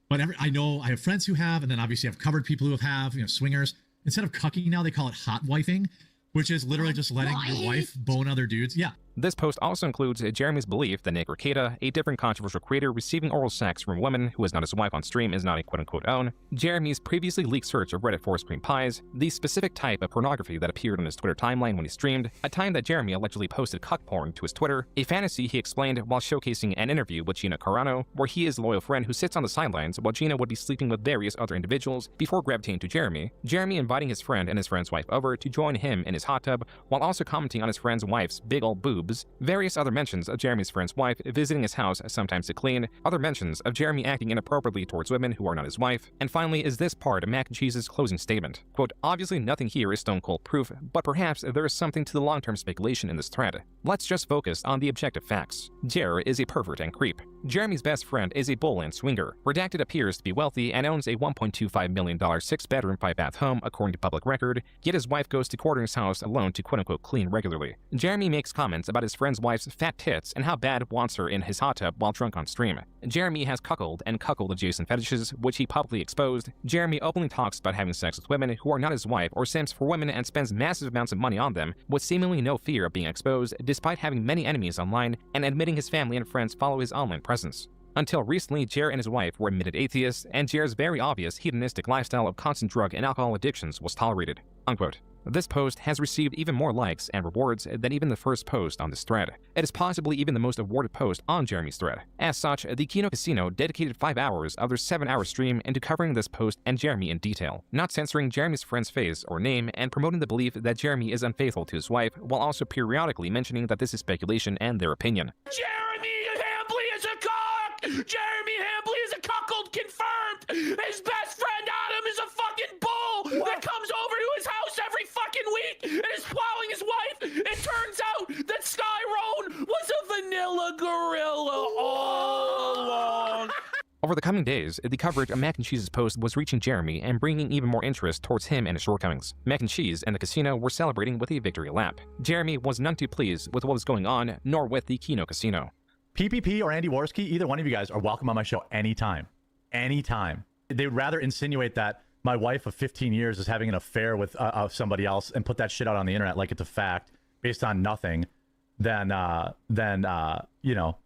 but I know I have friends who have, and then obviously I've covered people who have, you know, swingers. Instead of cucking now, they call it hot wifing, which is literally just letting your wife bone other dudes. Yeah. This post also includes Jeremy's belief that Nick Ricada, a different controversial creator receiving oral sex from a woman who is not his wife on stream, is not a quote-unquote own, Jeremy's previously leaked search of Reddit Forest Cream Pies, the specific type of pornography that appeared on his Twitter timeline when he streamed, a time that Jeremy allegedly posted cuck porn to his Twitter, a fantasy he explained while showcasing an interview with Gina Carano, where he is a loyal friend who sits on the sidelines while Gina would be sleeping with various other individuals before gravitating to Jeremy inviting his friend and his friend's wife over to join him in his hot tub, while also commenting on his friend's wife's big old boob boobs, various other mentions of Jeremy's friend's wife visiting his house sometimes to clean, other mentions of Jeremy acting inappropriately towards women who are not his wife, and finally is this part of Mac and Cheese's closing statement. Quote, obviously nothing here is stone cold proof, but perhaps there is something to the long-term speculation in this thread. Let's just focus on the objective facts. Jer is a pervert and creep. Jeremy's best friend is a bull and swinger. Redacted appears to be wealthy and owns a $1.25 million 6-bedroom 5-bath home according to public record, yet his wife goes to quarter his house alone to quote-unquote clean regularly. Jeremy makes comments about his friend's wife's fat tits and how bad wants her in his hot tub while drunk on stream. Jeremy has cuckold and cuckold-adjacent fetishes, which he publicly exposed. Jeremy openly talks about having sex with women who are not his wife or simps for women and spends massive amounts of money on them, with seemingly no fear of being exposed, despite having many enemies online and admitting his family and friends follow his online presence. Until recently, Jer and his wife were admitted atheists, and Jer's very obvious hedonistic lifestyle of constant drug and alcohol addictions was tolerated. Unquote. This post has received even more likes and rewards than even the first post on this thread. It is possibly even the most awarded post on Jeremy's thread. As such, the Kino Casino dedicated 5 hours of their 7-hour stream into covering this post and Jeremy in detail, not censoring Jeremy's friend's face or name and promoting the belief that Jeremy is unfaithful to his wife, while also periodically mentioning that this is speculation and their opinion. Jeremy Hambley is a cock! Jeremy Hambley is a cuckold confirmed! His best friend Adam is a fucking bull that comes over to his house every fucking week and is plowing his wife! It turns out that Sky Roan was a vanilla gorilla all along! Over the coming days, the coverage of Mac and Cheese's post was reaching Jeremy and bringing even more interest towards him and his shortcomings. Mac and Cheese and the casino were celebrating with a victory lap. Jeremy was none too pleased with what was going on, nor with the Kino Casino. PPP or Andy Worski, either one of you guys are welcome on my show anytime. Anytime. They'd rather insinuate that my wife of 15 years is having an affair with somebody else and put that shit out on the internet like it's a fact based on nothing than you know,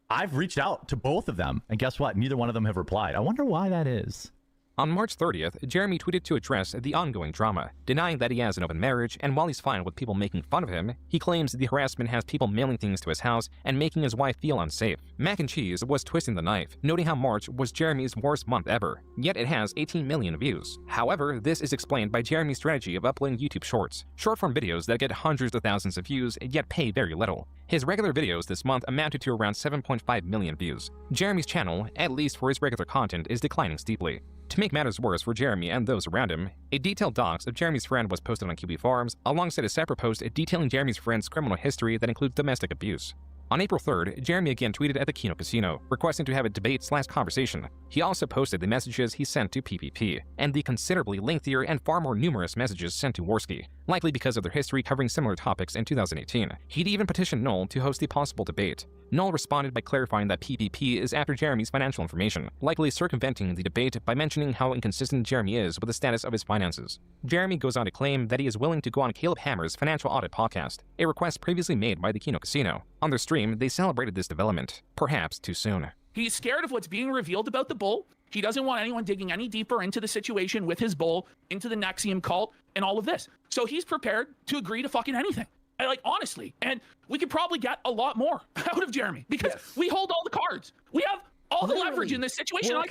I've reached out to both of them, and guess what? Neither one of them have replied. I wonder why that is. On March 30th, Jeremy tweeted to address the ongoing drama, denying that he has an open marriage, and while he's fine with people making fun of him, he claims the harassment has people mailing things to his house and making his wife feel unsafe. Mac and Cheese was twisting the knife, noting how March was Jeremy's worst month ever, yet it has 18 million views. However, this is explained by Jeremy's strategy of uploading YouTube Shorts, short-form videos that get hundreds of thousands of views yet pay very little. His regular videos this month amounted to around 7.5 million views. Jeremy's channel, at least for his regular content, is declining steeply. To make matters worse for Jeremy and those around him, a detailed dox of Jeremy's friend was posted on QB Farms, alongside a separate post detailing Jeremy's friend's criminal history that includes domestic abuse. On April 3rd, Jeremy again tweeted at the Kino Casino, requesting to have a debate/conversation. He also posted the messages he sent to PPP, and the considerably lengthier and far more numerous messages sent to Worski, likely because of their history covering similar topics in 2018. He'd even petitioned Noel to host a possible debate. Noel responded by clarifying that PPP is after Jeremy's financial information, likely circumventing the debate by mentioning how inconsistent Jeremy is with the status of his finances. Jeremy goes on to claim that he is willing to go on Caleb Hammer's Financial Audit podcast, a request previously made by the Kino Casino. On their stream, they celebrated this development, perhaps too soon. He's scared of what's being revealed about the bull. He doesn't want anyone digging any deeper into the situation with his bull, into the Nexium cult, and all of this. So he's prepared to agree to fucking anything. Like, honestly, and we could probably get a lot more out of Jeremy because we hold all the cards. We have all the leverage in this situation. I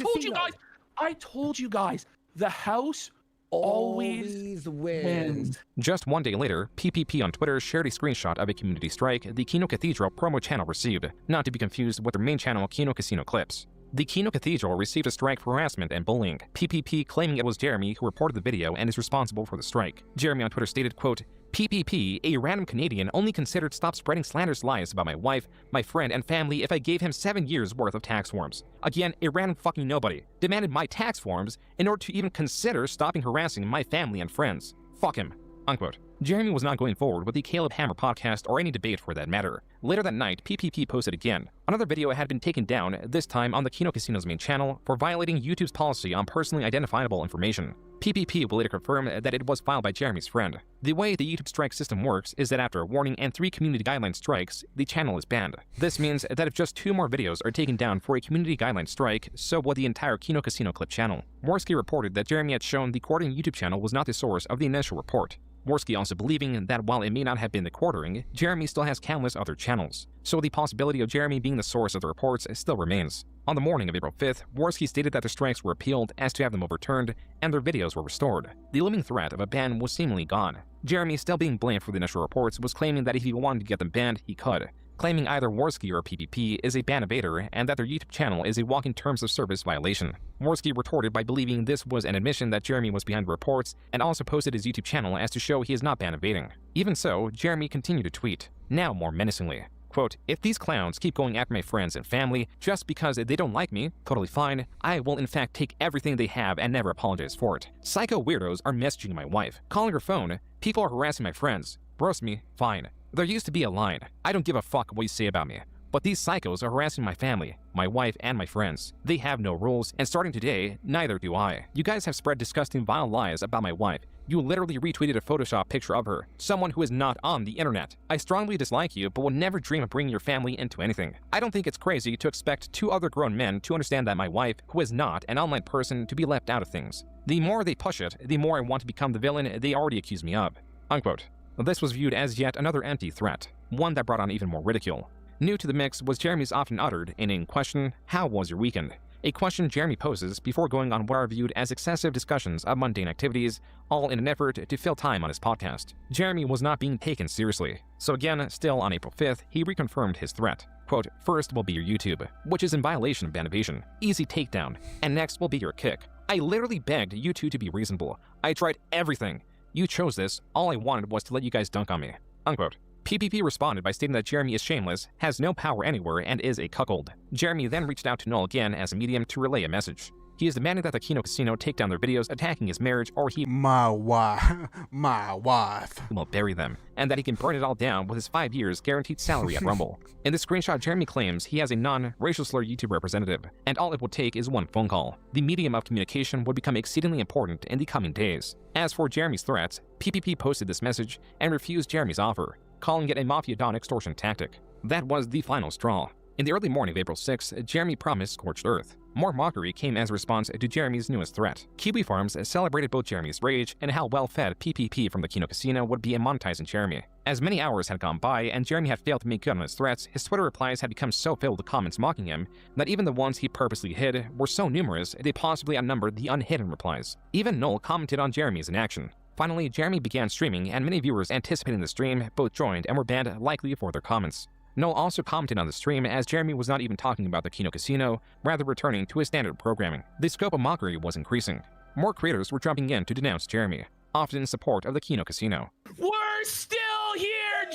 told you guys, the house always wins. Just one day later, PPP on Twitter shared a screenshot of a community strike the Kino Cathedral promo channel received, not to be confused with their main channel Kino Casino Clips. The Kino Cathedral received a strike for harassment and bullying, PPP claiming it was Jeremy who reported the video and is responsible for the strike. Jeremy on Twitter stated, quote, PPP, a random Canadian, only considered stop spreading slanderous lies about my wife, my friend, and family if I gave him 7 years worth of tax forms. Again, a random fucking nobody demanded my tax forms in order to even consider stopping harassing my family and friends. Fuck him. Unquote. Jeremy was not going forward with the Caleb Hammer podcast or any debate for that matter. Later that night, PPP posted again. Another video had been taken down, this time on the Kino Casino's main channel, for violating YouTube's policy on personally identifiable information. PPP will later confirm that it was filed by Jeremy's friend. The way the YouTube strike system works is that after a warning and 3 community guideline strikes, the channel is banned. This means that if just 2 more videos are taken down for a community guideline strike, so would the entire Kino Casino clip channel. Worski reported that Jeremy had shown the quartering YouTube channel was not the source of the initial report. Worski also believing that while it may not have been the quartering, Jeremy still has countless other channels, so the possibility of Jeremy being the source of the reports still remains. On the morning of April 5th, Worski stated that the strikes were appealed as to have them overturned and their videos were restored. The looming threat of a ban was seemingly gone. Jeremy, still being blamed for the initial reports, was claiming that if he wanted to get them banned, he could, claiming either Worski or PPP is a ban evader and that their YouTube channel is a walking terms of service violation. Worski retorted by believing this was an admission that Jeremy was behind the reports and also posted his YouTube channel as to show he is not ban evading. Even so, Jeremy continued to tweet, now more menacingly. Quote, if these clowns keep going after my friends and family just because they don't like me, totally fine. I will in fact take everything they have and never apologize for it. Psycho weirdos are messaging my wife, calling her phone, people are harassing my friends. Roast me, fine. There used to be a line, I don't give a fuck what you say about me. But these psychos are harassing my family, my wife, and my friends. They have no rules, and starting today, neither do I. You guys have spread disgusting, vile lies about my wife. You literally retweeted a Photoshop picture of her, someone who is not on the internet. I strongly dislike you, but would never dream of bringing your family into anything. I don't think it's crazy to expect two other grown men to understand that my wife, who is not an online person, to be left out of things. The more they push it, the more I want to become the villain they already accuse me of. Unquote. This was viewed as yet another empty threat, one that brought on even more ridicule. New to the mix was Jeremy's often uttered, inane question, how was your weekend? A question Jeremy poses before going on what are viewed as excessive discussions of mundane activities, all in an effort to fill time on his podcast. Jeremy was not being taken seriously. So again, still on April 5th, he reconfirmed his threat. Quote, first will be your YouTube, which is in violation of ban evasion. Easy takedown. And next will be your kick. I literally begged you two to be reasonable. I tried everything. You chose this. All I wanted was to let you guys dunk on me. Unquote. PPP responded by stating that Jeremy is shameless, has no power anywhere, and is a cuckold. Jeremy then reached out to Null again as a medium to relay a message. He is demanding that the Kino Casino take down their videos attacking his marriage or he my wife will bury them, and that he can burn it all down with his 5 years guaranteed salary at Rumble. In this screenshot, Jeremy claims he has a non-racial slur YouTube representative, and all it would take is one phone call. The medium of communication would become exceedingly important in the coming days. As for Jeremy's threats, PPP posted this message and refused Jeremy's offer, calling it a mafia-don extortion tactic. That was the final straw. In the early morning of April 6th, Jeremy promised scorched earth. More mockery came as a response to Jeremy's newest threat. Kiwi Farms celebrated both Jeremy's rage and how well-fed PPP from the Kino Casino would be monetizing Jeremy. As many hours had gone by and Jeremy had failed to make good on his threats, his Twitter replies had become so filled with comments mocking him that even the ones he purposely hid were so numerous they possibly outnumbered the unhidden replies. Even Null commented on Jeremy's inaction. Finally, Jeremy began streaming, and many viewers anticipating the stream both joined and were banned, likely for their comments. Null also commented on the stream as Jeremy was not even talking about the Kino Casino, rather returning to his standard programming. The scope of mockery was increasing. More creators were jumping in to denounce Jeremy, often in support of the Kino Casino. We're still here,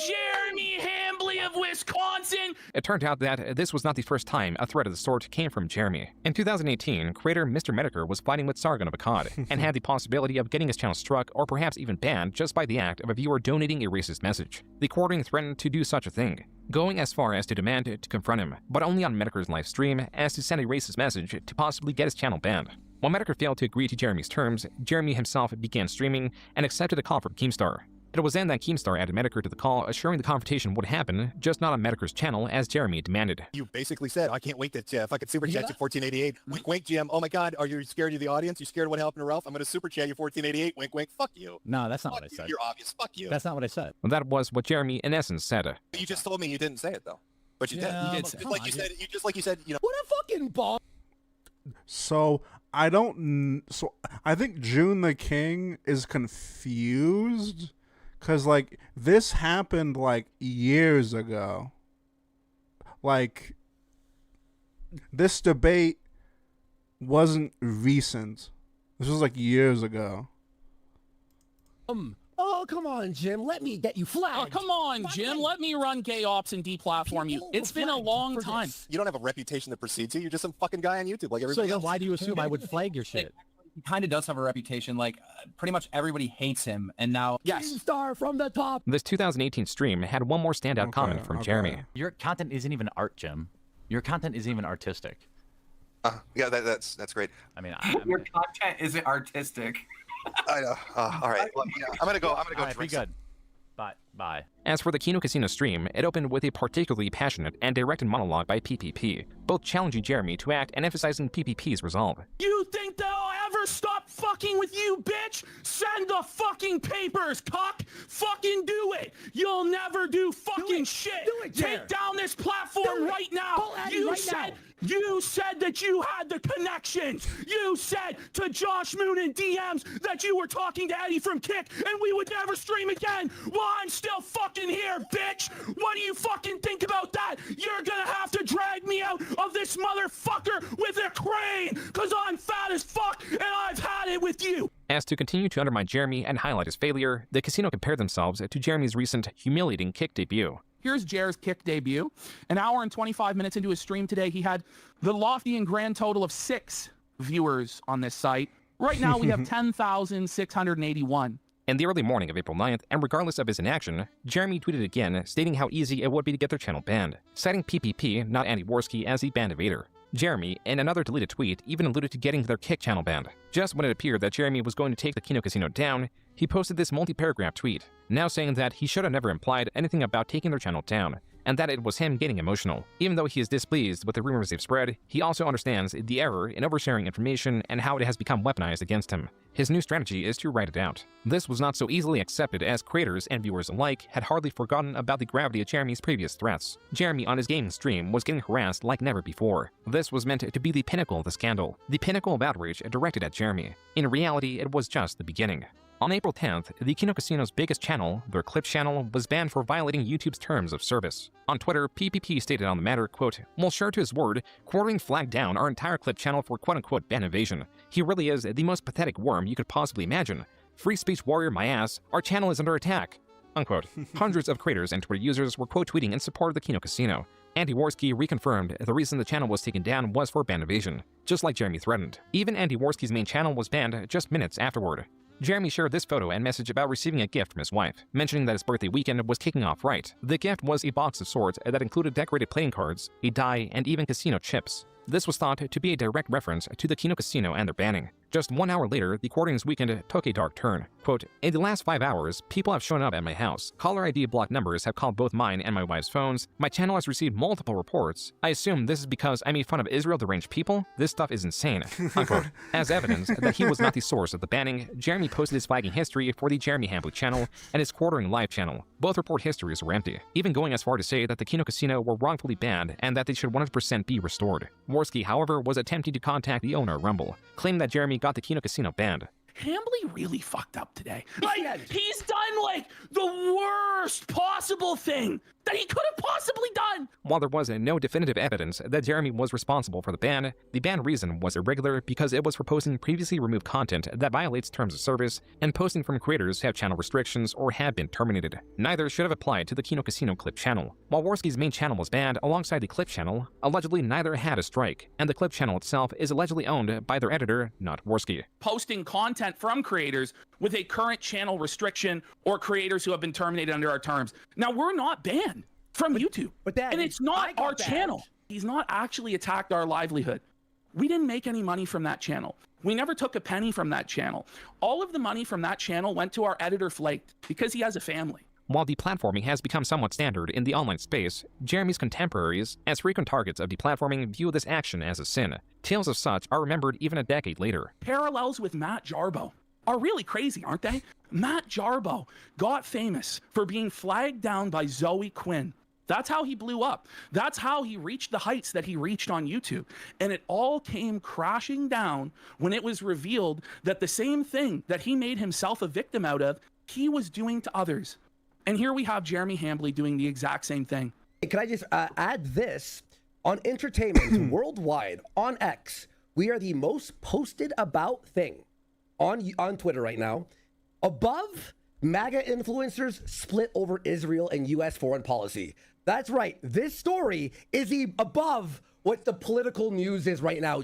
Jeremy Hambley of Wisconsin! It turned out that this was not the first time a threat of the sort came from Jeremy. In 2018, creator Mr. Medicare was fighting with Sargon of Akkad and had the possibility of getting his channel struck or perhaps even banned just by the act of a viewer donating a racist message. The courting threatened to do such a thing, going as far as to demand to confront him, but only on Medicare's live stream as to send a racist message to possibly get his channel banned. When Medicare failed to agree to Jeremy's terms, Jeremy himself began streaming and accepted a call from Keemstar. It was then that Keemstar added Medicare to the call, assuring the confrontation would happen, just not on Medicare's channel as Jeremy demanded. You basically said, I can't wait to fucking super chat you 1488. Wink, wink, Jim. Oh my God, are you scared of the audience? You scared of what happened to Ralph? I'm going to super chat you 1488. Wink, wink. Fuck you. No, that's not what I said. You're obvious. Fuck you. That's not what I said. That was what Jeremy, in essence, said. You just told me you didn't say it, though. But you did. You did say it. Just like you said, you know. What a fucking ball. So I think JoonTheKing is confused because like this happened like years ago. Like this debate wasn't recent. This was like years ago. Oh, come on, Jim. Let me get you flagged. Oh, come on, Jim. Let me run gay ops and deplatform you. It's been a long time. You don't have a reputation that precedes you. You're just some fucking guy on YouTube like everybody else. So then why do you assume I would flag your shit? He kind of does have a reputation. Like, pretty much everybody hates him. And now, yes. Star from the top. This 2018 stream had one more standout comment from Jeremy. Your content isn't even art, Jim. Your content isn't even artistic. Yeah, that's great. I mean, your content isn't artistic. I know. All right. Well, yeah, I'm gonna go. Right, be good. Bye. As for the Kino Casino stream, it opened with a particularly passionate and directed monologue by PPP, both challenging Jeremy to act and emphasizing PPP's resolve. You think they'll ever stop fucking with you, bitch? Send the fucking papers, cock! Fucking do it! You'll never do fucking shit! Do it, Take down this platform right now! You said You said that you had the connections. You said to Josh Moon in DMs that you were talking to Eddie from Kick and we would never stream again. Well, I'm still fucking here, bitch. What do you fucking think about that? You're gonna have to drag me out of this motherfucker with a crane because I'm fat as fuck and I've had it with you. As to continue to undermine Jeremy and highlight his failure, the casino compared themselves to Jeremy's recent humiliating Kick debut. Here's Jer's Kick debut. An hour and 25 minutes into his stream today, he had the lofty and grand total of 6 viewers on this site. Right now, we have 10,681. In the early morning of April 9th, and regardless of his inaction, Jeremy tweeted again, stating how easy it would be to get their channel banned, citing PPP, not Andy Worski, as the banned evader. Jeremy, in another deleted tweet, even alluded to getting their Kick channel banned. Just when it appeared that Jeremy was going to take the Kino Casino down, he posted this multi-paragraph tweet, now saying that he should have never implied anything about taking their channel down, and that it was him getting emotional. Even though he is displeased with the rumors they've spread, he also understands the error in oversharing information and how it has become weaponized against him. His new strategy is to write it out. This was not so easily accepted as creators and viewers alike had hardly forgotten about the gravity of Jeremy's previous threats. Jeremy on his gaming stream was getting harassed like never before. This was meant to be the pinnacle of the scandal, the pinnacle of outrage directed at Jeremy. In reality, it was just the beginning. On April 10th, the Kino Casino's biggest channel, their Clips channel, was banned for violating YouTube's terms of service. On Twitter, PPP stated on the matter, quote, "Well, sure to his word, Quartering flagged down our entire Clip channel for quote-unquote ban evasion. He really is the most pathetic worm you could possibly imagine. Free speech warrior my ass, our channel is under attack." Unquote. Hundreds of creators and Twitter users were quote tweeting in support of the Kino Casino. Andy Worski reconfirmed the reason the channel was taken down was for ban evasion, just like Jeremy threatened. Even Andy Worski's main channel was banned just minutes afterward. Jeremy shared this photo and message about receiving a gift from his wife, mentioning that his birthday weekend was kicking off right. The gift was a box of sorts that included decorated playing cards, a die, and even casino chips. This was thought to be a direct reference to the Kino Casino and their banning. Just 1 hour later, the Quartering's weekend took a dark turn. Quote, "In the last 5 hours, people have shown up at my house. Caller ID block numbers have called both mine and my wife's phones. My channel has received multiple reports. I assume this is because I made fun of Israel deranged people. This stuff is insane." Unquote. As evidence that he was not the source of the banning, Jeremy posted his flagging history for the Jeremy Hambly channel and his Quartering live channel. Both report histories were empty, even going as far to say that the Kino Casino were wrongfully banned and that they should 100% be restored. Worski, however, was attempting to contact the owner of Rumble, claiming that Jeremy got the Kino Casino banned. Hambly really fucked up today. Like, he's done, like, the worst possible thing that he could have possibly done. While there was no definitive evidence that Jeremy was responsible for the ban reason was irregular because it was for posting previously removed content that violates terms of service and posting from creators who have channel restrictions or have been terminated. Neither should have applied to the Kino Casino Clip channel. While Worski's main channel was banned alongside the Clip channel, allegedly neither had a strike, and the Clip channel itself is allegedly owned by their editor, not Worski. Posting content from creators with a current channel restriction or creators who have been terminated under our terms. Now, we're not banned from YouTube, and it's not our channel. He's not actually attacked our livelihood. We didn't make any money from that channel. We never took a penny from that channel. All of the money from that channel went to our editor Flaked because he has a family. While deplatforming has become somewhat standard in the online space, Jeremy's contemporaries, as frequent targets of deplatforming, view this action as a sin. Tales of such are remembered even a decade later. Parallels with Matt Jarbo are really crazy, aren't they? Matt Jarbo got famous for being flagged down by Zoe Quinn. That's how he blew up. That's how he reached the heights that he reached on YouTube. And it all came crashing down when it was revealed that the same thing that he made himself a victim out of, he was doing to others. And here we have Jeremy Hambly doing the exact same thing. Can I just add this? On entertainment worldwide, on X, we are the most posted about thing on Twitter right now. Above, MAGA influencers split over Israel and U.S. foreign policy. That's right. This story is above what the political news is right now.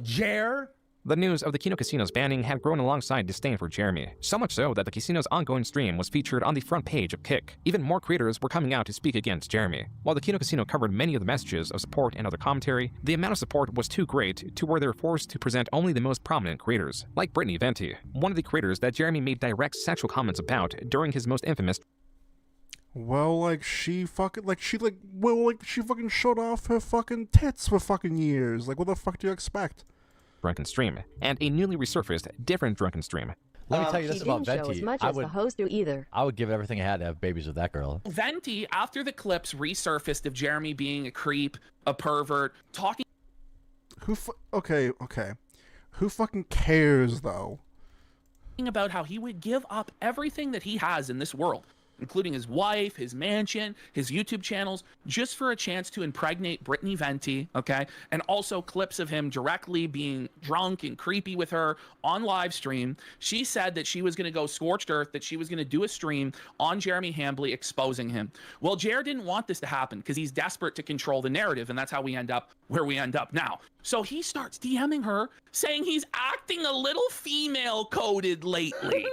The news of the Kino Casino's banning had grown alongside disdain for Jeremy, so much so that the casino's ongoing stream was featured on the front page of Kick. Even more creators were coming out to speak against Jeremy. While the Kino Casino covered many of the messages of support and other commentary, the amount of support was too great to where they were forced to present only the most prominent creators, like Brittany Venti, one of the creators that Jeremy made direct sexual comments about during his most infamous. Well, she fucking showed off her fucking tits for fucking years. Like, what the fuck do you expect? Drunken stream, and a newly resurfaced different drunken stream. Let me tell you this about Venti. As much as the host do either. I would give everything I had to have babies with that girl. Venti, after the clips resurfaced of Jeremy being a creep, a pervert, talking. Okay. Who fucking cares though? About how he would give up everything that he has in this world, including his wife, his mansion, his YouTube channels, just for a chance to impregnate Brittany Venti, okay? And also clips of him directly being drunk and creepy with her on live stream. She said that she was going to go scorched earth, that she was going to do a stream on Jeremy Hambly exposing him. Well, Jer didn't want this to happen because he's desperate to control the narrative, and that's how we end up where we end up now. So he starts DMing her saying he's acting a little female coded lately.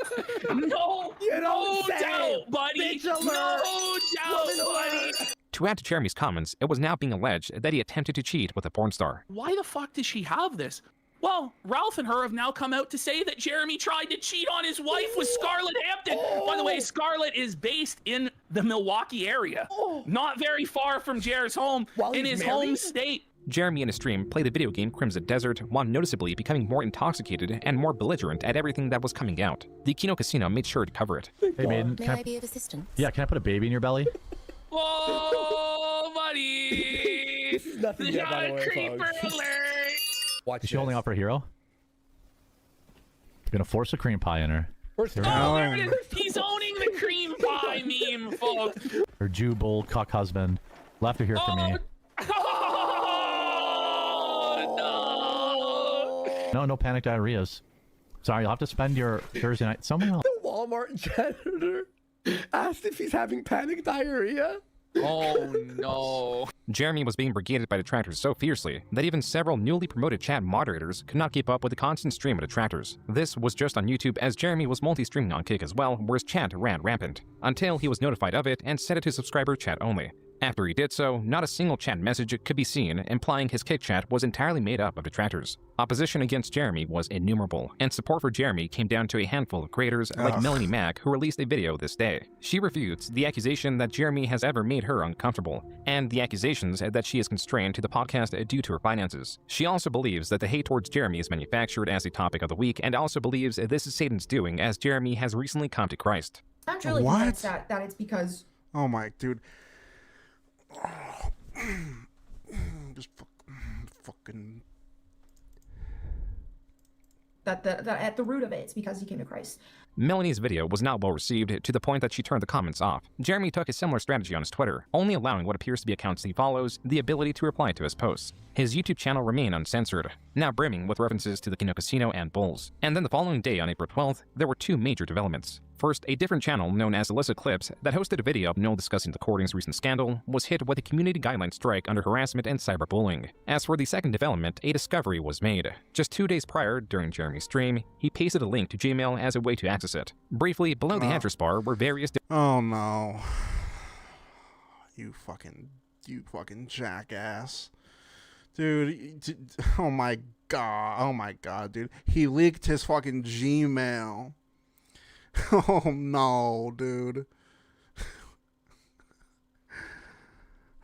No doubt, buddy. No doubt, buddy. To add to Jeremy's comments, it was now being alleged that he attempted to cheat with a porn star. Why the fuck does she have this? Well, Ralph and her have now come out to say that Jeremy tried to cheat on his wife with Scarlett Hampton. By the way, Scarlett is based in the Milwaukee area, not very far from Jer's home, in his home state. Jeremy in a stream played the video game Crimson Desert while noticeably becoming more intoxicated and more belligerent at everything that was coming out. The Kino Casino made sure to cover it. Hey, maiden, May I be of assistance? Yeah, can I put a baby in your belly? Oh, buddy! This is nothing yet, by the way, Creeper folks. alert! Is she holding up her hero? You're gonna force a cream pie in her. Oh, there it is! He's owning the cream pie meme, folks! Her Jew bull cuck husband left her here for me. No panic diarrheas. Sorry, you'll have to spend your Thursday night somewhere else. The Walmart janitor asked if he's having panic diarrhea. Oh no. Jeremy was being brigaded by detractors so fiercely that even several newly promoted chat moderators could not keep up with the constant stream of detractors. This was just on YouTube, as Jeremy was multi-streaming on Kick as well, where his chat ran rampant, until he was notified of it and set it to subscriber chat only. After he did so, not a single chat message could be seen, implying his Kick chat was entirely made up of detractors. Opposition against Jeremy was innumerable, and support for Jeremy came down to a handful of creators like Melanie Mack, who released a video this day. She refutes the accusation that Jeremy has ever made her uncomfortable, and the accusations that she is constrained to the podcast due to her finances. She also believes that the hate towards Jeremy is manufactured as a topic of the week, and also believes this is Satan's doing, as Jeremy has recently come to Christ. I'm truly convinced that it's because... Oh my, dude. Just fucking... That at the root of it, it's because he came to Christ. Melanie's video was not well received, to the point that she turned the comments off. Jeremy took a similar strategy on his Twitter, only allowing what appears to be accounts he follows the ability to reply to his posts. His YouTube channel remained uncensored, now brimming with references to the Kino Casino and Bulls. And then the following day, on April 12th, there were two major developments. First, a different channel known as Illicit Clips that hosted a video of Noel discussing the Courting's recent scandal was hit with a community guideline strike under harassment and cyberbullying. As for the second development, a discovery was made. Just 2 days prior, during Jeremy's stream, he pasted a link to Gmail as a way to access it. Briefly, below the address bar were various... Oh no. You fucking jackass. Dude, oh my god, dude. He leaked his fucking Gmail. Oh no, dude.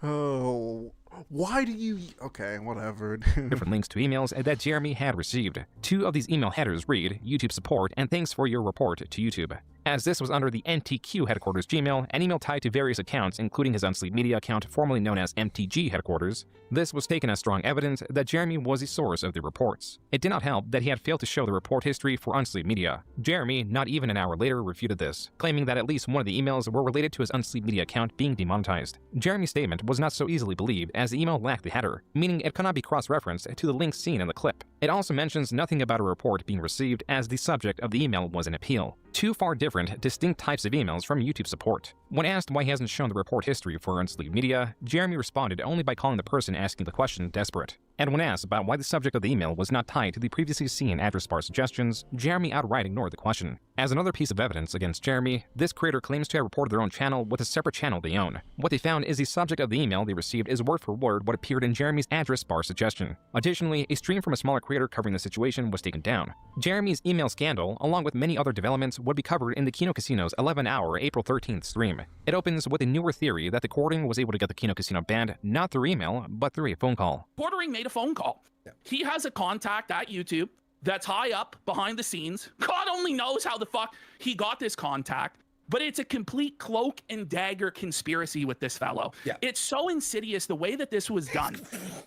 Oh, why do you... Okay, whatever. Different links to emails that Jeremy had received. 2 of these email headers read, YouTube support and thanks for your report to YouTube. As this was under the NTQ headquarters Gmail, an email tied to various accounts, including his Unsleep Media account formerly known as MTG headquarters, this was taken as strong evidence that Jeremy was the source of the reports. It did not help that he had failed to show the report history for Unsleep Media. Jeremy, not even an hour later, refuted this, claiming that at least one of the emails were related to his Unsleep Media account being demonetized. Jeremy's statement was not so easily believed, as the email lacked the header, meaning it cannot be cross-referenced to the links seen in the clip. It also mentions nothing about a report being received, as the subject of the email was an appeal. 2 far different, distinct types of emails from YouTube support. When asked why he hasn't shown the report history for Unsleep Media, Jeremy responded only by calling the person asking the question desperate. And when asked about why the subject of the email was not tied to the previously seen address bar suggestions, Jeremy outright ignored the question. As another piece of evidence against Jeremy, this creator claims to have reported their own channel with a separate channel they own. What they found is the subject of the email they received is word for word what appeared in Jeremy's address bar suggestion. Additionally, a stream from a smaller creator covering the situation was taken down. Jeremy's email scandal, along with many other developments, would be covered in the Kino Casino's 11-hour April 13th stream. It opens with a newer theory that the Courting was able to get the Kino Casino banned not through email, but through a phone call. Courting made a phone call. He has a contact at YouTube that's high up behind the scenes. God only knows how the fuck he got this contact. But it's a complete cloak and dagger conspiracy with this fellow. Yeah. It's so insidious the way that this was done.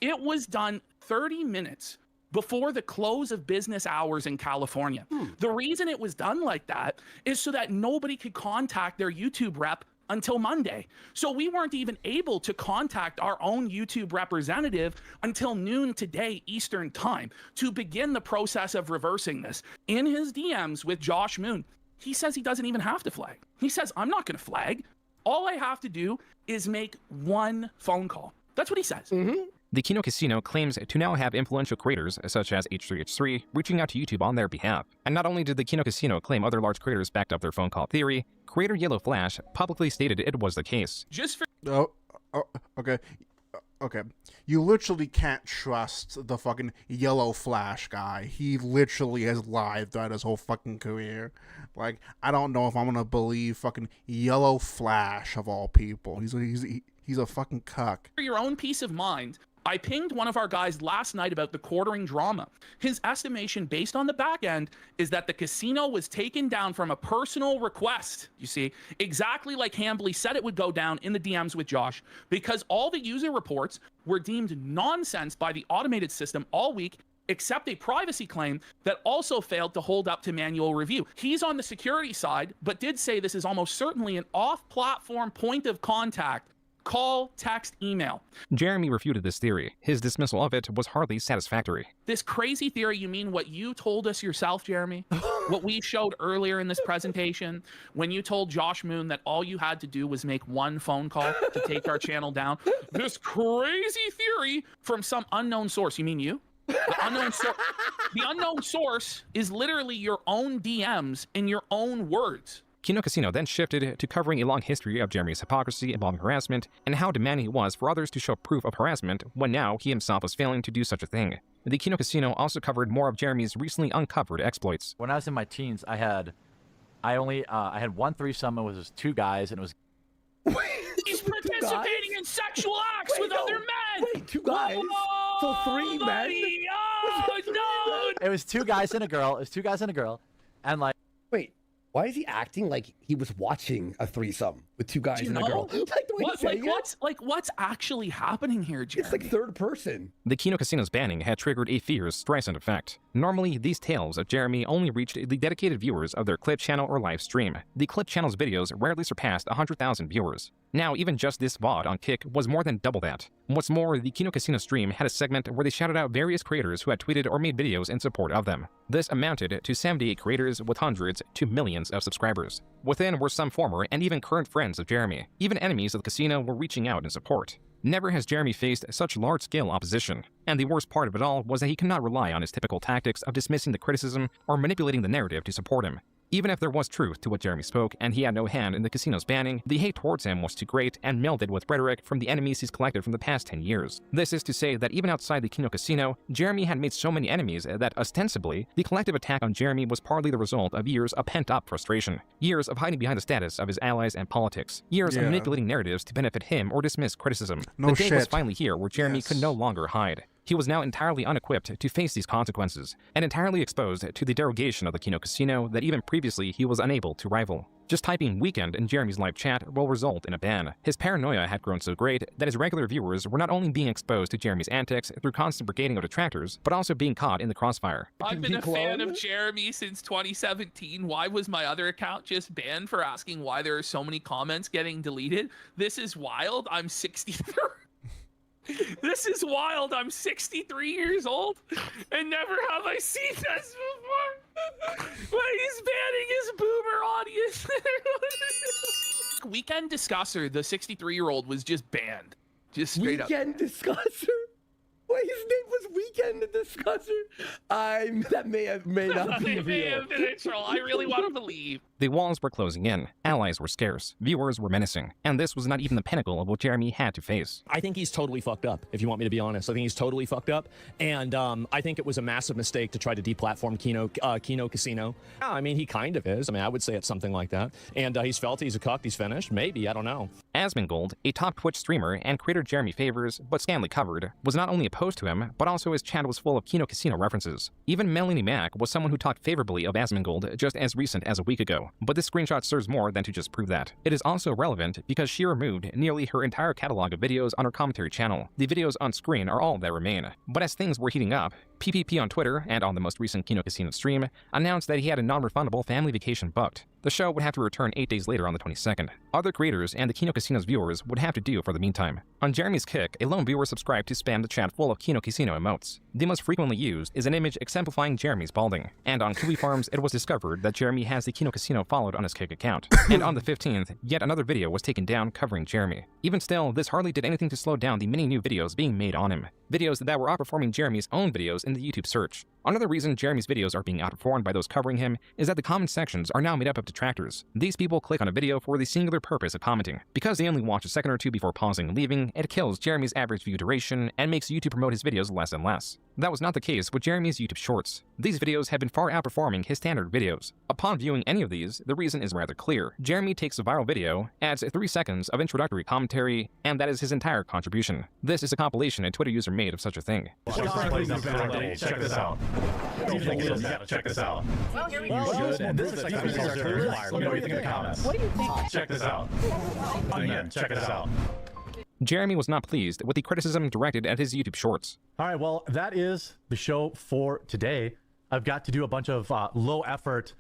It was done 30 minutes before the close of business hours in California. The reason it was done like that is so that nobody could contact their YouTube rep until Monday. So we weren't even able to contact our own YouTube representative until noon today Eastern time to begin the process of reversing this. In his DMs with Josh Moon, he says he doesn't even have to flag. He says, I'm not going to flag. All I have to do is make one phone call. That's what he says. The Kino Casino claims to now have influential creators, such as H3H3, reaching out to YouTube on their behalf. And not only did the Kino Casino claim other large creators backed up their phone call theory, creator Yellow Flash publicly stated it was the case. Just for Okay. You literally can't trust the fucking Yellow Flash guy. He literally has lied throughout his whole fucking career. Like, I don't know if I'm gonna believe fucking Yellow Flash of all people. He's a fucking cuck. For your own peace of mind, I pinged one of our guys last night about the quartering drama. His estimation based on the back end is that the casino was taken down from a personal request, you see, exactly like Hambly said it would go down in the DMs with Josh, because all the user reports were deemed nonsense by the automated system all week, except a privacy claim that also failed to hold up to manual review. He's on the security side, but did say this is almost certainly an off-platform point of contact. Call, text, email. Jeremy refuted this theory. His dismissal of it was hardly satisfactory. This crazy theory, you mean what you told us yourself, Jeremy? What we showed earlier in this presentation, when you told Josh Moon that all you had to do was make one phone call to take our channel down? This crazy theory from some unknown source. You mean you? The unknown source is literally your own DMs in your own words. Kino Casino then shifted to covering a long history of Jeremy's hypocrisy involving harassment and how demanding he was for others to show proof of harassment when now he himself was failing to do such a thing. The Kino Casino also covered more of Jeremy's recently uncovered exploits. When I was in my teens, I had one threesome. It was 2 guys, and it was. He's participating in sexual acts with other men. Wait, 2 guys? So 3 men? Oh, no! It was 2 guys and a girl. And like. Wait. Why is he acting like he was watching a threesome with 2 guys and a girl? What's actually happening here, Jeremy? It's like third person. The Kino Casino's banning had triggered a fierce Streisand effect. Normally, these tales of Jeremy only reached the dedicated viewers of their Clip channel or live stream. The Clip channel's videos rarely surpassed 100,000 viewers. Now, even just this VOD on Kick was more than double that. What's more, the Kino Casino stream had a segment where they shouted out various creators who had tweeted or made videos in support of them. This amounted to 78 creators with hundreds to millions of subscribers. Within were some former and even current friends of Jeremy. Even enemies of the casino were reaching out in support. Never has Jeremy faced such large-scale opposition. And the worst part of it all was that he could not rely on his typical tactics of dismissing the criticism or manipulating the narrative to support him. Even if there was truth to what Jeremy spoke and he had no hand in the casino's banning, the hate towards him was too great and melded with rhetoric from the enemies he's collected from the past 10 years. This is to say that even outside the Kino Casino, Jeremy had made so many enemies that ostensibly, the collective attack on Jeremy was partly the result of years of pent-up frustration. Years of hiding behind the status of his allies and politics. Years of manipulating narratives to benefit him or dismiss criticism. The day was finally here where Jeremy could no longer hide. He was now entirely unequipped to face these consequences, and entirely exposed to the derogation of the Kino Casino that even previously he was unable to rival. Just typing weekend in Jeremy's live chat will result in a ban. His paranoia had grown so great that his regular viewers were not only being exposed to Jeremy's antics through constant brigading of detractors, but also being caught in the crossfire. I've been a fan of Jeremy since 2017. Why was my other account just banned for asking why there are so many comments getting deleted? This is wild. I'm 63. This is wild. I'm 63 years old, and never have I seen this before. But he's banning his boomer audience. Weekend Discusser, the 63-year-old, was just banned. Just straight up. Weekend Discusser? Wait, his name was Weekend Discusser? That may not be real. May have been a troll. I really want to believe. The walls were closing in, allies were scarce, viewers were menacing, and this was not even the pinnacle of what Jeremy had to face. I think he's totally fucked up, if you want me to be honest. I think he's totally fucked up, and I think it was a massive mistake to try to deplatform Kino Casino. Yeah, I mean, he kind of is. I mean, I would say it's something like that. And he's felt he's a cuck, he's finished, maybe, I don't know. Asmongold, a top Twitch streamer and creator Jeremy favors, but scantily covered, was not only opposed to him, but also his chat was full of Kino Casino references. Even Melanie Mack was someone who talked favorably of Asmongold just as recent as a week ago. channel, but this screenshot serves more than to just prove that. It is also relevant because she removed nearly her entire catalog of videos on her commentary channel. The videos on screen are all that remain. But as things were heating up, PPP on Twitter and on the most recent Kino Casino stream announced that he had a non-refundable family vacation booked. The show would have to return 8 days later on the 22nd. Other creators and the Kino Casino's viewers would have to do for the meantime. On Jeremy's kick, a lone viewer subscribed to spam the chat full of Kino Casino emotes. The most frequently used is an image exemplifying Jeremy's balding. And on Kiwi Farms, it was discovered that Jeremy has the Kino Casino followed on his kick account. And on the 15th, yet another video was taken down covering Jeremy. Even still, this hardly did anything to slow down the many new videos being made on him. Videos that were outperforming Jeremy's own videos in the YouTube search. Another reason Jeremy's videos are being outperformed by those covering him is that the comment sections are now made up of detractors. These people click on a video for the singular purpose of commenting. Because they only watch a second or two before pausing and leaving, it kills Jeremy's average view duration and makes YouTube promote his videos less and less. That was not the case with Jeremy's YouTube Shorts. These videos have been far outperforming his standard videos. Upon viewing any of these, the reason is rather clear. Jeremy takes a viral video, adds 3 seconds of introductory commentary, and that is his entire contribution. This is a compilation a Twitter user made of such a thing. Check this out. Check this out. You should, and this is like let me know what you think in the comments. What do you think? Check this out. Again, check this out. Jeremy was not pleased with the criticism directed at his YouTube Shorts. All right, well, that is the show for today. I've got to do a bunch of low-effort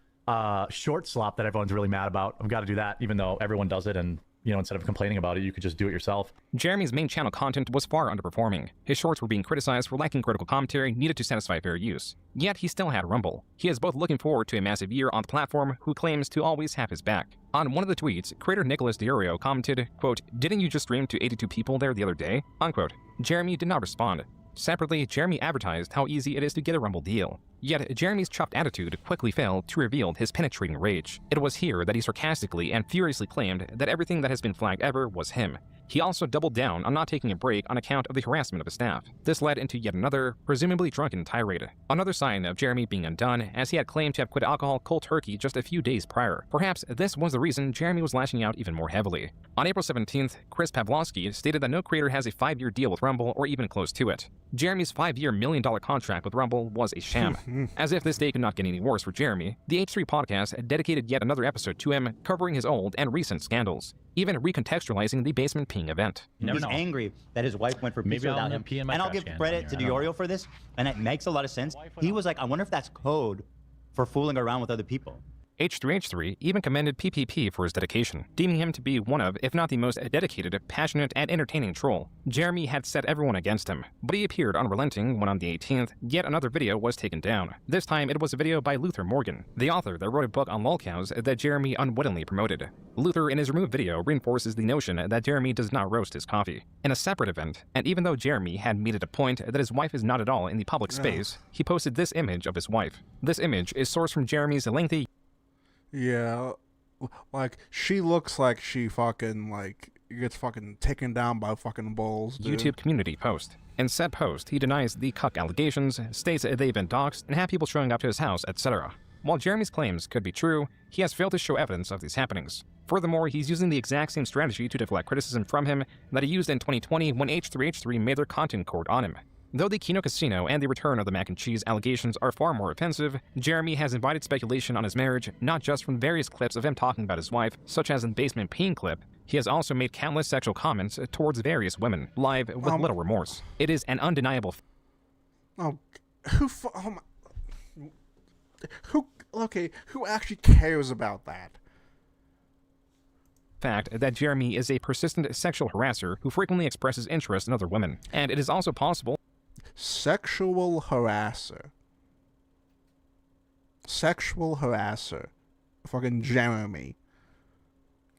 short slop that everyone's really mad about. I've got to do that, even though everyone does it, and instead of complaining about it, you could just do it yourself. Jeremy's main channel content was far underperforming. His shorts were being criticized for lacking critical commentary needed to satisfy fair use. Yet he still had Rumble. He is both looking forward to a massive year on the platform, who claims to always have his back. On one of the tweets, creator Nicholas Diorio commented, quote, "Didn't you just stream to 82 people there the other day?" Unquote. Jeremy did not respond. Separately, Jeremy advertised how easy it is to get a Rumble deal. Yet, Jeremy's chopped attitude quickly failed to reveal his penetrating rage. It was here that he sarcastically and furiously claimed that everything that has been flagged ever was him. He also doubled down on not taking a break on account of the harassment of his staff. This led into yet another, presumably drunken tirade. Another sign of Jeremy being undone, as he had claimed to have quit alcohol cold turkey just a few days prior. Perhaps this was the reason Jeremy was lashing out even more heavily. On April 17th, Chris Pavlovsky stated that no creator has a 5-year deal with Rumble or even close to it. Jeremy's 5-year $1 million contract with Rumble was a sham. As if this day could not get any worse for Jeremy, the H3 podcast dedicated yet another episode to him, covering his old and recent scandals, even recontextualizing the basement peeing event. He's angry that his wife went for pizza without him. And I'll give credit to Diorio for this, and it makes a lot of sense. He was like, I wonder if that's code for fooling around with other people. H3H3 even commended PPP for his dedication, deeming him to be one of, if not the most dedicated, passionate, and entertaining troll. Jeremy had set everyone against him, but he appeared unrelenting when on the 18th, yet another video was taken down. This time it was a video by Luther Morgan, the author that wrote a book on lolcows that Jeremy unwittingly promoted. Luther in his removed video reinforces the notion that Jeremy does not roast his coffee. In a separate event, and even though Jeremy had made it a point that his wife is not at all in the public space, he posted this image of his wife. This image is sourced from Jeremy's lengthy Yeah, like she looks like she fucking gets fucking taken down by fucking bulls. Dude. YouTube community post. In said post, he denies the cuck allegations, states they've been doxxed, and have people showing up to his house, etc. While Jeremy's claims could be true, he has failed to show evidence of these happenings. Furthermore, he's using the exact same strategy to deflect criticism from him that he used in 2020 when H3H3 made their content court on him. Though the Kino Casino and the return of the mac and cheese allegations are far more offensive, Jeremy has invited speculation on his marriage, not just from various clips of him talking about his wife, such as the basement peeing clip. He has also made countless sexual comments towards various women, live with little remorse. It is an undeniable who actually cares about that? Fact that Jeremy is a persistent sexual harasser who frequently expresses interest in other women. And it is also possible Sexual harasser. Fucking Jeremy.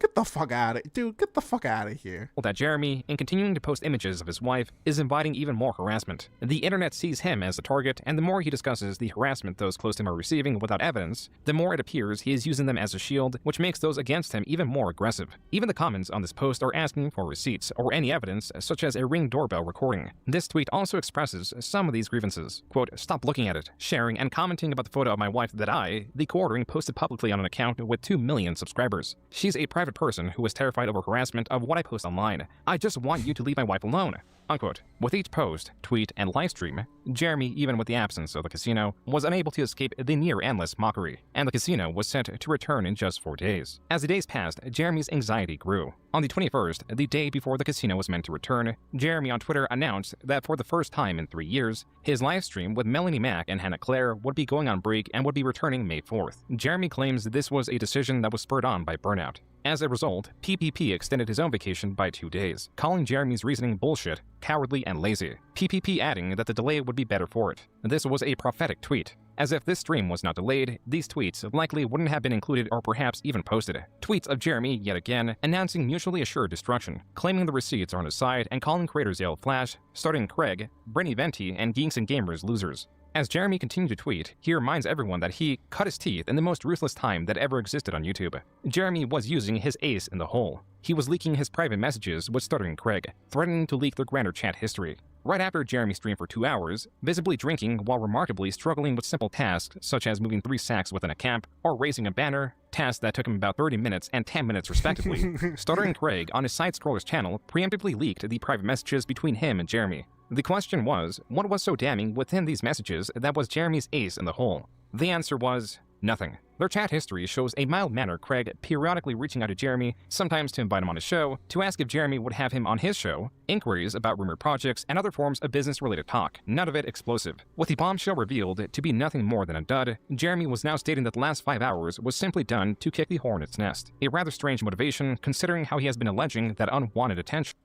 Get the fuck out of dude, get the fuck out of here. That Jeremy, in continuing to post images of his wife, is inviting even more harassment. The internet sees him as the target, and the more he discusses the harassment those close to him are receiving without evidence, the more it appears he is using them as a shield, which makes those against him even more aggressive. Even the comments on this post are asking for receipts or any evidence, such as a Ring doorbell recording. This tweet also expresses some of these grievances. Quote, "Stop looking at it, sharing, and commenting about the photo of my wife that I, the coordering, posted publicly on an account with 2 million subscribers. She's a private private person who was terrified over harassment of what I post online. I just want you to leave my wife alone. Unquote. With each post, tweet, and livestream, Jeremy, even with the absence of the casino, was unable to escape the near-endless mockery, and the casino was set to return in just 4 days. As the days passed, Jeremy's anxiety grew. On the 21st, the day before the casino was meant to return, Jeremy on Twitter announced that for the first time in 3 years, his livestream with Melanie Mack and Hannah Claire would be going on break and would be returning May 4th. Jeremy claims this was a decision that was spurred on by burnout. As a result, PPP extended his own vacation by 2 days, calling Jeremy's reasoning bullshit, cowardly, and lazy. PPP adding that the delay would be better for it. This was a prophetic tweet. As if this stream was not delayed, these tweets likely wouldn't have been included or perhaps even posted. Tweets of Jeremy, yet again, announcing mutually assured destruction, claiming the receipts are on his side, and calling creators Yellow Flash, starting Craig, Brittany Venti, and Geeks and Gamers losers. As Jeremy continued to tweet, he reminds everyone that he cut his teeth in the most ruthless time that ever existed on YouTube. Jeremy was using his ace in the hole. He was leaking his private messages with Stuttering Craig, threatening to leak their grander chat history. Right after Jeremy streamed for 2 hours, visibly drinking while remarkably struggling with simple tasks such as moving 3 sacks within a camp or raising a banner, tasks that took him about 30 minutes and 10 minutes respectively, Stuttering Craig on his Side Scrollers channel preemptively leaked the private messages between him and Jeremy. The question was, what was so damning within these messages that was Jeremy's ace in the hole? The answer was nothing. Their chat history shows a mild-mannered Craig periodically reaching out to Jeremy, sometimes to invite him on his show, to ask if Jeremy would have him on his show, inquiries about rumored projects, and other forms of business-related talk, none of it explosive. With the bombshell revealed to be nothing more than a dud, Jeremy was now stating that the last 5 hours was simply done to kick the hornet's nest. A rather strange motivation, considering how he has been alleging that unwanted attention.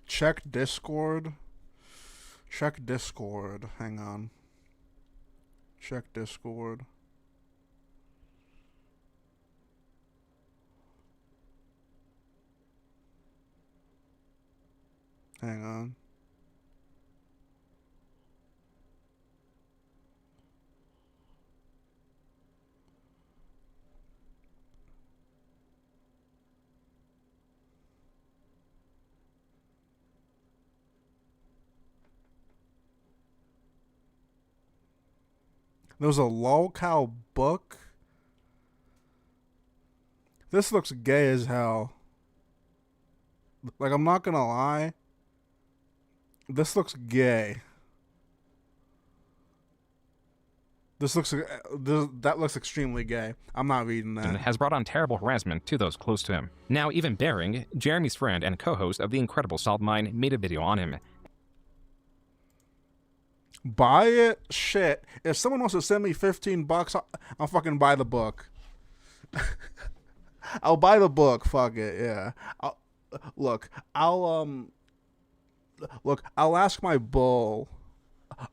Check Discord. Check Discord. Hang on. Check Discord. Hang on. There's a lolcow book. This looks gay as hell. Like, I'm not gonna lie. This looks gay. That looks extremely gay. I'm not reading that. Has brought on terrible harassment to those close to him. Now, even Bering, Jeremy's friend and co-host of the Incredible Salt Mine, made a video on him. Buy it? Shit. If someone wants to send me $15, I'll fucking buy the book. I'll buy the book. Fuck it. Yeah. I'll ask my bull.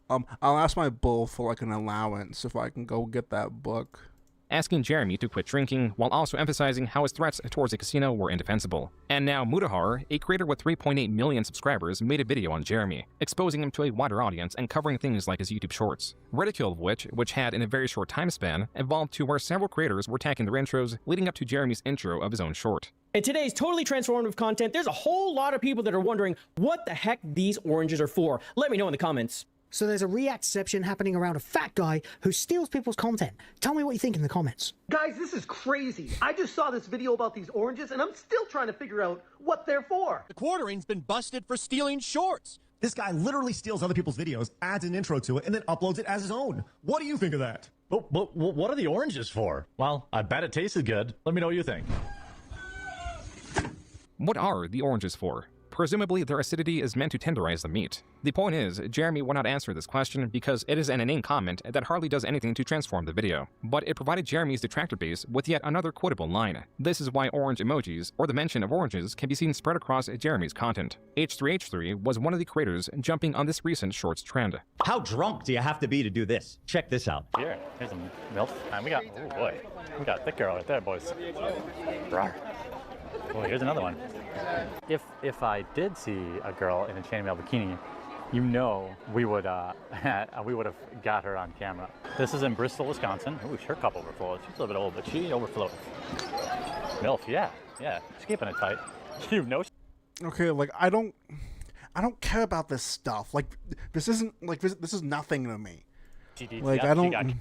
I'll ask my bull for like an allowance if I can go get that book. Asking Jeremy to quit drinking, while also emphasizing how his threats towards the casino were indefensible. And now Mudahar, a creator with 3.8 million subscribers, made a video on Jeremy, exposing him to a wider audience and covering things like his YouTube shorts. Ridicule of which had in a very short time span, evolved to where several creators were tagging their intros, leading up to Jeremy's intro of his own short. In today's totally transformative content, there's a whole lot of people that are wondering what the heck these oranges are for. Let me know in the comments. So there's a reactception happening around a fat guy who steals people's content. Tell me what you think in the comments. Guys, this is crazy. I just saw this video about these oranges, and I'm still trying to figure out what they're for. The Quartering's been busted for stealing shorts. This guy literally steals other people's videos, adds an intro to it, and then uploads it as his own. What do you think of that? But what are the oranges for? Well, I bet it tasted good. Let me know what you think. What are the oranges for? Presumably, their acidity is meant to tenderize the meat. The point is, Jeremy will not answer this question because it is an inane comment that hardly does anything to transform the video. But it provided Jeremy's detractor base with yet another quotable line. This is why orange emojis, or the mention of oranges, can be seen spread across Jeremy's content. H3H3 was one of the creators jumping on this recent shorts trend. How drunk do you have to be to do this? Check this out. Here's some milk. And we got, oh boy, we got a thick girl right there, boys. Rawr. Oh, here's another one. If I did see a girl in a chainmail bikini, you know we would have got her on camera. This is in Bristol, Wisconsin. Ooh, her cup overflows. She's a little bit old, but she overflows. MILF, yeah. She's keeping it tight. You know. Okay, like I don't care about this stuff. Like this isn't like this is nothing to me. Like I don't.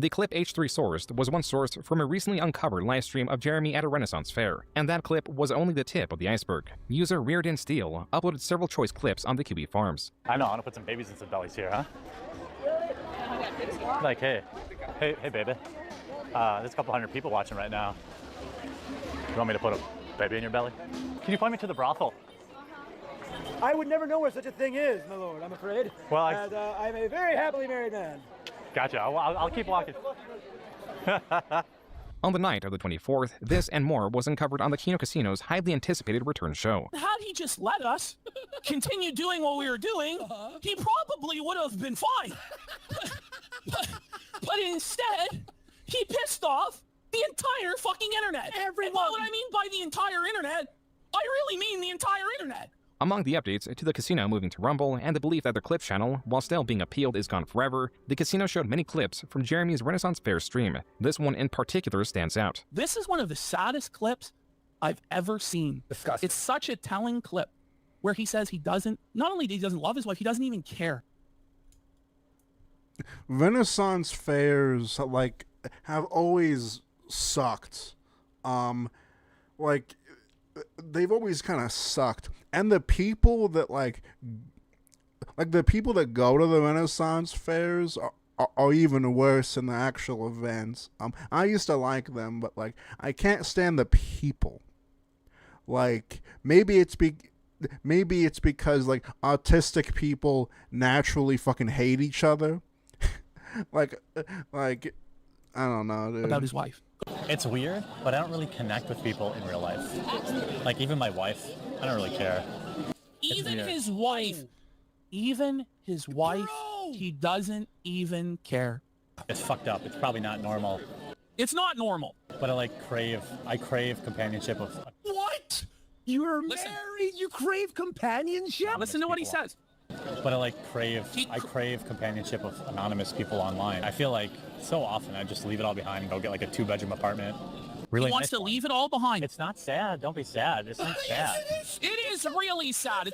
The clip H3 sourced was one sourced from a recently uncovered livestream of Jeremy at a Renaissance fair, and that clip was only the tip of the iceberg. User Reardon Steele uploaded several choice clips on the QB Farms. I know, I'm gonna put some babies in some bellies here, huh? Like, hey, baby. There's a couple hundred people watching right now. You want me to put a baby in your belly? Can you point me to the brothel? I would never know where such a thing is, my lord, I'm afraid. Well, I'm a very happily married man. Gotcha. I'll keep walking. On the night of the 24th, this and more was uncovered on the Kino Casino's highly anticipated return show. Had he just let us continue doing what we were doing, he probably would have been fine. but instead, he pissed off the entire fucking internet. Everyone. And what I mean by the entire internet, I really mean the entire internet. Among the updates to the casino moving to Rumble and the belief that their clip channel, while still being appealed, is gone forever, the casino showed many clips from Jeremy's Renaissance Fair stream. This one in particular stands out. This is one of the saddest clips I've ever seen. Disgusting. It's such a telling clip where he says he doesn't, not only he doesn't love his wife, he doesn't even care. Renaissance fairs, like, have always sucked. Like, they've always kind of sucked. And the people that, like the people that go to the Renaissance fairs are even worse than the actual events. I used to like them, but, like, I can't stand the people. Like, maybe it's because, like, autistic people naturally fucking hate each other. like, I don't know, dude. About his wife. It's weird, but I don't really connect with people in real life. Like, even my wife, I don't really care. Even his wife, he doesn't even care. It's fucked up. It's probably not normal. It's not normal. But I crave companionship of... What? You're married? You crave companionship? Listen to what he says. But I crave companionship of anonymous people online. I feel like so often I just leave it all behind and go get like a 2-bedroom apartment. Really he wants to leave it all behind. It's not sad. Don't be sad. It's not sad. It is really sad.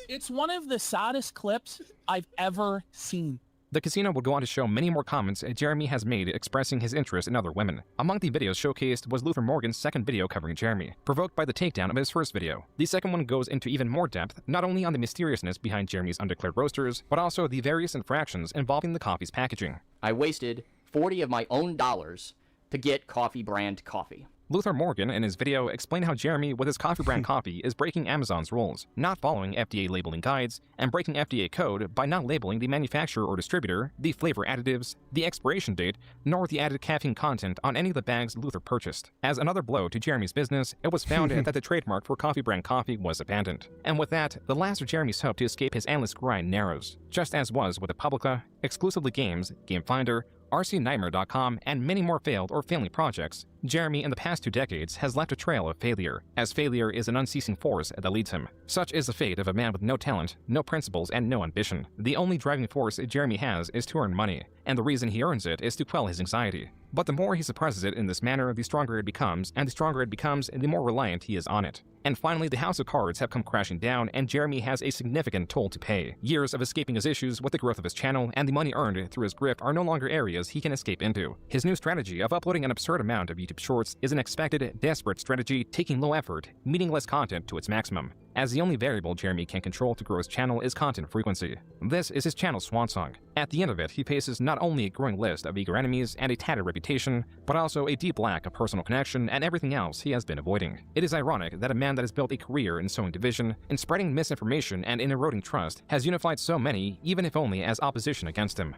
It's one of the saddest clips I've ever seen. The casino would go on to show many more comments Jeremy has made expressing his interest in other women. Among the videos showcased was Luther Morgan's second video covering Jeremy, provoked by the takedown of his first video. The second one goes into even more depth, not only on the mysteriousness behind Jeremy's undeclared roasters, but also the various infractions involving the coffee's packaging. I wasted 40 of my own dollars to get coffee brand coffee. Luther Morgan, in his video, explained how Jeremy, with his coffee brand coffee, is breaking Amazon's rules, not following FDA labeling guides, and breaking FDA code by not labeling the manufacturer or distributor, the flavor additives, the expiration date, nor the added caffeine content on any of the bags Luther purchased. As another blow to Jeremy's business, it was found that the trademark for coffee brand coffee was abandoned. And with that, the last of Jeremy's hope to escape his endless grind narrows, just as was with Republica, Exclusively Games, Game Finder, RCNightmare.com, and many more failed or failing projects. Jeremy, in the past 2 decades, has left a trail of failure, as failure is an unceasing force that leads him. Such is the fate of a man with no talent, no principles, and no ambition. The only driving force Jeremy has is to earn money, and the reason he earns it is to quell his anxiety. But the more he suppresses it in this manner, the stronger it becomes, and the stronger it becomes, the more reliant he is on it. And finally, the house of cards have come crashing down, and Jeremy has a significant toll to pay. Years of escaping his issues with the growth of his channel and the money earned through his grift are no longer areas he can escape into. His new strategy of uploading an absurd amount of YouTube Shorts is an expected, desperate strategy taking low effort, meaningless content to its maximum, as the only variable Jeremy can control to grow his channel is content frequency. This is his channel's swan song. At the end of it, he faces not only a growing list of eager enemies and a tattered reputation, but also a deep lack of personal connection and everything else he has been avoiding. It is ironic that a man that has built a career in sowing division, in spreading misinformation, and in eroding trust has unified so many, even if only as opposition against him.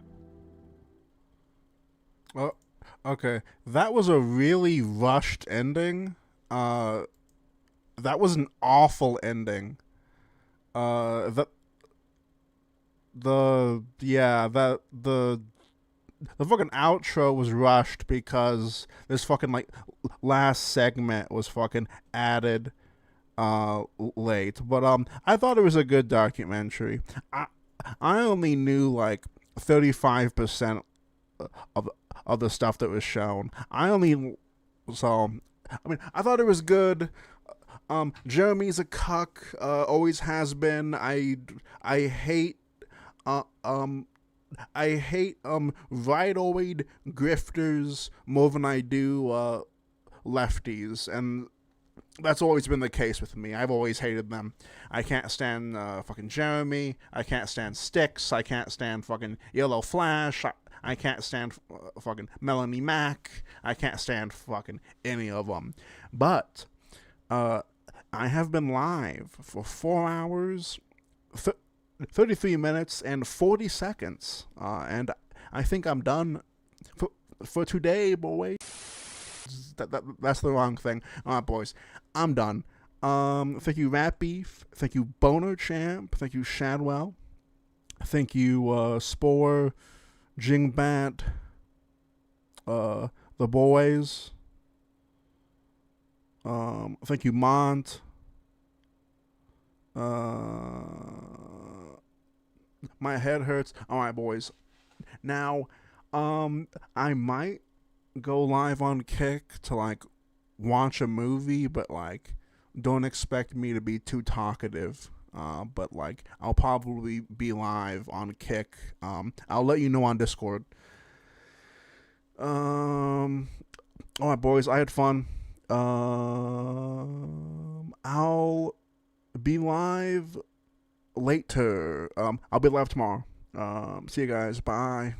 Well, okay. That was a really rushed ending. That was an awful ending. The fucking outro was rushed because this fucking, like, last segment was fucking added late. But I thought it was a good documentary. I only knew like 35% of the stuff that was shown. I thought it was good. Jeremy's a cuck, always has been. I hate I hate rightoid grifters more than I do lefties, and that's always been the case with me. I've always hated them. I can't stand fucking Jeremy. I can't stand Styx. I can't stand fucking Yellow Flash. I can't stand fucking Melanie Mac. I can't stand fucking any of them. But I have been live for 4 hours, 33 minutes, and 40 seconds. And I think I'm done for today, boy. That's the wrong thing. All right, boys. I'm done. Thank you, Rat Beef. Thank you, Boner Champ. Thank you, Shadwell. Thank you, Spore, Jingbat, the boys. Thank you, Mont. My head hurts. All right, boys. Now, I might go live on Kick to like watch a movie, but like don't expect me to be too talkative. But like I'll probably be live on Kick. I'll let you know on Discord. All right, boys. I had fun. I'll be live later. I'll be live tomorrow. See you guys. Bye.